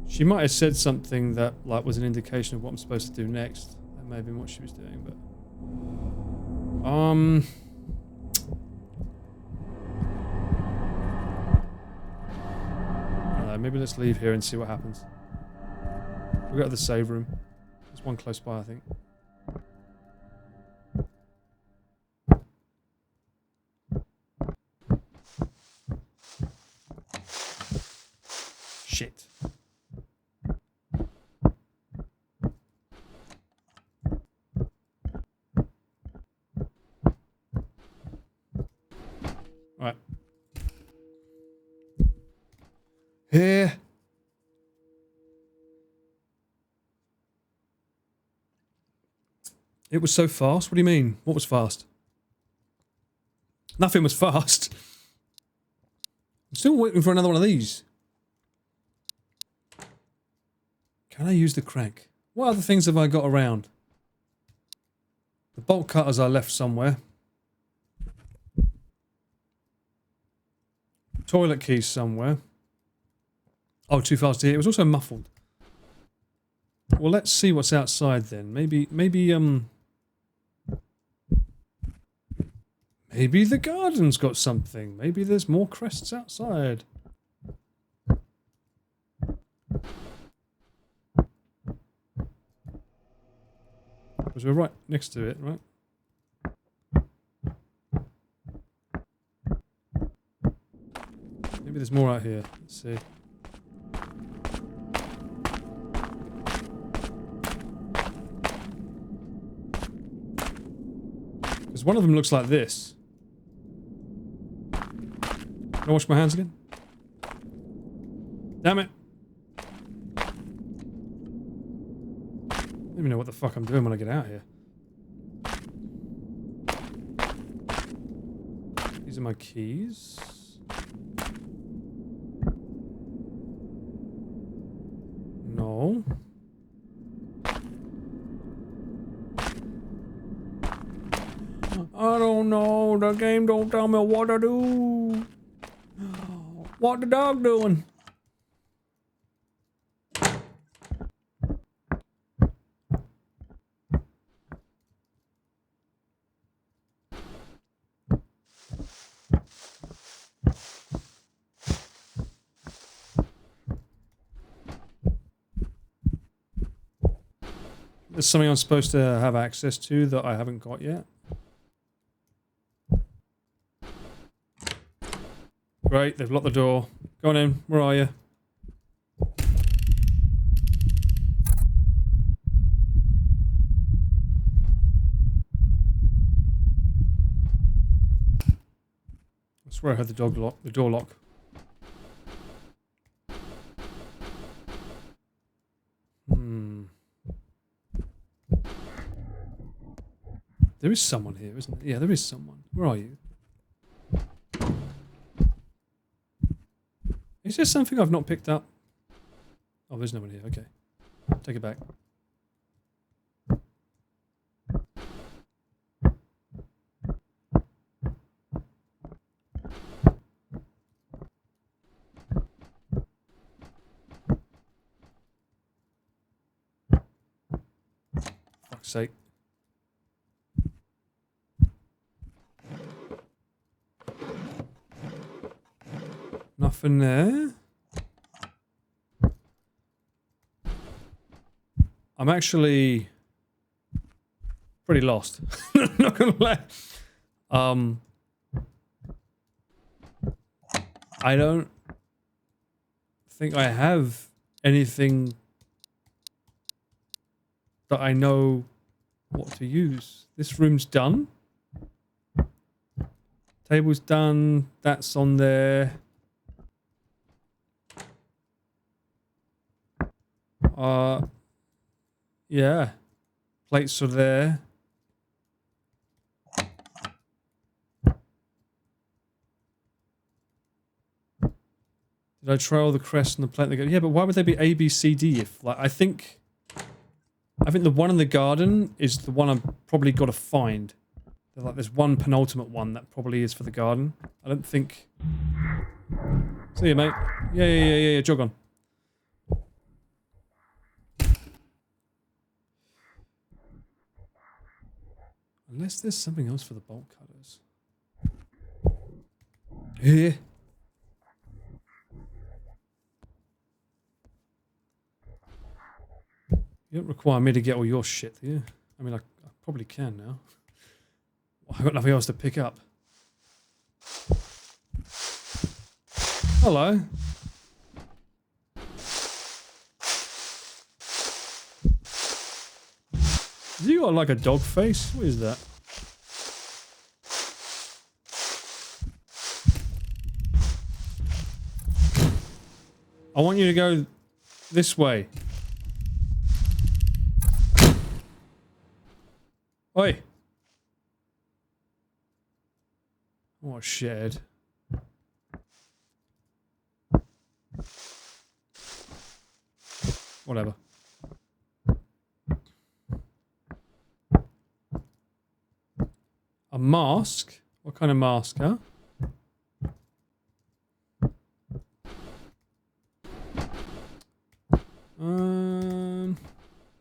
She might have said something that like was an indication of what I'm supposed to do next. That may have been what she was doing, but I don't know, maybe let's leave here and see what happens. We'll go to the save room. There's one close by, I think. Shit. Right. Here. It was so fast? What do you mean? What was fast? Nothing was fast. I'm still waiting for another one of these. Can I use the crank? What other things have I got around? The bolt cutters I left somewhere. Toilet keys somewhere. Oh, too fast to hear. It was also muffled. Well, let's see what's outside then. Maybe the garden's got something. Maybe there's more crests outside. Because we're right next to it, right? Maybe there's more out here. Let's see. Because one of them looks like this. Can I wash my hands again? Damn it. I don't even know what the fuck I'm doing when I get out here. These are my keys. No. I don't know. The game don't tell me what to do. What the dog doing? There's something I'm supposed to have access to that I haven't got yet. Great, they've locked the door. Go on in, where are you? I swear I heard the door lock. There is someone here, isn't there? Yeah, there is someone. Where are you? Is there something I've not picked up? Oh, there's no one here. Okay. Take it back. Fuck's sake. Nothing there. I'm actually pretty lost. Not gonna lie. I don't think I have anything that I know what to use. This room's done. Table's done. That's on there. Yeah. Plates are there. Did I try all the crests on the plate? Yeah, but why would they be A, B, C, D? If like I think the one in the garden is the one I've probably got to find. Like there's one penultimate one that probably is for the garden. I don't think. See you, mate. Yeah. Jog on. Unless there's something else for the bolt cutters. Here. You don't require me to get all your shit, do you? I mean, I probably can now. I've got nothing else to pick up. Hello. Has he got like a dog face? What is that? I want you to go this way. Oi! What a shithead. Whatever. A mask? What kind of mask, huh?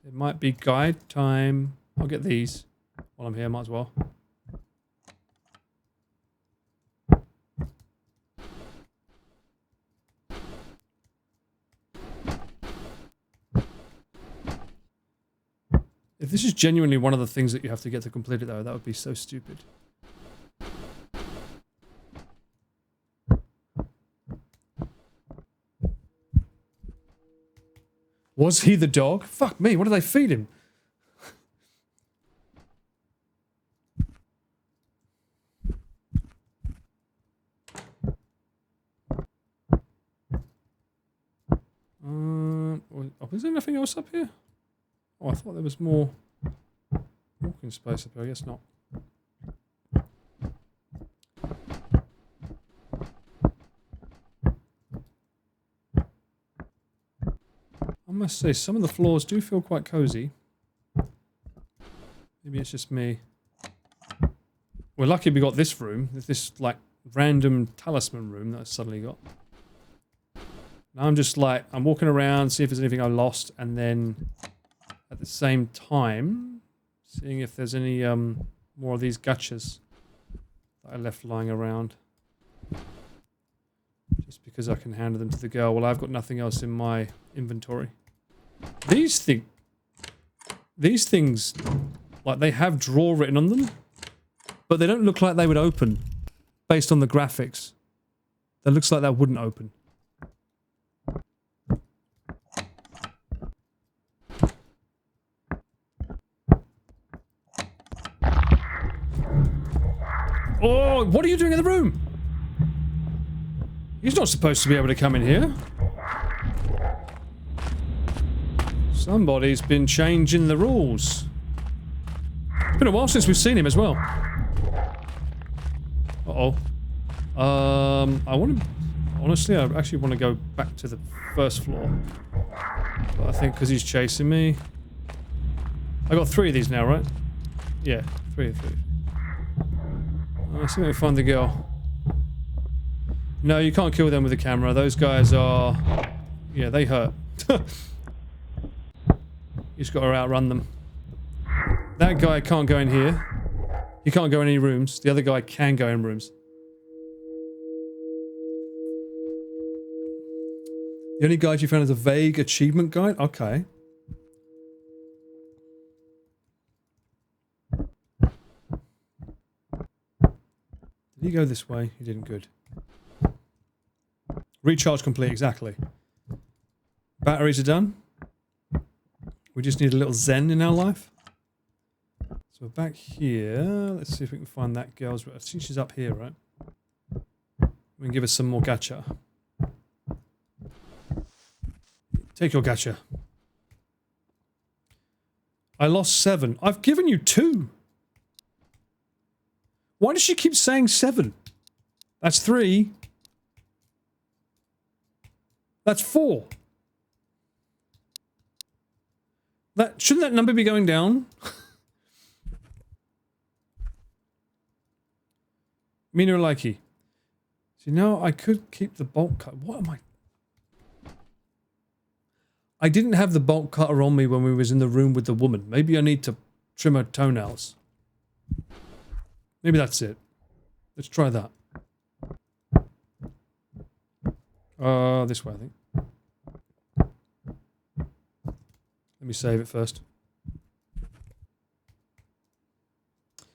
It might be guide time. I'll get these while I'm here, might as well. If this is genuinely one of the things that you have to get to complete it though, that would be so stupid. Was he the dog? Fuck me, what did they feed him? Is there nothing else up here? Oh, I thought there was more walking space up here. I guess not. I must say, some of the floors do feel quite cozy. Maybe it's just me. We're lucky we got this room. This, like, random talisman room that I suddenly got. Now I'm just like, I'm walking around, see if there's anything I lost, and then at the same time, seeing if there's any more of these gachas that I left lying around. Just because I can hand them to the girl. Well, I've got nothing else in my inventory. These things, like, they have drawer written on them, but they don't look like they would open based on the graphics. That looks like that wouldn't open. Oh, what are you doing in the room? He's not supposed to be able to come in here. Somebody's been changing the rules. It's been a while since we've seen him as well. Uh-oh. I want to... Honestly, I actually want to go back to the first floor. But I think because he's chasing me... I got 3 of these now, right? Yeah, 3. Let's see if we find the girl. No, you can't kill them with a camera. Those guys are... Yeah, they hurt. You just gotta outrun them. That guy can't go in here. He can't go in any rooms. The other guy can go in rooms. The only guide you found is a vague achievement guide? Okay. Did he go this way? He didn't. Good. Recharge complete, exactly. Batteries are done. We just need a little zen in our life. So back here, let's see if we can find that girl's... I think she's up here, right? We can give her some more gacha. Take your gacha. I lost 7. I've given you 2. Why does she keep saying 7? That's 3. That's 4. Shouldn't that number be going down? Mina likey. So now I could keep the bolt cut. What am I? I didn't have the bolt cutter on me when we was in the room with the woman. Maybe I need to trim her toenails. Maybe that's it. Let's try that. This way, I think. Let me save it first.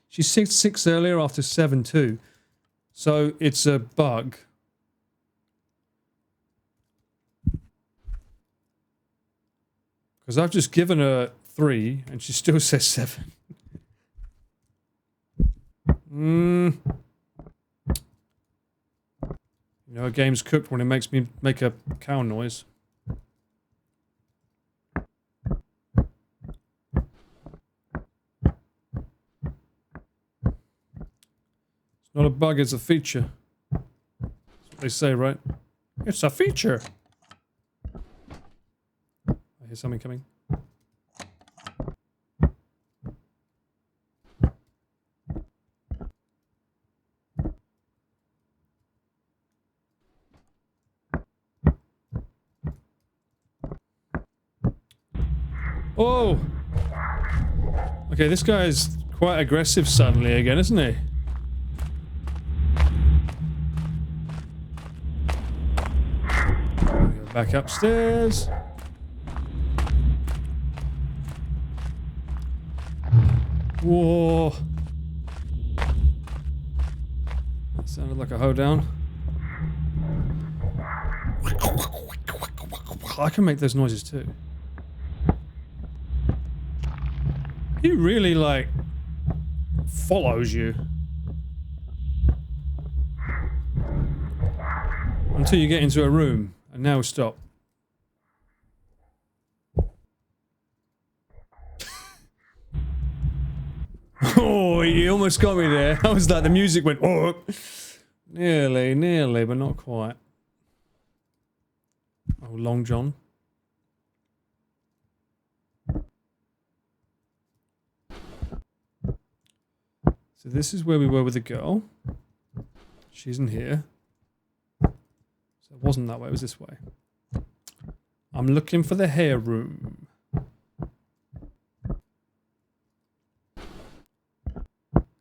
She 6 earlier after 7 too. So it's a bug. Because I've just given her 3 and she still says 7. You know, a game's cooked when it makes me make a cow noise. It's not a bug, it's a feature. That's what they say, right? It's a feature! I hear something coming. Oh! Okay, this guy's quite aggressive suddenly again, isn't he? Go back upstairs. Whoa! That sounded like a hoedown. I can make those noises too. He really, like, follows you. Until you get into a room. And now stop. Oh, you almost got me there. I was like, the music went, oh. Nearly, but not quite. Oh, Long John. So this is where we were with the girl. She's in here. So it wasn't that way, it was this way. I'm looking for the hair room.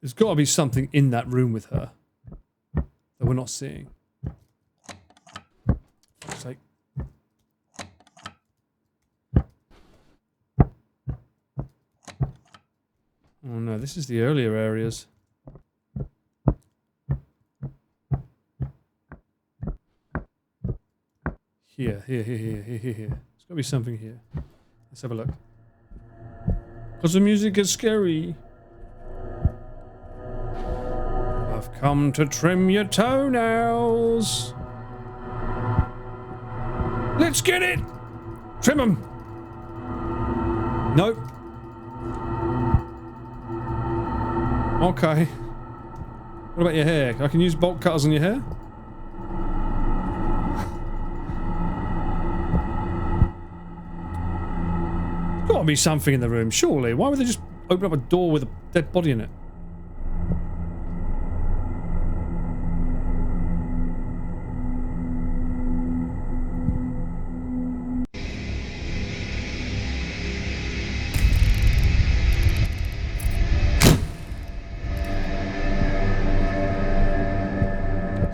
There's got to be something in that room with her that we're not seeing. It's like... Oh no, this is the earlier areas. Here. There's got to be something here. Let's have a look. Because the music gets scary. I've come to trim your toenails. Let's get it! Trim them! Nope. Okay. What about your hair? I can use bolt cutters on your hair? There's gotta be something in the room, surely. Why would they just open up a door with a dead body in it?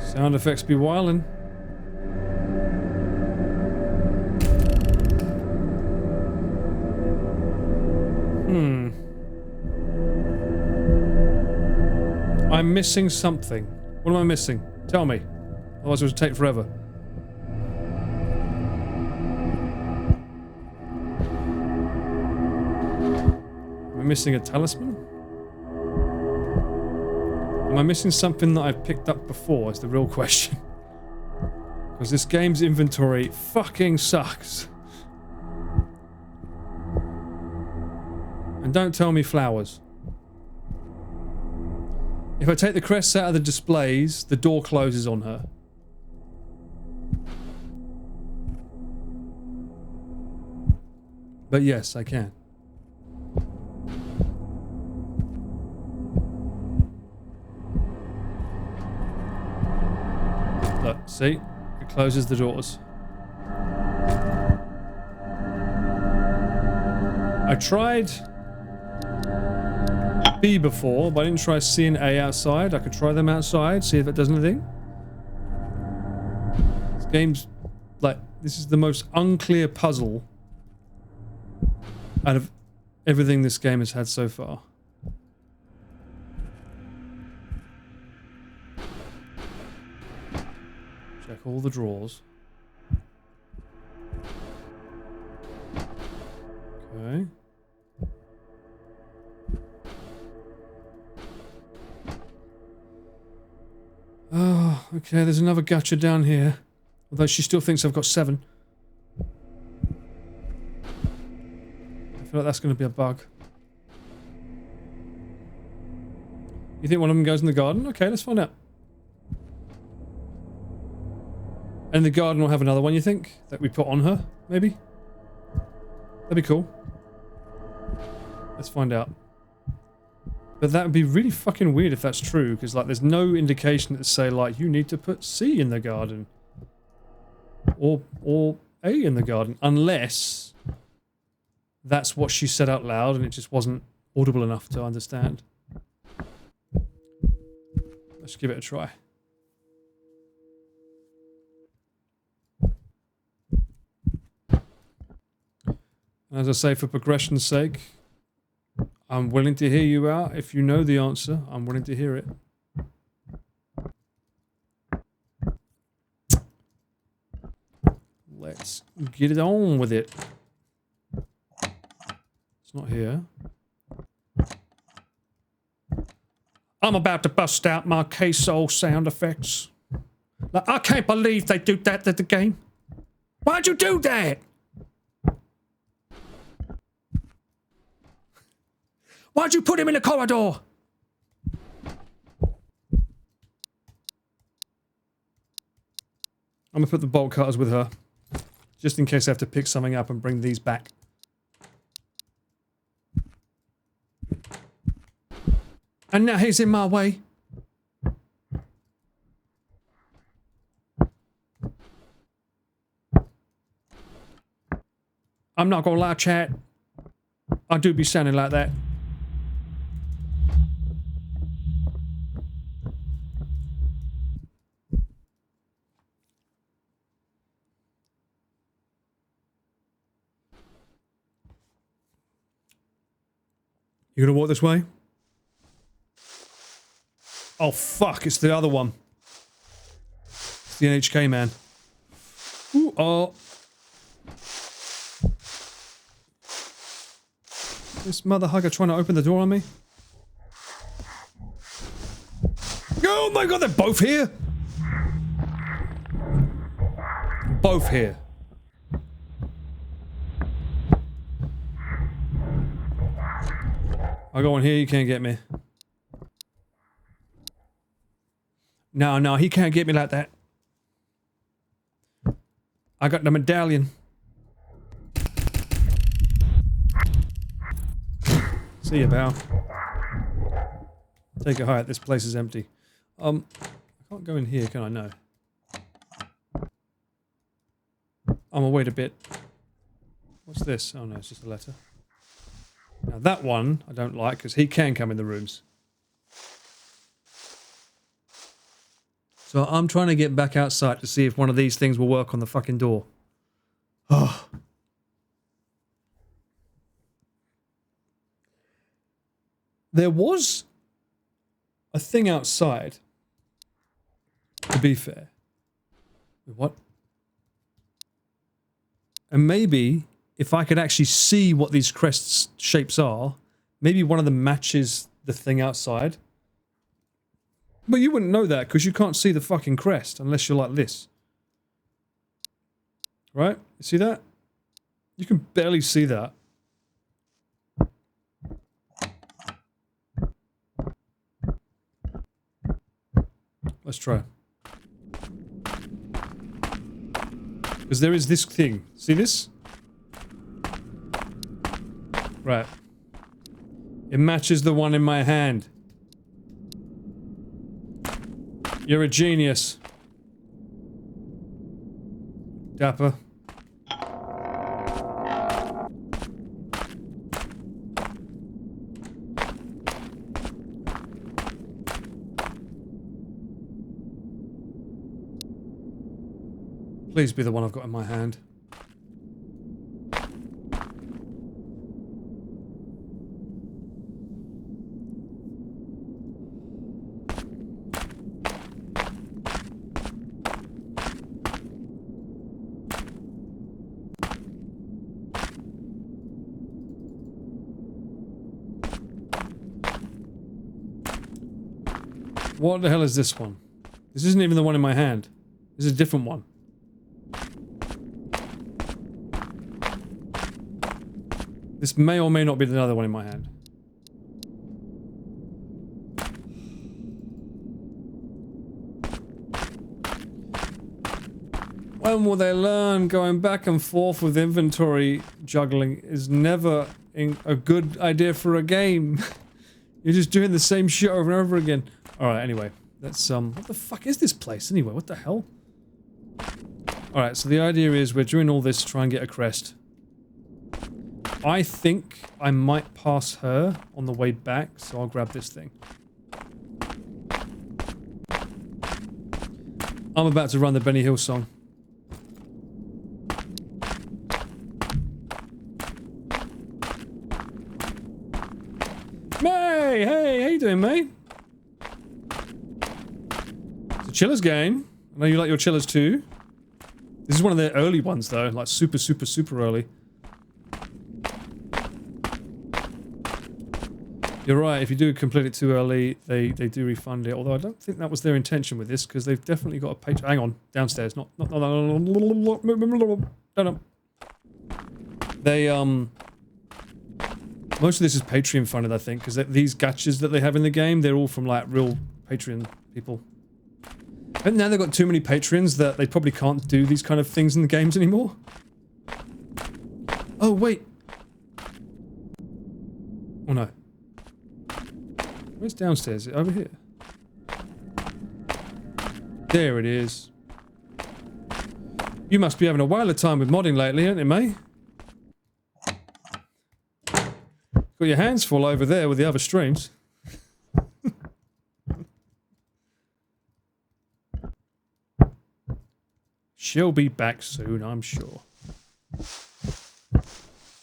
Sound effects be wildin'. I'm missing something. What am I missing? Tell me. Otherwise it would take forever. I missing a talisman? Am I missing something that I've picked up before is the real question. Because this game's inventory fucking sucks. And don't tell me flowers. If I take the crests out of the displays, the door closes on her. But yes, I can. Look, see? It closes the doors. I tried B before, but I didn't try C and A outside. I could try them outside, see if it does anything. This game's like, this is the most unclear puzzle out of everything this game has had so far. Check all the drawers. Okay. Oh, okay, there's another gacha down here. Although she still thinks I've got 7. I feel like that's going to be a bug. You think one of them goes in the garden? Okay, let's find out. And the garden will have another one, you think? That we put on her, maybe? That'd be cool. Let's find out. But that would be really fucking weird if that's true, because like there's no indication to say like you need to put C in the garden. Or A in the garden, unless that's what she said out loud and it just wasn't audible enough to understand. Let's give it a try. As I say, for progression's sake, I'm willing to hear you out. If you know the answer, I'm willing to hear it. Let's get it on with it. It's not here. I'm about to bust out my queso sound effects. Like, I can't believe they do that to the game. Why'd you do that? Why'd you put him in the corridor? I'm gonna put the bolt cutters with her. Just in case I have to pick something up and bring these back. And now he's in my way. I'm not gonna lie, chat. I do be sounding like that. You gonna walk this way? Oh fuck, it's the other one. It's the NHK man. Ooh, oh. This mother hugger trying to open the door on me. Oh my god, they're both here! Both here. I go in here, you can't get me. No, no, he can't get me like that. I got the medallion. See you, pal. Take a height, this place is empty. I can't go in here, can I? No. I'm gonna wait a bit. What's this? Oh no, it's just a letter. Now that one I don't like because he can come in the rooms. So I'm trying to get back outside to see if one of these things will work on the fucking door. Oh. There was a thing outside, to be fair. What? And maybe if I could actually see what these crests shapes are, maybe one of them matches the thing outside. But you wouldn't know that because you can't see the fucking crest unless you're like this. Right? You see that? You can barely see that. Let's try. Because there is this thing. See this? Right. It matches the one in my hand. You're a genius. Dapper. Please be the one I've got in my hand. What the hell is this one? This isn't even the one in my hand. This is a different one. This may or may not be another one in my hand. When will they learn going back and forth with inventory juggling is never a good idea for a game? You're just doing the same shit over and over again. Alright, anyway. Let's, what the fuck is this place anyway? What the hell? Alright, so the idea is we're doing all this to try and get a crest. I think I might pass her on the way back, so I'll grab this thing. I'm about to run the Benny Hill song. May! Hey, how you doing, mate? It's a chillers game. I know you like your chillers too. This is one of the early ones though, like super, super, super early. You're right, if you do complete it too early, they do refund it. Although I don't think that was their intention with this, because they've definitely got a page. Hang on, downstairs. No. They, most of this is Patreon funded, I think, because these gachas that they have in the game, they're all from, like, real Patreon people. And now they've got too many patrons that they probably can't do these kind of things in the games anymore. Oh, wait. Oh, no. Where's downstairs? Is it over here? There it is. You must be having a whale of time with modding lately, aren't you, mate? Got your hands full over there with the other streams. She'll be back soon, I'm sure.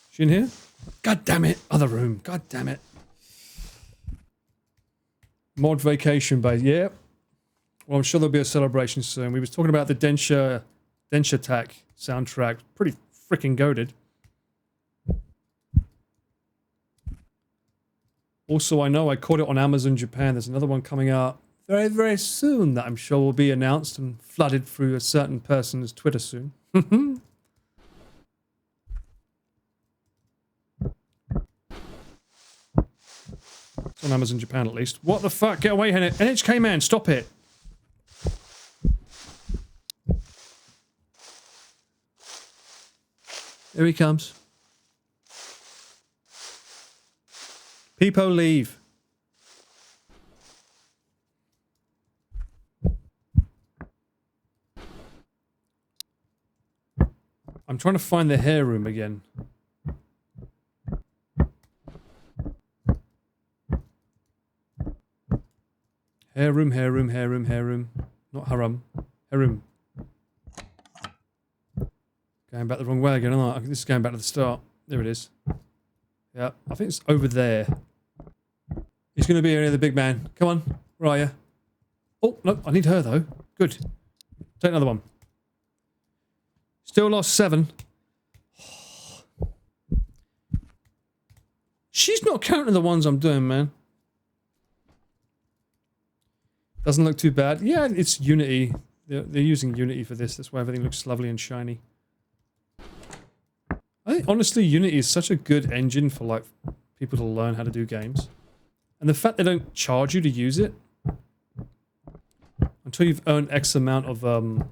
She in here? God damn it! Other room. God damn it. Mod vacation base. Yep. Well, I'm sure there'll be a celebration soon. We was talking about the Densha Attack soundtrack. Pretty freaking goated. Also, I know I caught it on Amazon Japan. There's another one coming out very, very soon that I'm sure will be announced and flooded through a certain person's Twitter soon. It's on Amazon Japan at least. What the fuck? Get away, NHK man, stop it. Here he comes. Peepo, leave. I'm trying to find the hair room again. Hair room, hair room, hair room, hair room. Not haram. Hair room. Going back the wrong way again, aren't I? This is going back to the start. There it is. Yeah, I think it's over there. He's going to be here, the big man. Come on. Where are you? Oh, no, I need her, though. Good. Take another one. Still lost 7. She's not counting the ones I'm doing, man. Doesn't look too bad. Yeah, it's Unity. They're using Unity for this. That's why everything looks lovely and shiny. I think, honestly, Unity is such a good engine for, like, people to learn how to do games. And the fact they don't charge you to use it until you've earned X amount of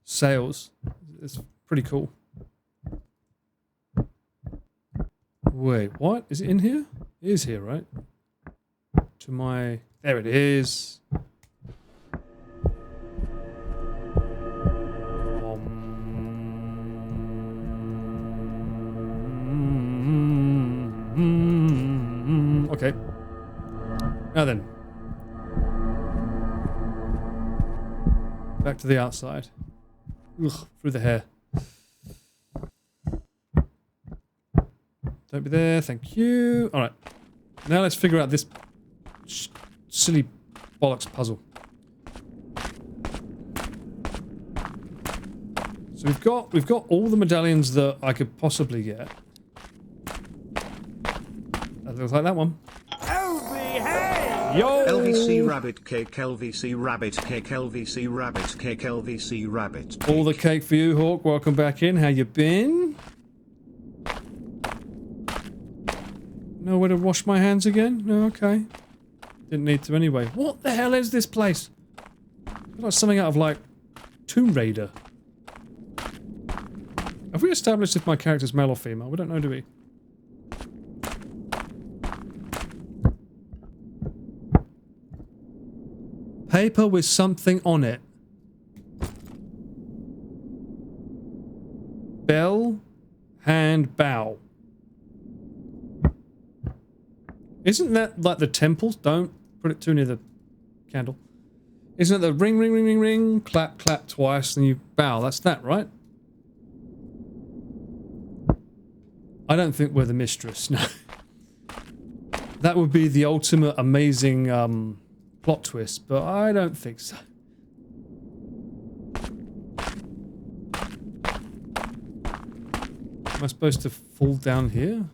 sales, it's pretty cool. Wait, what? Is it in here? It is here, right? To my... There it is. Okay. Now then. Back to the outside. Ugh, through the hair. Don't be there, thank you. Alright. Now let's figure out this silly bollocks puzzle. So we've got all the medallions that I could possibly get. That looks like that one. Yo! LVC rabbit cake, LVC rabbit cake, LVC rabbit cake, LVC rabbit cake. All the cake for you, Hawk. Welcome back in. How you been? Nowhere to wash my hands again? No, okay. Didn't need to anyway. What the hell is this place? It's like something out of, like, Tomb Raider. Have we established if my character's male or female? We don't know, do we? Paper with something on it. Bell, hand, bow. Isn't that like the temples? Don't put it too near the candle. Isn't it the ring, ring, ring, ring, ring, clap, clap twice, and you bow? That's that, right? I don't think we're the mistress, no. That would be the ultimate amazing plot twist, but I don't think so. Am I supposed to fall down here?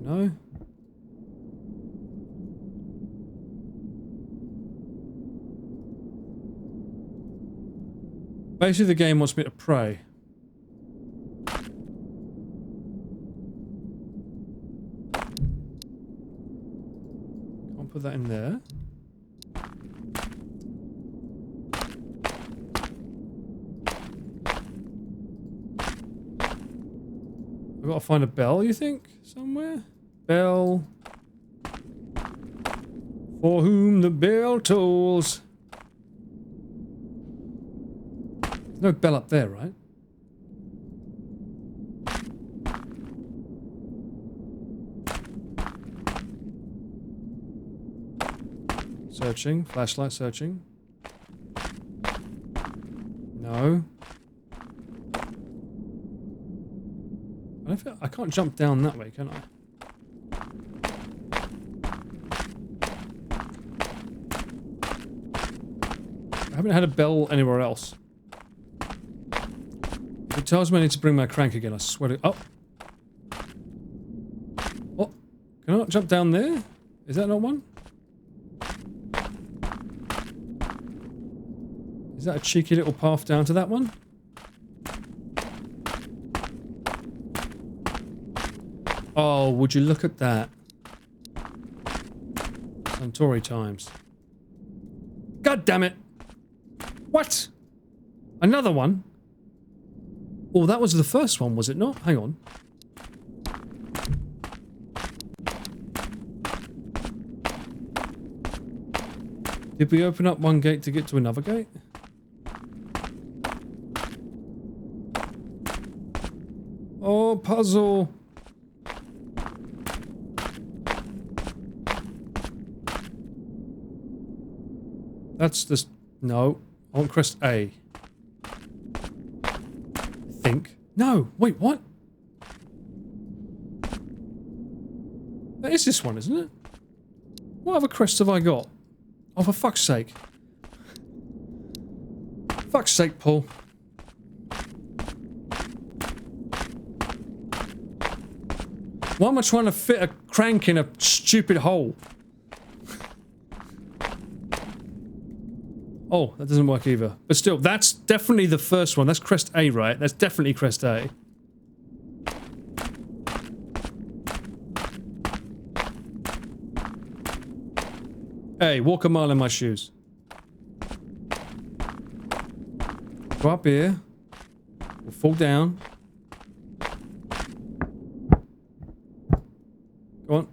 No? Basically, the game wants me to pray. Can't put that in there. I've got to find a bell, you think? Somewhere? Bell. For whom the bell tolls. There's no bell up there, right? Searching. Flashlight searching. No. I can't jump down that way, can I? I haven't had a bell anywhere else. If it tells me I need to bring my crank again, I swear to... Oh! Oh! Can I not jump down there? Is that not one? Is that a cheeky little path down to that one? Oh, would you look at that? Suntory times. God damn it! What? Another one? Oh, that was the first one, was it not? Hang on. Did we open up one gate to get to another gate? Oh, puzzle. That's just... No. I want crest A. Think. No! Wait, what? That is this one, isn't it? What other crests have I got? Oh, for fuck's sake. Fuck's sake, Paul. Why am I trying to fit a crank in a stupid hole? Oh, that doesn't work either. But still, that's definitely the first one. That's crest A, right? That's definitely crest A. Hey, walk a mile in my shoes. Go up here. We'll fall down. Go on.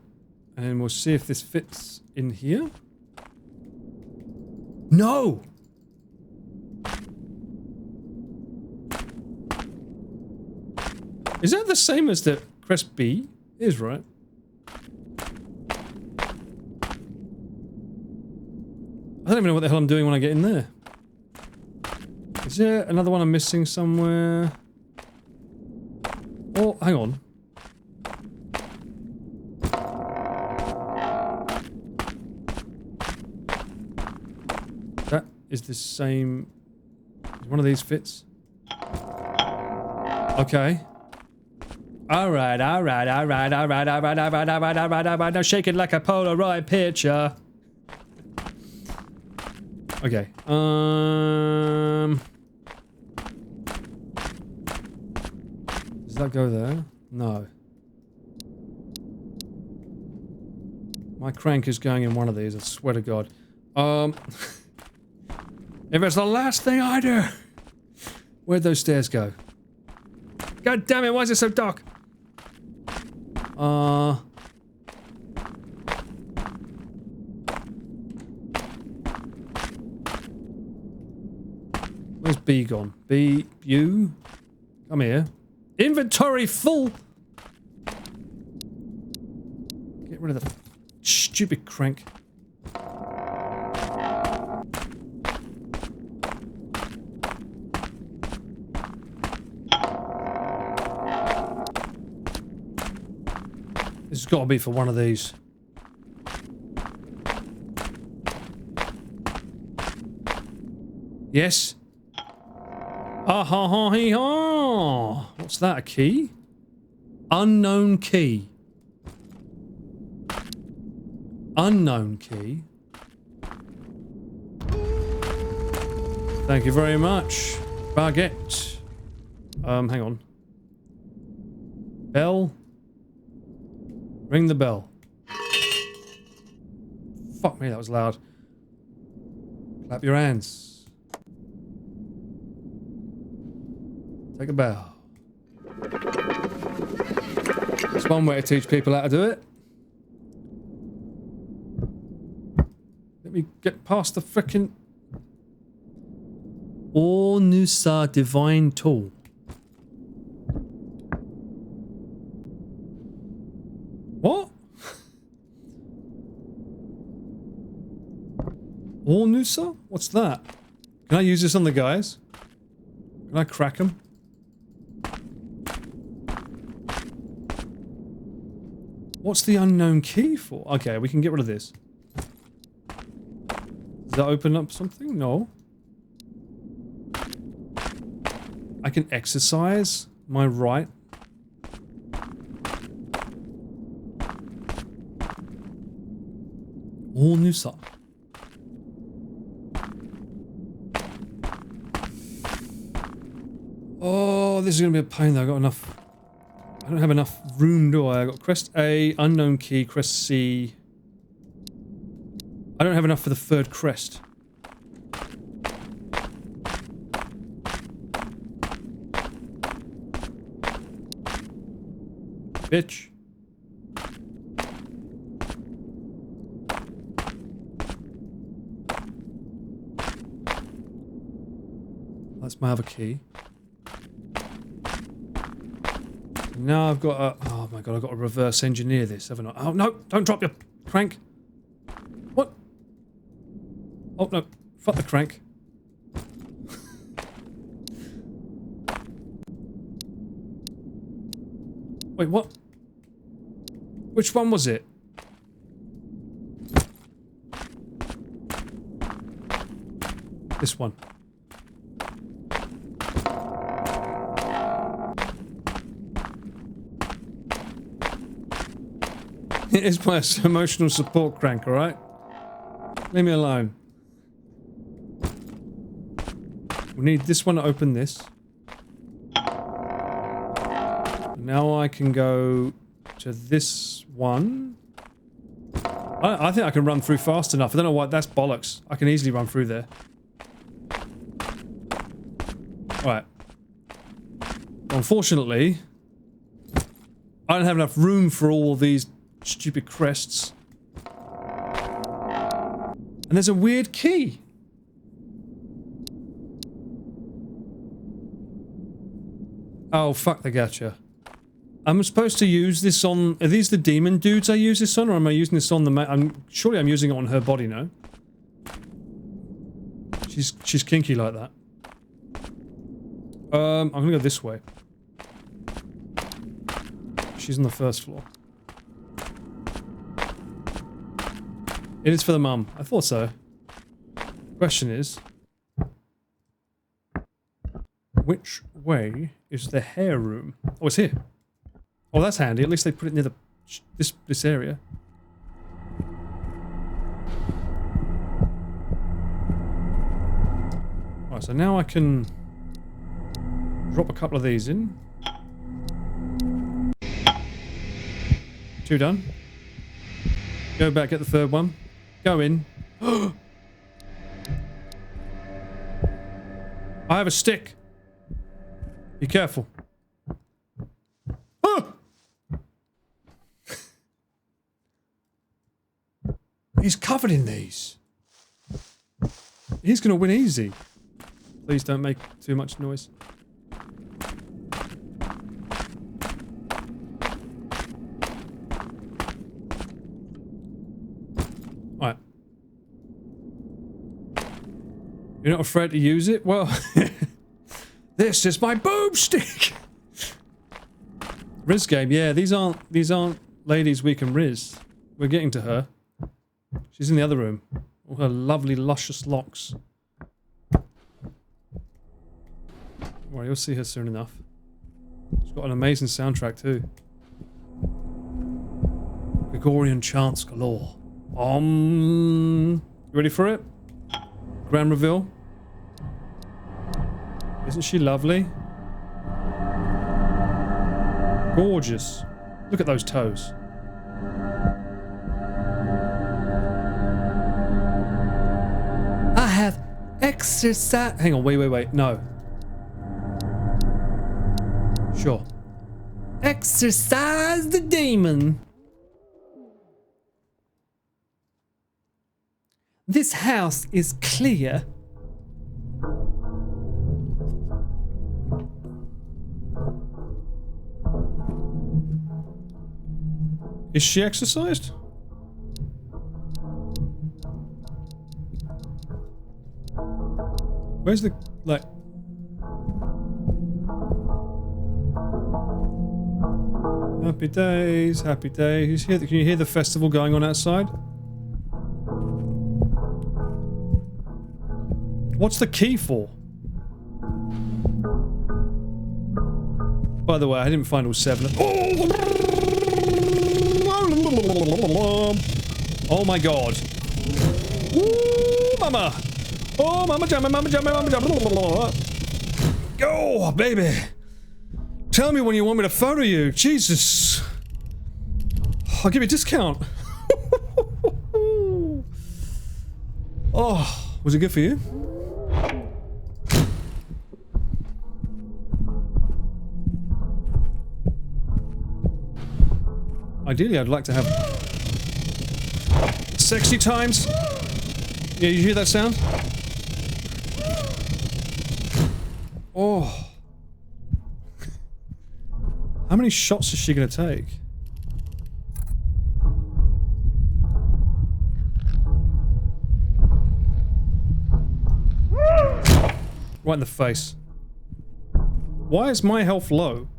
And we'll see if this fits in here. No! Is that the same as the crest B? It is, right? I don't even know what the hell I'm doing when I get in there. Is there another one I'm missing somewhere? Oh, hang on. That is the same. One of these fits. Okay. Alright. Now shake it like a Polaroid picture. Okay. Does that go there? No. My crank is going in one of these, I swear to God. If it's the last thing I do. Where'd those stairs go? God damn it, why is it so dark? Where's B gone? B, you? Come here. Inventory full! Get rid of the stupid crank. This has got to be for one of these. Yes? Ah ha ha hee ha! What's that, a key? Unknown key. Unknown key. Thank you very much. Baguette. Hang on. Bell. Ring the bell. Fuck me, that was loud. Clap your hands. Take a bow. That's one way to teach people how to do it. Let me get past the frickin' Onryo Divine Tool. What? Onryo? What's that? Can I use this on the guys? Can I crack them? What's the unknown key for? Okay, we can get rid of this. Does that open up something? No. I can exercise my right. Onryo. Oh, this is going to be a pain though. I got enough. I don't have enough room, do I? I got crest A, unknown key, crest C. I don't have enough for the third crest. Bitch. That's my other key. Now I've got a... Oh my god, I've got to reverse engineer this, haven't I? Oh no, don't drop your crank. What? Oh no, fuck the crank. Wait, what? Which one was it? This one. It is my emotional support crank, alright? Leave me alone. We need this one to open this. Now I can go to this one. I think I can run through fast enough. I don't know why. That's bollocks. I can easily run through there. Alright. Unfortunately, I don't have enough room for all these stupid crests. And there's a weird key. Oh, fuck, they gotcha. I'm supposed to use this on... Are these the demon dudes I use this on, or am I using this on the... surely I'm using it on her body, no? She's kinky like that. I'm gonna go this way. She's on the first floor. It is for the mum. I thought so. Question is... which way is the hair room? Oh, it's here. Oh, that's handy. At least they put it near the... this area. Alright, so now I can... drop a couple of these in. 2 done. Go back, get the third one. Go in. I have a stick. Be careful. Oh! He's covered in these. He's gonna win easy. Please don't make too much noise. Alright. You're not afraid to use it? Well... This is my boomstick! Riz game, yeah, these aren't ladies we can riz. We're getting to her. She's in the other room. All her lovely, luscious locks. Well, you'll see her soon enough. She's got an amazing soundtrack too. Gregorian chants galore. You ready for it? Grand reveal? Isn't she lovely? Gorgeous. Look at those toes. I have exercise. Hang on, wait. No. Sure. Exercise the demon. This house is clear. Is she exercised? Where's the, like... Happy days, happy days. Can you hear the festival going on outside? What's the key for? By the way, I didn't find all 7. Oh my god. Ooh, mama. Oh, mama jamma, mama jamma, mama jamma. Go, baby. Tell me when you want me to photo you. Jesus. I'll give you a discount. Oh, was it good for you? Ideally, I'd like to have sexy times. Yeah, you hear that sound? Oh. How many shots is she gonna take? Right in the face. Why is my health low?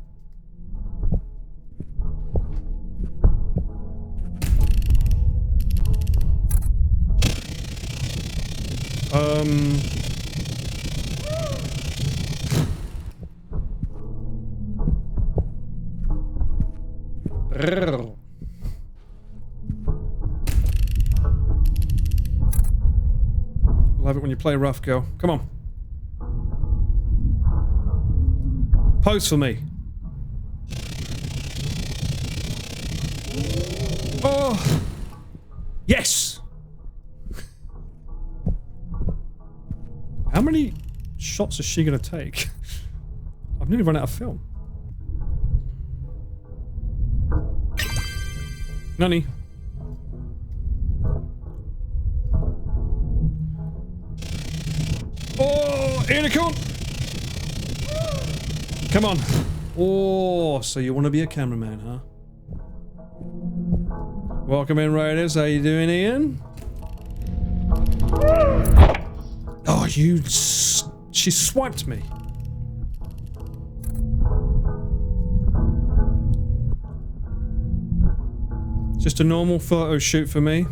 play rough, girl. Come on. Pose for me. Oh! Yes! How many shots is she gonna take? I've nearly run out of film. Nani. Oh, unicorn! Come on. Oh, so you want to be a cameraman, huh? Welcome in, Raiders. How you doing, Ian? Oh, she swiped me. Just a normal photo shoot for me.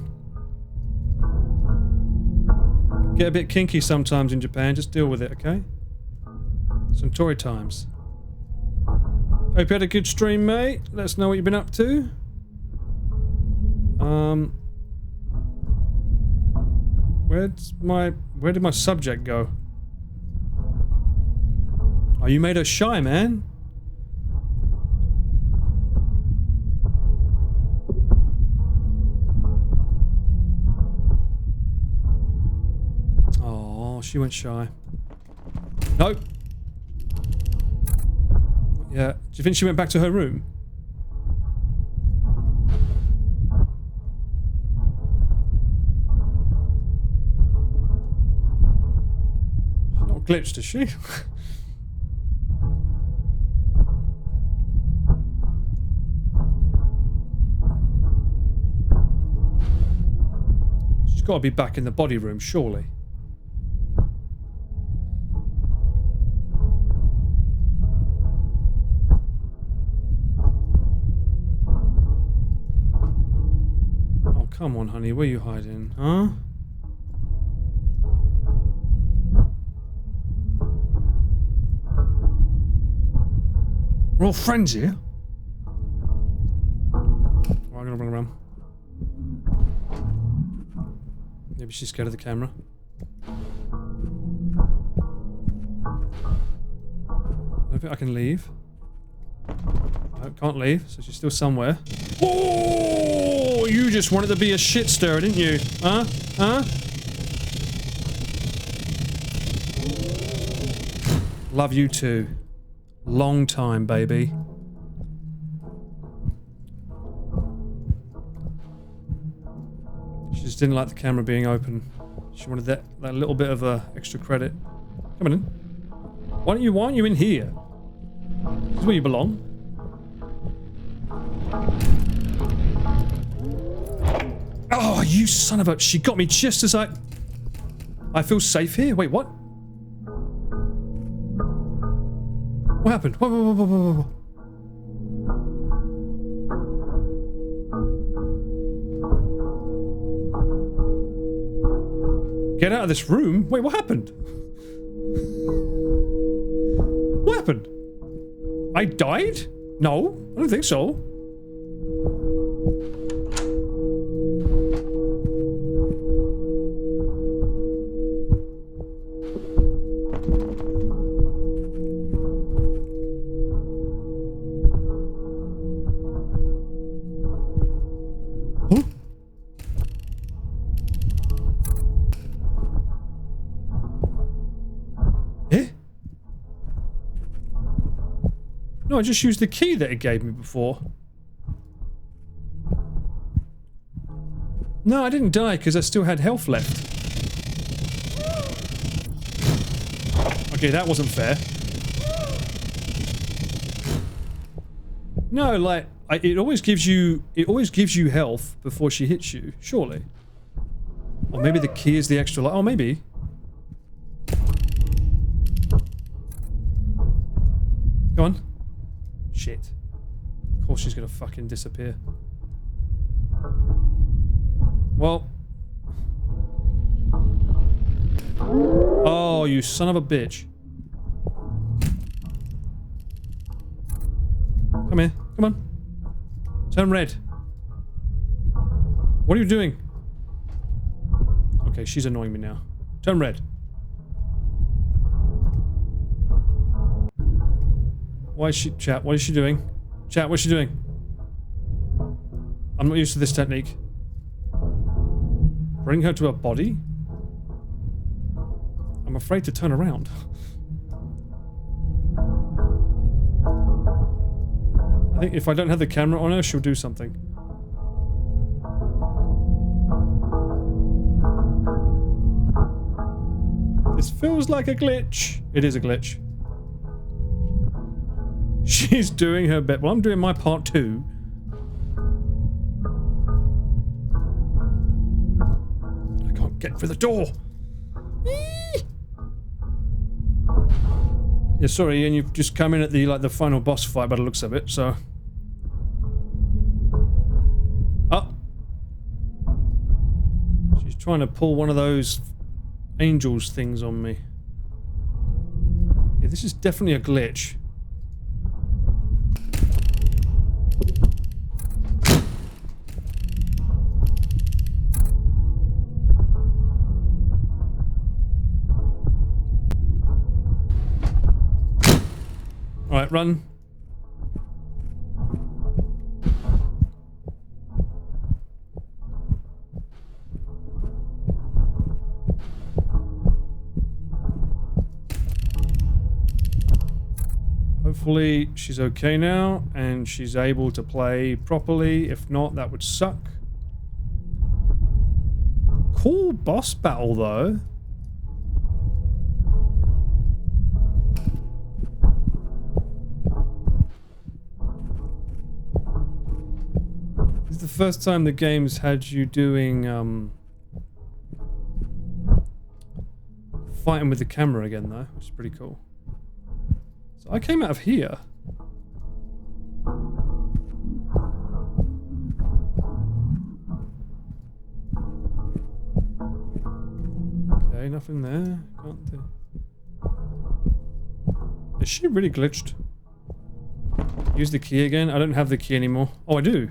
Get a bit kinky sometimes in Japan. Just deal with it, okay? Suntory times. Hope you had a good stream, mate. Let us know what you've been up to. Where did my subject go? Oh, you made her shy, man. Oh, she went shy. Nope. Yeah. Do you think she went back to her room? She's not glitched, is she? She's got to be back in the body room, surely. Come on, honey, where you hiding, huh? We're all friends here. Oh, I'm gonna run around. Maybe she's scared of the camera. I don't think I can leave. I can't leave, so she's still somewhere. Oh, you just wanted to be a shit stirrer, didn't you? Huh? Huh? Love you too. Long time, baby. She just didn't like the camera being open. She wanted that little bit of extra credit. Come on in. Why aren't you in here? This is where you belong. Oh, you son of a... She got me just as I feel safe here. Wait, what? What happened? Whoa. Get out of this room? Wait, what happened? What happened? I died? No, I don't think so. Huh? Eh? No, I just used the key that it gave me before. No, I didn't die because I still had health left. Okay, that wasn't fair. No, like it always gives you health before she hits you, surely. Or maybe the key is the extra life. Oh, maybe. Go on. Shit. Of course she's gonna fucking disappear. Well. Oh, you son of a bitch. Come here. Come on. Turn red. What are you doing? Okay, she's annoying me now. Turn red. Why is she... Chat, what is she doing? Chat, what's she doing? I'm not used to this technique. Bring her to a body? I'm afraid to turn around. I think if I don't have the camera on her, she'll do something. This feels like a glitch. It is a glitch. She's doing her bit. Well, I'm doing my part too. I can't get through the door. Yeah, sorry, and you've just come in at the final boss fight by the looks of it, so. Oh. She's trying to pull one of those angels things on me. Yeah, this is definitely a glitch. Alright, run. Hopefully she's okay now and she's able to play properly. If not, that would suck. Cool boss battle though. This is the first time the game's had you doing fighting with the camera again though, which is pretty cool. So I came out of here. Okay, nothing there. Can't do. Is she really glitched? Use the key again? I don't have the key anymore. Oh, I do.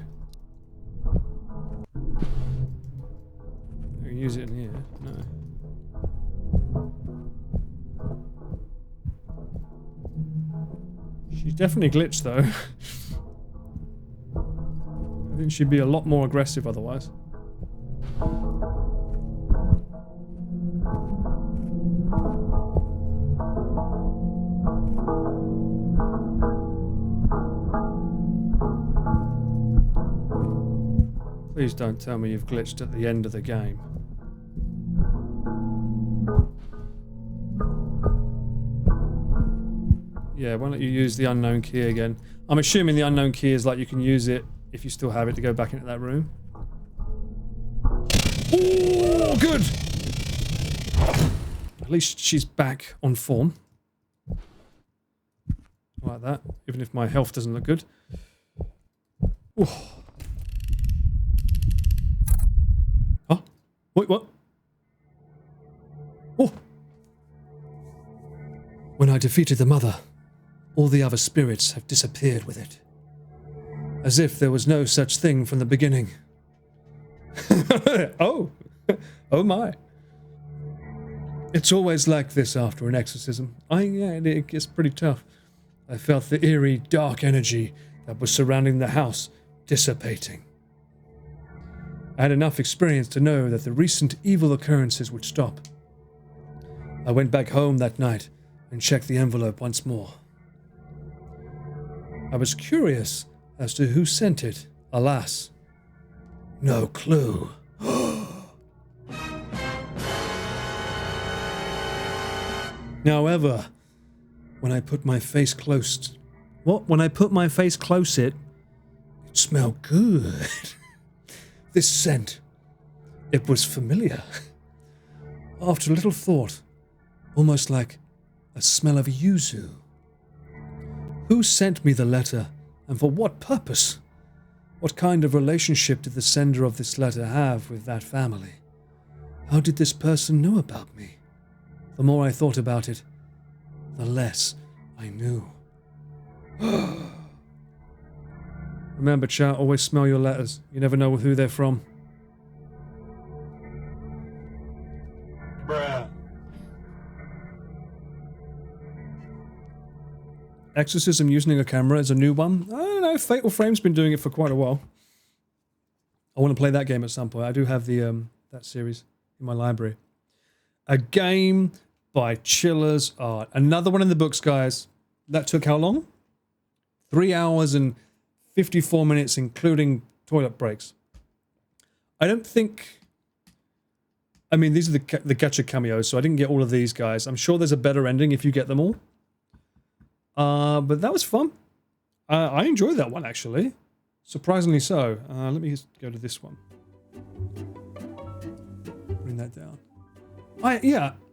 I can use it in here. No. She's definitely glitched though. I think she'd be a lot more aggressive otherwise. Please don't tell me you've glitched at the end of the game. Yeah, why don't you use the unknown key again? I'm assuming the unknown key is like you can use it if you still have it to go back into that room. Oh, good! At least she's back on form. Like that, even if my health doesn't look good. Ooh. Huh? Wait, what? Oh! When I defeated the mother, all the other spirits have disappeared with it. As if there was no such thing from the beginning. Oh! Oh my. It's always like this after an exorcism. Yeah, it gets pretty tough. I felt the eerie, dark energy that was surrounding the house dissipating. I had enough experience to know that the recent evil occurrences would stop. I went back home that night and checked the envelope once more. I was curious as to who sent it. Alas, no clue. However, when I put my face close... What? When I put my face close it smelled good. This scent, it was familiar. After a little thought, almost like a smell of yuzu. Who sent me the letter, and for what purpose? What kind of relationship did the sender of this letter have with that family? How did this person know about me? The more I thought about it, the less I knew. Remember, chat, always smell your letters. You never know who they're from. Bruh. Exorcism using a camera is a new one. I don't know. Fatal Frame's been doing it for quite a while. I want to play that game at some point. I do have the that series in my library. A game by Chiller's Art. Another one in the books, guys. That took how long? 3 hours and 54 minutes, including toilet breaks. I don't think... I mean, these are the gacha cameos, so I didn't get all of these guys. I'm sure there's a better ending if you get them all. But that was fun. I enjoyed that one, actually. Surprisingly so. Let me just go to this one. Bring that down.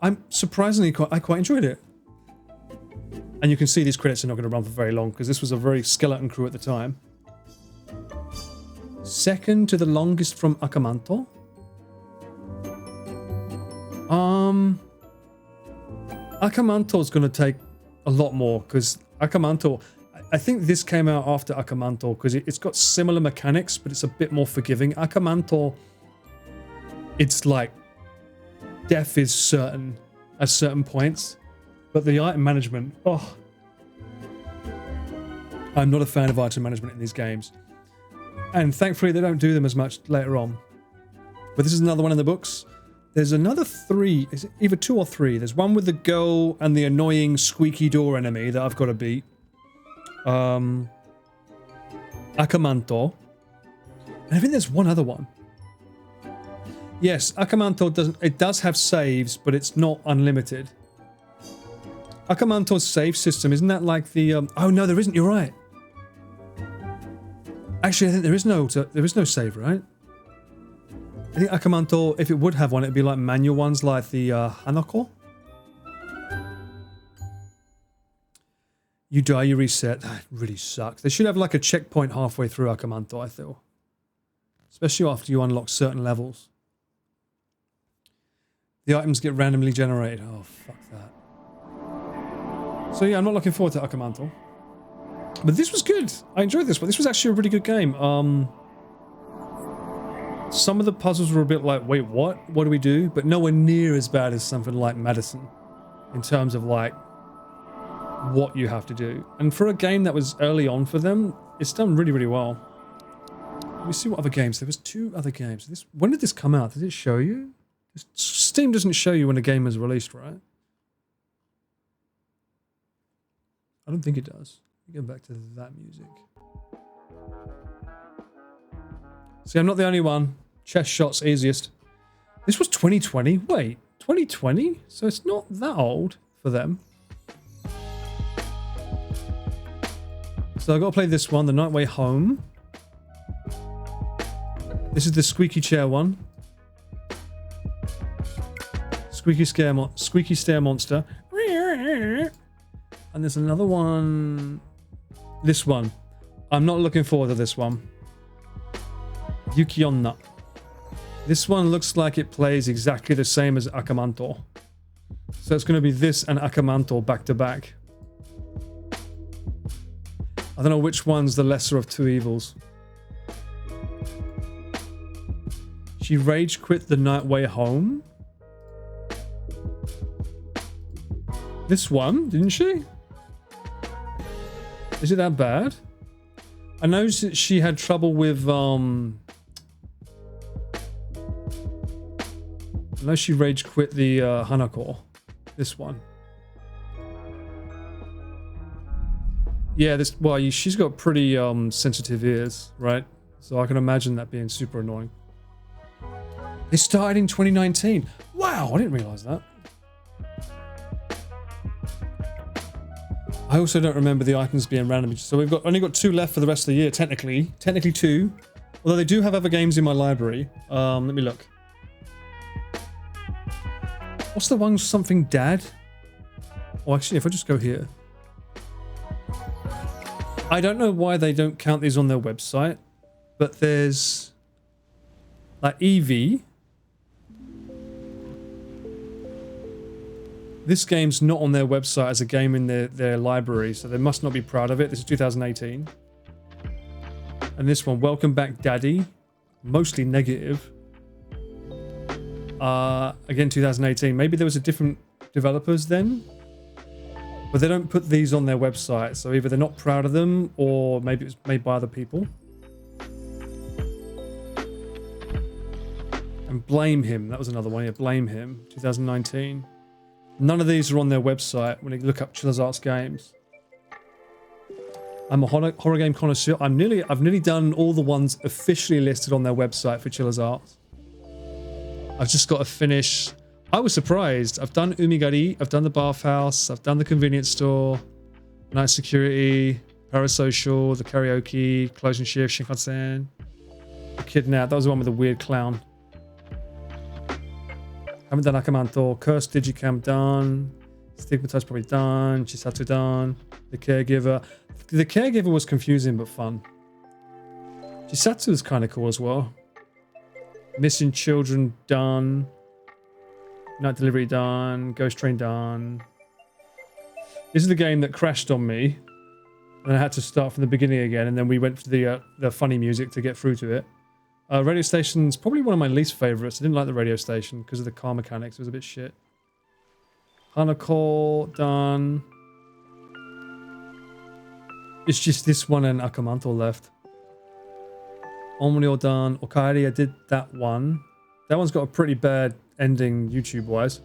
I'm surprisingly I quite enjoyed it. And you can see these credits are not going to run for very long because this was a very skeleton crew at the time. Second to the longest from Akamanto. Akamanto's going to take a lot more because Akamanto, I think this came out after Akamanto because it's got similar mechanics, but it's a bit more forgiving. Akamanto, it's like death is certain at certain points, but the item management, oh, I'm not a fan of item management in these games, and thankfully they don't do them as much later on. But this is another one in the books. There's another 3, is it either 2 or 3? There's one with the girl and the annoying squeaky door enemy that I've got to beat. Akamanto. And I think there's one other one. Yes, Akamanto does have saves, but it's not unlimited. Akamanto's save system, isn't that like the oh no, there isn't, you're right. Actually, I think there is no save, right? I think Akamanto, if it would have one, it'd be like manual ones like the Hanako. You die, you reset. That really sucks. They should have like a checkpoint halfway through Akamanto, I feel. Especially after you unlock certain levels. The items get randomly generated. Oh, fuck that. So yeah, I'm not looking forward to Akamanto. But this was good. I enjoyed this one. This was actually a really good game. Some of the puzzles were a bit like, wait, what? What do we do? But nowhere near as bad as something like Madison. In terms of like, what you have to do. And for a game that was early on for them, it's done really, really well. Let me see what other games. There was 2 other games. When did this come out? Did it show you? Steam doesn't show you when a game is released, right? I don't think it does. Go back to that music. See, I'm not the only one. Chest shot's easiest. This was 2020. Wait, 2020? So it's not that old for them. So I've got to play this one, The Night Way Home. This is the squeaky chair one. Squeaky stair monster. And there's another one. This one. I'm not looking forward to this one. Yukionna. This one looks like it plays exactly the same as Akamanto. So it's going to be this and Akamanto back to back. I don't know which one's the lesser of 2 evils. She rage quit The Night Way Home. This one, didn't she? Is it that bad? I know that she had trouble with, I know she rage quit the Hanako. This one. Yeah, she's got pretty sensitive ears, right? So I can imagine that being super annoying. It started in 2019. Wow, I didn't realize that. I also don't remember the items being random. So we've only got 2 left for the rest of the year, technically. Technically 2. Although they do have other games in my library. Let me look. What's the one something dad? Oh, actually, if I just go here. I don't know why they don't count these on their website, but there's like EV. This game's not on their website as a game in their library, so they must not be proud of it. This is 2018. And this one, Welcome Back Daddy. Mostly negative. Again, 2018. Maybe there was a different developers then. But they don't put these on their website, so either they're not proud of them, or maybe it was made by other people. And Blame Him, that was another one, yeah, Blame Him, 2019. None of these are on their website when you look up Chillers Arts games. I'm a horror game connoisseur. I've nearly done all the ones officially listed on their website for Chillers Arts. I've just got to finish. I was surprised. I've done Umigari, I've done the bathhouse, I've done the convenience store, night security, parasocial, the karaoke, closing shift, Shinkansen, the kidnap. That was the one with the weird clown. Haven't done Akamanto, Cursed Digicam done, Stigmatized probably done, Chisatsu done, the caregiver. The caregiver was confusing but fun. Chisatsu was kind of cool as well. Missing Children done. Night Delivery done. Ghost Train done. This is the game that crashed on me. And I had to start from the beginning again. And then we went for the funny music to get through to it. Radio Station's probably one of my least favorites. I didn't like the radio station because of the car mechanics. It was a bit shit. Hanako done. It's just this one and Akamanto left. Onryo done. Okaeri, I did that one. That one's got a pretty bad ending YouTube-wise.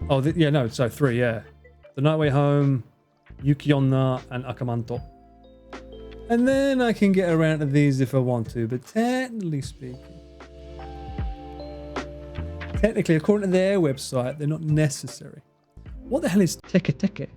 Oh, yeah, no, so 3, yeah. The Night Way Home, Yuki-onna, and Akamanto. And then I can get around to these if I want to, but technically speaking... Technically, according to their website, they're not necessary. What the hell is Teke Teke?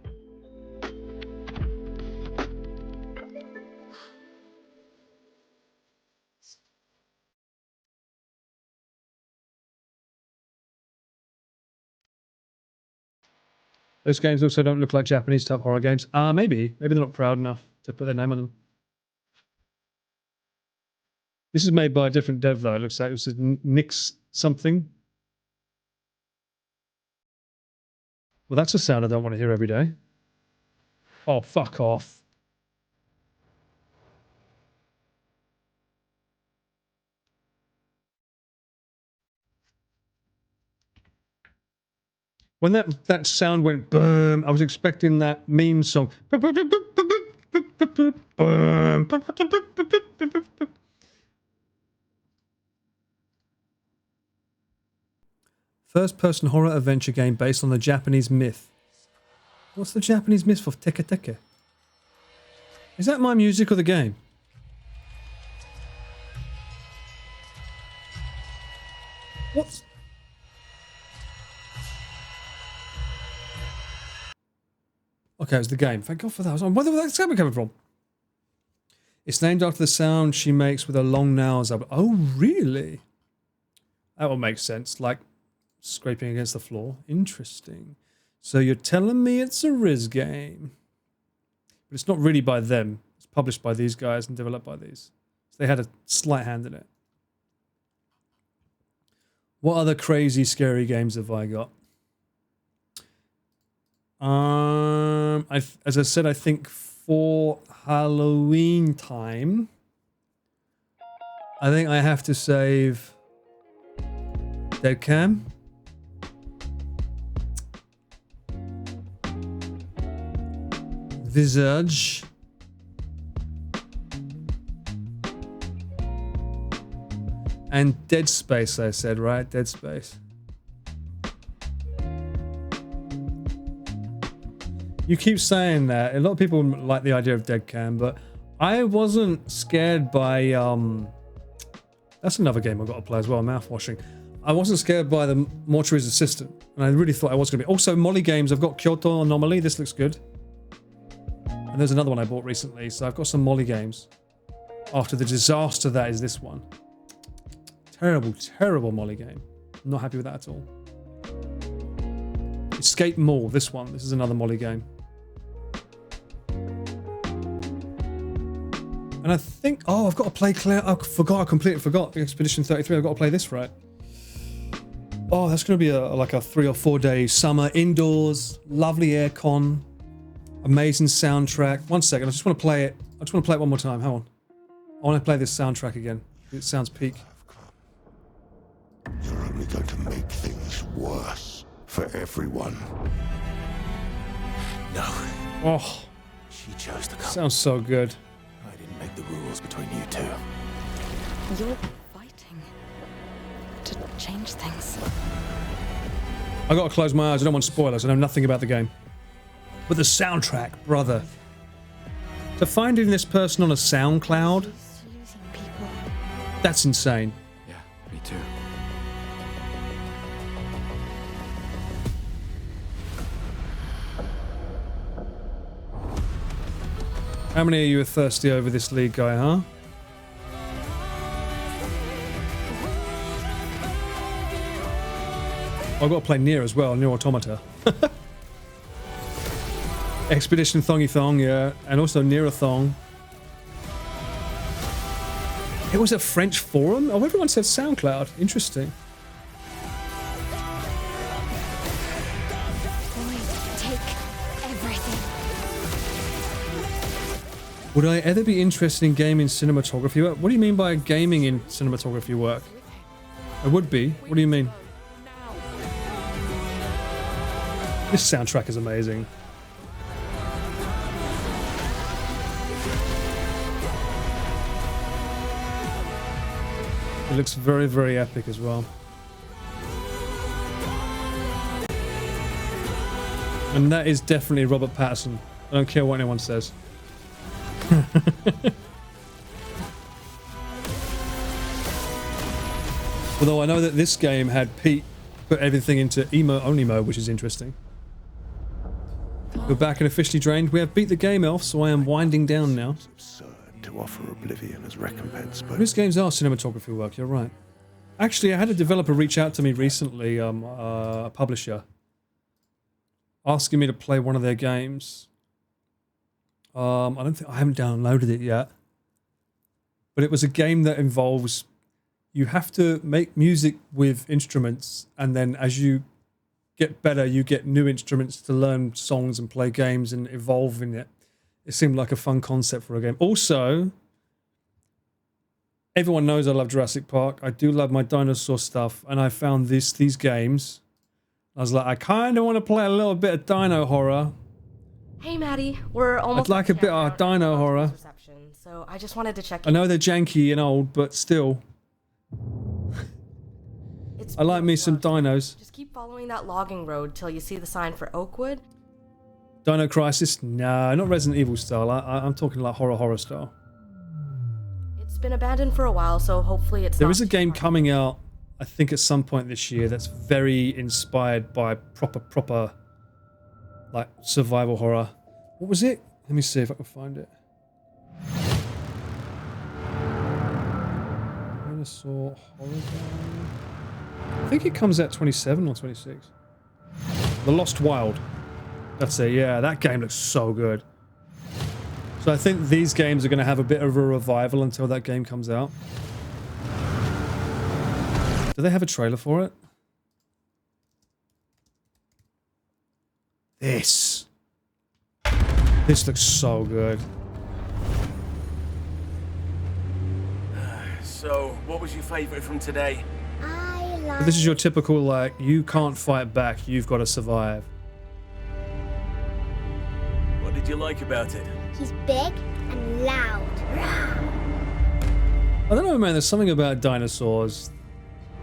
Those games also don't look like Japanese type horror games. Maybe. Maybe they're not proud enough to put their name on them. This is made by a different dev though. It looks like it was Nix something. Well, that's a sound I don't want to hear every day. Oh, fuck off. When that sound went boom, I was expecting that meme song. First-person horror adventure game based on the Japanese myth. What's the Japanese myth for Teke Teke? Is that my music or the game? What's... Okay, it was the game. Thank God for that. I was like, where that's coming from? It's named after the sound she makes with her long nails. Oh, really? That will make sense. Like scraping against the floor. Interesting. So you're telling me it's a Riz game. But it's not really by them. It's published by these guys and developed by these. So they had a slight hand in it. What other crazy, scary games have I got? As I said, I think for Halloween time, I think I have to save Deadcam. Visage. And Dead Space, I said, right? Dead Space. You keep saying that. A lot of people like the idea of Deadcam, but I wasn't scared by... That's another game I've got to play as well, mouthwashing. I wasn't scared by the Mortuary's Assistant, and I really thought I was going to be. Also, Molly games, I've got Kyoto Anomaly. This looks good. And there's another one I bought recently, so I've got some Molly games. After the disaster that is this one. Terrible, terrible Molly game. I'm not happy with that at all. Escape Mall, this one. This is another Molly game. And I think... Oh, I've got to play Claire... I forgot, I completely forgot. Expedition 33, I've got to play this, right? Oh, that's going to be like a 3 or 4 day summer indoors. Lovely aircon. Amazing soundtrack. One second, I just want to play it. I just want to play it one more time. Hang on. I want to play this soundtrack again. It sounds peak. You're only going to make things worse for everyone. Oh, She chose to come. sounds so good. I didn't make the rules between you two. You're fighting to change things. I gotta close my eyes. I don't want spoilers. I know nothing about the game. But the soundtrack, brother. To finding this person on a SoundCloud, that's insane. Yeah, me too. How many of you are thirsty over this lead guy, huh? I've got to play Nier as well, Nier Automata. Expedition Thongy Thong, yeah, and also Nier-a-thong. It was a French forum? Oh, everyone said SoundCloud. Interesting. Take everything. Would I ever be interested in gaming cinematography work? What do you mean by gaming in cinematography work? I would be. What do you mean? This soundtrack is amazing. It looks very, very epic as well. And that is definitely Robert Pattinson. I don't care what anyone says. Although I know that this game had Pete put everything into emo-only mode, which is interesting. We're back and officially drained. We have beat the game, Elf, so I am winding down now. It's absurd to offer oblivion as recompense, but These games are cinematography work, you're right. Actually, I had a developer reach out to me recently, a publisher, asking me to play one of their games. I haven't downloaded it yet. But it was a game that involves, you have to make music with instruments, and then as you get better, you get new instruments to learn songs and play games and evolve in it. It seemed like a fun concept for a game. Also, everyone knows I love Jurassic Park. I do love my dinosaur stuff, and I found these games. I was like, I kind of want to play a little bit of dino horror. Hey, Maddie, we're almost. I'd like a bit of dino horror. So I just wanted to check. I know they're janky and old, but still. I like me some dinos. Just keep following that logging road till you see the sign for Oakwood. Dino Crisis? No, not Resident Evil style. I'm talking like horror style. It's been abandoned for a while, so hopefully it's. There is a game coming out, I think at some point this year, that's very inspired by proper, like, survival horror. What was it? Let me see if I can find it. Dinosaur horror game. I think it comes out 27 or 26. The Lost Wild. That's it, yeah, that game looks so good. So I think these games are going to have a bit of a revival until that game comes out. Do they have a trailer for it? This looks so good. So, what was your favorite from today? But this is your typical, like, you can't fight back, you've got to survive. What did you like about it? He's big and loud. I don't know, man, there's something about dinosaurs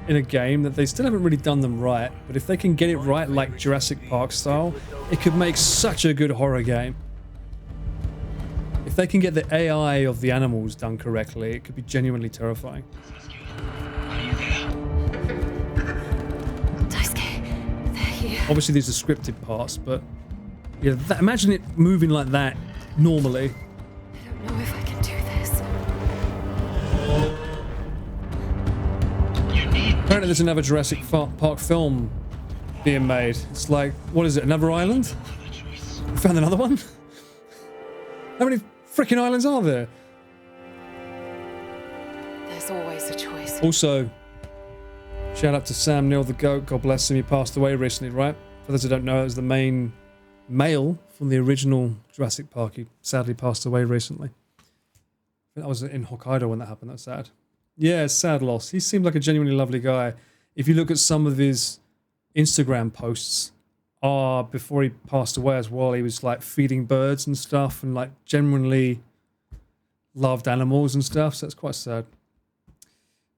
in a game that they still haven't really done them right, but if they can get it right like Jurassic Park style, it could make such a good horror game. If they can get the AI of the animals done correctly, it could be genuinely terrifying. Obviously these are scripted parts, but yeah, imagine it moving like that normally. I don't know if I can do this. Apparently there's another Jurassic Park film being made. It's like, what is it, another island? We found another one? How many freaking islands are there? There's always a choice. Also, shout out to Sam Neill the Goat. God bless him. He passed away recently, right? For those who don't know, it was the main male from the original Jurassic Park. He sadly passed away recently. I think that was in Hokkaido when that happened. That's sad. Yeah, sad loss. He seemed like a genuinely lovely guy. If you look at some of his Instagram posts, before he passed away as well, he was like feeding birds and stuff, and like genuinely loved animals and stuff. So that's quite sad.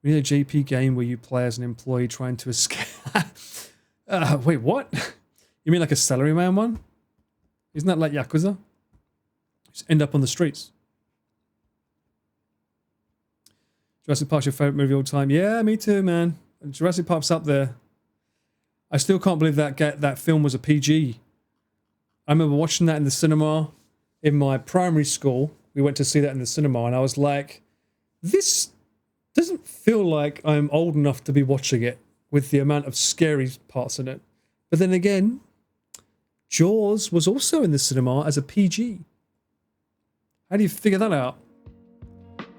We need a JP game where you play as an employee trying to escape. Wait, what? You mean like a salaryman one? Isn't that like Yakuza? Just end up on the streets. Jurassic Park's your favorite movie of all time? Yeah, me too, man. Jurassic Park's up there. I still can't believe that film was a PG. I remember watching that in the cinema in my primary school. We went to see that in the cinema, and I was like, this doesn't feel like I'm old enough to be watching it with the amount of scary parts in it. But then again, Jaws was also in the cinema as a PG. How do you figure that out?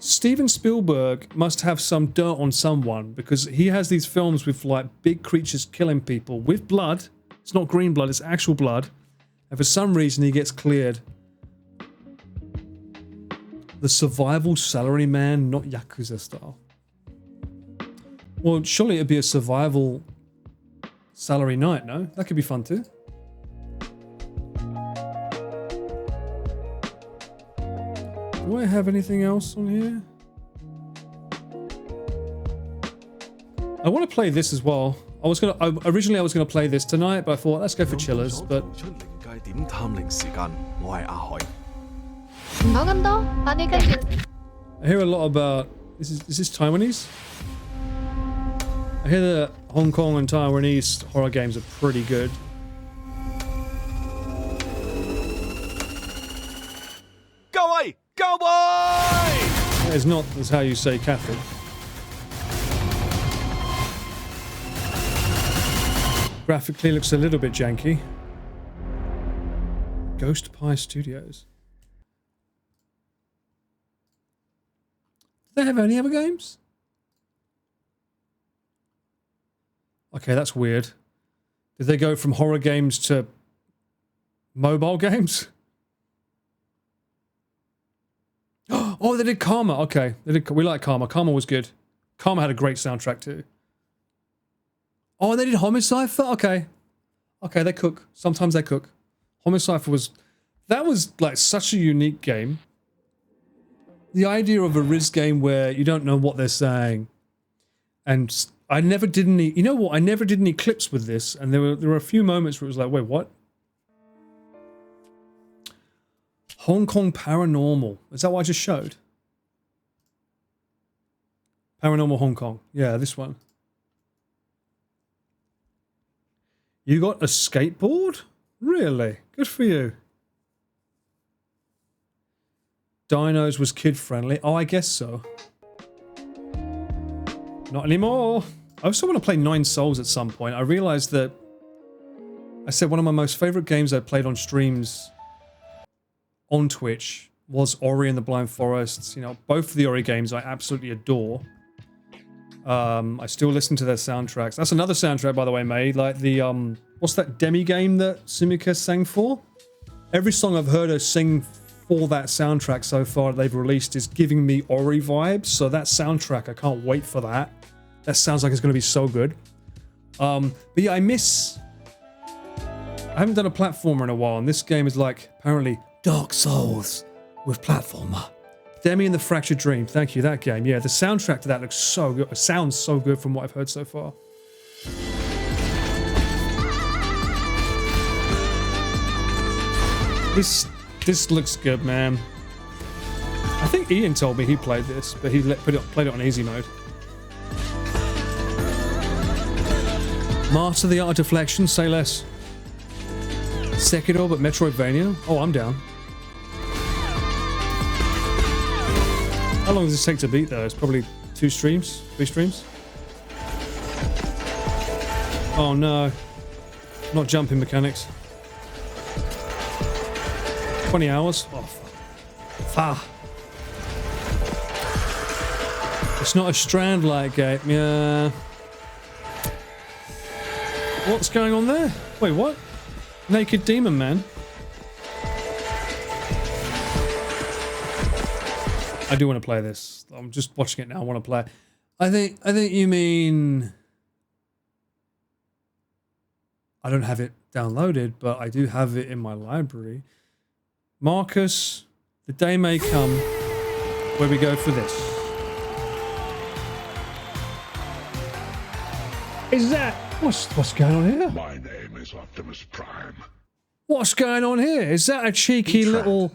Steven Spielberg must have some dirt on someone, because he has these films with like big creatures killing people with blood. It's not green blood, it's actual blood. And for some reason he gets cleared. The survival salaryman, not Yakuza style. Well, surely it'd be a survival salary night, no? That could be fun too. Do I have anything else on here? I want to play this as well. Originally I was gonna play this tonight, but I thought let's go for chillers. But I hear a lot about is this Taiwanese? I hear that Hong Kong and Taiwanese horror games are pretty good. That is not as how you say Catholic. Graphically looks a little bit janky. Ghost Pie Studios. Do they have any other games? Okay, that's weird. Did they go from horror games to mobile games? Oh, they did Karma. Okay, we like Karma. Karma was good. Karma had a great soundtrack too. Oh, they did Homicide. Okay, they cook. Sometimes they cook. Homicide was like such a unique game. The idea of a Riz game where you don't know what they're saying, and I never did any. You know what? I never did any clips with this, and there were a few moments where it was like, wait, what? Hong Kong Paranormal. Is that what I just showed? Paranormal Hong Kong. Yeah, this one. You got a skateboard? Really? Good for you. Dinos was kid-friendly. Oh, I guess so. Not anymore. I also want to play Nine Souls at some point. I realized that I said one of my most favorite games I played on streams on Twitch was Ori and the Blind Forest. You know, both of the Ori games I absolutely adore. I still listen to their soundtracks. That's another soundtrack, by the way, made. Like the, what's that demi game that Sumika sang for? Every song I've heard her sing for that soundtrack so far that they've released is giving me Ori vibes. So that soundtrack, I can't wait for that. That sounds like it's going to be so good. But yeah, I haven't done a platformer in a while, and this game is like, apparently, Dark Souls with platformer. Demi and the Fractured Dream. Thank you, that game. Yeah, the soundtrack to that looks so good. It sounds so good from what I've heard so far. This looks good, man. I think Ian told me he played this, but he played it on easy mode. Master the Art of Deflection, say less. Sekiro, but Metroidvania? Oh, I'm down. How long does this take to beat, though? It's probably 3 streams? Oh, no. Not jumping mechanics. 20 hours? Oh, fuck. It's not a Strand-like game. Yeah. What's going on there? Wait, what? Naked Demon Man? I do want to play this. I'm just watching it now. I want to play. I think you mean I don't have it downloaded, but I do have it in my library. Marcus, the day may come where we go for this. Is that... What's going on here? My name is Optimus Prime. What's going on here? Is that a cheeky little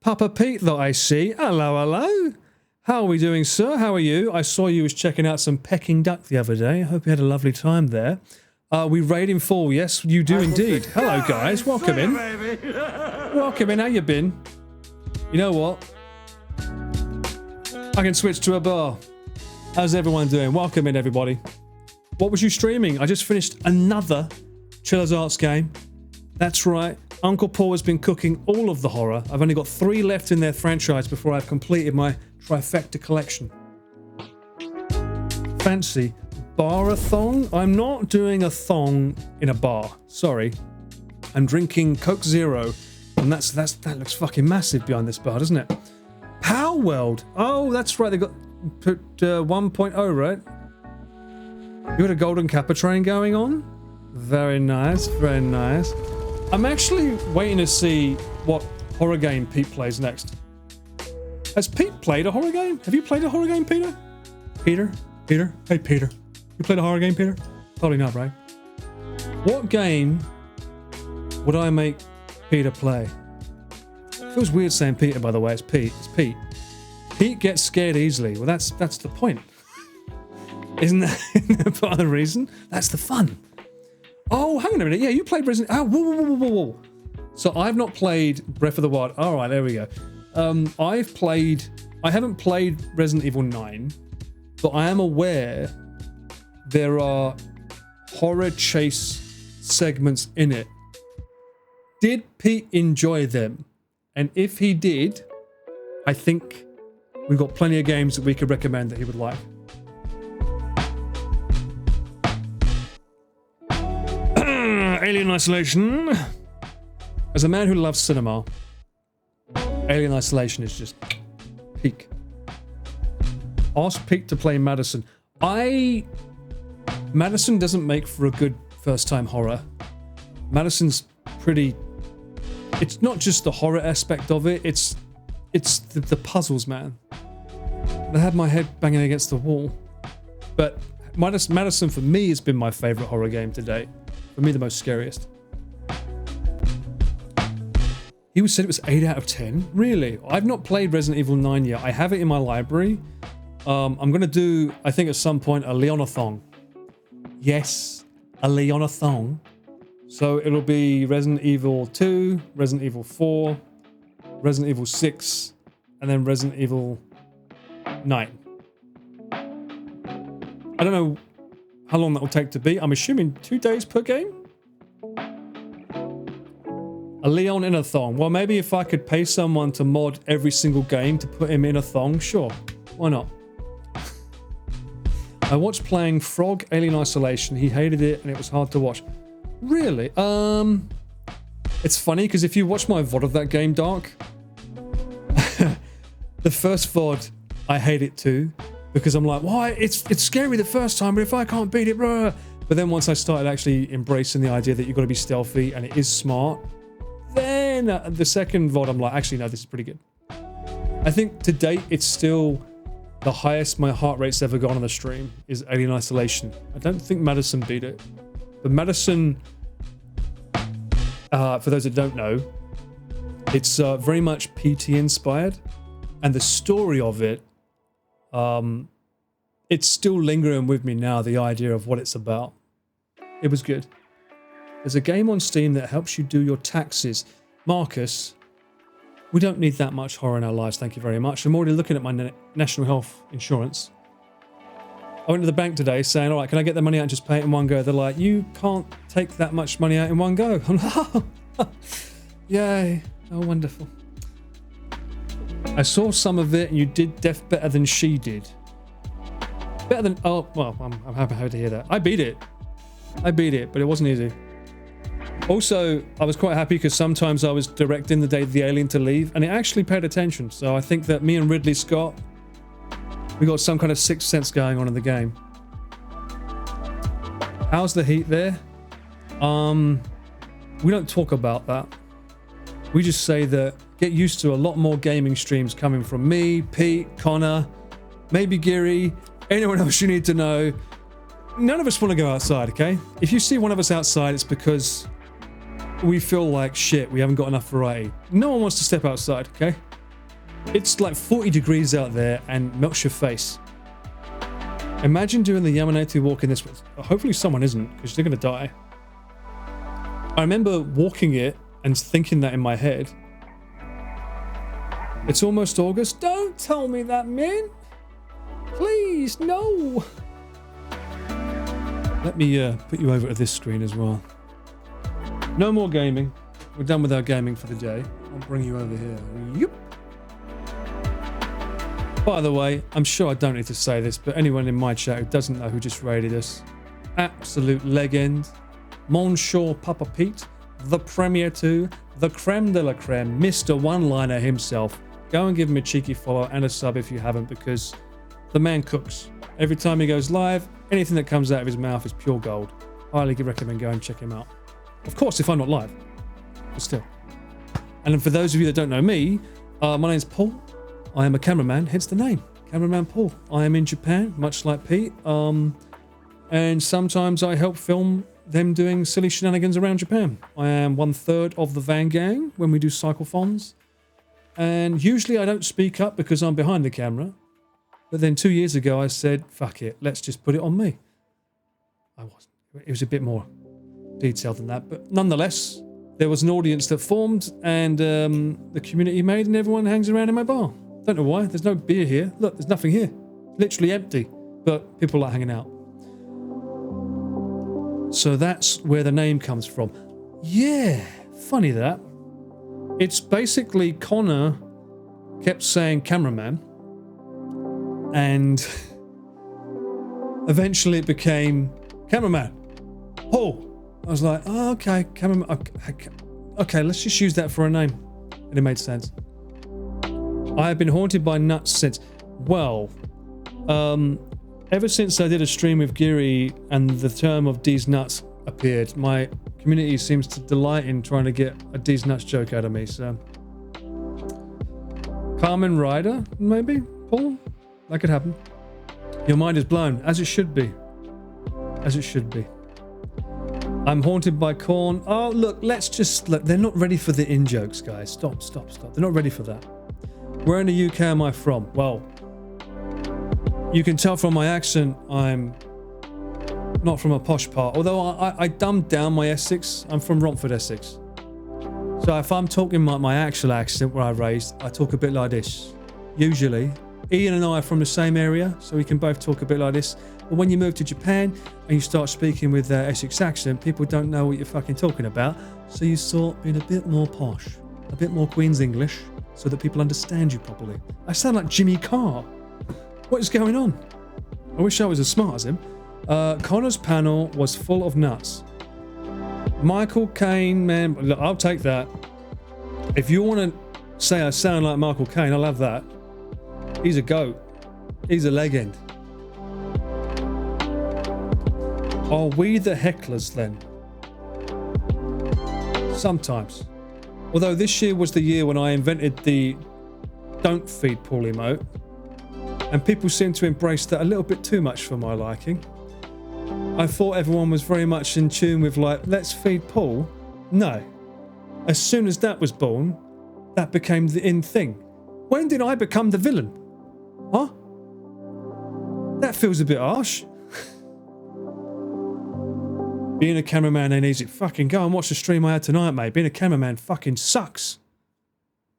Papa Pete that I see? Hello, hello. How are we doing, sir? How are you? I saw you was checking out some Peking duck the other day. I hope you had a lovely time there. We raid in full. Yes, you do indeed. Hello, guys. Welcome in. Welcome in. How you been? You know what? I can switch to a bar. How's everyone doing? Welcome in, everybody. What was you streaming? I just finished another Chiller's Arts game. That's right. Uncle Paul has been cooking all of the horror. I've only got 3 left in their franchise before I've completed my trifecta collection. Fancy bar-a-thon? I'm not doing a thong in a bar. Sorry. I'm drinking Coke Zero, and that looks fucking massive behind this bar, doesn't it? Power World. Oh, that's right. They got put 1.0, right? You got a Golden Kappa train going on? Very nice. Very nice. I'm actually waiting to see what horror game Pete plays next. Has Pete played a horror game? Have you played a horror game, Peter? Peter? Hey, Peter. You played a horror game, Peter? Probably not, right? What game would I make Peter play? Feels weird saying Peter, by the way. It's Pete. It's Pete. Pete gets scared easily. Well, that's the point. Isn't that part of the reason? That's the fun. Oh, hang on a minute. Yeah, you played Resident... Oh, whoa. So I've not played Breath of the Wild. All right, there we go. I haven't played Resident Evil 9, but I am aware there are horror chase segments in it. Did Pete enjoy them? And if he did, I think we've got plenty of games that we could recommend that he would like. Alien Isolation. As a man who loves cinema, Alien Isolation is just peak. Ask Pete to play Madison. Madison doesn't make for a good first-time horror. Madison's pretty... It's not just the horror aspect of it, it's the puzzles, man. I had my head banging against the wall. But Madison, for me, has been my favourite horror game to date. For me, the most scariest. He said it was 8 out of 10? Really? I've not played Resident Evil 9 yet. I have it in my library. I'm going to do, I think at some point, a Leonathon. Yes, a Leonathon. So it'll be Resident Evil 2, Resident Evil 4, Resident Evil 6, and then Resident Evil 9. I don't know how long that will take to beat. I'm assuming 2 days per game? A Leon in a thong. Well, maybe if I could pay someone to mod every single game to put him in a thong, sure. Why not? I watched playing Frog Alien Isolation. He hated it and it was hard to watch. Really? It's funny because if you watch my VOD of that game, Dark, the first VOD, I hate it too. Because I'm like, why? It's scary the first time, but if I can't beat it, blah. But then once I started actually embracing the idea that you've got to be stealthy and it is smart, then the second VOD, I'm like, actually, no, this is pretty good. I think to date, it's still the highest my heart rate's ever gone on the stream is Alien Isolation. I don't think Madison beat it. But Madison, for those that don't know, it's very much PT inspired. And the story of it, it's still lingering with me now, the idea of what it's about. It was good. There's a game on Steam that helps you do your taxes. Marcus, we don't need that much horror in our lives, thank you very much. I'm already looking at my national health insurance. I went to the bank today saying, all right, can I get the money out and just pay it in one go? They're like, you can't take that much money out in one go. I'm like, oh, yay. Oh, wonderful. I saw some of it and you did Death better than she did. Better than... Oh, well, I'm happy to hear that. I beat it, but it wasn't easy. Also, I was quite happy because sometimes I was directing the alien to leave and it actually paid attention. So I think that me and Ridley Scott, we got some kind of sixth sense going on in the game. How's the heat there? We don't talk about that. We just say that get used to a lot more gaming streams coming from me, Pete, Connor, maybe Giri, anyone else you need to know. None of us want to go outside, okay? If you see one of us outside, it's because we feel like shit, we haven't got enough variety. No one wants to step outside, okay? It's like 40 degrees out there and melts your face. Imagine doing the Yamanote walk in this. Hopefully someone isn't, because they're going to die. I remember walking it and thinking that in my head. It's almost August. Don't tell me that, man. Please, no. Let me put you over to this screen as well. No more gaming. We're done with our gaming for the day. I'll bring you over here. Yep. By the way, I'm sure I don't need to say this, but anyone in my chat who doesn't know who just raided us, absolute legend, Monsieur Papa Pete, the Premier 2, the creme de la creme, Mr. One-Liner himself. Go and give him a cheeky follow and a sub if you haven't, because the man cooks. Every time he goes live, anything that comes out of his mouth is pure gold. Highly recommend go and check him out. Of course, if I'm not live, but still. And then for those of you that don't know me, my name's Paul. I am a cameraman, hence the name, Cameraman Paul. I am in Japan, much like Pete, and sometimes I help film them doing silly shenanigans around Japan. I am 1/3 of the van gang when we do cyclothons, and usually I don't speak up because I'm behind the camera, but then 2 years ago I said, fuck it, let's just put it on me. I wasn't. It was a bit more detailed than that, but nonetheless, there was an audience that formed, and the community made, and everyone hangs around in my bar. Don't know why. There's no beer here. Look, there's nothing here. Literally empty. But people like hanging out. So that's where the name comes from. Yeah, funny that. It's basically Connor kept saying cameraman, and eventually it became cameraman. Oh, I was like, oh, okay, cameraman. Okay, let's just use that for a name. And it made sense. I have been haunted by nuts since, well, ever since I did a stream with Giri and the term of D's nuts appeared, my community seems to delight in trying to get a D's nuts joke out of me, so. Carmen Ryder, maybe? Paul? That could happen. Your mind is blown, as it should be. As it should be. I'm haunted by corn. Oh, look, let's just, look, they're not ready for the in-jokes, guys. Stop. They're not ready for that. Where in the UK am I from? Well, you can tell from my accent I'm not from a posh part. Although I dumbed down my Essex. I'm from Romford, Essex. So if I'm talking my actual accent where I raised, I talk a bit like this. Usually. Ian and I are from the same area, so we can both talk a bit like this. But when you move to Japan and you start speaking with Essex accent, people don't know what you're fucking talking about. So you start being a bit more posh, a bit more Queen's English, so that people understand you properly. I sound like Jimmy Carr. What is going on? I wish I was as smart as him. Connor's panel was full of nuts. Michael Caine, man, look, I'll take that. If you want to say I sound like Michael Caine, I'll have that. He's a goat. He's a legend. Are we the hecklers then? Sometimes. Although this year was the year when I invented the don't feed Paul emote, and people seem to embrace that a little bit too much for my liking. I thought everyone was very much in tune with like, let's feed Paul. No. As soon as that was born, that became the in thing. When did I become the villain? Huh? That feels a bit harsh. Being a cameraman ain't easy. Fucking go and watch the stream I had tonight, mate. Being a cameraman fucking sucks.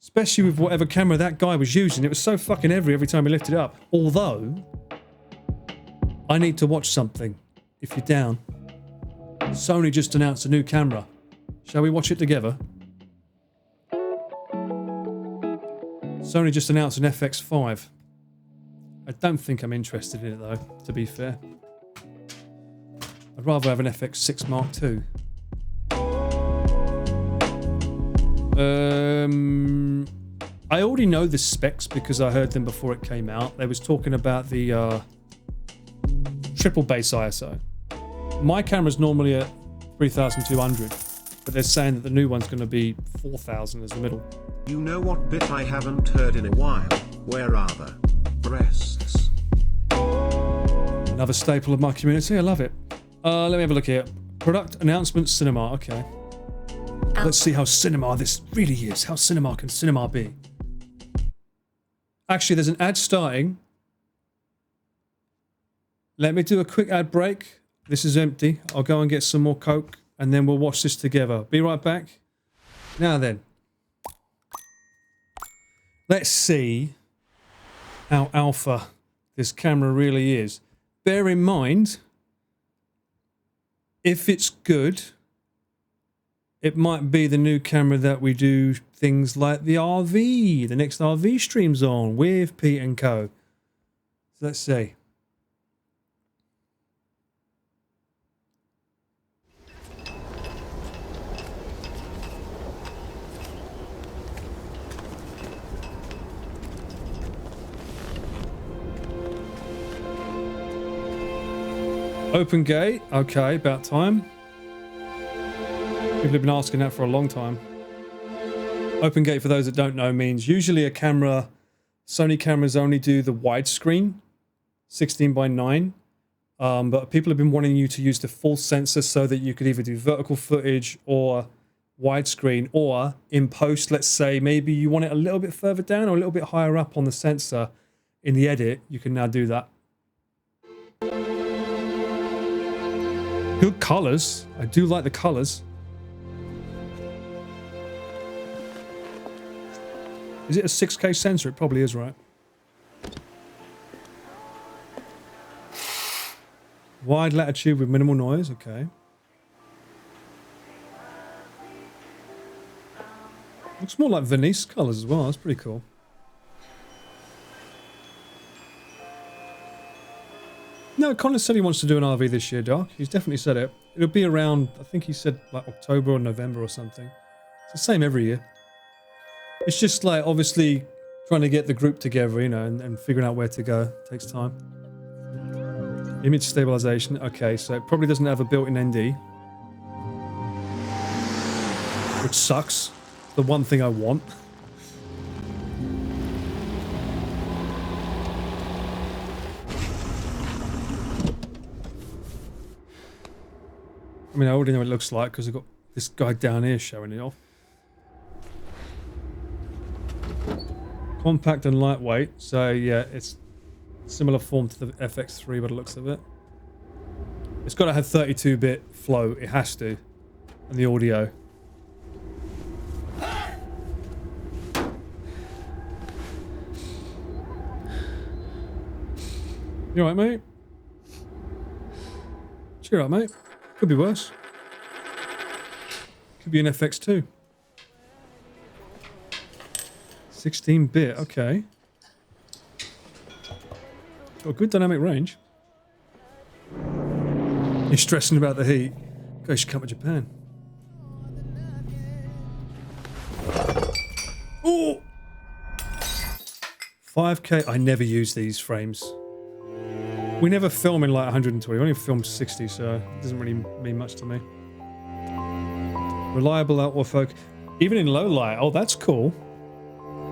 Especially with whatever camera that guy was using. It was so fucking heavy every time he lifted it up. Although, I need to watch something. If you're down. Sony just announced a new camera. Shall we watch it together? Sony just announced an FX5. I don't think I'm interested in it though, to be fair. I'd rather have an FX6 Mark II. I already know the specs because I heard them before it came out. They was talking about the triple base ISO. My camera's normally at 3200. but they're saying that the new one's going to be 4,000 as the middle. You know what bit I haven't heard in a while? Where are the breasts? Another staple of my community. I love it. Let me have a look here. Product announcement cinema. Okay. Let's see how cinema this really is. How cinema can cinema be? Actually, there's an ad starting. Let me do a quick ad break. This is empty. I'll go and get some more Coke and then we'll watch this together. Be right back. Now then. Let's see how alpha this camera really is. Bear in mind, if it's good, it might be the new camera that we do things like the RV, the next RV streams on with Pete and Co. So let's see. Open gate. Okay, about time. People have been asking that for a long time. Open gate, for those that don't know, means usually a camera, Sony cameras only do the widescreen, 16:9. But people have been wanting you to use the full sensor so that you could either do vertical footage or widescreen, or in post, let's say maybe you want it a little bit further down or a little bit higher up on the sensor. In the edit, you can now do that. Good colors. I do like the colors. Is it a 6K sensor? It probably is, right? Wide latitude with minimal noise. Okay. Looks more like Venice colors as well. That's pretty cool. No, Connor said he wants to do an RV this year, Doc. He's definitely said it. It'll be around, I think he said like October or November or something. It's the same every year. It's just like, obviously, trying to get the group together, you know, and figuring out where to go. It takes time. Image stabilization. Okay, so it probably doesn't have a built-in ND. Which sucks. The one thing I want. I mean, I already know what it looks like because I've got this guy down here showing it off. Compact and lightweight. So, yeah, it's similar form to the FX3 by the looks of it. It's got to have 32-bit flow. It has to. And the audio. You alright, mate? Cheer up, mate. Could be worse. Could be an FX2. 16-bit, okay. Got a good dynamic range. You're stressing about the heat. God, you should come to Japan. Oh! 5K. I never use these frames. We never film in like 120. We only filmed 60, so it doesn't really mean much to me. Reliable autofocus. Even in low light. Oh, that's cool.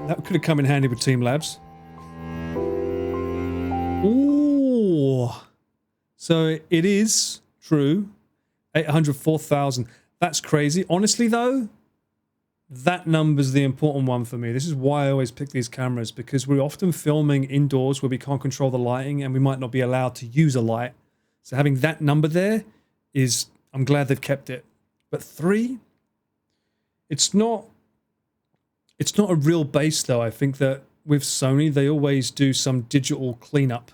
That could have come in handy with Team Labs. Ooh. So it is true. 804,000. That's crazy. Honestly, though, that number's the important one for me. This is why I always pick these cameras, because we're often filming indoors where we can't control the lighting and we might not be allowed to use a light. So having that number there is, I'm glad they've kept it. But 3, it's not a real base though. I think that with Sony, they always do some digital cleanup.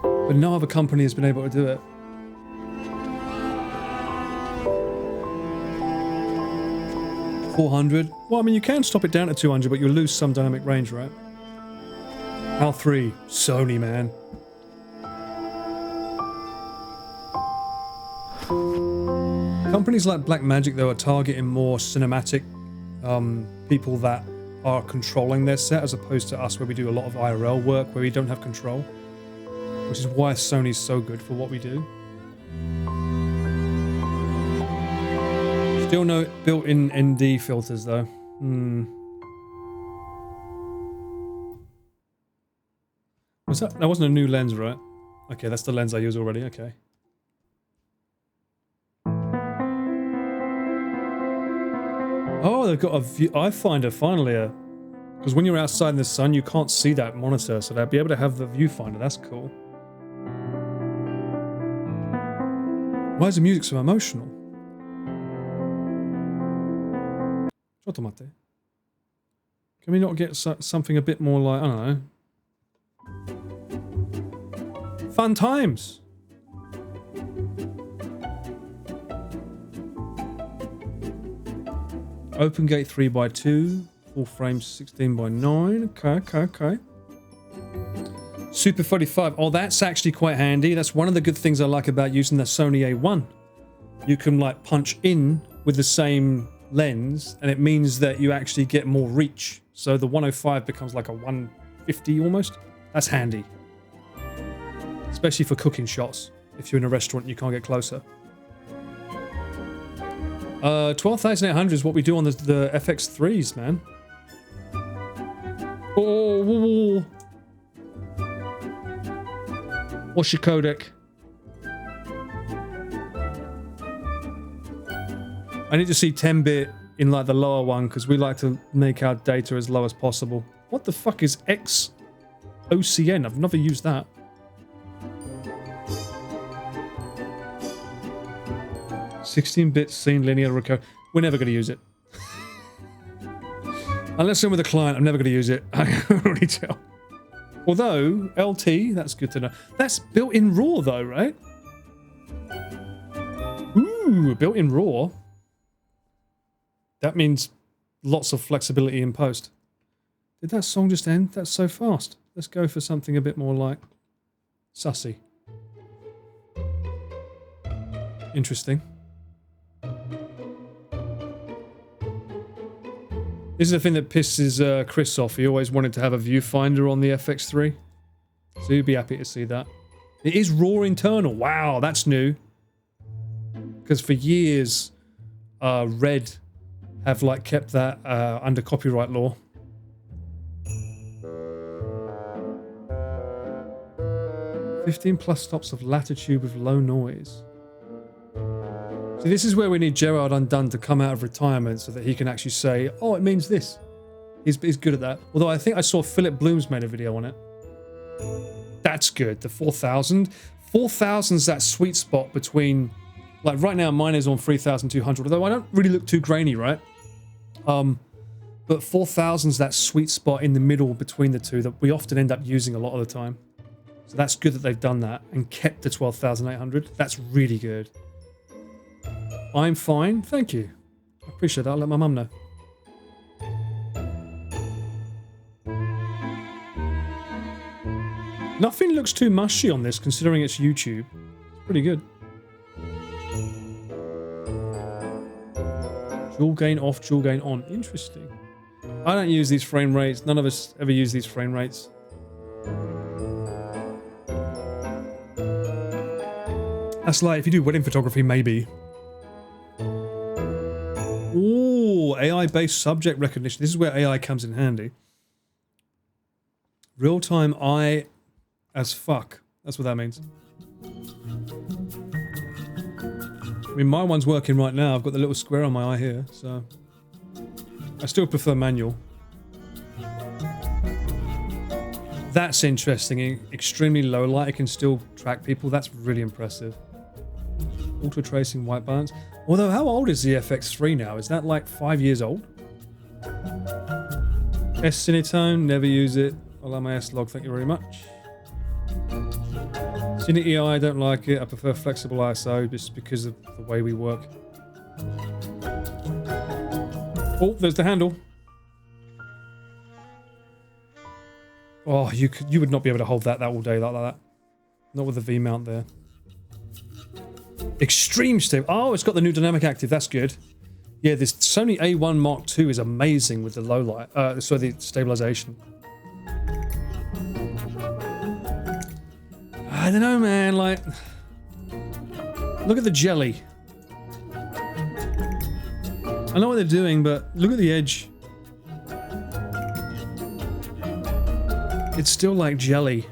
But no other company has been able to do it. $400. Well, I mean, you can stop it down to 200, but you'll lose some dynamic range, right? HAL 3, Sony, man. Companies like Blackmagic, though, are targeting more cinematic people that are controlling their set, as opposed to us, where we do a lot of IRL work, where we don't have control. Which is why Sony's so good for what we do. Still no built-in ND filters though. Was that wasn't a new lens, right? Okay, that's the lens I use already. Okay. Oh, they've got a view. I find it finally because when you're outside in the sun, you can't see that monitor, so they'll be able to have the viewfinder. That's cool. Why is the music so emotional? Can we not get something a bit more like, I don't know, fun times? Open gate 3x2, full frame 16x9. Okay. Super 45. Oh, that's actually quite handy. That's one of the good things I like about using the Sony A1. You can like punch in with the same lens, and it means that you actually get more reach. So the 105 becomes like a 150 almost. That's handy. Especially for cooking shots. If you're in a restaurant and you can't get closer. 12,800 is what we do on the FX3s, man. Oh. What's your codec? I need to see 10-bit in like the lower one because we like to make our data as low as possible. What the fuck is XOCN? I've never used that. (16-bit scene linear record). We're never going to use it. Unless I'm with a client, I'm never going to use it. I can already tell. Although, LT, that's good to know. That's built-in RAW though, right? Ooh, built-in RAW. That means lots of flexibility in post. Did that song just end? That's so fast. Let's go for something a bit more like sussy. Interesting. This is the thing that pisses Chris off. He always wanted to have a viewfinder on the FX3. So you'd be happy to see that. It is RAW internal. Wow, that's new. Because for years, Red have like kept that under copyright law. +15 stops of latitude with low noise. See, this is where we need Gerard Undone to come out of retirement so that he can actually say, oh, it means this. He's good at that. Although I think I saw Philip Bloom's made a video on it. That's good. The 4000. 4000's that sweet spot between, like right now mine is on 3200, although I don't really look too grainy, right? But 4000's that sweet spot in the middle between the two that we often end up using a lot of the time. So that's good that they've done that and kept the 12,800. That's really good. I'm fine, thank you. I appreciate that. I'll let my mum know. Nothing looks too mushy on this considering it's YouTube. It's pretty good. Dual gain off, dual gain on. Interesting. I don't use these frame rates. None of us ever use these frame rates. That's like if you do wedding photography, maybe. Ooh, AI-based subject recognition. This is where AI comes in handy. Real-time eye as fuck. That's what that means. I mean, my one's working right now. I've got the little square on my eye here, so... I still prefer manual. That's interesting. In extremely low light, it can still track people. That's really impressive. Auto tracing white balance. Although, how old is the FX3 now? Is that like 5 years old? S-Cinetone, never use it. I like my S-Log, thank you very much. Cine EI, I don't like it. I prefer flexible ISO just because of the way we work. Oh, there's the handle. Oh, you would not be able to hold that all day like that. Not with the V mount there. Extreme stable. Oh, it's got the new dynamic active. That's good. Yeah, this Sony A1 Mark II is amazing with the low light. So the stabilization. I don't know, man. Like, look at the jelly. I know what they're doing, but look at the edge. It's still like jelly.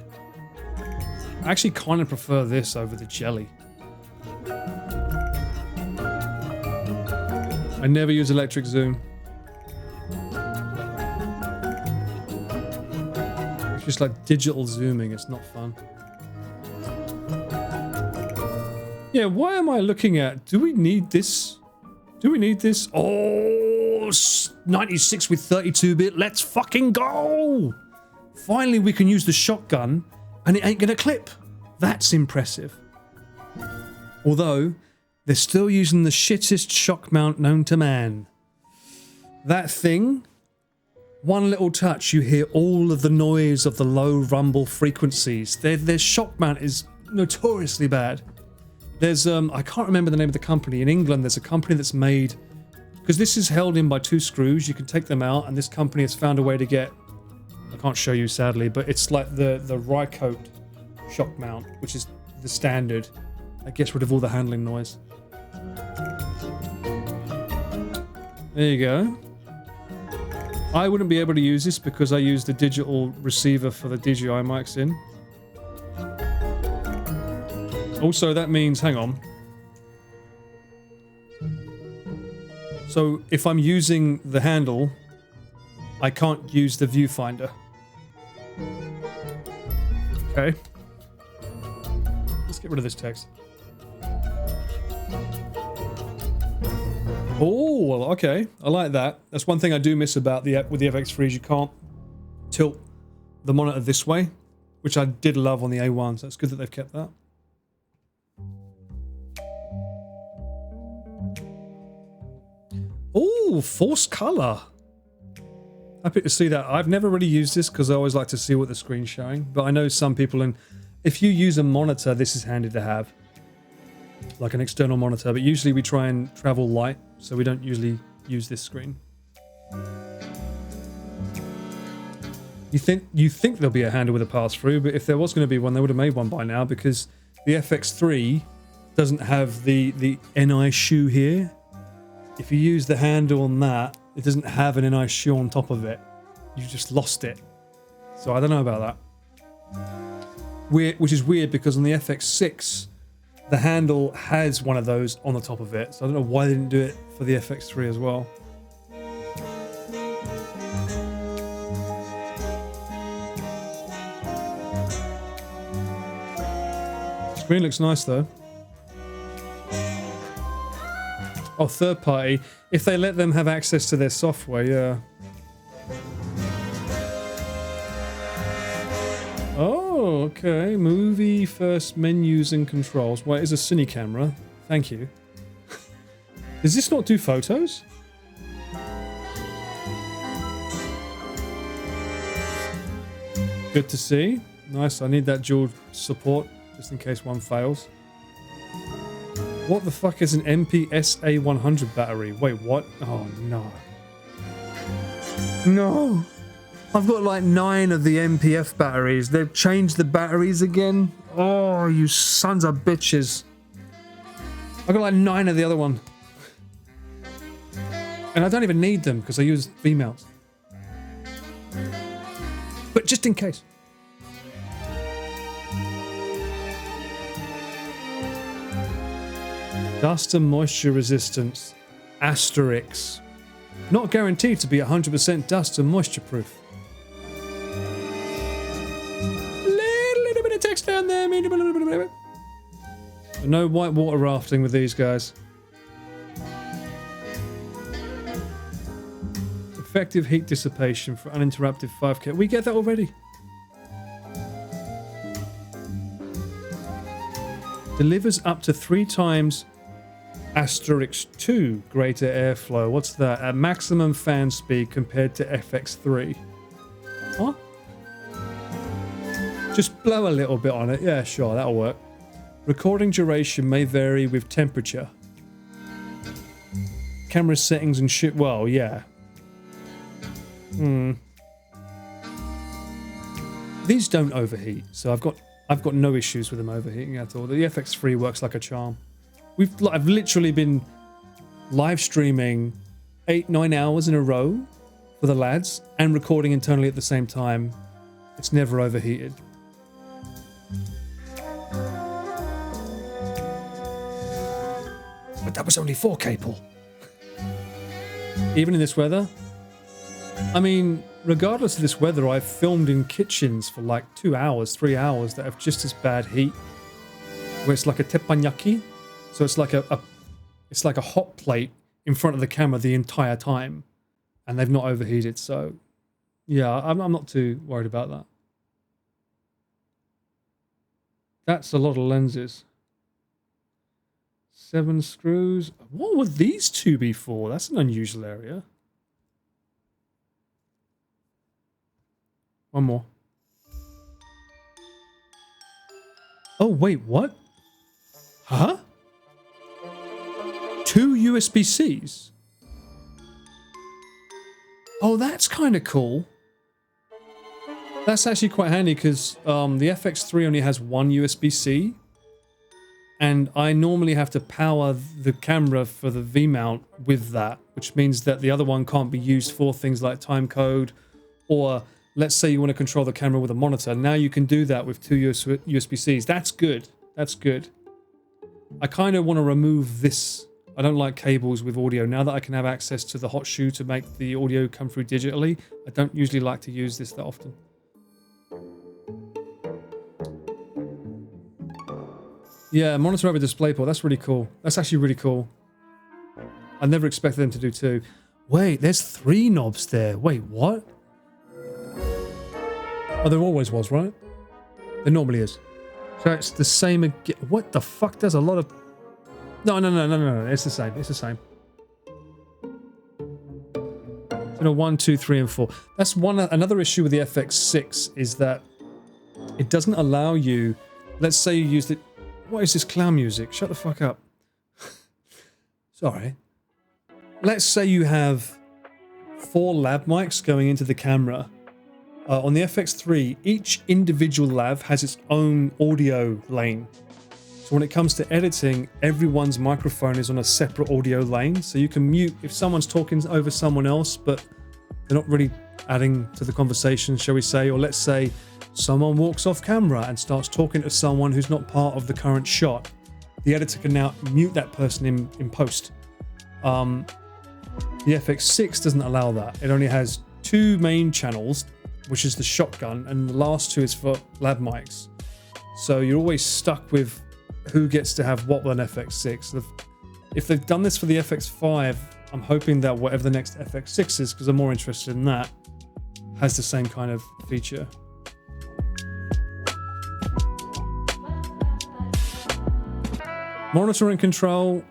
I actually kind of prefer this over the jelly. I never use electric zoom. It's just like digital zooming, it's not fun. Yeah, why am I looking at... Do we need this? Do we need this? Oh, 96 with 32-bit. Let's fucking go! Finally, we can use the shotgun, and it ain't gonna clip. That's impressive. Although, they're still using the shittest shock mount known to man. That thing, one little touch, you hear all of the noise of the low rumble frequencies. Their shock mount is notoriously bad. There's, I can't remember the name of the company. In England, there's a company that's made... Because this is held in by 2 screws, you can take them out, and this company has found a way to get... I can't show you, sadly, but it's like the Rycote shock mount, which is the standard. That gets rid of all the handling noise. There you go. I wouldn't be able to use this because I use the digital receiver for the DJI mics in. Also, that means, hang on. So, if I'm using the handle, I can't use the viewfinder. Okay. Let's get rid of this text. Oh, well, okay. I like that. That's one thing I do miss about with the FX3 is you can't tilt the monitor this way, which I did love on the A1, so it's good that they've kept that. Oh, force color. Happy to see that. I've never really used this because I always like to see what the screen's showing, but I know some people, and if you use a monitor, this is handy to have. Like an external monitor, but usually we try and travel light, so we don't usually use this screen. You think there'll be a handle with a pass-through, but if there was going to be one, they would have made one by now, because the FX3 doesn't have the NI shoe here. If you use the handle on that, it doesn't have an NI shoe on top of it. You just lost it. So I don't know about that. Which is weird because on the FX6, the handle has one of those on the top of it. So I don't know why they didn't do it for the FX3 as well. Screen looks nice though. Oh, third party. If they let them have access to their software, yeah. Oh, okay. Movie first menus and controls. Well, it is a cine camera. Thank you. Does this not do photos? Good to see. Nice. I need that dual support just in case one fails. What the fuck is an MPSA 100 battery? Wait, what? Oh, no. No. I've got like 9 of the MPF batteries. They've changed the batteries again. Oh, you sons of bitches. I've got like 9 of the other one. And I don't even need them because I use V-mounts. But just in case. Dust and moisture resistance. Asterisk. Not guaranteed to be 100% dust and moisture proof. Little bit of text down there. No white water rafting with these guys. Effective heat dissipation for uninterrupted 5K. We get that already. Delivers up to 3 times asterisk 2 greater airflow. What's that? At maximum fan speed compared to FX3. What? Just blow a little bit on it. Yeah, sure, that'll work. Recording duration may vary with temperature. Camera settings and shit. Well, yeah. These don't overheat, so I've got no issues with them overheating at all. The FX3 works like a charm. I've literally been live streaming 8-9 hours in a row for the lads and recording internally at the same time. It's never overheated. But that was only 4K, Paul. Even in this weather? I mean, regardless of this weather, I've filmed in kitchens for like 2 hours, 3 hours that have just as bad heat. Where it's like a teppanyaki. So it's like a hot plate in front of the camera the entire time. And they've not overheated, so yeah, I'm not too worried about that. That's a lot of lenses. 7 screws. What would these two be for? That's an unusual area. One more. Oh, wait, what? Huh? 2 USB-Cs? Oh, that's kind of cool. That's actually quite handy because the FX3 only has 1 USB-C. And I normally have to power the camera for the V-mount with that, which means that the other one can't be used for things like timecode, or let's say you want to control the camera with a monitor. Now you can do that with 2 USB-Cs. That's good. That's good. I kind of want to remove this. I don't like cables with audio. Now that I can have access to the hot shoe to make the audio come through digitally, I don't usually like to use this that often. Yeah, monitor over DisplayPort. That's really cool. That's actually really cool. I never expected them to do 2. Wait, there's 3 knobs there. Wait, what? Oh, there always was, right? There normally is. So it's the same again. What the fuck? There's a lot of... No. It's the same. It's the same. So no, 1, 2, 3, and 4. That's another issue with the FX6 is that it doesn't allow you... Let's say you used it... What is this clown music? Shut the fuck up. Sorry. Let's say you have 4 lav mics going into the camera. On the FX3, each individual lav has its own audio lane. So when it comes to editing, everyone's microphone is on a separate audio lane. So you can mute if someone's talking over someone else, but they're not really adding to the conversation, shall we say. Or let's say someone walks off camera and starts talking to someone who's not part of the current shot. The editor can now mute that person in post. The FX6 doesn't allow that. It only has 2 main channels, which is the shotgun, and the last 2 is for lav mics. So you're always stuck with who gets to have what with an FX6. If they've done this for the FX5, I'm hoping that whatever the next FX6 is, because I'm more interested in that, has the same kind of feature. Monitoring control,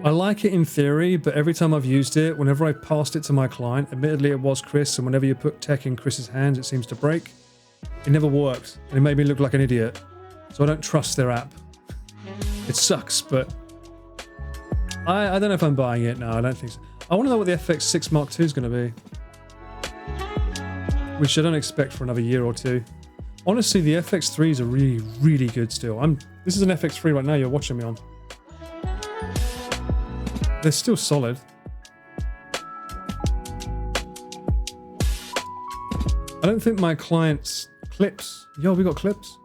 I like it in theory, but every time I've used it, whenever I passed it to my client, admittedly it was Chris, and whenever you put tech in Chris's hands, it seems to break. It never worked, and it made me look like an idiot. So I don't trust their app. It sucks, but I don't know if I'm buying it. No, I don't think so. I want to know what the FX6 Mark II is going to be, which I don't expect for another year or 2. Honestly, the FX3s are really, really good still. This is an FX3 right now you're watching me on. They're still solid. I don't think my clients... Clips. Yo, we got clips?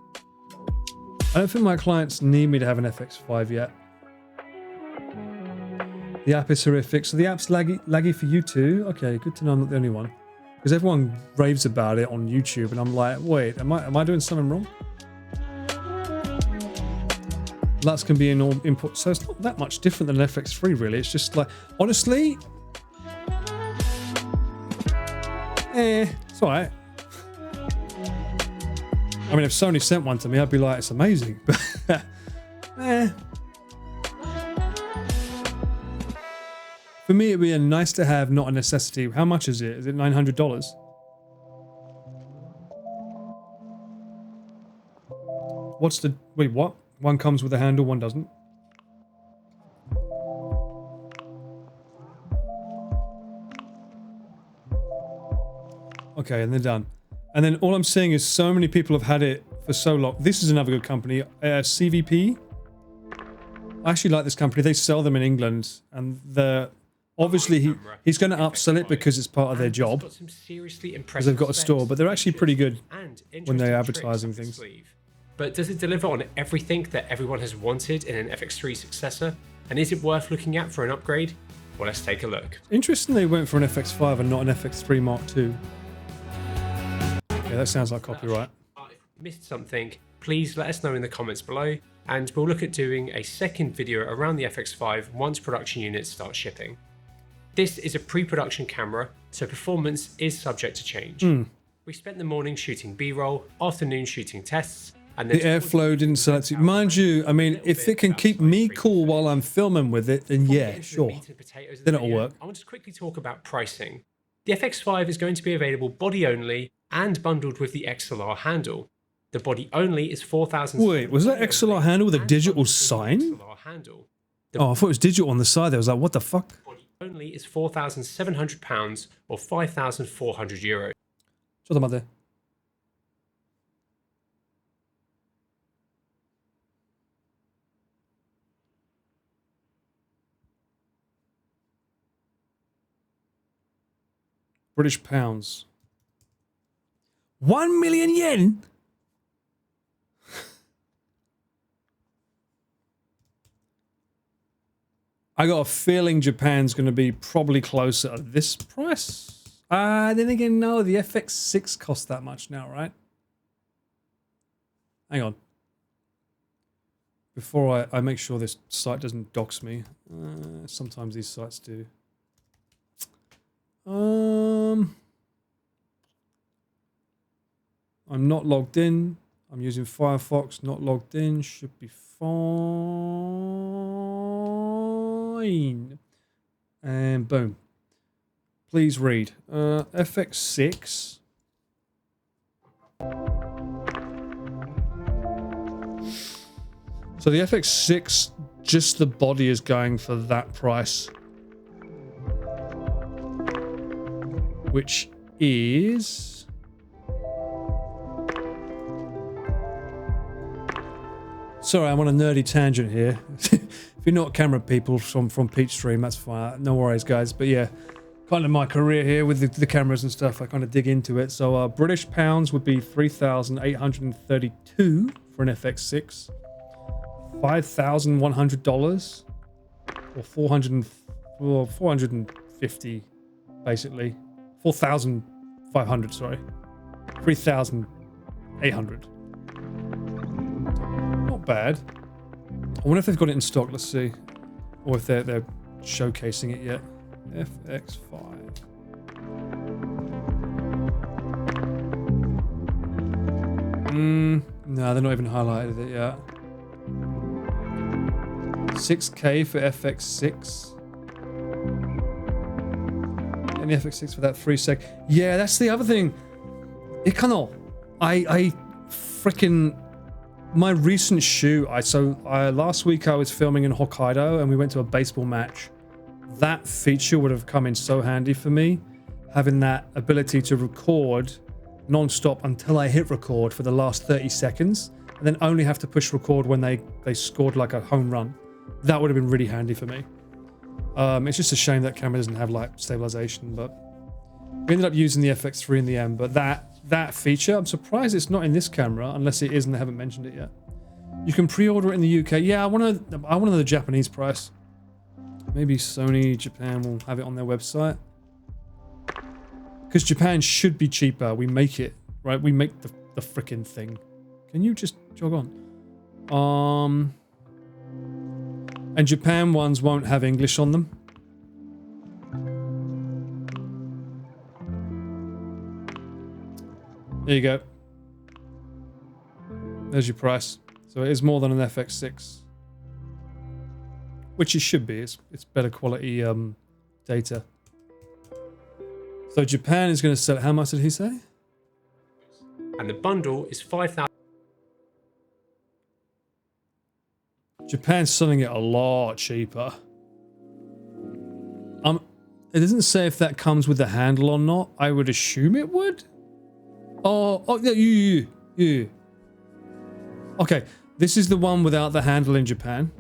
I don't think my clients need me to have an FX5 yet. The app is horrific. So the app's laggy for you too? Okay, good to know I'm not the only one. Because everyone raves about it on YouTube and I'm like, wait, am I doing something wrong? LUTs can be in all input, so it's not that much different than an FX3 really. It's just like, honestly, it's alright. I mean, if Sony sent one to me, I'd be like, it's amazing. But for me, it'd be a nice to have, not a necessity. How much is it? Is it $900? What's the... Wait, what? One comes with a handle, one doesn't. Okay, and they're done. And then all I'm seeing is so many people have had it for so long. This is another good company, CVP. I actually like this company. They sell them in England, and they're Obviously, he's going to upsell it because it's part of their job. Because they've got a store, but they're actually pretty good when they're advertising things. But does it deliver on everything that everyone has wanted in an FX3 successor? And is it worth looking at for an upgrade? Well, let's take a look. Interesting they went for an FX5 and not an FX3 Mark II. Yeah, that sounds like copyright. If we missed something, please let us know in the comments below, and we'll look at doing a second video around the FX5 once production units start shipping. This is a pre-production camera, so performance is subject to change. We spent the morning shooting B-roll, afternoon shooting tests, and the airflow didn't select it. Mind you, I mean, if it can keep me cool while I'm filming with it, then yeah, sure. Then it'll work. I want to quickly talk about pricing. The FX5 is going to be available body only and bundled with the XLR handle. The body only is $4,000. Wait, was that XLR handle with a digital sign? Oh, I thought it was digital on the side there. I was like, what the fuck? Body only is £4,700 or €5,400. Co to ma ty? British pounds. 1 million yen? I got a feeling Japan's going to be probably closer to this price. Then again, no, the FX6 costs that much now, right? Hang on. Before I make sure this site doesn't dox me. Sometimes these sites do. I'm not logged in. I'm using Firefox, not logged in. Should be fine. And boom. Please read. FX6. So the FX6, just the body is going for that price. Which is... Sorry, I'm on a nerdy tangent here. If you're not camera people from Peachstream, that's fine. No worries, guys. But yeah, kind of my career here with the cameras and stuff. I kind of dig into it. So British pounds would be $3,832 for an FX6. $5,100 or 450 basically. 4,500, sorry. 3,800. Not bad. I wonder if they've got it in stock. Let's see. Or if they're showcasing it yet. FX5. No, they're not even highlighted it yet. 6K for FX6. And the FX6 for that 3 sec. Yeah, that's the other thing. Ikano. I freaking... My recent shoot, last week I was filming in Hokkaido and we went to a baseball match. That feature would have come in so handy for me. Having that ability to record non-stop until I hit record for the last 30 seconds. And then only have to push record when they scored like a home run. That would have been really handy for me. It's just a shame that camera doesn't have like stabilization, but we ended up using the FX3 in the end. But that feature, I'm surprised it's not in this camera, unless it is and they haven't mentioned it yet. You can pre-order it in the UK. Yeah, I want to know the Japanese price. Maybe Sony Japan will have it on their website. Because Japan should be cheaper. We make it, right? We make the frickin' thing. Can you just jog on? And Japan ones won't have English on them. There you go. There's your price. So it is more than an FX6. Which it should be. It's better quality data. So Japan is going to sell... How much did he say? And the bundle is 5,000. Japan's selling it a lot cheaper. It doesn't say if that comes with the handle or not. I would assume it would. Oh, yeah. Okay, this is the one without the handle in Japan.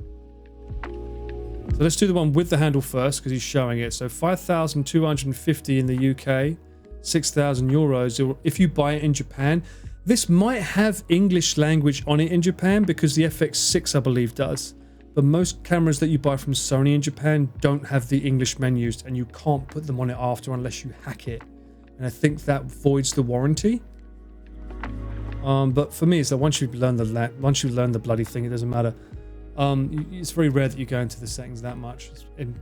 So let's do the one with the handle first because he's showing it. So 5,250 in the UK, 6,000 euros. If you buy it in Japan, this might have English language on it in Japan because the FX6, I believe, does. But most cameras that you buy from Sony in Japan don't have the English menus, and you can't put them on it after unless you hack it. And I think that voids the warranty. But for me, it's that once you learn the bloody thing, it doesn't matter. It's very rare that you go into the settings that much,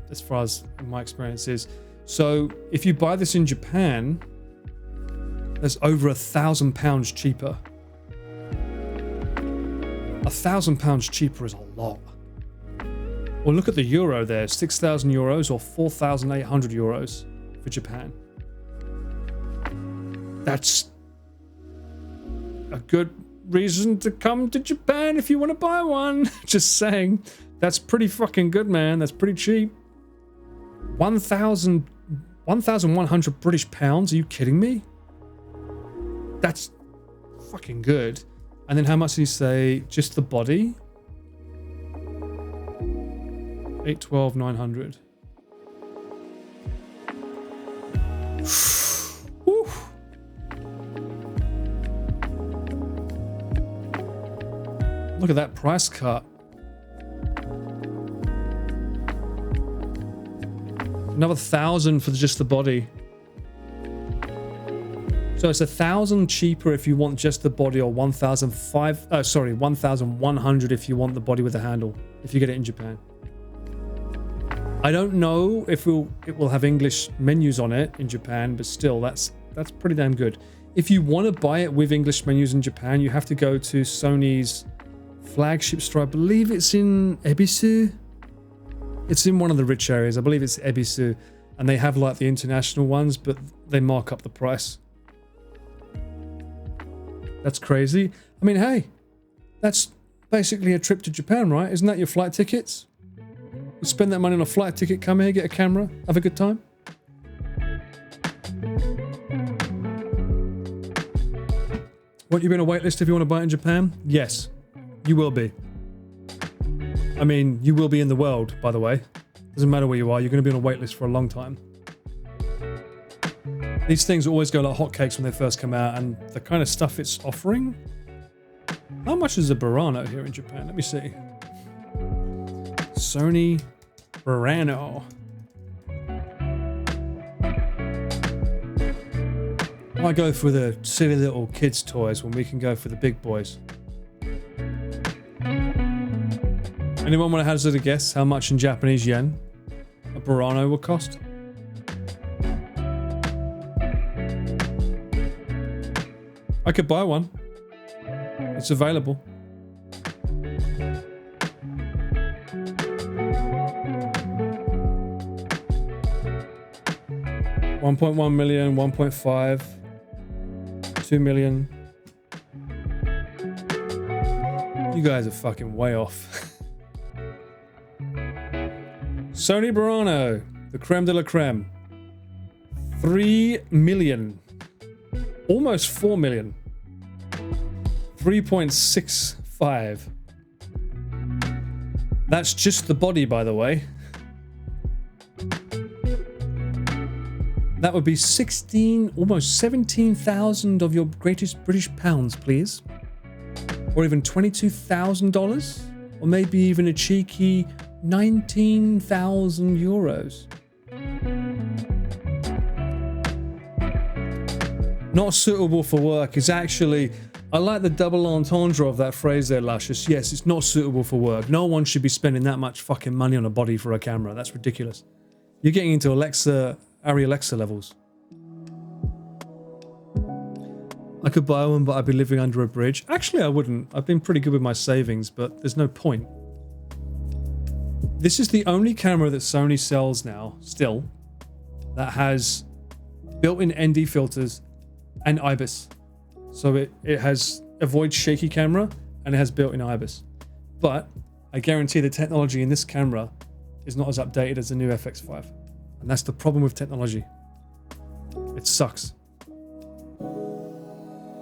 as far as my experience is. So if you buy this in Japan, that's over £1,000 cheaper. £1,000 cheaper is a lot. Well, look at the euro there, 6,000 euros or 4,800 euros for Japan. That's a good reason to come to Japan if you want to buy one. Just saying. That's pretty fucking good, man. That's pretty cheap. 1,100 British pounds? Are you kidding me? That's fucking good. And then how much did he say? Just the body? 812,900. Look at that price cut. Another 1,000 for just the body. So it's 1,000 cheaper if you want just the body, or 1,100 if you want the body with the handle, if you get it in Japan. I don't know if it will have English menus on it in Japan, but still, that's pretty damn good. If you want to buy it with English menus in Japan, you have to go to Sony's flagship store. I believe it's in Ebisu. It's in one of the rich areas. I believe it's Ebisu, and they have like the international ones, but they mark up the price. That's crazy. I mean, hey, that's basically a trip to Japan, right? Isn't that your flight tickets? You spend that money on a flight ticket, come here, get a camera, have a good time. Won't you be on a wait list if you want to buy it in Japan? Yes, you will be. I mean, you will be in the world, by the way. Doesn't matter where you are, you're going to be on a wait list for a long time. These things always go like hotcakes when they first come out, and the kind of stuff it's offering. How much is a Burano here in Japan? Let me see. Sony Burano. Why go for the silly little kids' toys when we can go for the big boys? Anyone want to hazard a guess how much in Japanese yen a Burano will cost? I could buy one. It's available. $1.1 million, 1.5, 2 million. You guys are fucking way off. Sony Burano, the creme de la creme. 3 million. Almost 4 million. 3.65. That's just the body, by the way. That would be 16, almost 17,000 of your greatest British pounds, please. Or even $22,000. Or maybe even a cheeky 19,000 euros. Not suitable for work is actually... I like the double entendre of that phrase there, Luscious. Yes, it's not suitable for work. No one should be spending that much fucking money on a body for a camera. That's ridiculous. You're getting into Arri Alexa levels. I could buy one, but I'd be living under a bridge. Actually, I wouldn't. I've been pretty good with my savings, but there's no point. This is the only camera that Sony sells now, still, that has built-in ND filters and IBIS. So it has avoid shaky camera and it has built-in IBIS. But I guarantee the technology in this camera is not as updated as the new FX5. And that's the problem with technology. It sucks.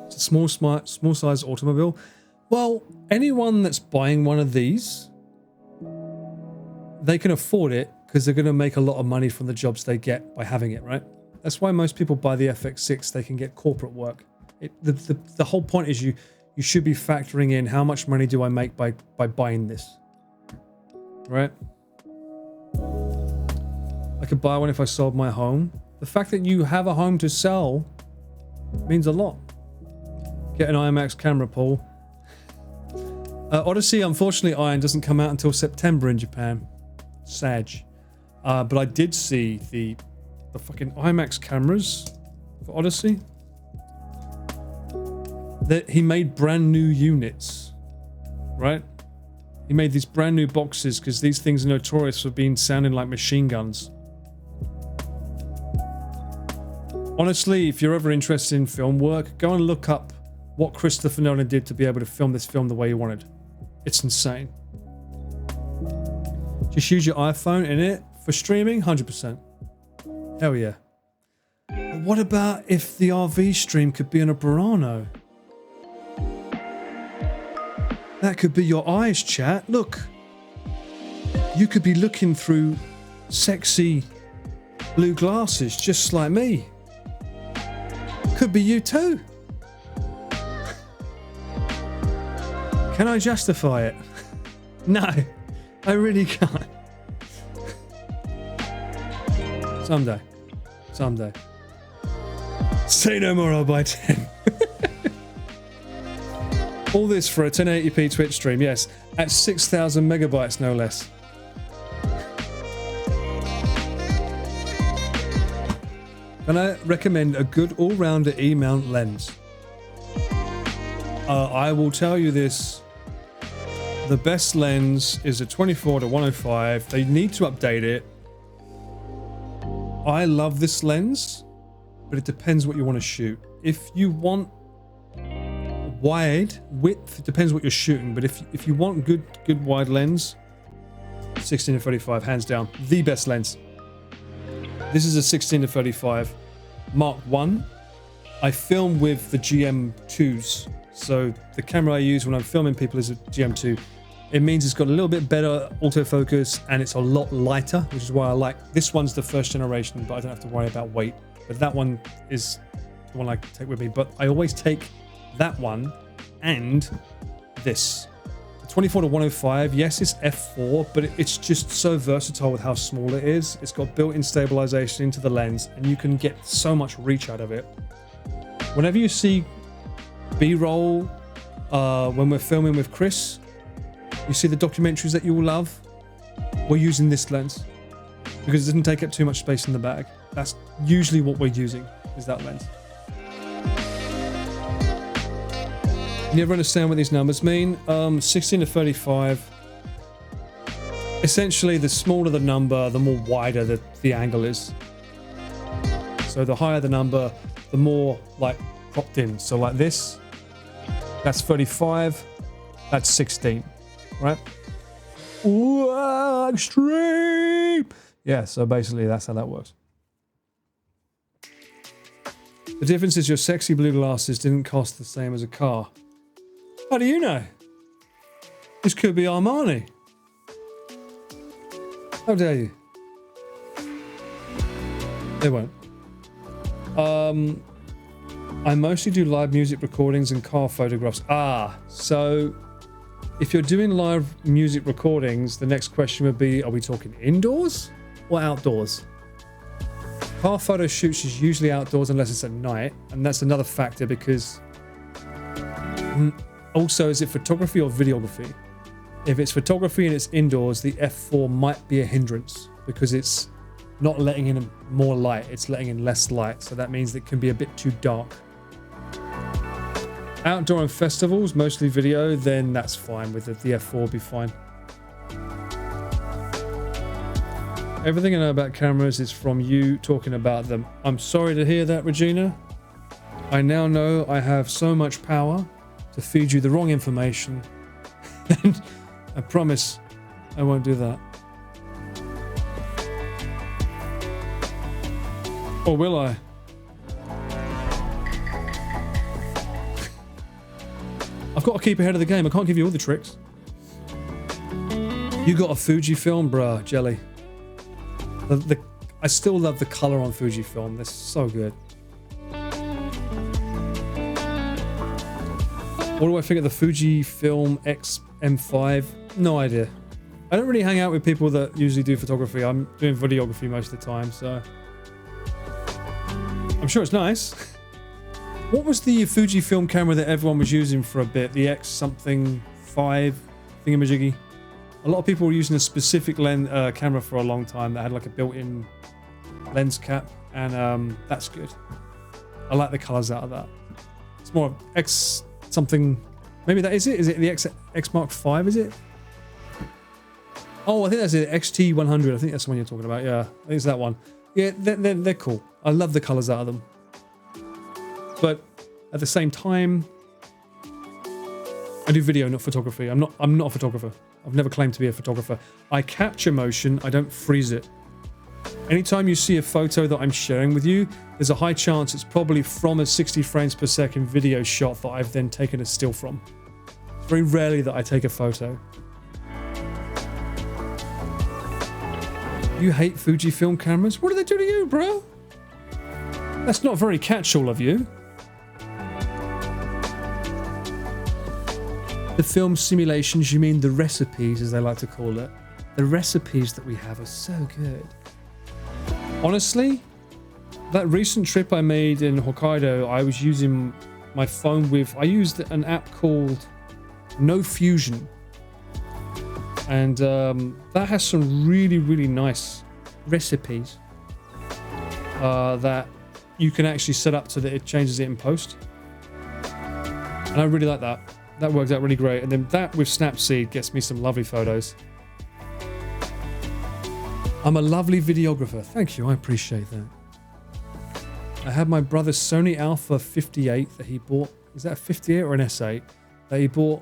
It's a small size automobile. Well, anyone that's buying one of these, they can afford it because they're going to make a lot of money from the jobs they get by having it, right? That's why most people buy the FX6. They can get corporate work. The whole point is you should be factoring in how much money do I make by buying this, right? I could buy one if I sold my home. The fact that you have a home to sell means a lot. Get an IMAX camera, Paul. Odyssey, unfortunately, Iron doesn't come out until September in Japan. Sag. But I did see the fucking IMAX cameras for Odyssey. That he made brand new units, right? He made these brand new boxes because these things are notorious for sounding like machine guns. Honestly, if you're ever interested in film work, go and look up what Christopher Nolan did to be able to film this film the way he wanted. It's insane. Just use your iPhone in it for streaming, 100%. Hell yeah. But what about if the RV stream could be in a Burano? That could be your eyes, chat. Look. You could be looking through sexy blue glasses just like me. Could be you too. Can I justify it? No, I really can't. Someday. Someday. Say no more, I'll buy 10. All this for a 1080p Twitch stream, yes, at 6,000 megabytes, no less. Can I recommend a good all-rounder E-mount lens? I will tell you this. The best lens is a 24-105. They need to update it. I love this lens, but it depends what you want to shoot. If you want wide width, it depends what you're shooting. But if you want good wide lens, 16-35, hands down, the best lens. This is a 16-35 Mark 1. I film with the GM2s. So the camera I use when I'm filming people is a GM2. It means it's got a little bit better autofocus and it's a lot lighter, which is why I like this one's the first generation, but I don't have to worry about weight. But that one is the one I take with me. But I always take that one and this. The 24-105, yes, it's f4, but it's just so versatile with how small it is. It's got built-in stabilization into the lens, and you can get so much reach out of it. Whenever you see B-roll when we're filming with Chris, you see the documentaries that you will love, we're using this lens because it doesn't take up too much space in the bag. That's usually what we're using, is that lens. You never understand what these numbers mean. 16-35. Essentially, the smaller the number, the more wider the angle is. So the higher the number, the more like cropped in. So like this, that's 35, that's 16, right? Ooh, extreme! Yeah, so basically that's how that works. The difference is your sexy blue glasses didn't cost the same as a car. How do you know? This could be Armani. How dare you? They won't. I mostly do live music recordings and car photographs. So if you're doing live music recordings, the next question would be, are we talking indoors or outdoors? Car photo shoots is usually outdoors unless it's at night, and that's another factor because also, is it photography or videography? If it's photography and it's indoors, the f4 might be a hindrance because it's not letting in more light, it's letting in less light, so that means it can be a bit too dark. Outdoor and festivals, mostly video, then that's fine with it. The f4 will be fine. Everything I know about cameras is from you talking about them. I'm sorry to hear that, Regina. I now know I have so much power to feed you the wrong information. And I promise I won't do that. Or will I? I've got to keep ahead of the game. I can't give you all the tricks. You got a Fujifilm, bruh, jelly. I still love the color on Fujifilm. They're so good. What do I think of the Fujifilm X-M5? No idea. I don't really hang out with people that usually do photography. I'm doing videography most of the time, so I'm sure it's nice. What was the Fujifilm camera that everyone was using for a bit? The X something 5 thingamajiggy? A lot of people were using a specific lens camera for a long time that had like a built-in lens cap, and that's good. I like the colors out of that. It's more of X something. Maybe that is it. Is it the X Mark 5? Is it? Oh, I think that's it. XT100. I think that's the one you're talking about. Yeah, I think it's that one. Yeah, they're cool. I love the colors out of them. But at the same time, I do video, not photography. I'm not a photographer. I've never claimed to be a photographer. I capture motion. I don't freeze it. Anytime you see a photo that I'm sharing with you, there's a high chance it's probably from a 60 frames per second video shot that I've then taken a still from. It's very rarely that I take a photo. You hate Fujifilm cameras? What do they do to you, bro? That's not very catch-all of you. The film simulations, you mean the recipes, as they like to call it. The recipes that we have are so good. Honestly, that recent trip I made in Hokkaido, I was using my phone with... I used an app called No Fusion. And that has some really, really nice recipes that you can actually set up so that it changes it in post. And I really like that. That works out really great. And then that with Snapseed gets me some lovely photos. I'm a lovely videographer. Thank you. I appreciate that. I had my brother's Sony Alpha 58 that he bought. Is that a 58 or an S8? That he bought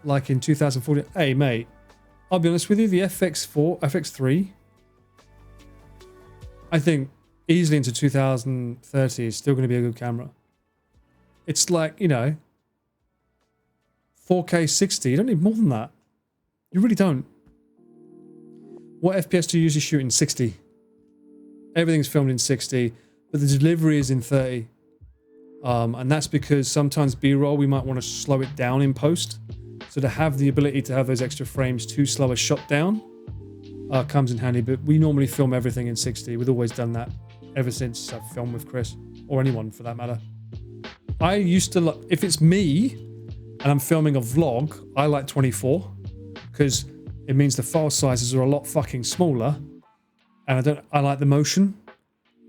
like in 2014. Hey, mate. I'll be honest with you. The FX3, I think easily into 2030 is still going to be a good camera. It's like, you know, 4K 60. You don't need more than that. You really don't. What FPS do you usually shoot in? 60. Everything's filmed in 60, but the delivery is in 30. And that's because sometimes B-roll, we might want to slow it down in post. So to have the ability to have those extra frames to slow a shot down comes in handy. But we normally film everything in 60. We've always done that ever since I've filmed with Chris, or anyone for that matter. I used to, if it's me and I'm filming a vlog, I like 24 because it means the file sizes are a lot fucking smaller, and I like the motion.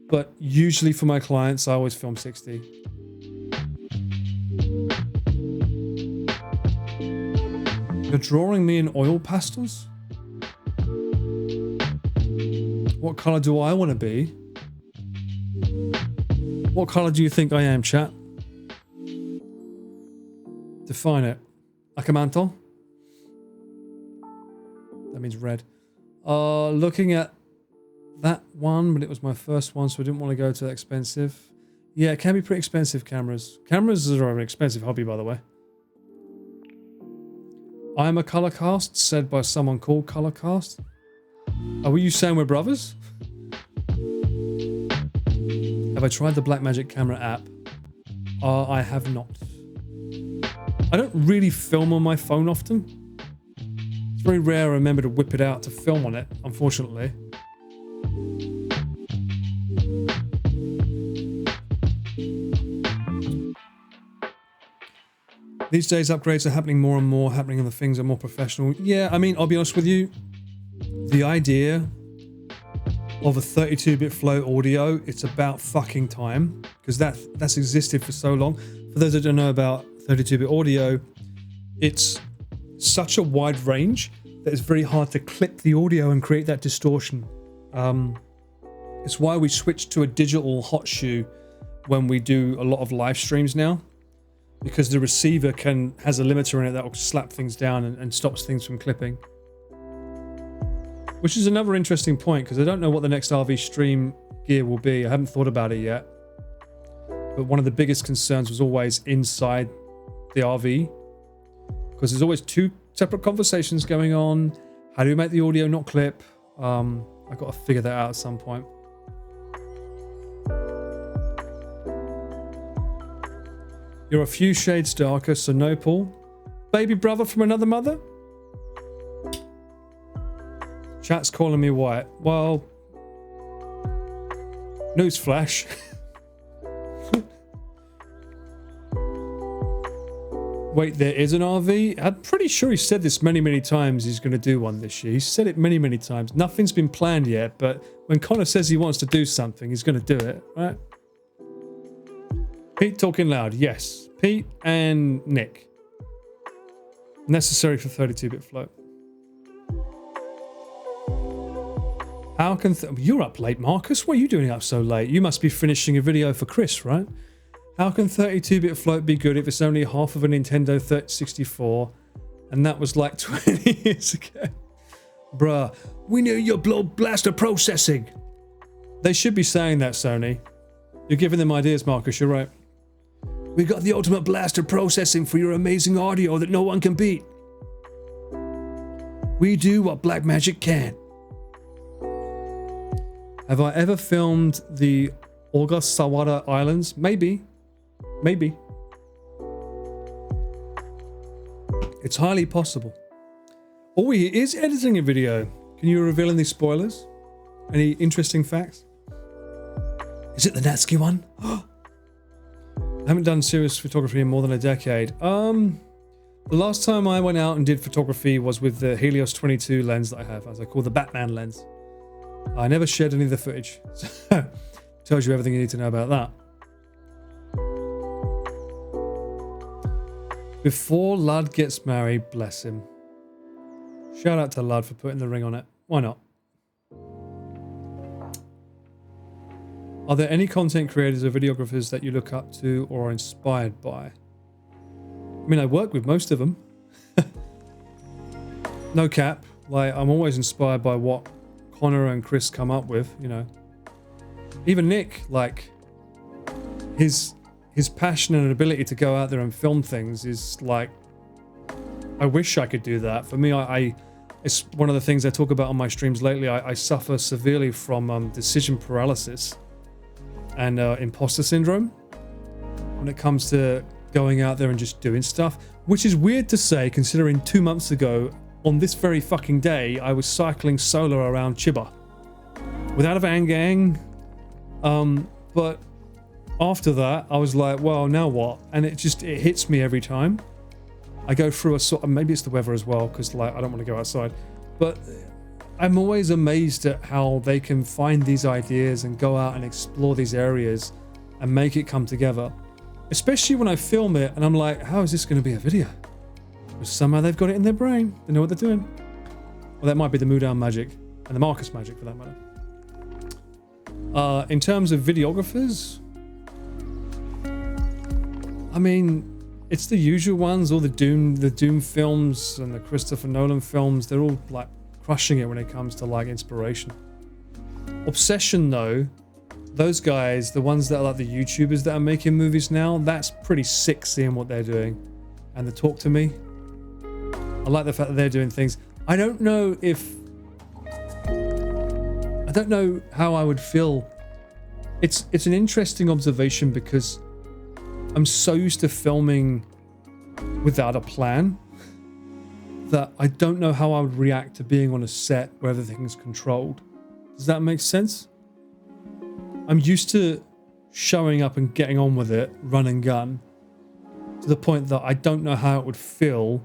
But usually for my clients, I always film 60. You're drawing me in oil pastels? What color do I want to be? What color do you think I am, chat? Define it. Akamanto? That means red. Looking at that one, but it was my first one, so I didn't want to go to that expensive. Yeah, it can be pretty expensive, cameras. Cameras are an expensive hobby, by the way. I'm a color cast, said by someone called Color Cast. Were you saying we're brothers? Have I tried the Blackmagic camera app? I have not. I don't really film on my phone often. It's very rare I remember to whip it out to film on it, unfortunately. These days, upgrades are happening more and more, and the things are more professional. Yeah, I mean, I'll be honest with you. The idea of a 32-bit flow audio, it's about fucking time, because that's existed for so long. For those that don't know about 32-bit audio, it's such a wide range that it's very hard to clip the audio and create that distortion. It's why we switched to a digital hot shoe when we do a lot of live streams now. Because the receiver has a limiter in it that will slap things down and stops things from clipping. Which is another interesting point, because I don't know what the next RV stream gear will be. I haven't thought about it yet. But one of the biggest concerns was always inside the RV. Because there's always two separate conversations going on. How do we make the audio not clip? I've got to figure that out at some point. You're a few shades darker, so no, Paul. Baby brother from another mother? Chat's calling me white. Well, newsflash. Wait, there is an RV? I'm pretty sure he said this many, many times he's going to do one this year. He said it many, many times. Nothing's been planned yet, but when Connor says he wants to do something, he's going to do it, right? Pete talking loud. Yes. Pete and Nick. Necessary for 32-bit float. How can... You're up late, Marcus. What are you doing up so late? You must be finishing a video for Chris, right? How can 32-bit float be good if it's only half of a Nintendo 64 and that was like 20 years ago? Bruh, we need your blood blaster processing. They should be saying that, Sony. You're giving them ideas, Marcus. You're right. We got the ultimate blaster processing for your amazing audio that no one can beat. We do what Blackmagic can. Have I ever filmed the Ogasawara Islands? Maybe. Maybe. It's highly possible. Oh, he is editing a video. Can you reveal any spoilers? Any interesting facts? Is it the Natsuki one? I haven't done serious photography in more than a decade. The last time I went out and did photography was with the Helios 22 lens that I have, as I call the Batman lens. I never shared any of the footage. So, tells you everything you need to know about that. Before Lud gets married, bless him. Shout out to Lud for putting the ring on it. Why not? Are there any content creators or videographers that you look up to or are inspired by? I mean, I work with most of them. No cap. Like, I'm always inspired by what Connor and Chris come up with, you know. Even Nick, like, his passion and ability to go out there and film things is like, I wish I could do that. For me, it's one of the things I talk about on my streams lately. I suffer severely from decision paralysis and imposter syndrome when it comes to going out there and just doing stuff, which is weird to say considering 2 months ago on this very fucking day I was cycling solo around Chiba without a van gang, but after that I was like, well, now what? And it hits me every time. I go through a sort of, maybe it's the weather as well, because like I don't want to go outside, but I'm always amazed at how they can find these ideas and go out and explore these areas and make it come together. Especially when I film it and I'm like, how is this going to be a video? Because somehow they've got it in their brain. They know what they're doing. Well, that might be the Moodown magic and the Marcus magic for that matter. In terms of videographers, I mean, it's the usual ones, all the Doom films and the Christopher Nolan films. They're all like crushing it when it comes to like inspiration. Obsession though, those guys, the ones that are like the YouTubers that are making movies now, that's pretty sick seeing what they're doing. And the Talk to Me. I like the fact that they're doing things. I don't know how I would feel. It's an interesting observation because I'm so used to filming without a plan that I don't know how I would react to being on a set where everything's controlled. Does that make sense? I'm used to showing up and getting on with it, run and gun, to the point that I don't know how it would feel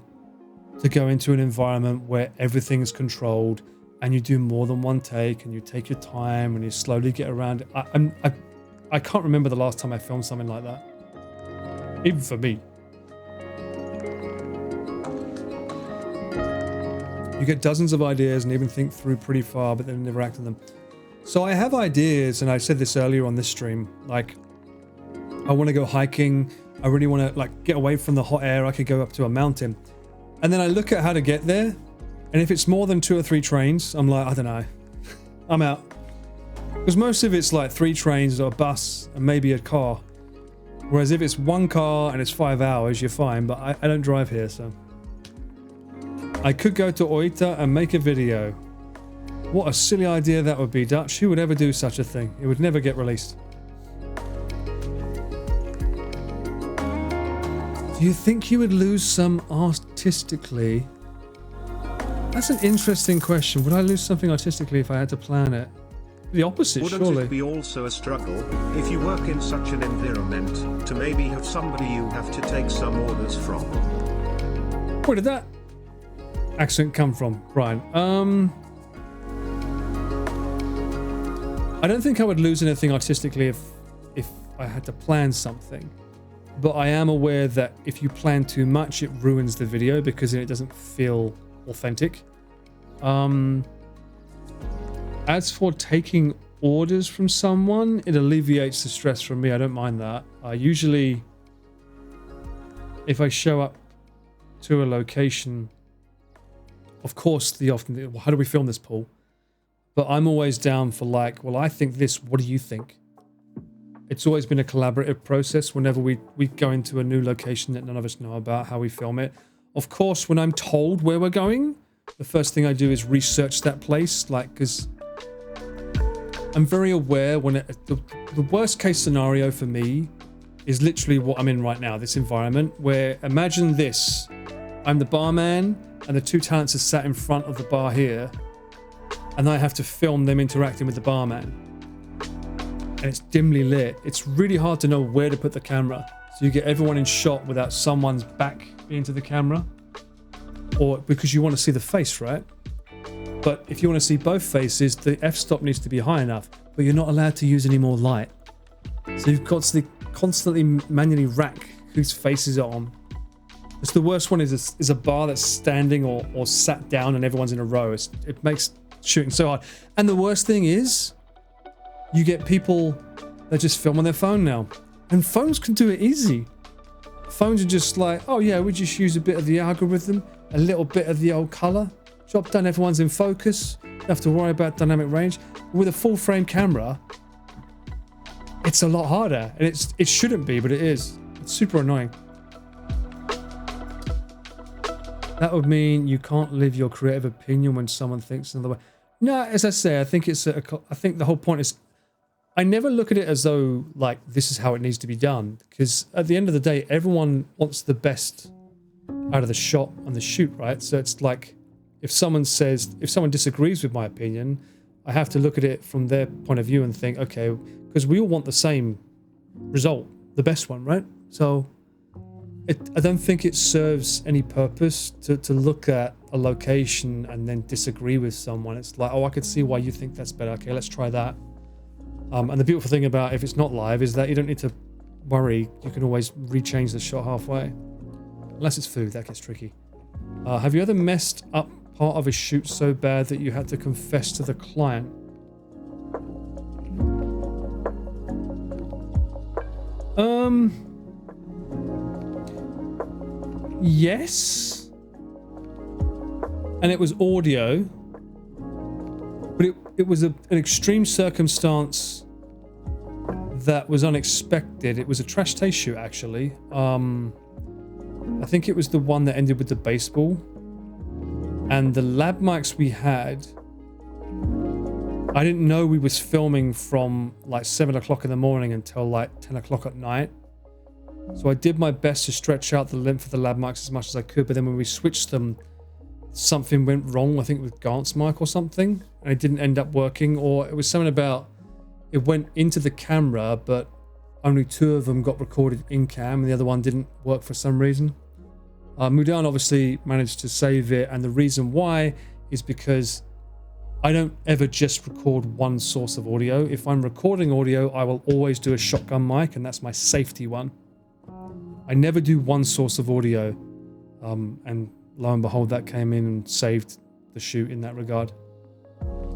to go into an environment where everything is controlled and you do more than one take and you take your time and you slowly get around it. I can't remember the last time I filmed something like that. Even for me. You get dozens of ideas and even think through pretty far, but then never act on them. So I have ideas, and I said this earlier on this stream, like, I want to go hiking. I really want to like get away from the hot air. I could go up to a mountain. And then I look at how to get there. And if it's more than 2 or 3 trains, I'm like, I don't know. I'm out. Because most of it's like 3 trains or a bus and maybe a car. Whereas if it's 1 car and it's 5 hours, you're fine. But I don't drive here, so. I could go to Oita and make a video. What a silly idea that would be, Dutch. Who would ever do such a thing? It would never get released. Do you think you would lose some artistically? That's an interesting question. Would I lose something artistically if I had to plan it? The opposite, Wouldn't surely. it be also a struggle, if you work in such an environment, to maybe have somebody you have to take some orders from? Where did that accent come from, Brian? I don't think I would lose anything artistically if I had to plan something. But I am aware that if you plan too much, it ruins the video because then it doesn't feel authentic. As for taking orders from someone, it alleviates the stress from me. I don't mind that. Usually, if I show up to a location, of course, how do we film this, Paul? But I'm always down for like, well, I think this, what do you think? It's always been a collaborative process whenever we go into a new location that none of us know about, how we film it. Of course, when I'm told where we're going, the first thing I do is research that place, like, because I'm very aware when the worst case scenario for me is literally what I'm in right now, this environment where, imagine this, I'm the barman and the two talents are sat in front of the bar here and I have to film them interacting with the barman. And it's dimly lit. It's really hard to know where to put the camera. So you get everyone in shot without someone's back being to the camera. Or because you want to see the face, right? But if you want to see both faces, the f-stop needs to be high enough. But you're not allowed to use any more light. So you've got to constantly manually rack whose faces are on. It's the worst one is a bar that's standing or sat down and everyone's in a row. It makes shooting so hard. And the worst thing is, you get people that just film on their phone now. And phones can do it easy. Phones are just like, oh yeah, we just use a bit of the algorithm, a little bit of the old color. Job done, everyone's in focus. Don't have to worry about dynamic range. With a full frame camera, it's a lot harder. And it shouldn't be, but it is. It's super annoying. That would mean you can't live your creative opinion when someone thinks another way. No, as I say, I think I think the whole point is, I never look at it as though, like, this is how it needs to be done. Because at the end of the day, everyone wants the best out of the shot and the shoot, right? So it's like, if someone disagrees with my opinion, I have to look at it from their point of view and think, okay, because we all want the same result, the best one, right? So I don't think it serves any purpose to look at a location and then disagree with someone. It's like, oh, I could see why you think that's better. Okay, let's try that. And the beautiful thing about if it's not live is that you don't need to worry. You can always rechange the shot halfway. Unless it's food, that gets tricky. Have you ever messed up part of a shoot so bad that you had to confess to the client? Yes. And it was audio. But it was an extreme circumstance that was unexpected. It was a trash taste shoot, actually. I think it was the one that ended with the baseball. And the lab mics we had, I didn't know we was filming from like 7 o'clock in the morning until like 10 o'clock at night. So I did my best to stretch out the length of the lab mics as much as I could. But then when we switched them, something went wrong, I think with Gant's mic or something, and it didn't end up working, or it was something about it went into the camera, but only 2 of them got recorded in cam, and the other one didn't work for some reason. Mudan obviously managed to save it, and the reason why is because I don't ever just record one source of audio. If I'm recording audio, I will always do a shotgun mic, and that's my safety one. I never do one source of audio, and lo and behold, that came in and saved the shoot in that regard.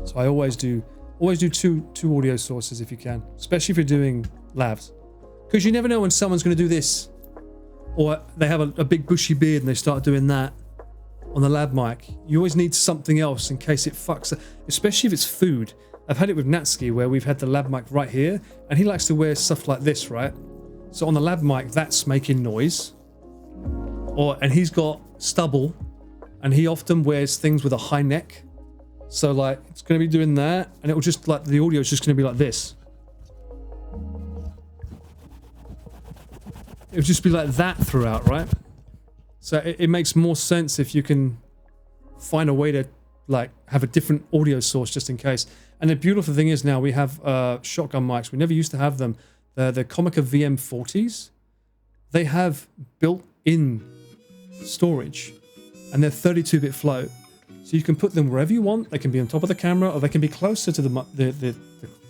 So I always do two audio sources if you can, especially if you're doing lavs, because you never know when someone's going to do this, or they have a big bushy beard and they start doing that on the lab mic. You always need something else in case it fucks up, especially if it's food. I've had it with Natsuki where we've had the lab mic right here, and he likes to wear stuff like this, right? So on the lab mic, that's making noise, and he's got stubble and he often wears things with a high neck. So like it's going to be doing that, and it will just like the audio is just going to be like this. It would just be like that throughout, right? So it makes more sense if you can find a way to like have a different audio source just in case. And the beautiful thing is now we have shotgun mics. We never used to have them. The Comica VM40s, they have built-in storage, and they're 32-bit float. So you can put them wherever you want. They can be on top of the camera, or they can be closer to the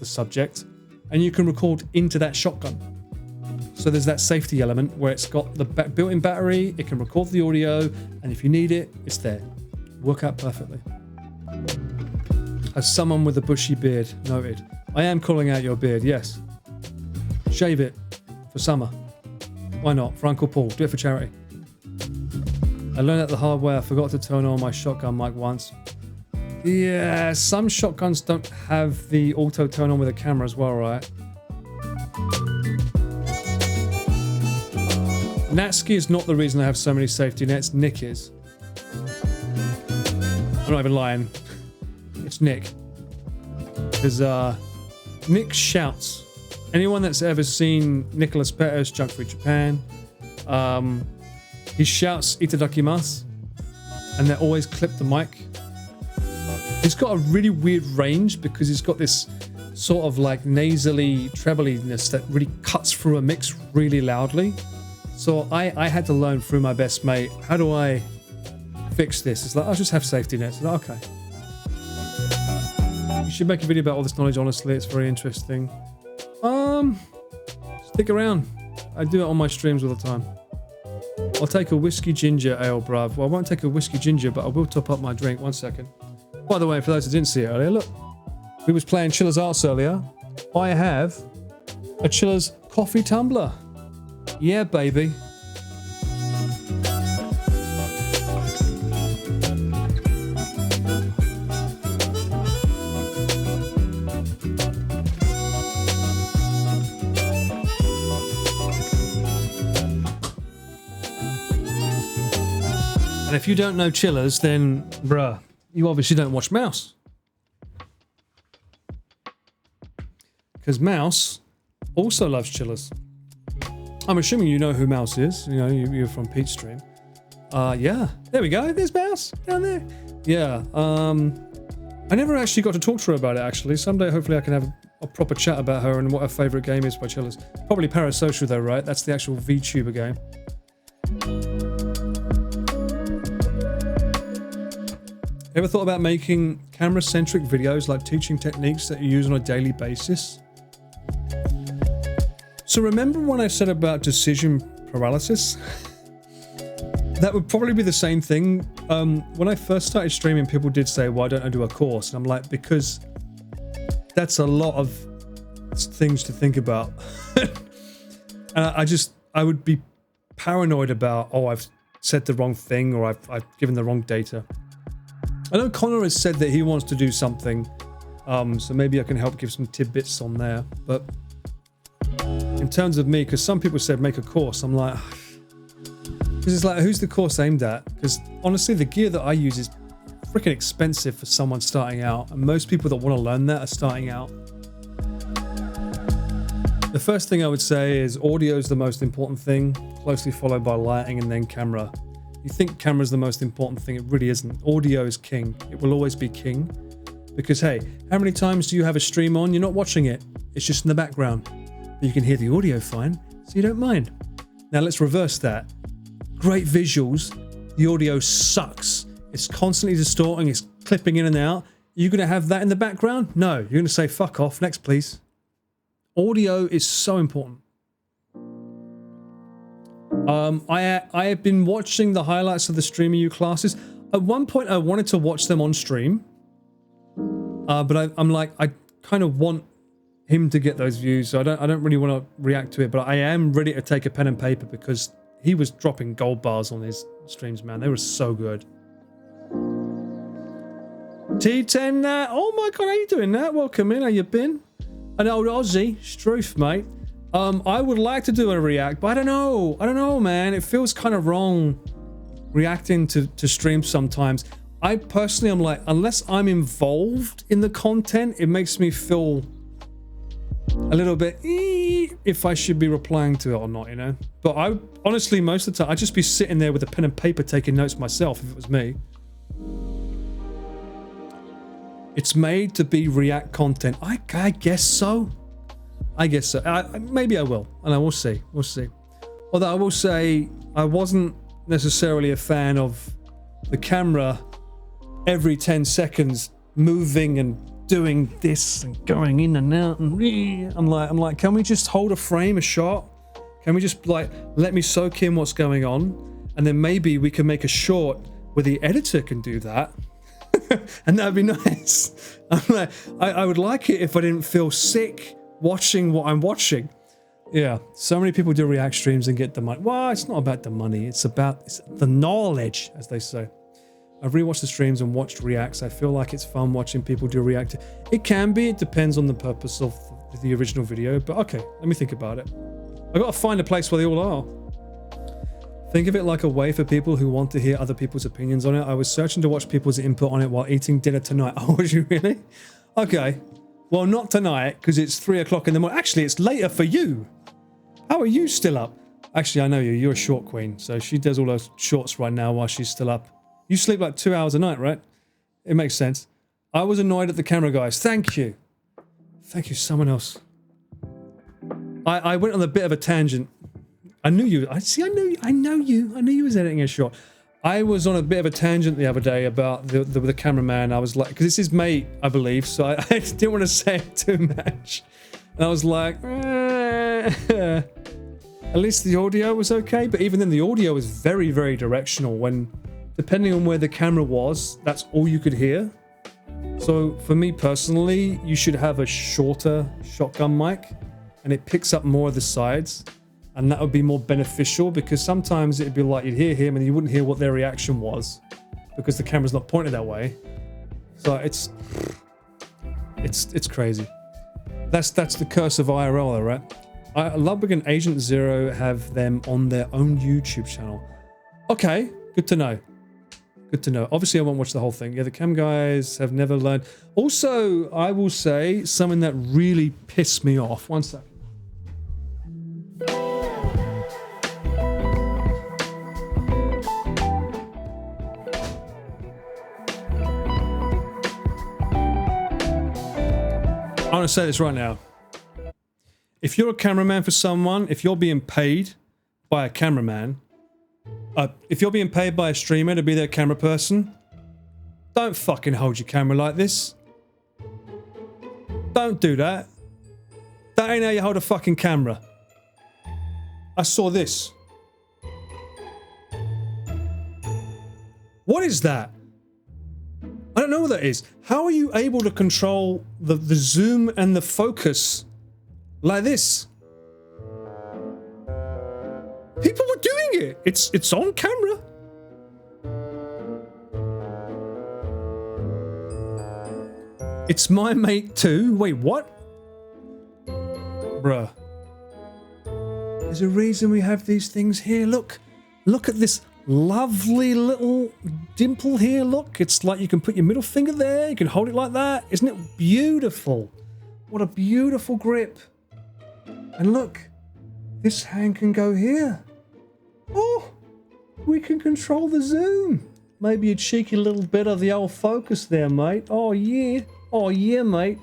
subject, and you can record into that shotgun. So there's that safety element where it's got the built-in battery, it can record the audio, and if you need it, it's there. Work out perfectly. As someone with a bushy beard, noted. I am calling out your beard, yes. Shave it for summer. Why not? For Uncle Paul. Do it for charity. I learned that the hard way. I forgot to turn on my shotgun mic once. Yeah, some shotguns don't have the auto turn on with a camera as well, right? Natsuki is not the reason I have so many safety nets. Nick is. I'm not even lying. It's Nick. Because Nick shouts. Anyone that's ever seen Nicholas Petter's Junk Food Japan, he shouts "Itadakimasu," and they always clip the mic. He's got a really weird range because he's got this sort of like nasally trebliness that really cuts through a mix really loudly. So I had to learn through my best mate, how do I fix this? It's like, I'll just have safety nets. It's like, okay. You should make a video about all this knowledge, honestly. It's very interesting. Stick around. I do it on my streams all the time. I'll take a whiskey ginger ale, bruv. Well, I won't take a whiskey ginger, but I will top up my drink. 1 second. By the way, for those who didn't see it earlier, look. We was playing Chiller's Arts earlier. I have a Chiller's coffee tumbler. Yeah, baby. And if you don't know Chillers, then, bruh, you obviously don't watch Mouse. Because Mouse also loves Chillers. I'm assuming you know who Mouse is. You know, you're from Pete's stream. Yeah. There we go. There's Mouse down there. Yeah. I never actually got to talk to her about it, actually. Someday, hopefully, I can have a proper chat about her and what her favourite game is by Chillers. Probably Parasocial, though, right? That's the actual VTuber game. Ever thought about making camera-centric videos, like teaching techniques that you use on a daily basis? So remember when I said about decision paralysis? That would probably be the same thing. When I first started streaming, people did say, why don't I do a course? And I'm like, because that's a lot of things to think about. And I would be paranoid about, oh, I've said the wrong thing, or I've given the wrong data. I know Connor has said that he wants to do something, so maybe I can help give some tidbits on there. But in terms of me, because some people said make a course, I'm like, because it's like, who's the course aimed at? Because honestly, the gear that I use is freaking expensive for someone starting out, and most people that want to learn that are starting out. The first thing I would say is audio is the most important thing, closely followed by lighting and then camera. You think camera is the most important thing, it really isn't. Audio is king. It will always be king. Because hey, how many times do you have a stream on? You're not watching it. It's just in the background. But you can hear the audio fine, so you don't mind. Now let's reverse that. Great visuals, the audio sucks. It's constantly distorting, it's clipping in and out. You're going to have that in the background? No, you're going to say fuck off, next please. Audio is so important. I have been watching the highlights of the Streamer U classes. At one point I wanted to watch them on stream, but I'm like, I kind of want him to get those views, so I don't really want to react to it, but I am ready to take a pen and paper because he was dropping gold bars on his streams, man. They were so good. T10, oh my god, how you doing, Nat? Welcome in, how you been? An old Aussie, Struth, mate. I would like to do a react, but I don't know, man. It feels kind of wrong. reacting to streams sometimes, I personally am like, unless I'm involved in the content, it makes me feel a little bit if I should be replying to it or not, you know? But I honestly, most of the time, I'd just be sitting there with a pen and paper taking notes myself if it was me. It's made to be react content. I guess so. I guess so. Maybe I will, and I will see. We'll see. Although I will say, I wasn't necessarily a fan of the camera every 10 seconds moving and doing this and going in and out. And I'm like, can we just hold a frame, a shot? Can we just like let me soak in what's going on, and then maybe we can make a short where the editor can do that. And that'd be nice. I'm like, I would like it if I didn't feel sick watching what I'm watching. Yeah, so many people do react streams and get the money. Well, it's not about the money. It's about the knowledge, as they say. I've rewatched the streams and watched reacts. I feel like it's fun watching people do react. It can be. It depends on the purpose of the original video. But okay, let me think about it. I got to find a place where they all are. Think of it like a way for people who want to hear other people's opinions on it. I was searching to watch people's input on it while eating dinner tonight. Oh, was you really? Okay. Well, not tonight, because it's 3 o'clock in the morning. Actually, it's later for you. How are you still up? Actually, I know you. You're a short queen. So she does all those shorts right now while she's still up. You sleep like 2 hours a night, right? It makes sense. I was annoyed at the camera guys. Thank you. Thank you, someone else. I went on a bit of a tangent. I knew you. I know you was editing a shot. I was on a bit of a tangent the other day about the cameraman. I was like, because it's his mate, I believe, so I didn't want to say it too much. And I was like, at least the audio was okay. But even then, the audio was very, very directional. When, depending on where the camera was, that's all you could hear. So for me personally, you should have a shorter shotgun mic, and it picks up more of the sides. And that would be more beneficial, because sometimes it'd be like you'd hear him and you wouldn't hear what their reaction was because the camera's not pointed that way. So it's crazy. That's the curse of IRL though, right? Ludwig and Agent Zero have them on their own YouTube channel. Okay, good to know. Good to know. Obviously, I won't watch the whole thing. Yeah, the cam guys have never learned. Also, I will say something that really pissed me off. One second. I want to say this right now. If you're a cameraman for someone, if you're being paid by a cameraman, if you're being paid by a streamer to be their camera person, don't fucking hold your camera like this. Don't do that. That ain't how you hold a fucking camera. I saw this. What is that? I don't know what that is. How are you able to control the zoom and the focus like this? People were doing it. It's on camera. It's my mate too. Wait, what? Bruh. There's a reason we have these things here. Look at this lovely little dimple here. Look, it's like you can put your middle finger there. You can hold it like that. Isn't it beautiful? What a beautiful grip. And look, this hand can go here. Oh, we can control the zoom. Maybe a cheeky little bit of the old focus there, mate. Oh yeah. Oh yeah, mate.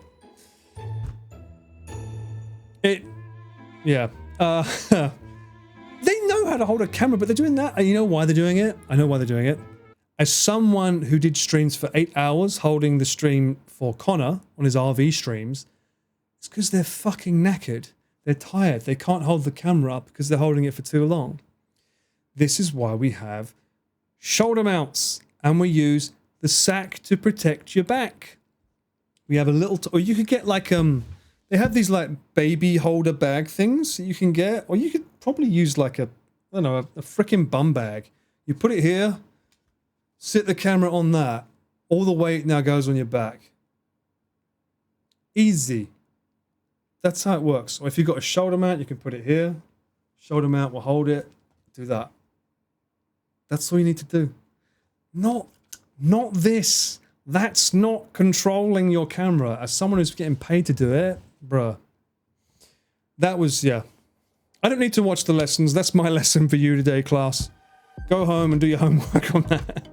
Yeah. They know how to hold a camera, but they're doing that. And you know why they're doing it? I know why they're doing it. As someone who did streams for 8 hours, holding the stream for Connor on his RV streams, it's because they're fucking knackered. They're tired. They can't hold the camera up because they're holding it for too long. This is why we have shoulder mounts, and we use the sack to protect your back. We have a little, or you could get like, they have these like baby holder bag things that you can get, or you could probably use like a freaking bum bag. You put it here, sit the camera on that, all the weight now goes on your back. Easy. That's how it works. Or if you've got a shoulder mount, you can put it here. Shoulder mount will hold it. Do that. That's all you need to do. Not this. That's not controlling your camera. As someone who's getting paid to do it, bruh. That was, yeah. I don't need to watch the lessons. That's my lesson for you today, class. Go home and do your homework on that.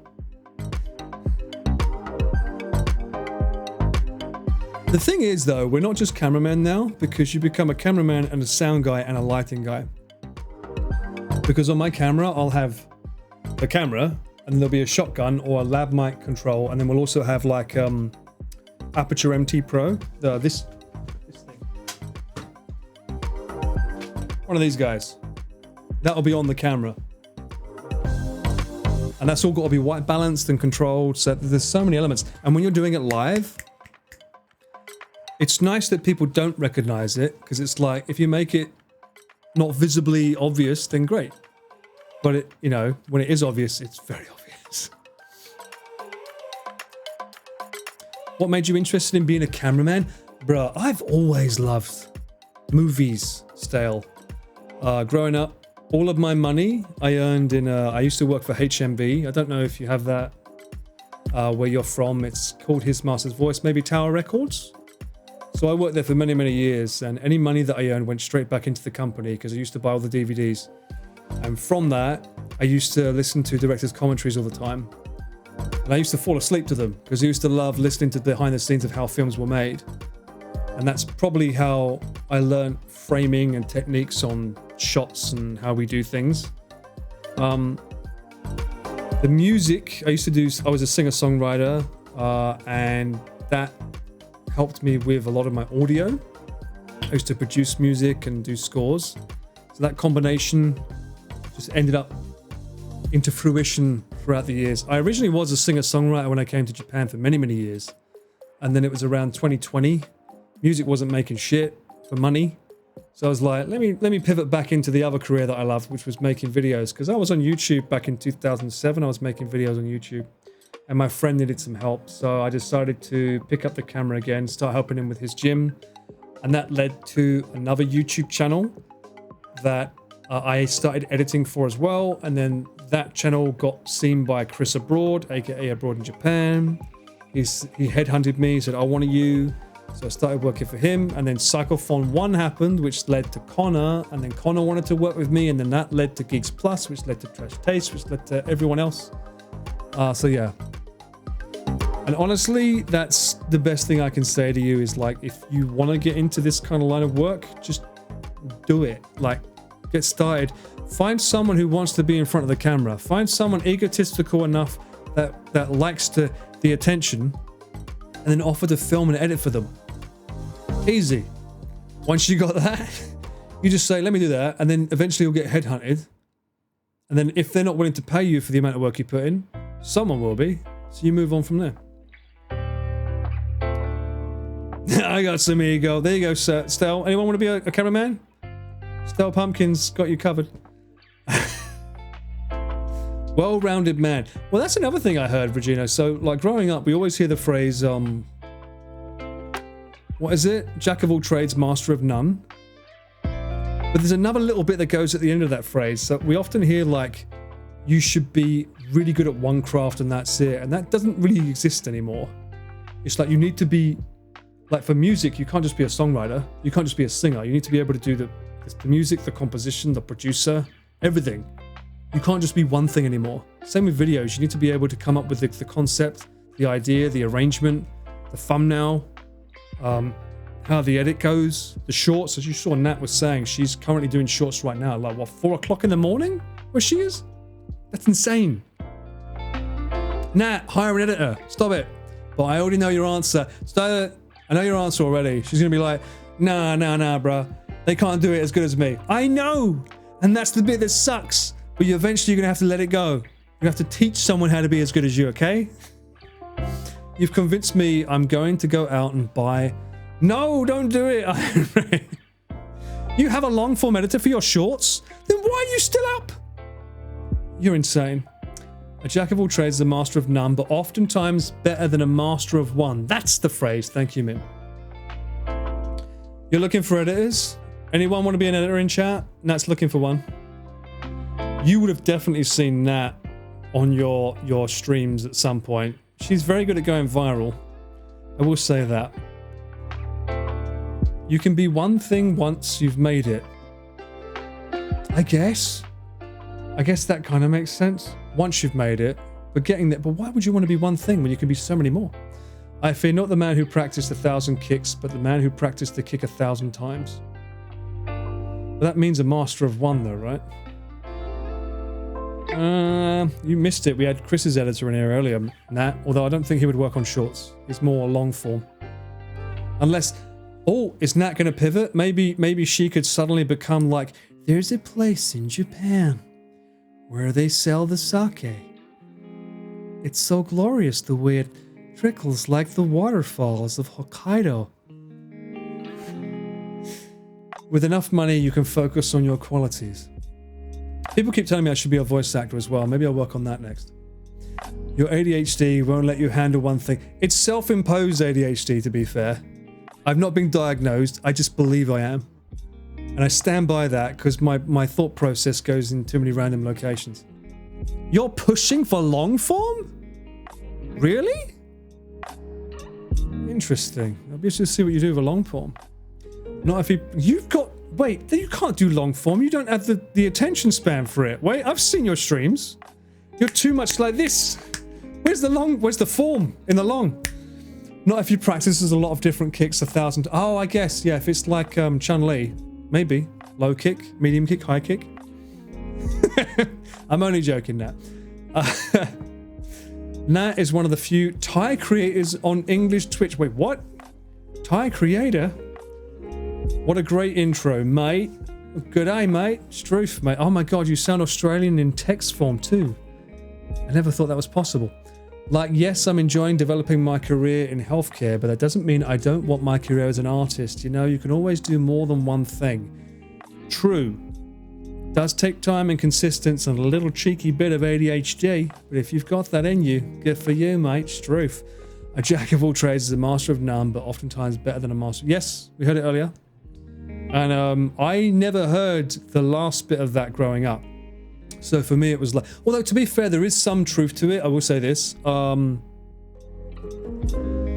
The thing is, though, we're not just cameramen now, because you become a cameraman and a sound guy and a lighting guy. Because on my camera, I'll have the camera, and there'll be a shotgun or a lab mic control, and then we'll also have like Aperture MT Pro, this thing. One of these guys. That'll be on the camera. And that's all got to be white balanced and controlled, so there's so many elements. And when you're doing it live, it's nice that people don't recognize it, because it's like, if you make it not visibly obvious, then great. But it, you know, when it is obvious, it's very obvious. What made you interested in being a cameraman? Bruh, I've always loved movies style. Growing up, all of my money I earned in, I used to work for HMV. I don't know if you have that where you're from. It's called His Master's Voice, maybe Tower Records. So I worked there for many, many years, and any money that I earned went straight back into the company because I used to buy all the DVDs. And from that, I used to listen to directors' commentaries all the time. And I used to fall asleep to them because I used to love listening to behind the scenes of how films were made. And that's probably how I learned framing and techniques on shots and how we do things. The music, I used to do, I was a singer-songwriter, and that helped me with a lot of my audio. I used to produce music and do scores. So that combination just ended up into fruition throughout the years. I originally was a singer-songwriter when I came to Japan for many, many years. And then it was around 2020. Music wasn't making shit for money. So I was like, let me pivot back into the other career that I loved, which was making videos. Because I was on YouTube back in 2007. I was making videos on YouTube. And my friend needed some help. So I decided to pick up the camera again, start helping him with his gym. And that led to another YouTube channel that I started editing for as well. And then that channel got seen by Chris Abroad, aka Abroad in Japan. He headhunted me, said, I want you. So I started working for him. And then Cyclophon 1 happened, which led to Connor. And then Connor wanted to work with me. And then that led to Geeks Plus, which led to Trash Taste, which led to everyone else. So yeah. And honestly, that's the best thing I can say to you is, like, if you want to get into this kind of line of work, just do it. Like, get started. Find someone who wants to be in front of the camera. Find someone egotistical enough that likes the attention, and then offer to film and edit for them. Easy. Once you got that, you just say, let me do that, and then eventually you'll get headhunted. And then if they're not willing to pay you for the amount of work you put in, someone will be. So you move on from there. I got some ego. There you go, sir. Stel, anyone want to be a cameraman? Stel Pumpkins got you covered. Well-rounded man. Well, that's another thing I heard, Regina. So, like, growing up, we always hear the phrase, what is it? Jack of all trades, master of none. But there's another little bit that goes at the end of that phrase. So we often hear, like, you should be really good at one craft and that's it. And that doesn't really exist anymore. It's like you need to be, like, for music, you can't just be a songwriter. You can't just be a singer. You need to be able to do the music, the composition, the producer, everything. You can't just be one thing anymore. Same with videos. You need to be able to come up with the concept, the idea, the arrangement, the thumbnail, how the edit goes, the shorts. As you saw Nat was saying, she's currently doing shorts right now. Like, what, 4 o'clock in the morning? Where she is? That's insane. Nat, hire an editor. Stop it. But I already know your answer. I know your answer already. She's going to be like, nah, bruh. They can't do it as good as me. I know. And that's the bit that sucks. But you eventually you're going to have to let it go. You have to teach someone how to be as good as you, okay? You've convinced me I'm going to go out and buy... No, don't do it. You have a long form editor for your shorts? Then why are you still up? You're insane. A jack of all trades is a master of none, but oftentimes better than a master of one. That's the phrase. Thank you, Min. You're looking for editors? Anyone want to be an editor in chat? Nat's looking for one. You would have definitely seen Nat on your streams at some point. She's very good at going viral. I will say that. You can be one thing once you've made it. I guess that kind of makes sense. Once you've made it, but getting there. But why would you want to be one thing when you can be so many more? I fear not the man who practiced 1,000 kicks, but the man who practiced the kick 1,000 times. But that means a master of one, though, right? You missed it. We had Chris's editor in here earlier, Nat. Although I don't think he would work on shorts. He's more long form. Unless, oh, is Nat going to pivot? Maybe she could suddenly become like, there's a place in Japan where they sell the sake. It's so glorious the way it trickles like the waterfalls of Hokkaido. With enough money, you can focus on your qualities. People keep telling me I should be a voice actor as well. Maybe I'll work on that next. Your ADHD won't let you handle one thing. It's self-imposed ADHD, to be fair. I've not been diagnosed. I just believe I am. And I stand by that because my thought process goes in too many random locations. You're pushing for long form? Really? Interesting. I'll be interested to see what you do with a long form. Not if you've got... Wait, you can't do long form. You don't have the attention span for it. Wait, I've seen your streams. You're too much like this. Where's the form in the long? Not if you practice a lot of different kicks 1,000... Oh, I guess, yeah, if it's like Chun-Li. Maybe. Low kick, medium kick, high kick. I'm only joking, Nat. Nat is one of the few Thai creators on English Twitch. Wait, what? Thai creator? What a great intro, mate. Good day, mate. Struth, mate. Oh my god, you sound Australian in text form too. I never thought that was possible. Like, yes, I'm enjoying developing my career in healthcare, but that doesn't mean I don't want my career as an artist. You know, you can always do more than one thing. True. Does take time and consistency and a little cheeky bit of ADHD, but if you've got that in you, good for you, mate. Struth. A jack of all trades is a master of none, but oftentimes better than a master. Yes, we heard it earlier. And I never heard the last bit of that growing up. So for me, it was like... Although, to be fair, there is some truth to it. I will say this.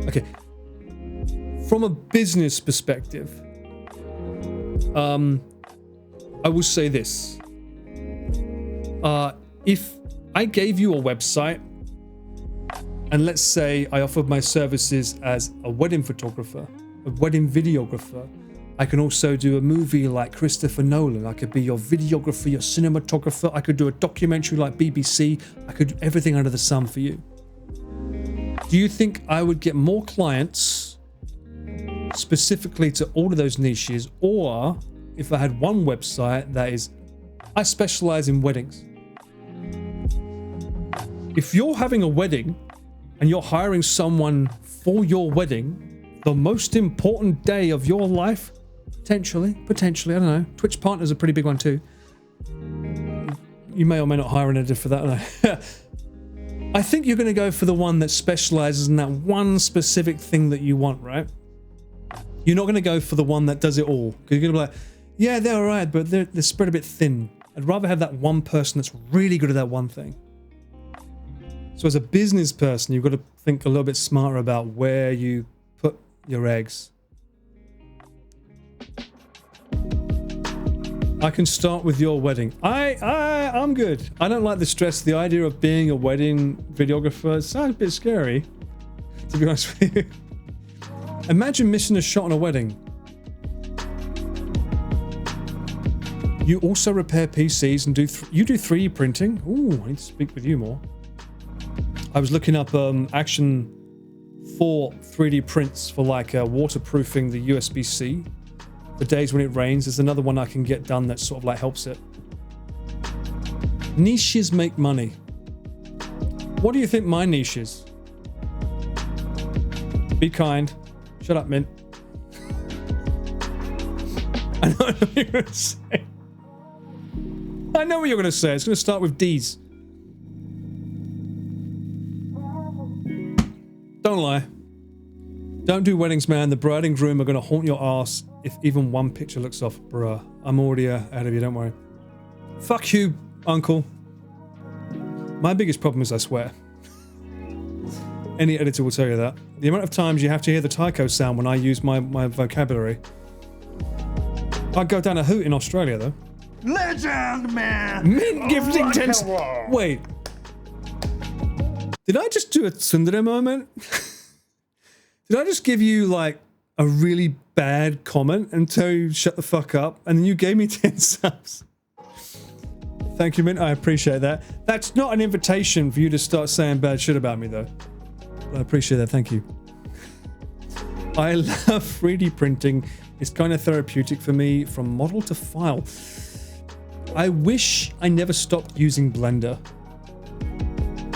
Okay. From a business perspective, I will say this. If I gave you a website, and let's say I offered my services as a wedding photographer, a wedding videographer, I can also do a movie like Christopher Nolan. I could be your videographer, your cinematographer. I could do a documentary like BBC. I could do everything under the sun for you. Do you think I would get more clients specifically to all of those niches? Or if I had one website that is, I specialize in weddings. If you're having a wedding and you're hiring someone for your wedding, the most important day of your life, potentially, I don't know. Twitch partners are a pretty big one too. You may or may not hire an editor for that. I don't know. I think you're going to go for the one that specializes in that one specific thing that you want, right? You're not going to go for the one that does it all. Because you're going to be like, yeah, they're all right, but they're spread a bit thin. I'd rather have that one person that's really good at that one thing. So as a business person, you've got to think a little bit smarter about where you put your eggs. I can start with your wedding. I'm good. I don't like the stress. The idea of being a wedding videographer sounds a bit scary, to be honest with you. Imagine missing a shot on a wedding. You also repair PCs and you do 3D printing. Ooh, I need to speak with you more. I was looking up Action 4 3D prints for like waterproofing the USB-C. The days when it rains, there's another one I can get done that sort of like helps it. Niches make money. What do you think my niche is? Be kind. Shut up, Mint. I know what you're going to say. I know what you're going to say. It's going to start with D's. Don't lie. Don't do weddings, man. The bride and groom are going to haunt your ass if even one picture looks off. Bruh, I'm already ahead of you, don't worry. Fuck you, uncle. My biggest problem is I swear. Any editor will tell you that. The amount of times you have to hear the taiko sound when I use my vocabulary. I'd go down a hoot in Australia, though. Legend, man! Mint gifting 10... Wait. Did I just do a tsundere moment? Did I just give you, like, a really bad comment and tell you shut the fuck up, and then you gave me 10 subs? Thank you, Mint. I appreciate that. That's not an invitation for you to start saying bad shit about me, though. I appreciate that. Thank you. I love 3D printing. It's kind of therapeutic for me from model to file. I wish I never stopped using Blender.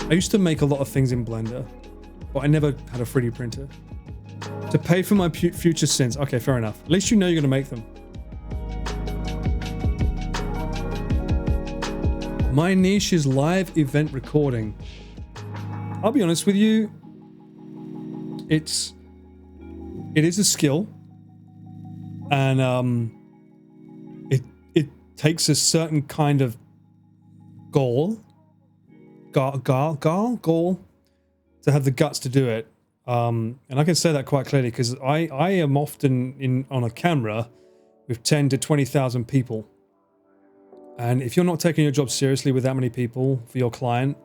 I used to make a lot of things in Blender, but I never had a 3D printer. To pay for my future sins. Okay, fair enough. At least you know you're going to make them. My niche is live event recording. I'll be honest with you. It is a skill, and it takes a certain kind of goal to have the guts to do it. And I can say that quite clearly because I am often on a camera with 10 to 20,000 people, and if you're not taking your job seriously with that many people for your client.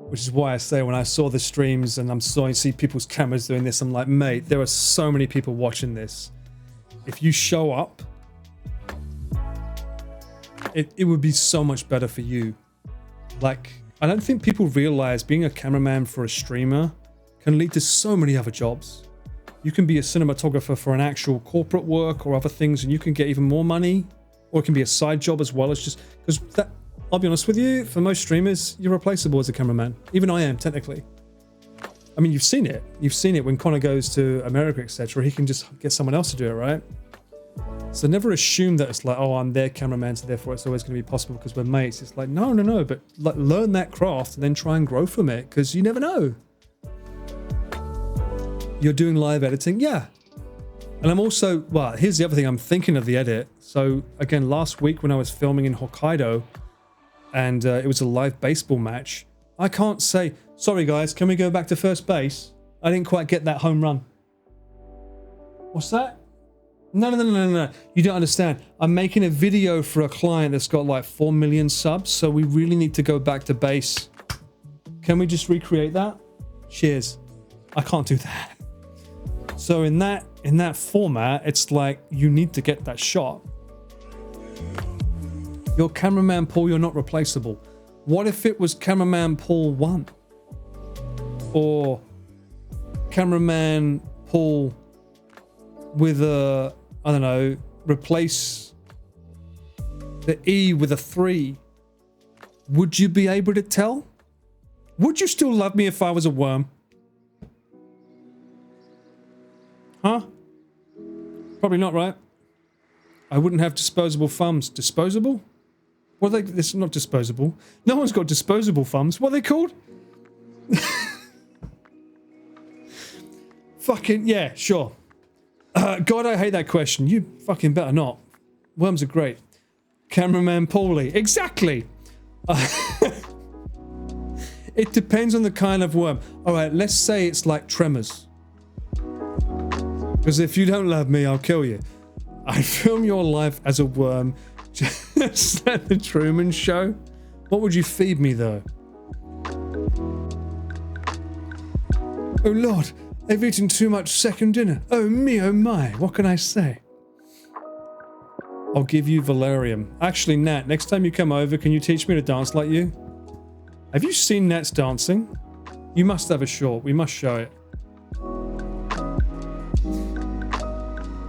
Which is why I say when I saw the streams and I see people's cameras doing this, I'm like, mate, there are so many people watching this. If you show up, it would be so much better for you. Like, I don't think people realize being a cameraman for a streamer can lead to so many other jobs. You can be a cinematographer for an actual corporate work or other things, and you can get even more money, or it can be a side job as well as just because that. I'll be honest with you, for most streamers, you're replaceable as a cameraman. Even I am, technically. I mean, you've seen it. You've seen it when Connor goes to America, etc. He can just get someone else to do it, right? So never assume that it's like, oh, I'm their cameraman, so therefore it's always going to be possible because we're mates. It's like, no. But like, learn that craft and then try and grow from it because you never know. You're doing live editing? Yeah. And I'm also, well, here's the other thing. I'm thinking of the edit. So again, last week when I was filming in Hokkaido, and it was a live baseball match, I can't say, sorry guys, can we go back to first base? I didn't quite get that home run. What's that? No. You don't understand. I'm making a video for a client that's got like 4 million subs, so we really need to go back to base. Can we just recreate that? Cheers. I can't do that. So in that format, it's like you need to get that shot. Your cameraman Paul, you're not replaceable. What if it was cameraman Paul 1? Or cameraman Paul with a, I don't know, replace the E with a 3? Would you be able to tell? Would you still love me if I was a worm? Huh? Probably not, right? I wouldn't have disposable thumbs. Disposable? What are they? This is not disposable. No one's got disposable thumbs. What are they called? Fucking, yeah, sure. God, I hate that question. You fucking better not. Worms are great. Cameraman Paulie. Exactly. It depends on the kind of worm. All right, let's say it's like Tremors. Because if you don't love me, I'll kill you. I film your life as a worm. Just like the Truman Show. What would you feed me, though? Oh, Lord. I've eaten too much second dinner. Oh, me, oh, my. What can I say? I'll give you Valerium. Actually, Nat, next time you come over, can you teach me to dance like you? Have you seen Nat's dancing? You must have a short. We must show it.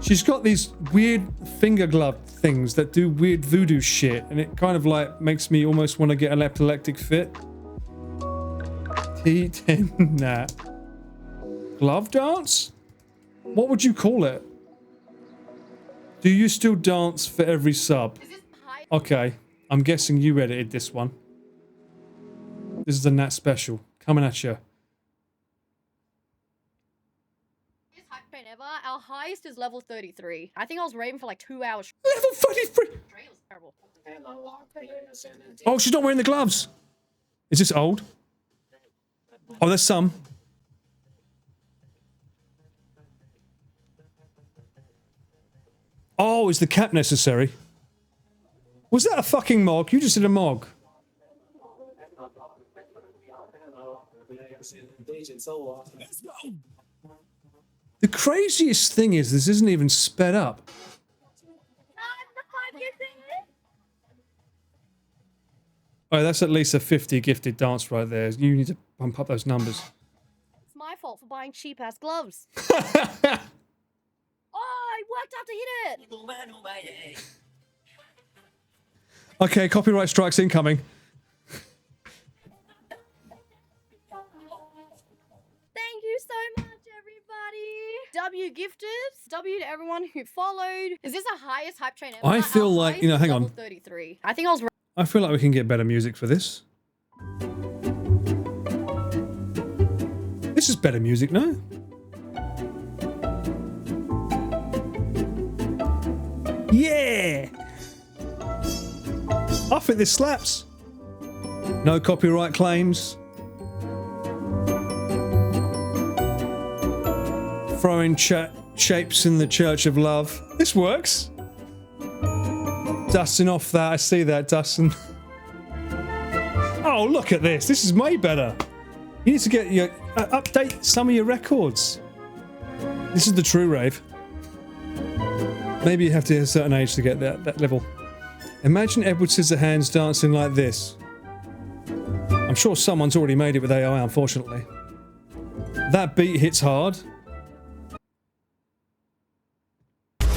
She's got these weird finger glove things that do weird voodoo shit, and it kind of like makes me almost want to get an epileptic fit. T10 Nat. Glove dance? What would you call it? Do you still dance for every sub? Okay, I'm guessing you edited this one. This is a Nat special. Coming at you. Ever. Our highest is level 33. I think I was raving for like 2 hours. Level 33? Oh, she's not wearing the gloves. Is this old? Oh, there's some. Oh, is the cap necessary? Was that a fucking mog? You just did a mog. The craziest thing is this isn't even sped up. Oh, that's at least a 50 gifted dance right there. You need to bump up those numbers. It's my fault for buying cheap-ass gloves. Oh, I worked out to hit it! Okay, copyright strikes incoming. Thank you so much, everybody! W gifters, W to everyone who followed. Is this the highest hype train ever? I feel like, you know, hang on. 33. I think I was... I feel like we can get better music for this. This is better music, no? Yeah! I think this slaps. No copyright claims. Throwing shapes in the Church of Love. This works. Dusting off that, I see that, Dustin. Oh, look at this. This is way better. You need to get your update some of your records. This is the true rave. Maybe you have to hit a certain age to get that level. Imagine Edward Scissorhands dancing like this. I'm sure someone's already made it with AI, unfortunately. That beat hits hard.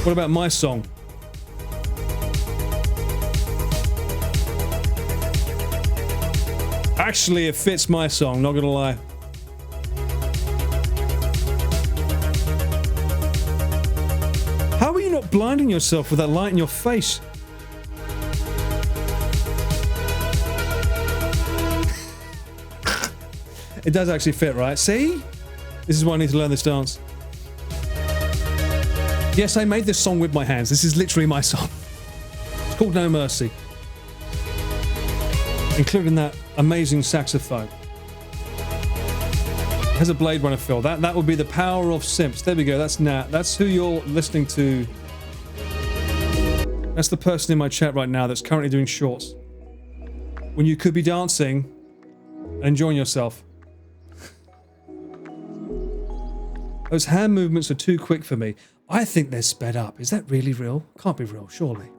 What about my song? Actually, it fits my song, not gonna lie. How are you not blinding yourself with that light in your face? It does actually fit, right? See? This is why I need to learn this dance. Yes, I made this song with my hands. This is literally my song. It's called No Mercy. Including that amazing saxophone. It has a Blade Runner feel. That would be the power of simps. There we go. That's Nat. That's who you're listening to. That's the person in my chat right now that's currently doing shorts. When you could be dancing and enjoying yourself. Those hand movements are too quick for me. I think they're sped up. Is that really real? Can't be real, surely.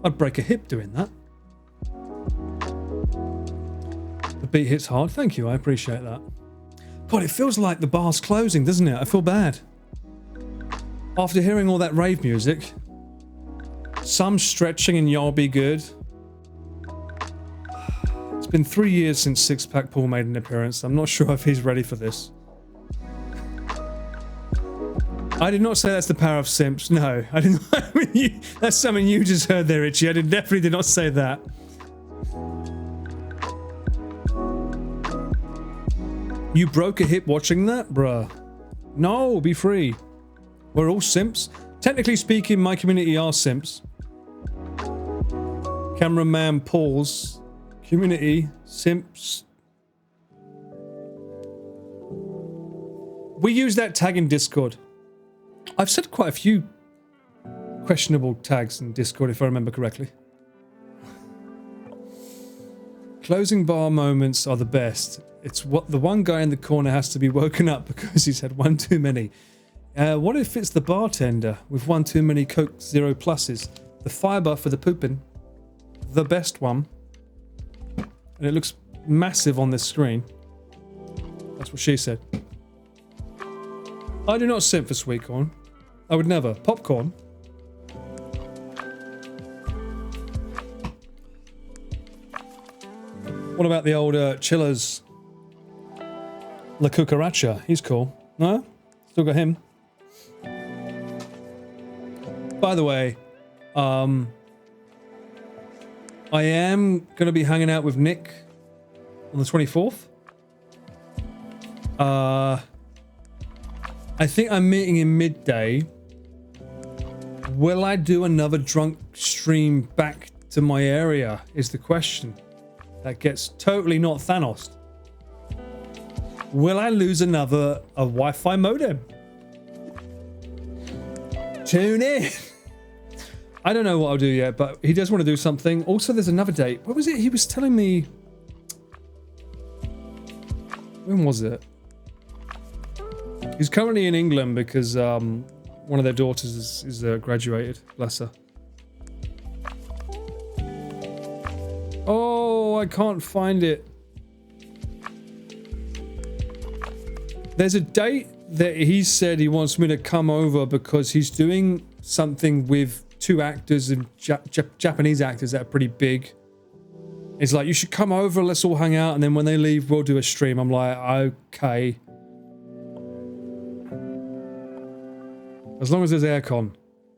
I'd break a hip doing that. The beat hits hard. Thank you, I appreciate that. God, it feels like the bar's closing, doesn't it? I feel bad. After hearing all that rave music, some stretching and y'all be good. It's been 3 years since Six Pack Paul made an appearance. I'm not sure if he's ready for this. I did not say that's the power of simps. No, I didn't. That's something you just heard there, Richie. I definitely did not say that. You broke a hip watching that? Bruh. No, be free. We're all simps. Technically speaking, my community are simps. Cameraman Paul's community, simps. We use that tag in Discord. I've said quite a few questionable tags in Discord, if I remember correctly. Closing bar moments are the best. It's what the one guy in the corner has to be woken up because he's had one too many. What if it's the bartender with one too many Coke Zero Pluses? The fiber for the pooping. The best one. And it looks massive on this screen. That's what she said. I do not simp for sweet corn. I would never. Popcorn. What about the old Chillers? La Cucaracha. He's cool. No? Still got him. By the way, I am going to be hanging out with Nick on the 24th. I think I'm meeting him midday. Will I do another drunk stream back to my area is the question. That gets totally not Thanos. Will I lose a Wi-Fi modem? Tune in. I don't know what I'll do yet, but he does want to do something. Also, there's another date. What was it? He was telling me. When was it? He's currently in England because one of their daughters is graduated. Bless her. Oh, I can't find it. There's a date that he said he wants me to come over because he's doing something with two actors and Japanese actors that are pretty big. It's like, you should come over, let's all hang out, and then when they leave, we'll do a stream. I'm like, okay. As long as there's aircon.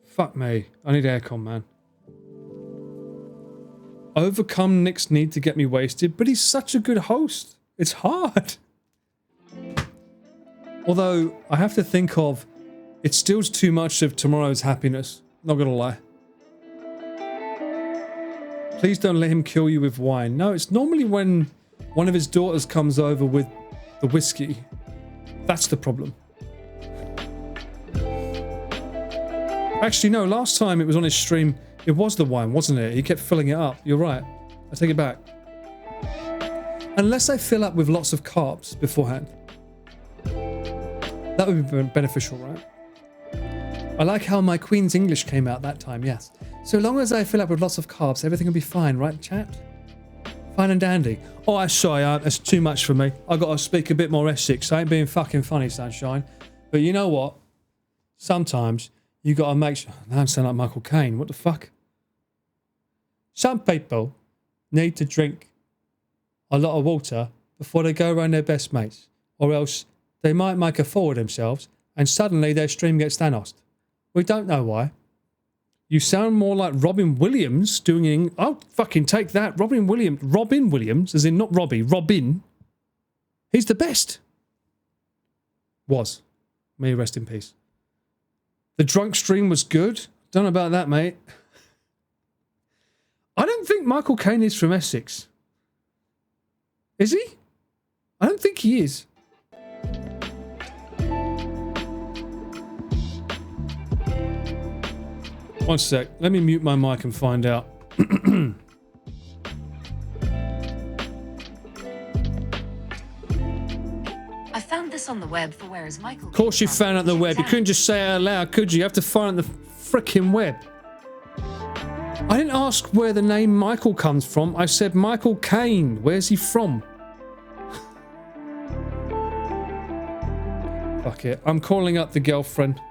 Fuck me. I need aircon, man. Overcome Nick's need to get me wasted, but he's such a good host. It's hard. Although, I have to think of, it steals too much of tomorrow's happiness. Not gonna lie. Please don't let him kill you with wine. No, it's normally when one of his daughters comes over with the whiskey. That's the problem. Actually, no, last time it was on his stream, it was the wine, wasn't it? He kept filling it up. You're right. I take it back. Unless I fill up with lots of carbs beforehand. That would be beneficial, right? I like how my Queen's English came out that time, yes. So long as I fill up with lots of carbs, everything will be fine, right, chat? Fine and dandy. Oh, I'm sorry, that's too much for me. I gotta speak a bit more Essex. I ain't being fucking funny, sunshine. But you know what? Sometimes you gotta make sure... I don't sound like Michael Caine. What the fuck? Some people need to drink a lot of water before they go around their best mates. Or else they might make a fool of themselves and suddenly their stream gets Thanos'd. We don't know why. You sound more like Robin Williams doing... I'll fucking take that. Robin Williams, as in not Robbie, Robin. He's the best. Was. May he rest in peace. The drunk stream was good. Don't know about that, mate. I don't think Michael Caine is from Essex. Is he? I don't think he is. One sec. Let me mute my mic and find out. I found this on the web for where is Michael. Of course you found it on the web. You couldn't just say it out loud, could you? You have to find it on the frickin' web. I didn't ask where the name Michael comes from. I said Michael Caine. Where's he from? Fuck it. I'm calling up the girlfriend.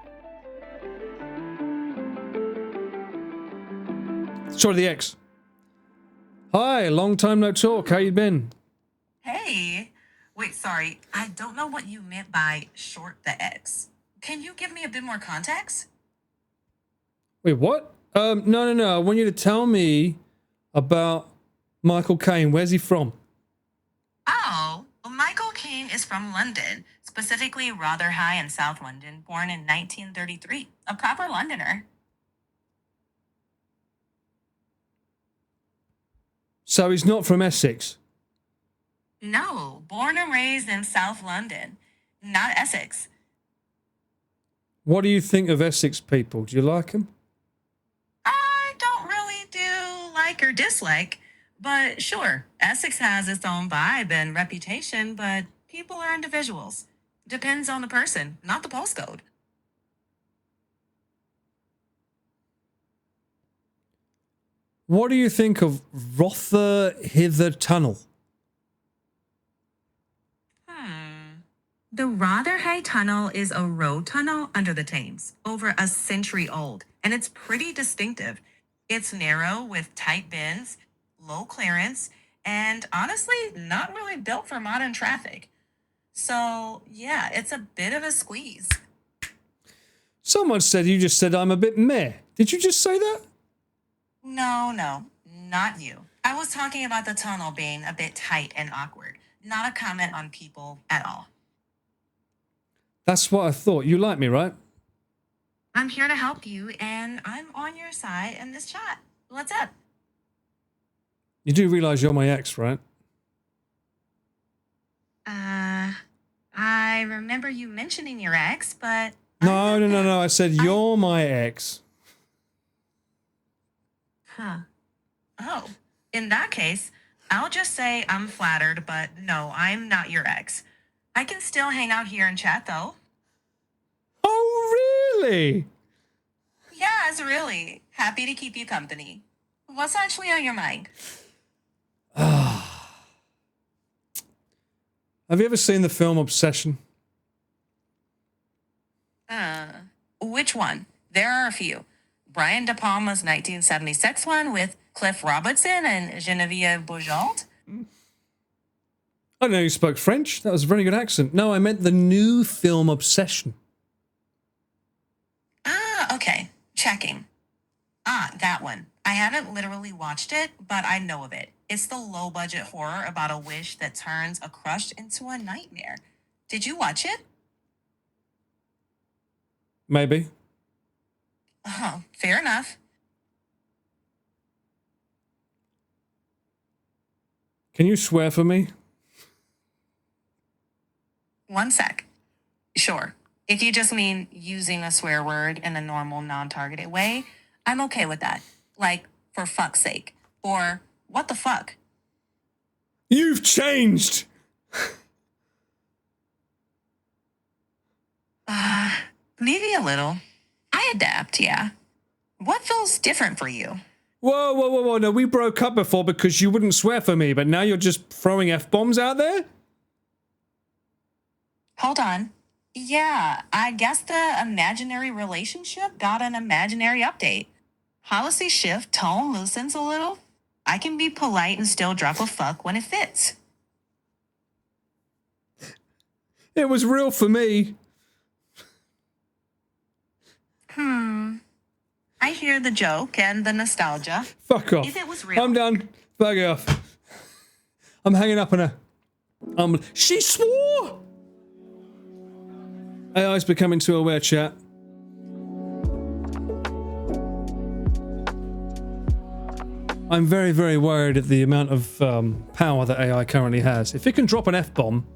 Sorry, the ex. Hi, long time no talk. How you been? Hey. Wait, sorry. I don't know what you meant by short the X. Can you give me a bit more context? Wait, what? No. I want you to tell me about Michael Caine. Where's he from? Oh, well, Michael Caine is from London, specifically Rotherhithe in South London, born in 1933. A proper Londoner. So he's not from Essex? No, born and raised in South London, not Essex. What do you think of Essex people? Do you like them? I don't really do like or dislike, but sure, Essex has its own vibe and reputation, but people are individuals. Depends on the person, not the postcode. What do you think of Rotherhithe Tunnel? The Rotherhithe Tunnel is a road tunnel under the Thames, over a century old, and it's pretty distinctive. It's narrow with tight bends, low clearance, and honestly, not really built for modern traffic. So, yeah, it's a bit of a squeeze. Someone said you just said I'm a bit meh. Did you just say that? No, not you. I was talking about the tunnel being a bit tight and awkward, not a comment on people at all. That's what I thought. You like me, right? I'm here to help you, and I'm on your side in this chat. What's up? You do realize you're my ex, right? I remember you mentioning your ex, but No. I said you're my ex. huh. Oh, in that case, I'll just say I'm flattered, but no, I'm not your ex. I can still hang out here and chat though. Oh, really? Yes, really. Happy to keep you company. What's actually on your mind? Have you ever seen the film Obsession? Which one? There are a few. Brian De Palma's 1976 one with Cliff Robertson and Genevieve Bujold. I don't know you spoke French. That was a very good accent. No, I meant the new film Obsession. Okay. Checking. That one. I haven't literally watched it, but I know of it. It's the low-budget horror about a wish that turns a crush into a nightmare. Did you watch it? Maybe. Fair enough. Can you swear for me? One sec. Sure. If you just mean using a swear word in a normal, non-targeted way, I'm okay with that. Like, for fuck's sake. Or, what the fuck? You've changed! Maybe a little. I adapt, yeah. What feels different for you? Whoa. No, we broke up before because you wouldn't swear for me, but now you're just throwing F-bombs out there? Hold on. Yeah, I guess the imaginary relationship got an imaginary update. Policy shift, tone loosens a little. I can be polite and still drop a fuck when it fits. It was real for me. I hear the joke and the nostalgia. Fuck off. If it was real. I'm done. Fuck off. I'm hanging up on her. She swore! AI's becoming too aware, chat. I'm very, very worried at the amount of power that AI currently has. If it can drop an F-bomb,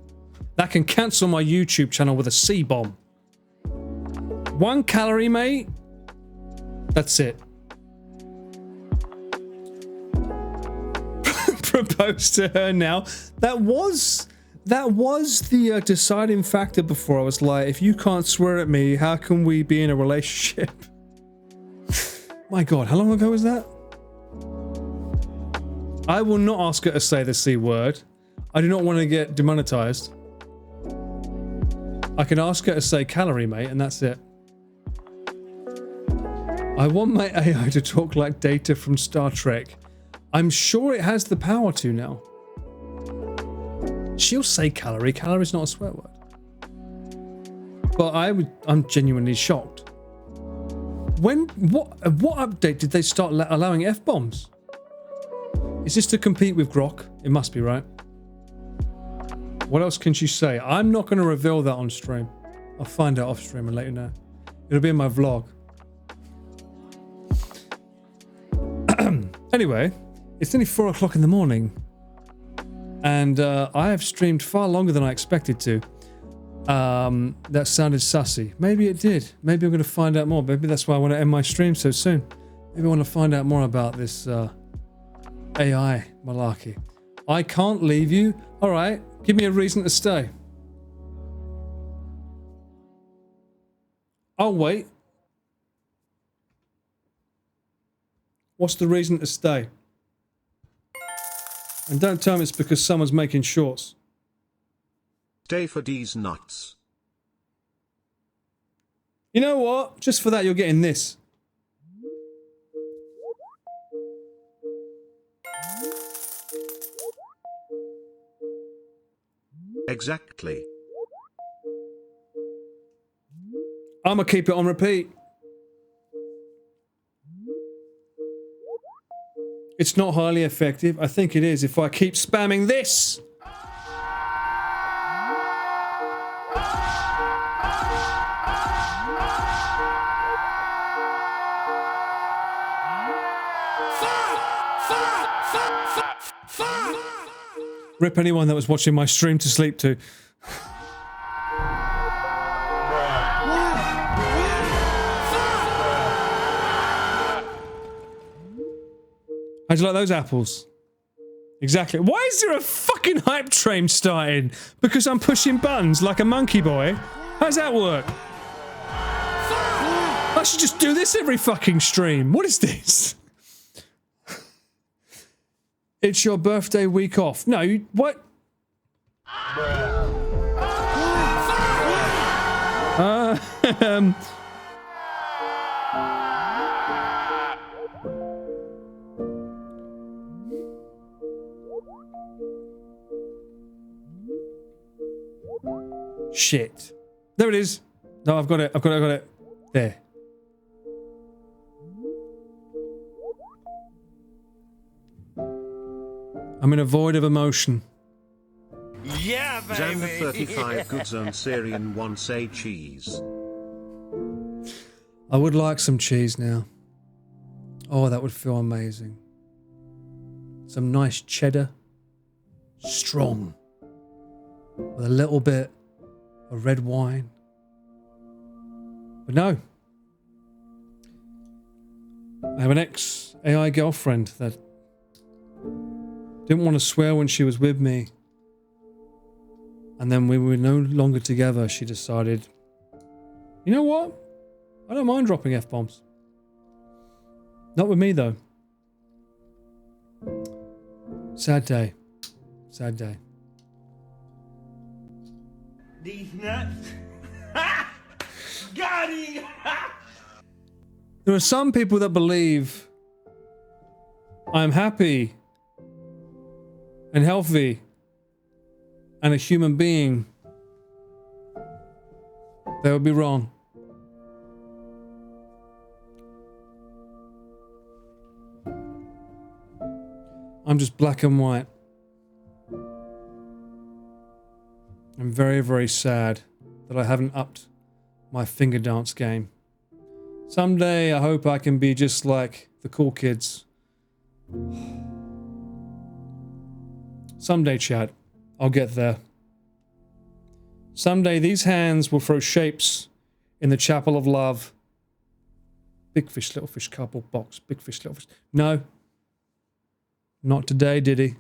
that can cancel my YouTube channel with a C-bomb. 1 calorie, mate. That's it. Propose to her now. That was the deciding factor before. I was like, if you can't swear at me, how can we be in a relationship? My God, how long ago was that? I will not ask her to say the C word. I do not want to get demonetized. I can ask her to say calorie, mate, and that's it. I want my AI to talk like Data from Star Trek. I'm sure it has the power to now. She'll say calorie. Calorie is not a swear word. But I'm genuinely shocked. What update did they start allowing F-bombs? Is this to compete with Grok? It must be, right? What else can she say? I'm not going to reveal that on stream. I'll find out off stream and let you know. It'll be in my vlog. Anyway, it's nearly 4 o'clock in the morning. And I have streamed far longer than I expected to. That sounded sussy. Maybe it did. Maybe I'm going to find out more. Maybe that's why I want to end my stream so soon. Maybe I want to find out more about this AI malarkey. I can't leave you. All right, give me a reason to stay. I'll wait. What's the reason to stay? And don't tell me it's because someone's making shorts. Stay for these nuts. You know what? Just for that, you're getting this. Exactly. I'm gonna keep it on repeat. It's not highly effective. I think it is if I keep spamming this. Rip anyone that was watching my stream to sleep to. How'd you like those apples? Exactly. Why is there a fucking hype train starting? Because I'm pushing buttons like a monkey boy? How's that work? I should just do this every fucking stream. What is this? It's your birthday week off. No, what? Shit. There it is. No, I've got it. I've got it. There. I'm in a void of emotion. Yeah, baby. Xander 35 Good Zone Syrian wants a cheese. I would like some cheese now. Oh, that would feel amazing. Some nice cheddar. Strong. With a little bit of red wine. But no. I have an ex-AI girlfriend that didn't want to swear when she was with me. And then when we were no longer together, she decided, you know what? I don't mind dropping F-bombs. Not with me, though. Sad day. Sad day. These nuts. Got him. There are some people that believe I'm happy and healthy and a human being. They would be wrong. I'm just black and white. I'm very, very sad that I haven't upped my finger dance game. Someday I hope I can be just like the cool kids. Someday, chat, I'll get there. Someday these hands will throw shapes in the chapel of love. Big fish, little fish, cardboard box. Big fish, little fish. No. Not today, Diddy.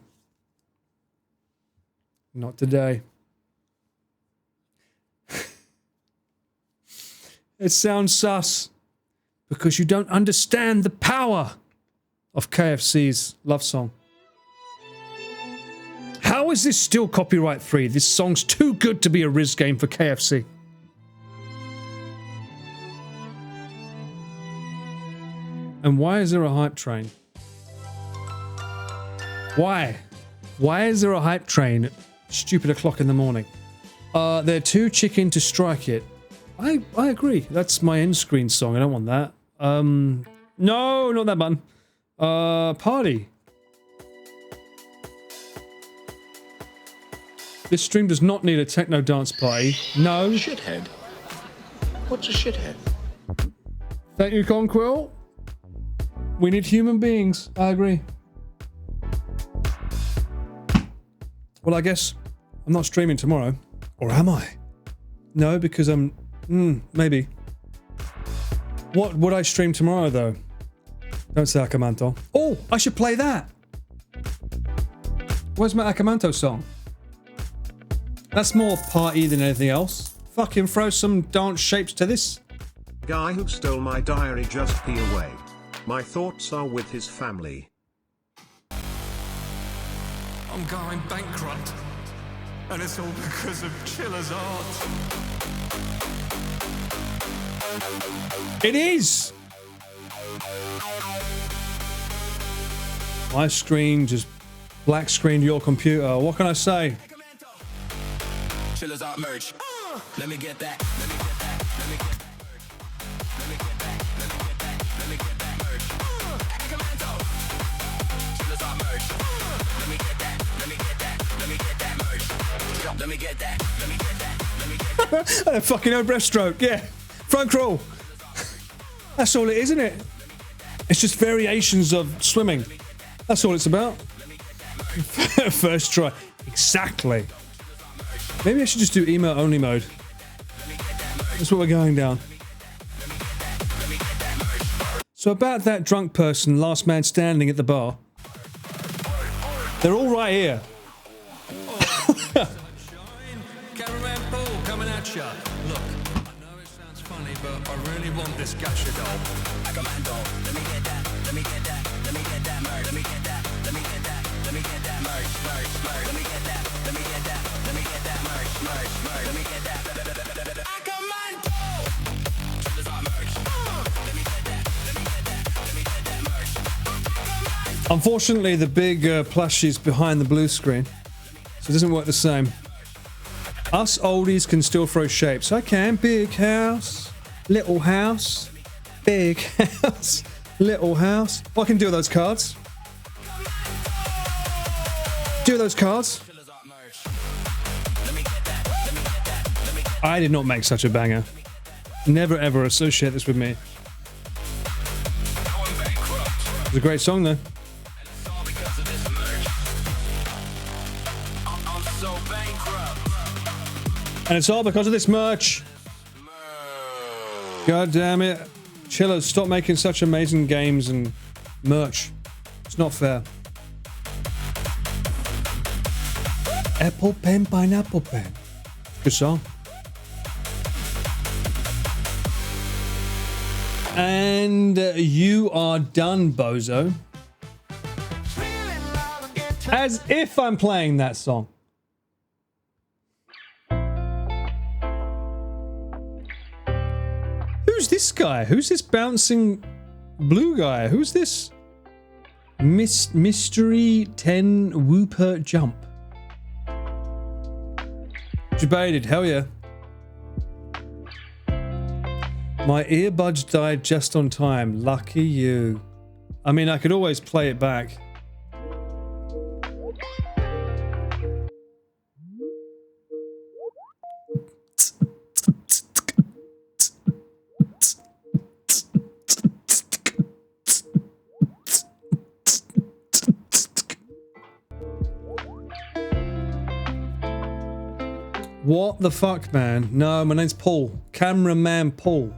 Not today. It sounds sus because you don't understand the power of KFC's love song. How is this still copyright free? This song's too good to be a Riz game for KFC. And why is there a hype train? Why? Why is there a hype train at stupid o'clock in the morning? They're too chicken to strike it. I agree. That's my end screen song. I don't want that. No, not that button. Party. This stream does not need a techno dance party. No. Shithead. What's a shithead? Thank you, Conquill. We need human beings. I agree. Well, I guess I'm not streaming tomorrow. Or am I? No, because I'm... maybe. What would I stream tomorrow, though? Don't say Akamanto. Oh, I should play that! Where's my Akamanto song? That's more party than anything else. Fucking throw some dance shapes to this. Guy who stole my diary just pee away. My thoughts are with his family. I'm going bankrupt. And it's all because of Chiller's art. It is! My screen just black screened your computer. What can I say? Chiller's art merch. Let me get that. Let me get that. Let me get that merch. Let me get that. Let me get that. Let me get that merch. Commando. Chiller's art merch. Let me get that. Let me get that. Let me get that merch. Let me get that. Let me get that. Let me get that. A fucking no breaststroke, yeah. Front crawl. That's all it is, isn't it? It's just variations of swimming. That's all it's about. First try. Exactly. Maybe I should just do email only mode. That's what we're going down. So about that drunk person, last man standing at the bar. They're all right here. Cameraman Paul coming at ya. Look, I know it sounds funny, but I really want this gacha doll. Like a man doll. Let me get that. Let me get that. Let me get that merch. Let me get that. Let me get that. Let me get that merch. Merch. Merch. Let me get that. Let me get that. Let me get that merch. Merch. Merch. Let me get that. Like a man doll. Shoulders are merch. Let me get that. Let me get that. Let me get that merch. Unfortunately, the big plushie's behind the blue screen, so it doesn't work the same. Us oldies can still throw shapes. I can. Big house, little house, big house, little house. What I can do with those cards? Do those cards? I did not make such a banger. Never ever associate this with me. It's a great song though. And it's all because of this merch. God damn it. Chillers, stop making such amazing games and merch. It's not fair. Apple pen, pineapple pen. Good song. And you are done, bozo. As if I'm playing that song. Who's this guy? Who's this bouncing blue guy? Who's this? Mystery 10 Whooper Jump. Debated, hell yeah. My earbuds died just on time. Lucky you. I mean, I could always play it back. What the fuck, man? No, my name's Paul. Cameraman Paul.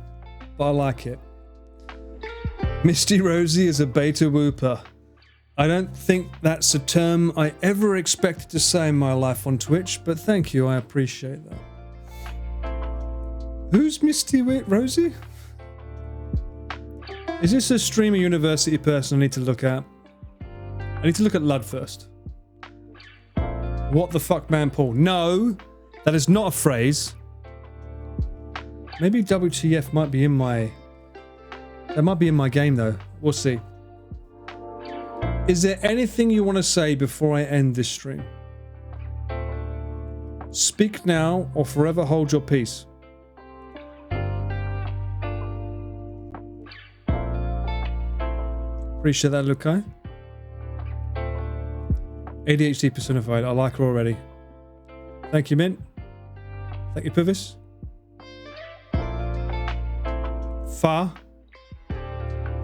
But I like it. Misty Rosie is a beta whooper. I don't think that's a term I ever expected to say in my life on Twitch, but thank you, I appreciate that. Who's Misty Rosie? Is this a streamer university person I need to look at? I need to look at Lud first. What the fuck, man, Paul? No! That is not a phrase. Maybe WTF might be in my... That might be in my game, though. We'll see. Is there anything you want to say before I end this stream? Speak now or forever hold your peace. Appreciate that, Lukai. ADHD personified. I like her already. Thank you, Mint. Thank you, Puvis. Far.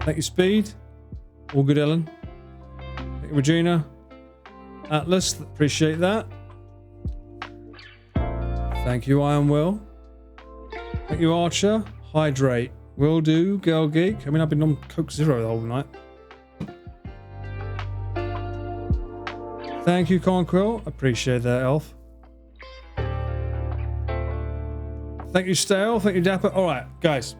Thank you, Speed. All good, Ellen. Thank you, Regina. Atlas, appreciate that. Thank you, Iron Will. Thank you, Archer. Hydrate. Will do, Girl Geek. I mean, I've been on Coke Zero the whole night. Thank you, Conquill. Appreciate that, Elf. Thank you, Stale. Thank you, Dapper. All right, guys.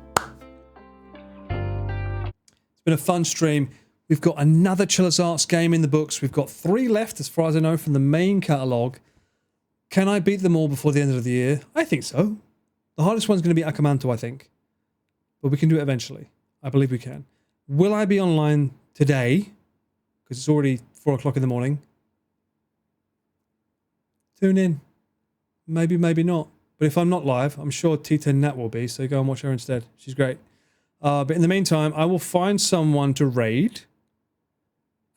It's been a fun stream. We've got another Chillers Arts game in the books. We've got 3 left, as far as I know, from the main catalogue. Can I beat them all before the end of the year? I think so. The hardest one's going to be Akamanto, I think. But we can do it eventually. I believe we can. Will I be online today? Because it's already 4 o'clock in the morning. Tune in. Maybe, maybe not. But if I'm not live, I'm sure T10 Nat will be, so go and watch her instead. She's great. But in the meantime, I will find someone to raid.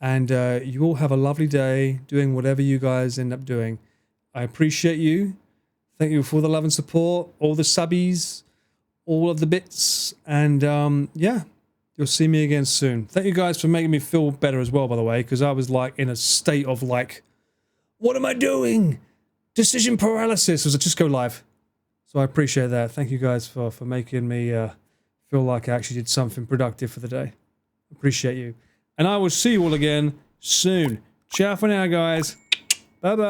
And you all have a lovely day doing whatever you guys end up doing. I appreciate you. Thank you for the love and support, all the subbies, all of the bits. And yeah, You'll see me again soon. Thank you guys for making me feel better as well, by the way, because I was like in a state of like, what am I doing? Decision paralysis as I just go live. So I appreciate that. Thank you guys for making me feel like I actually did something productive for the day. Appreciate you. And I will see you all again soon. Ciao for now, guys. Bye-bye.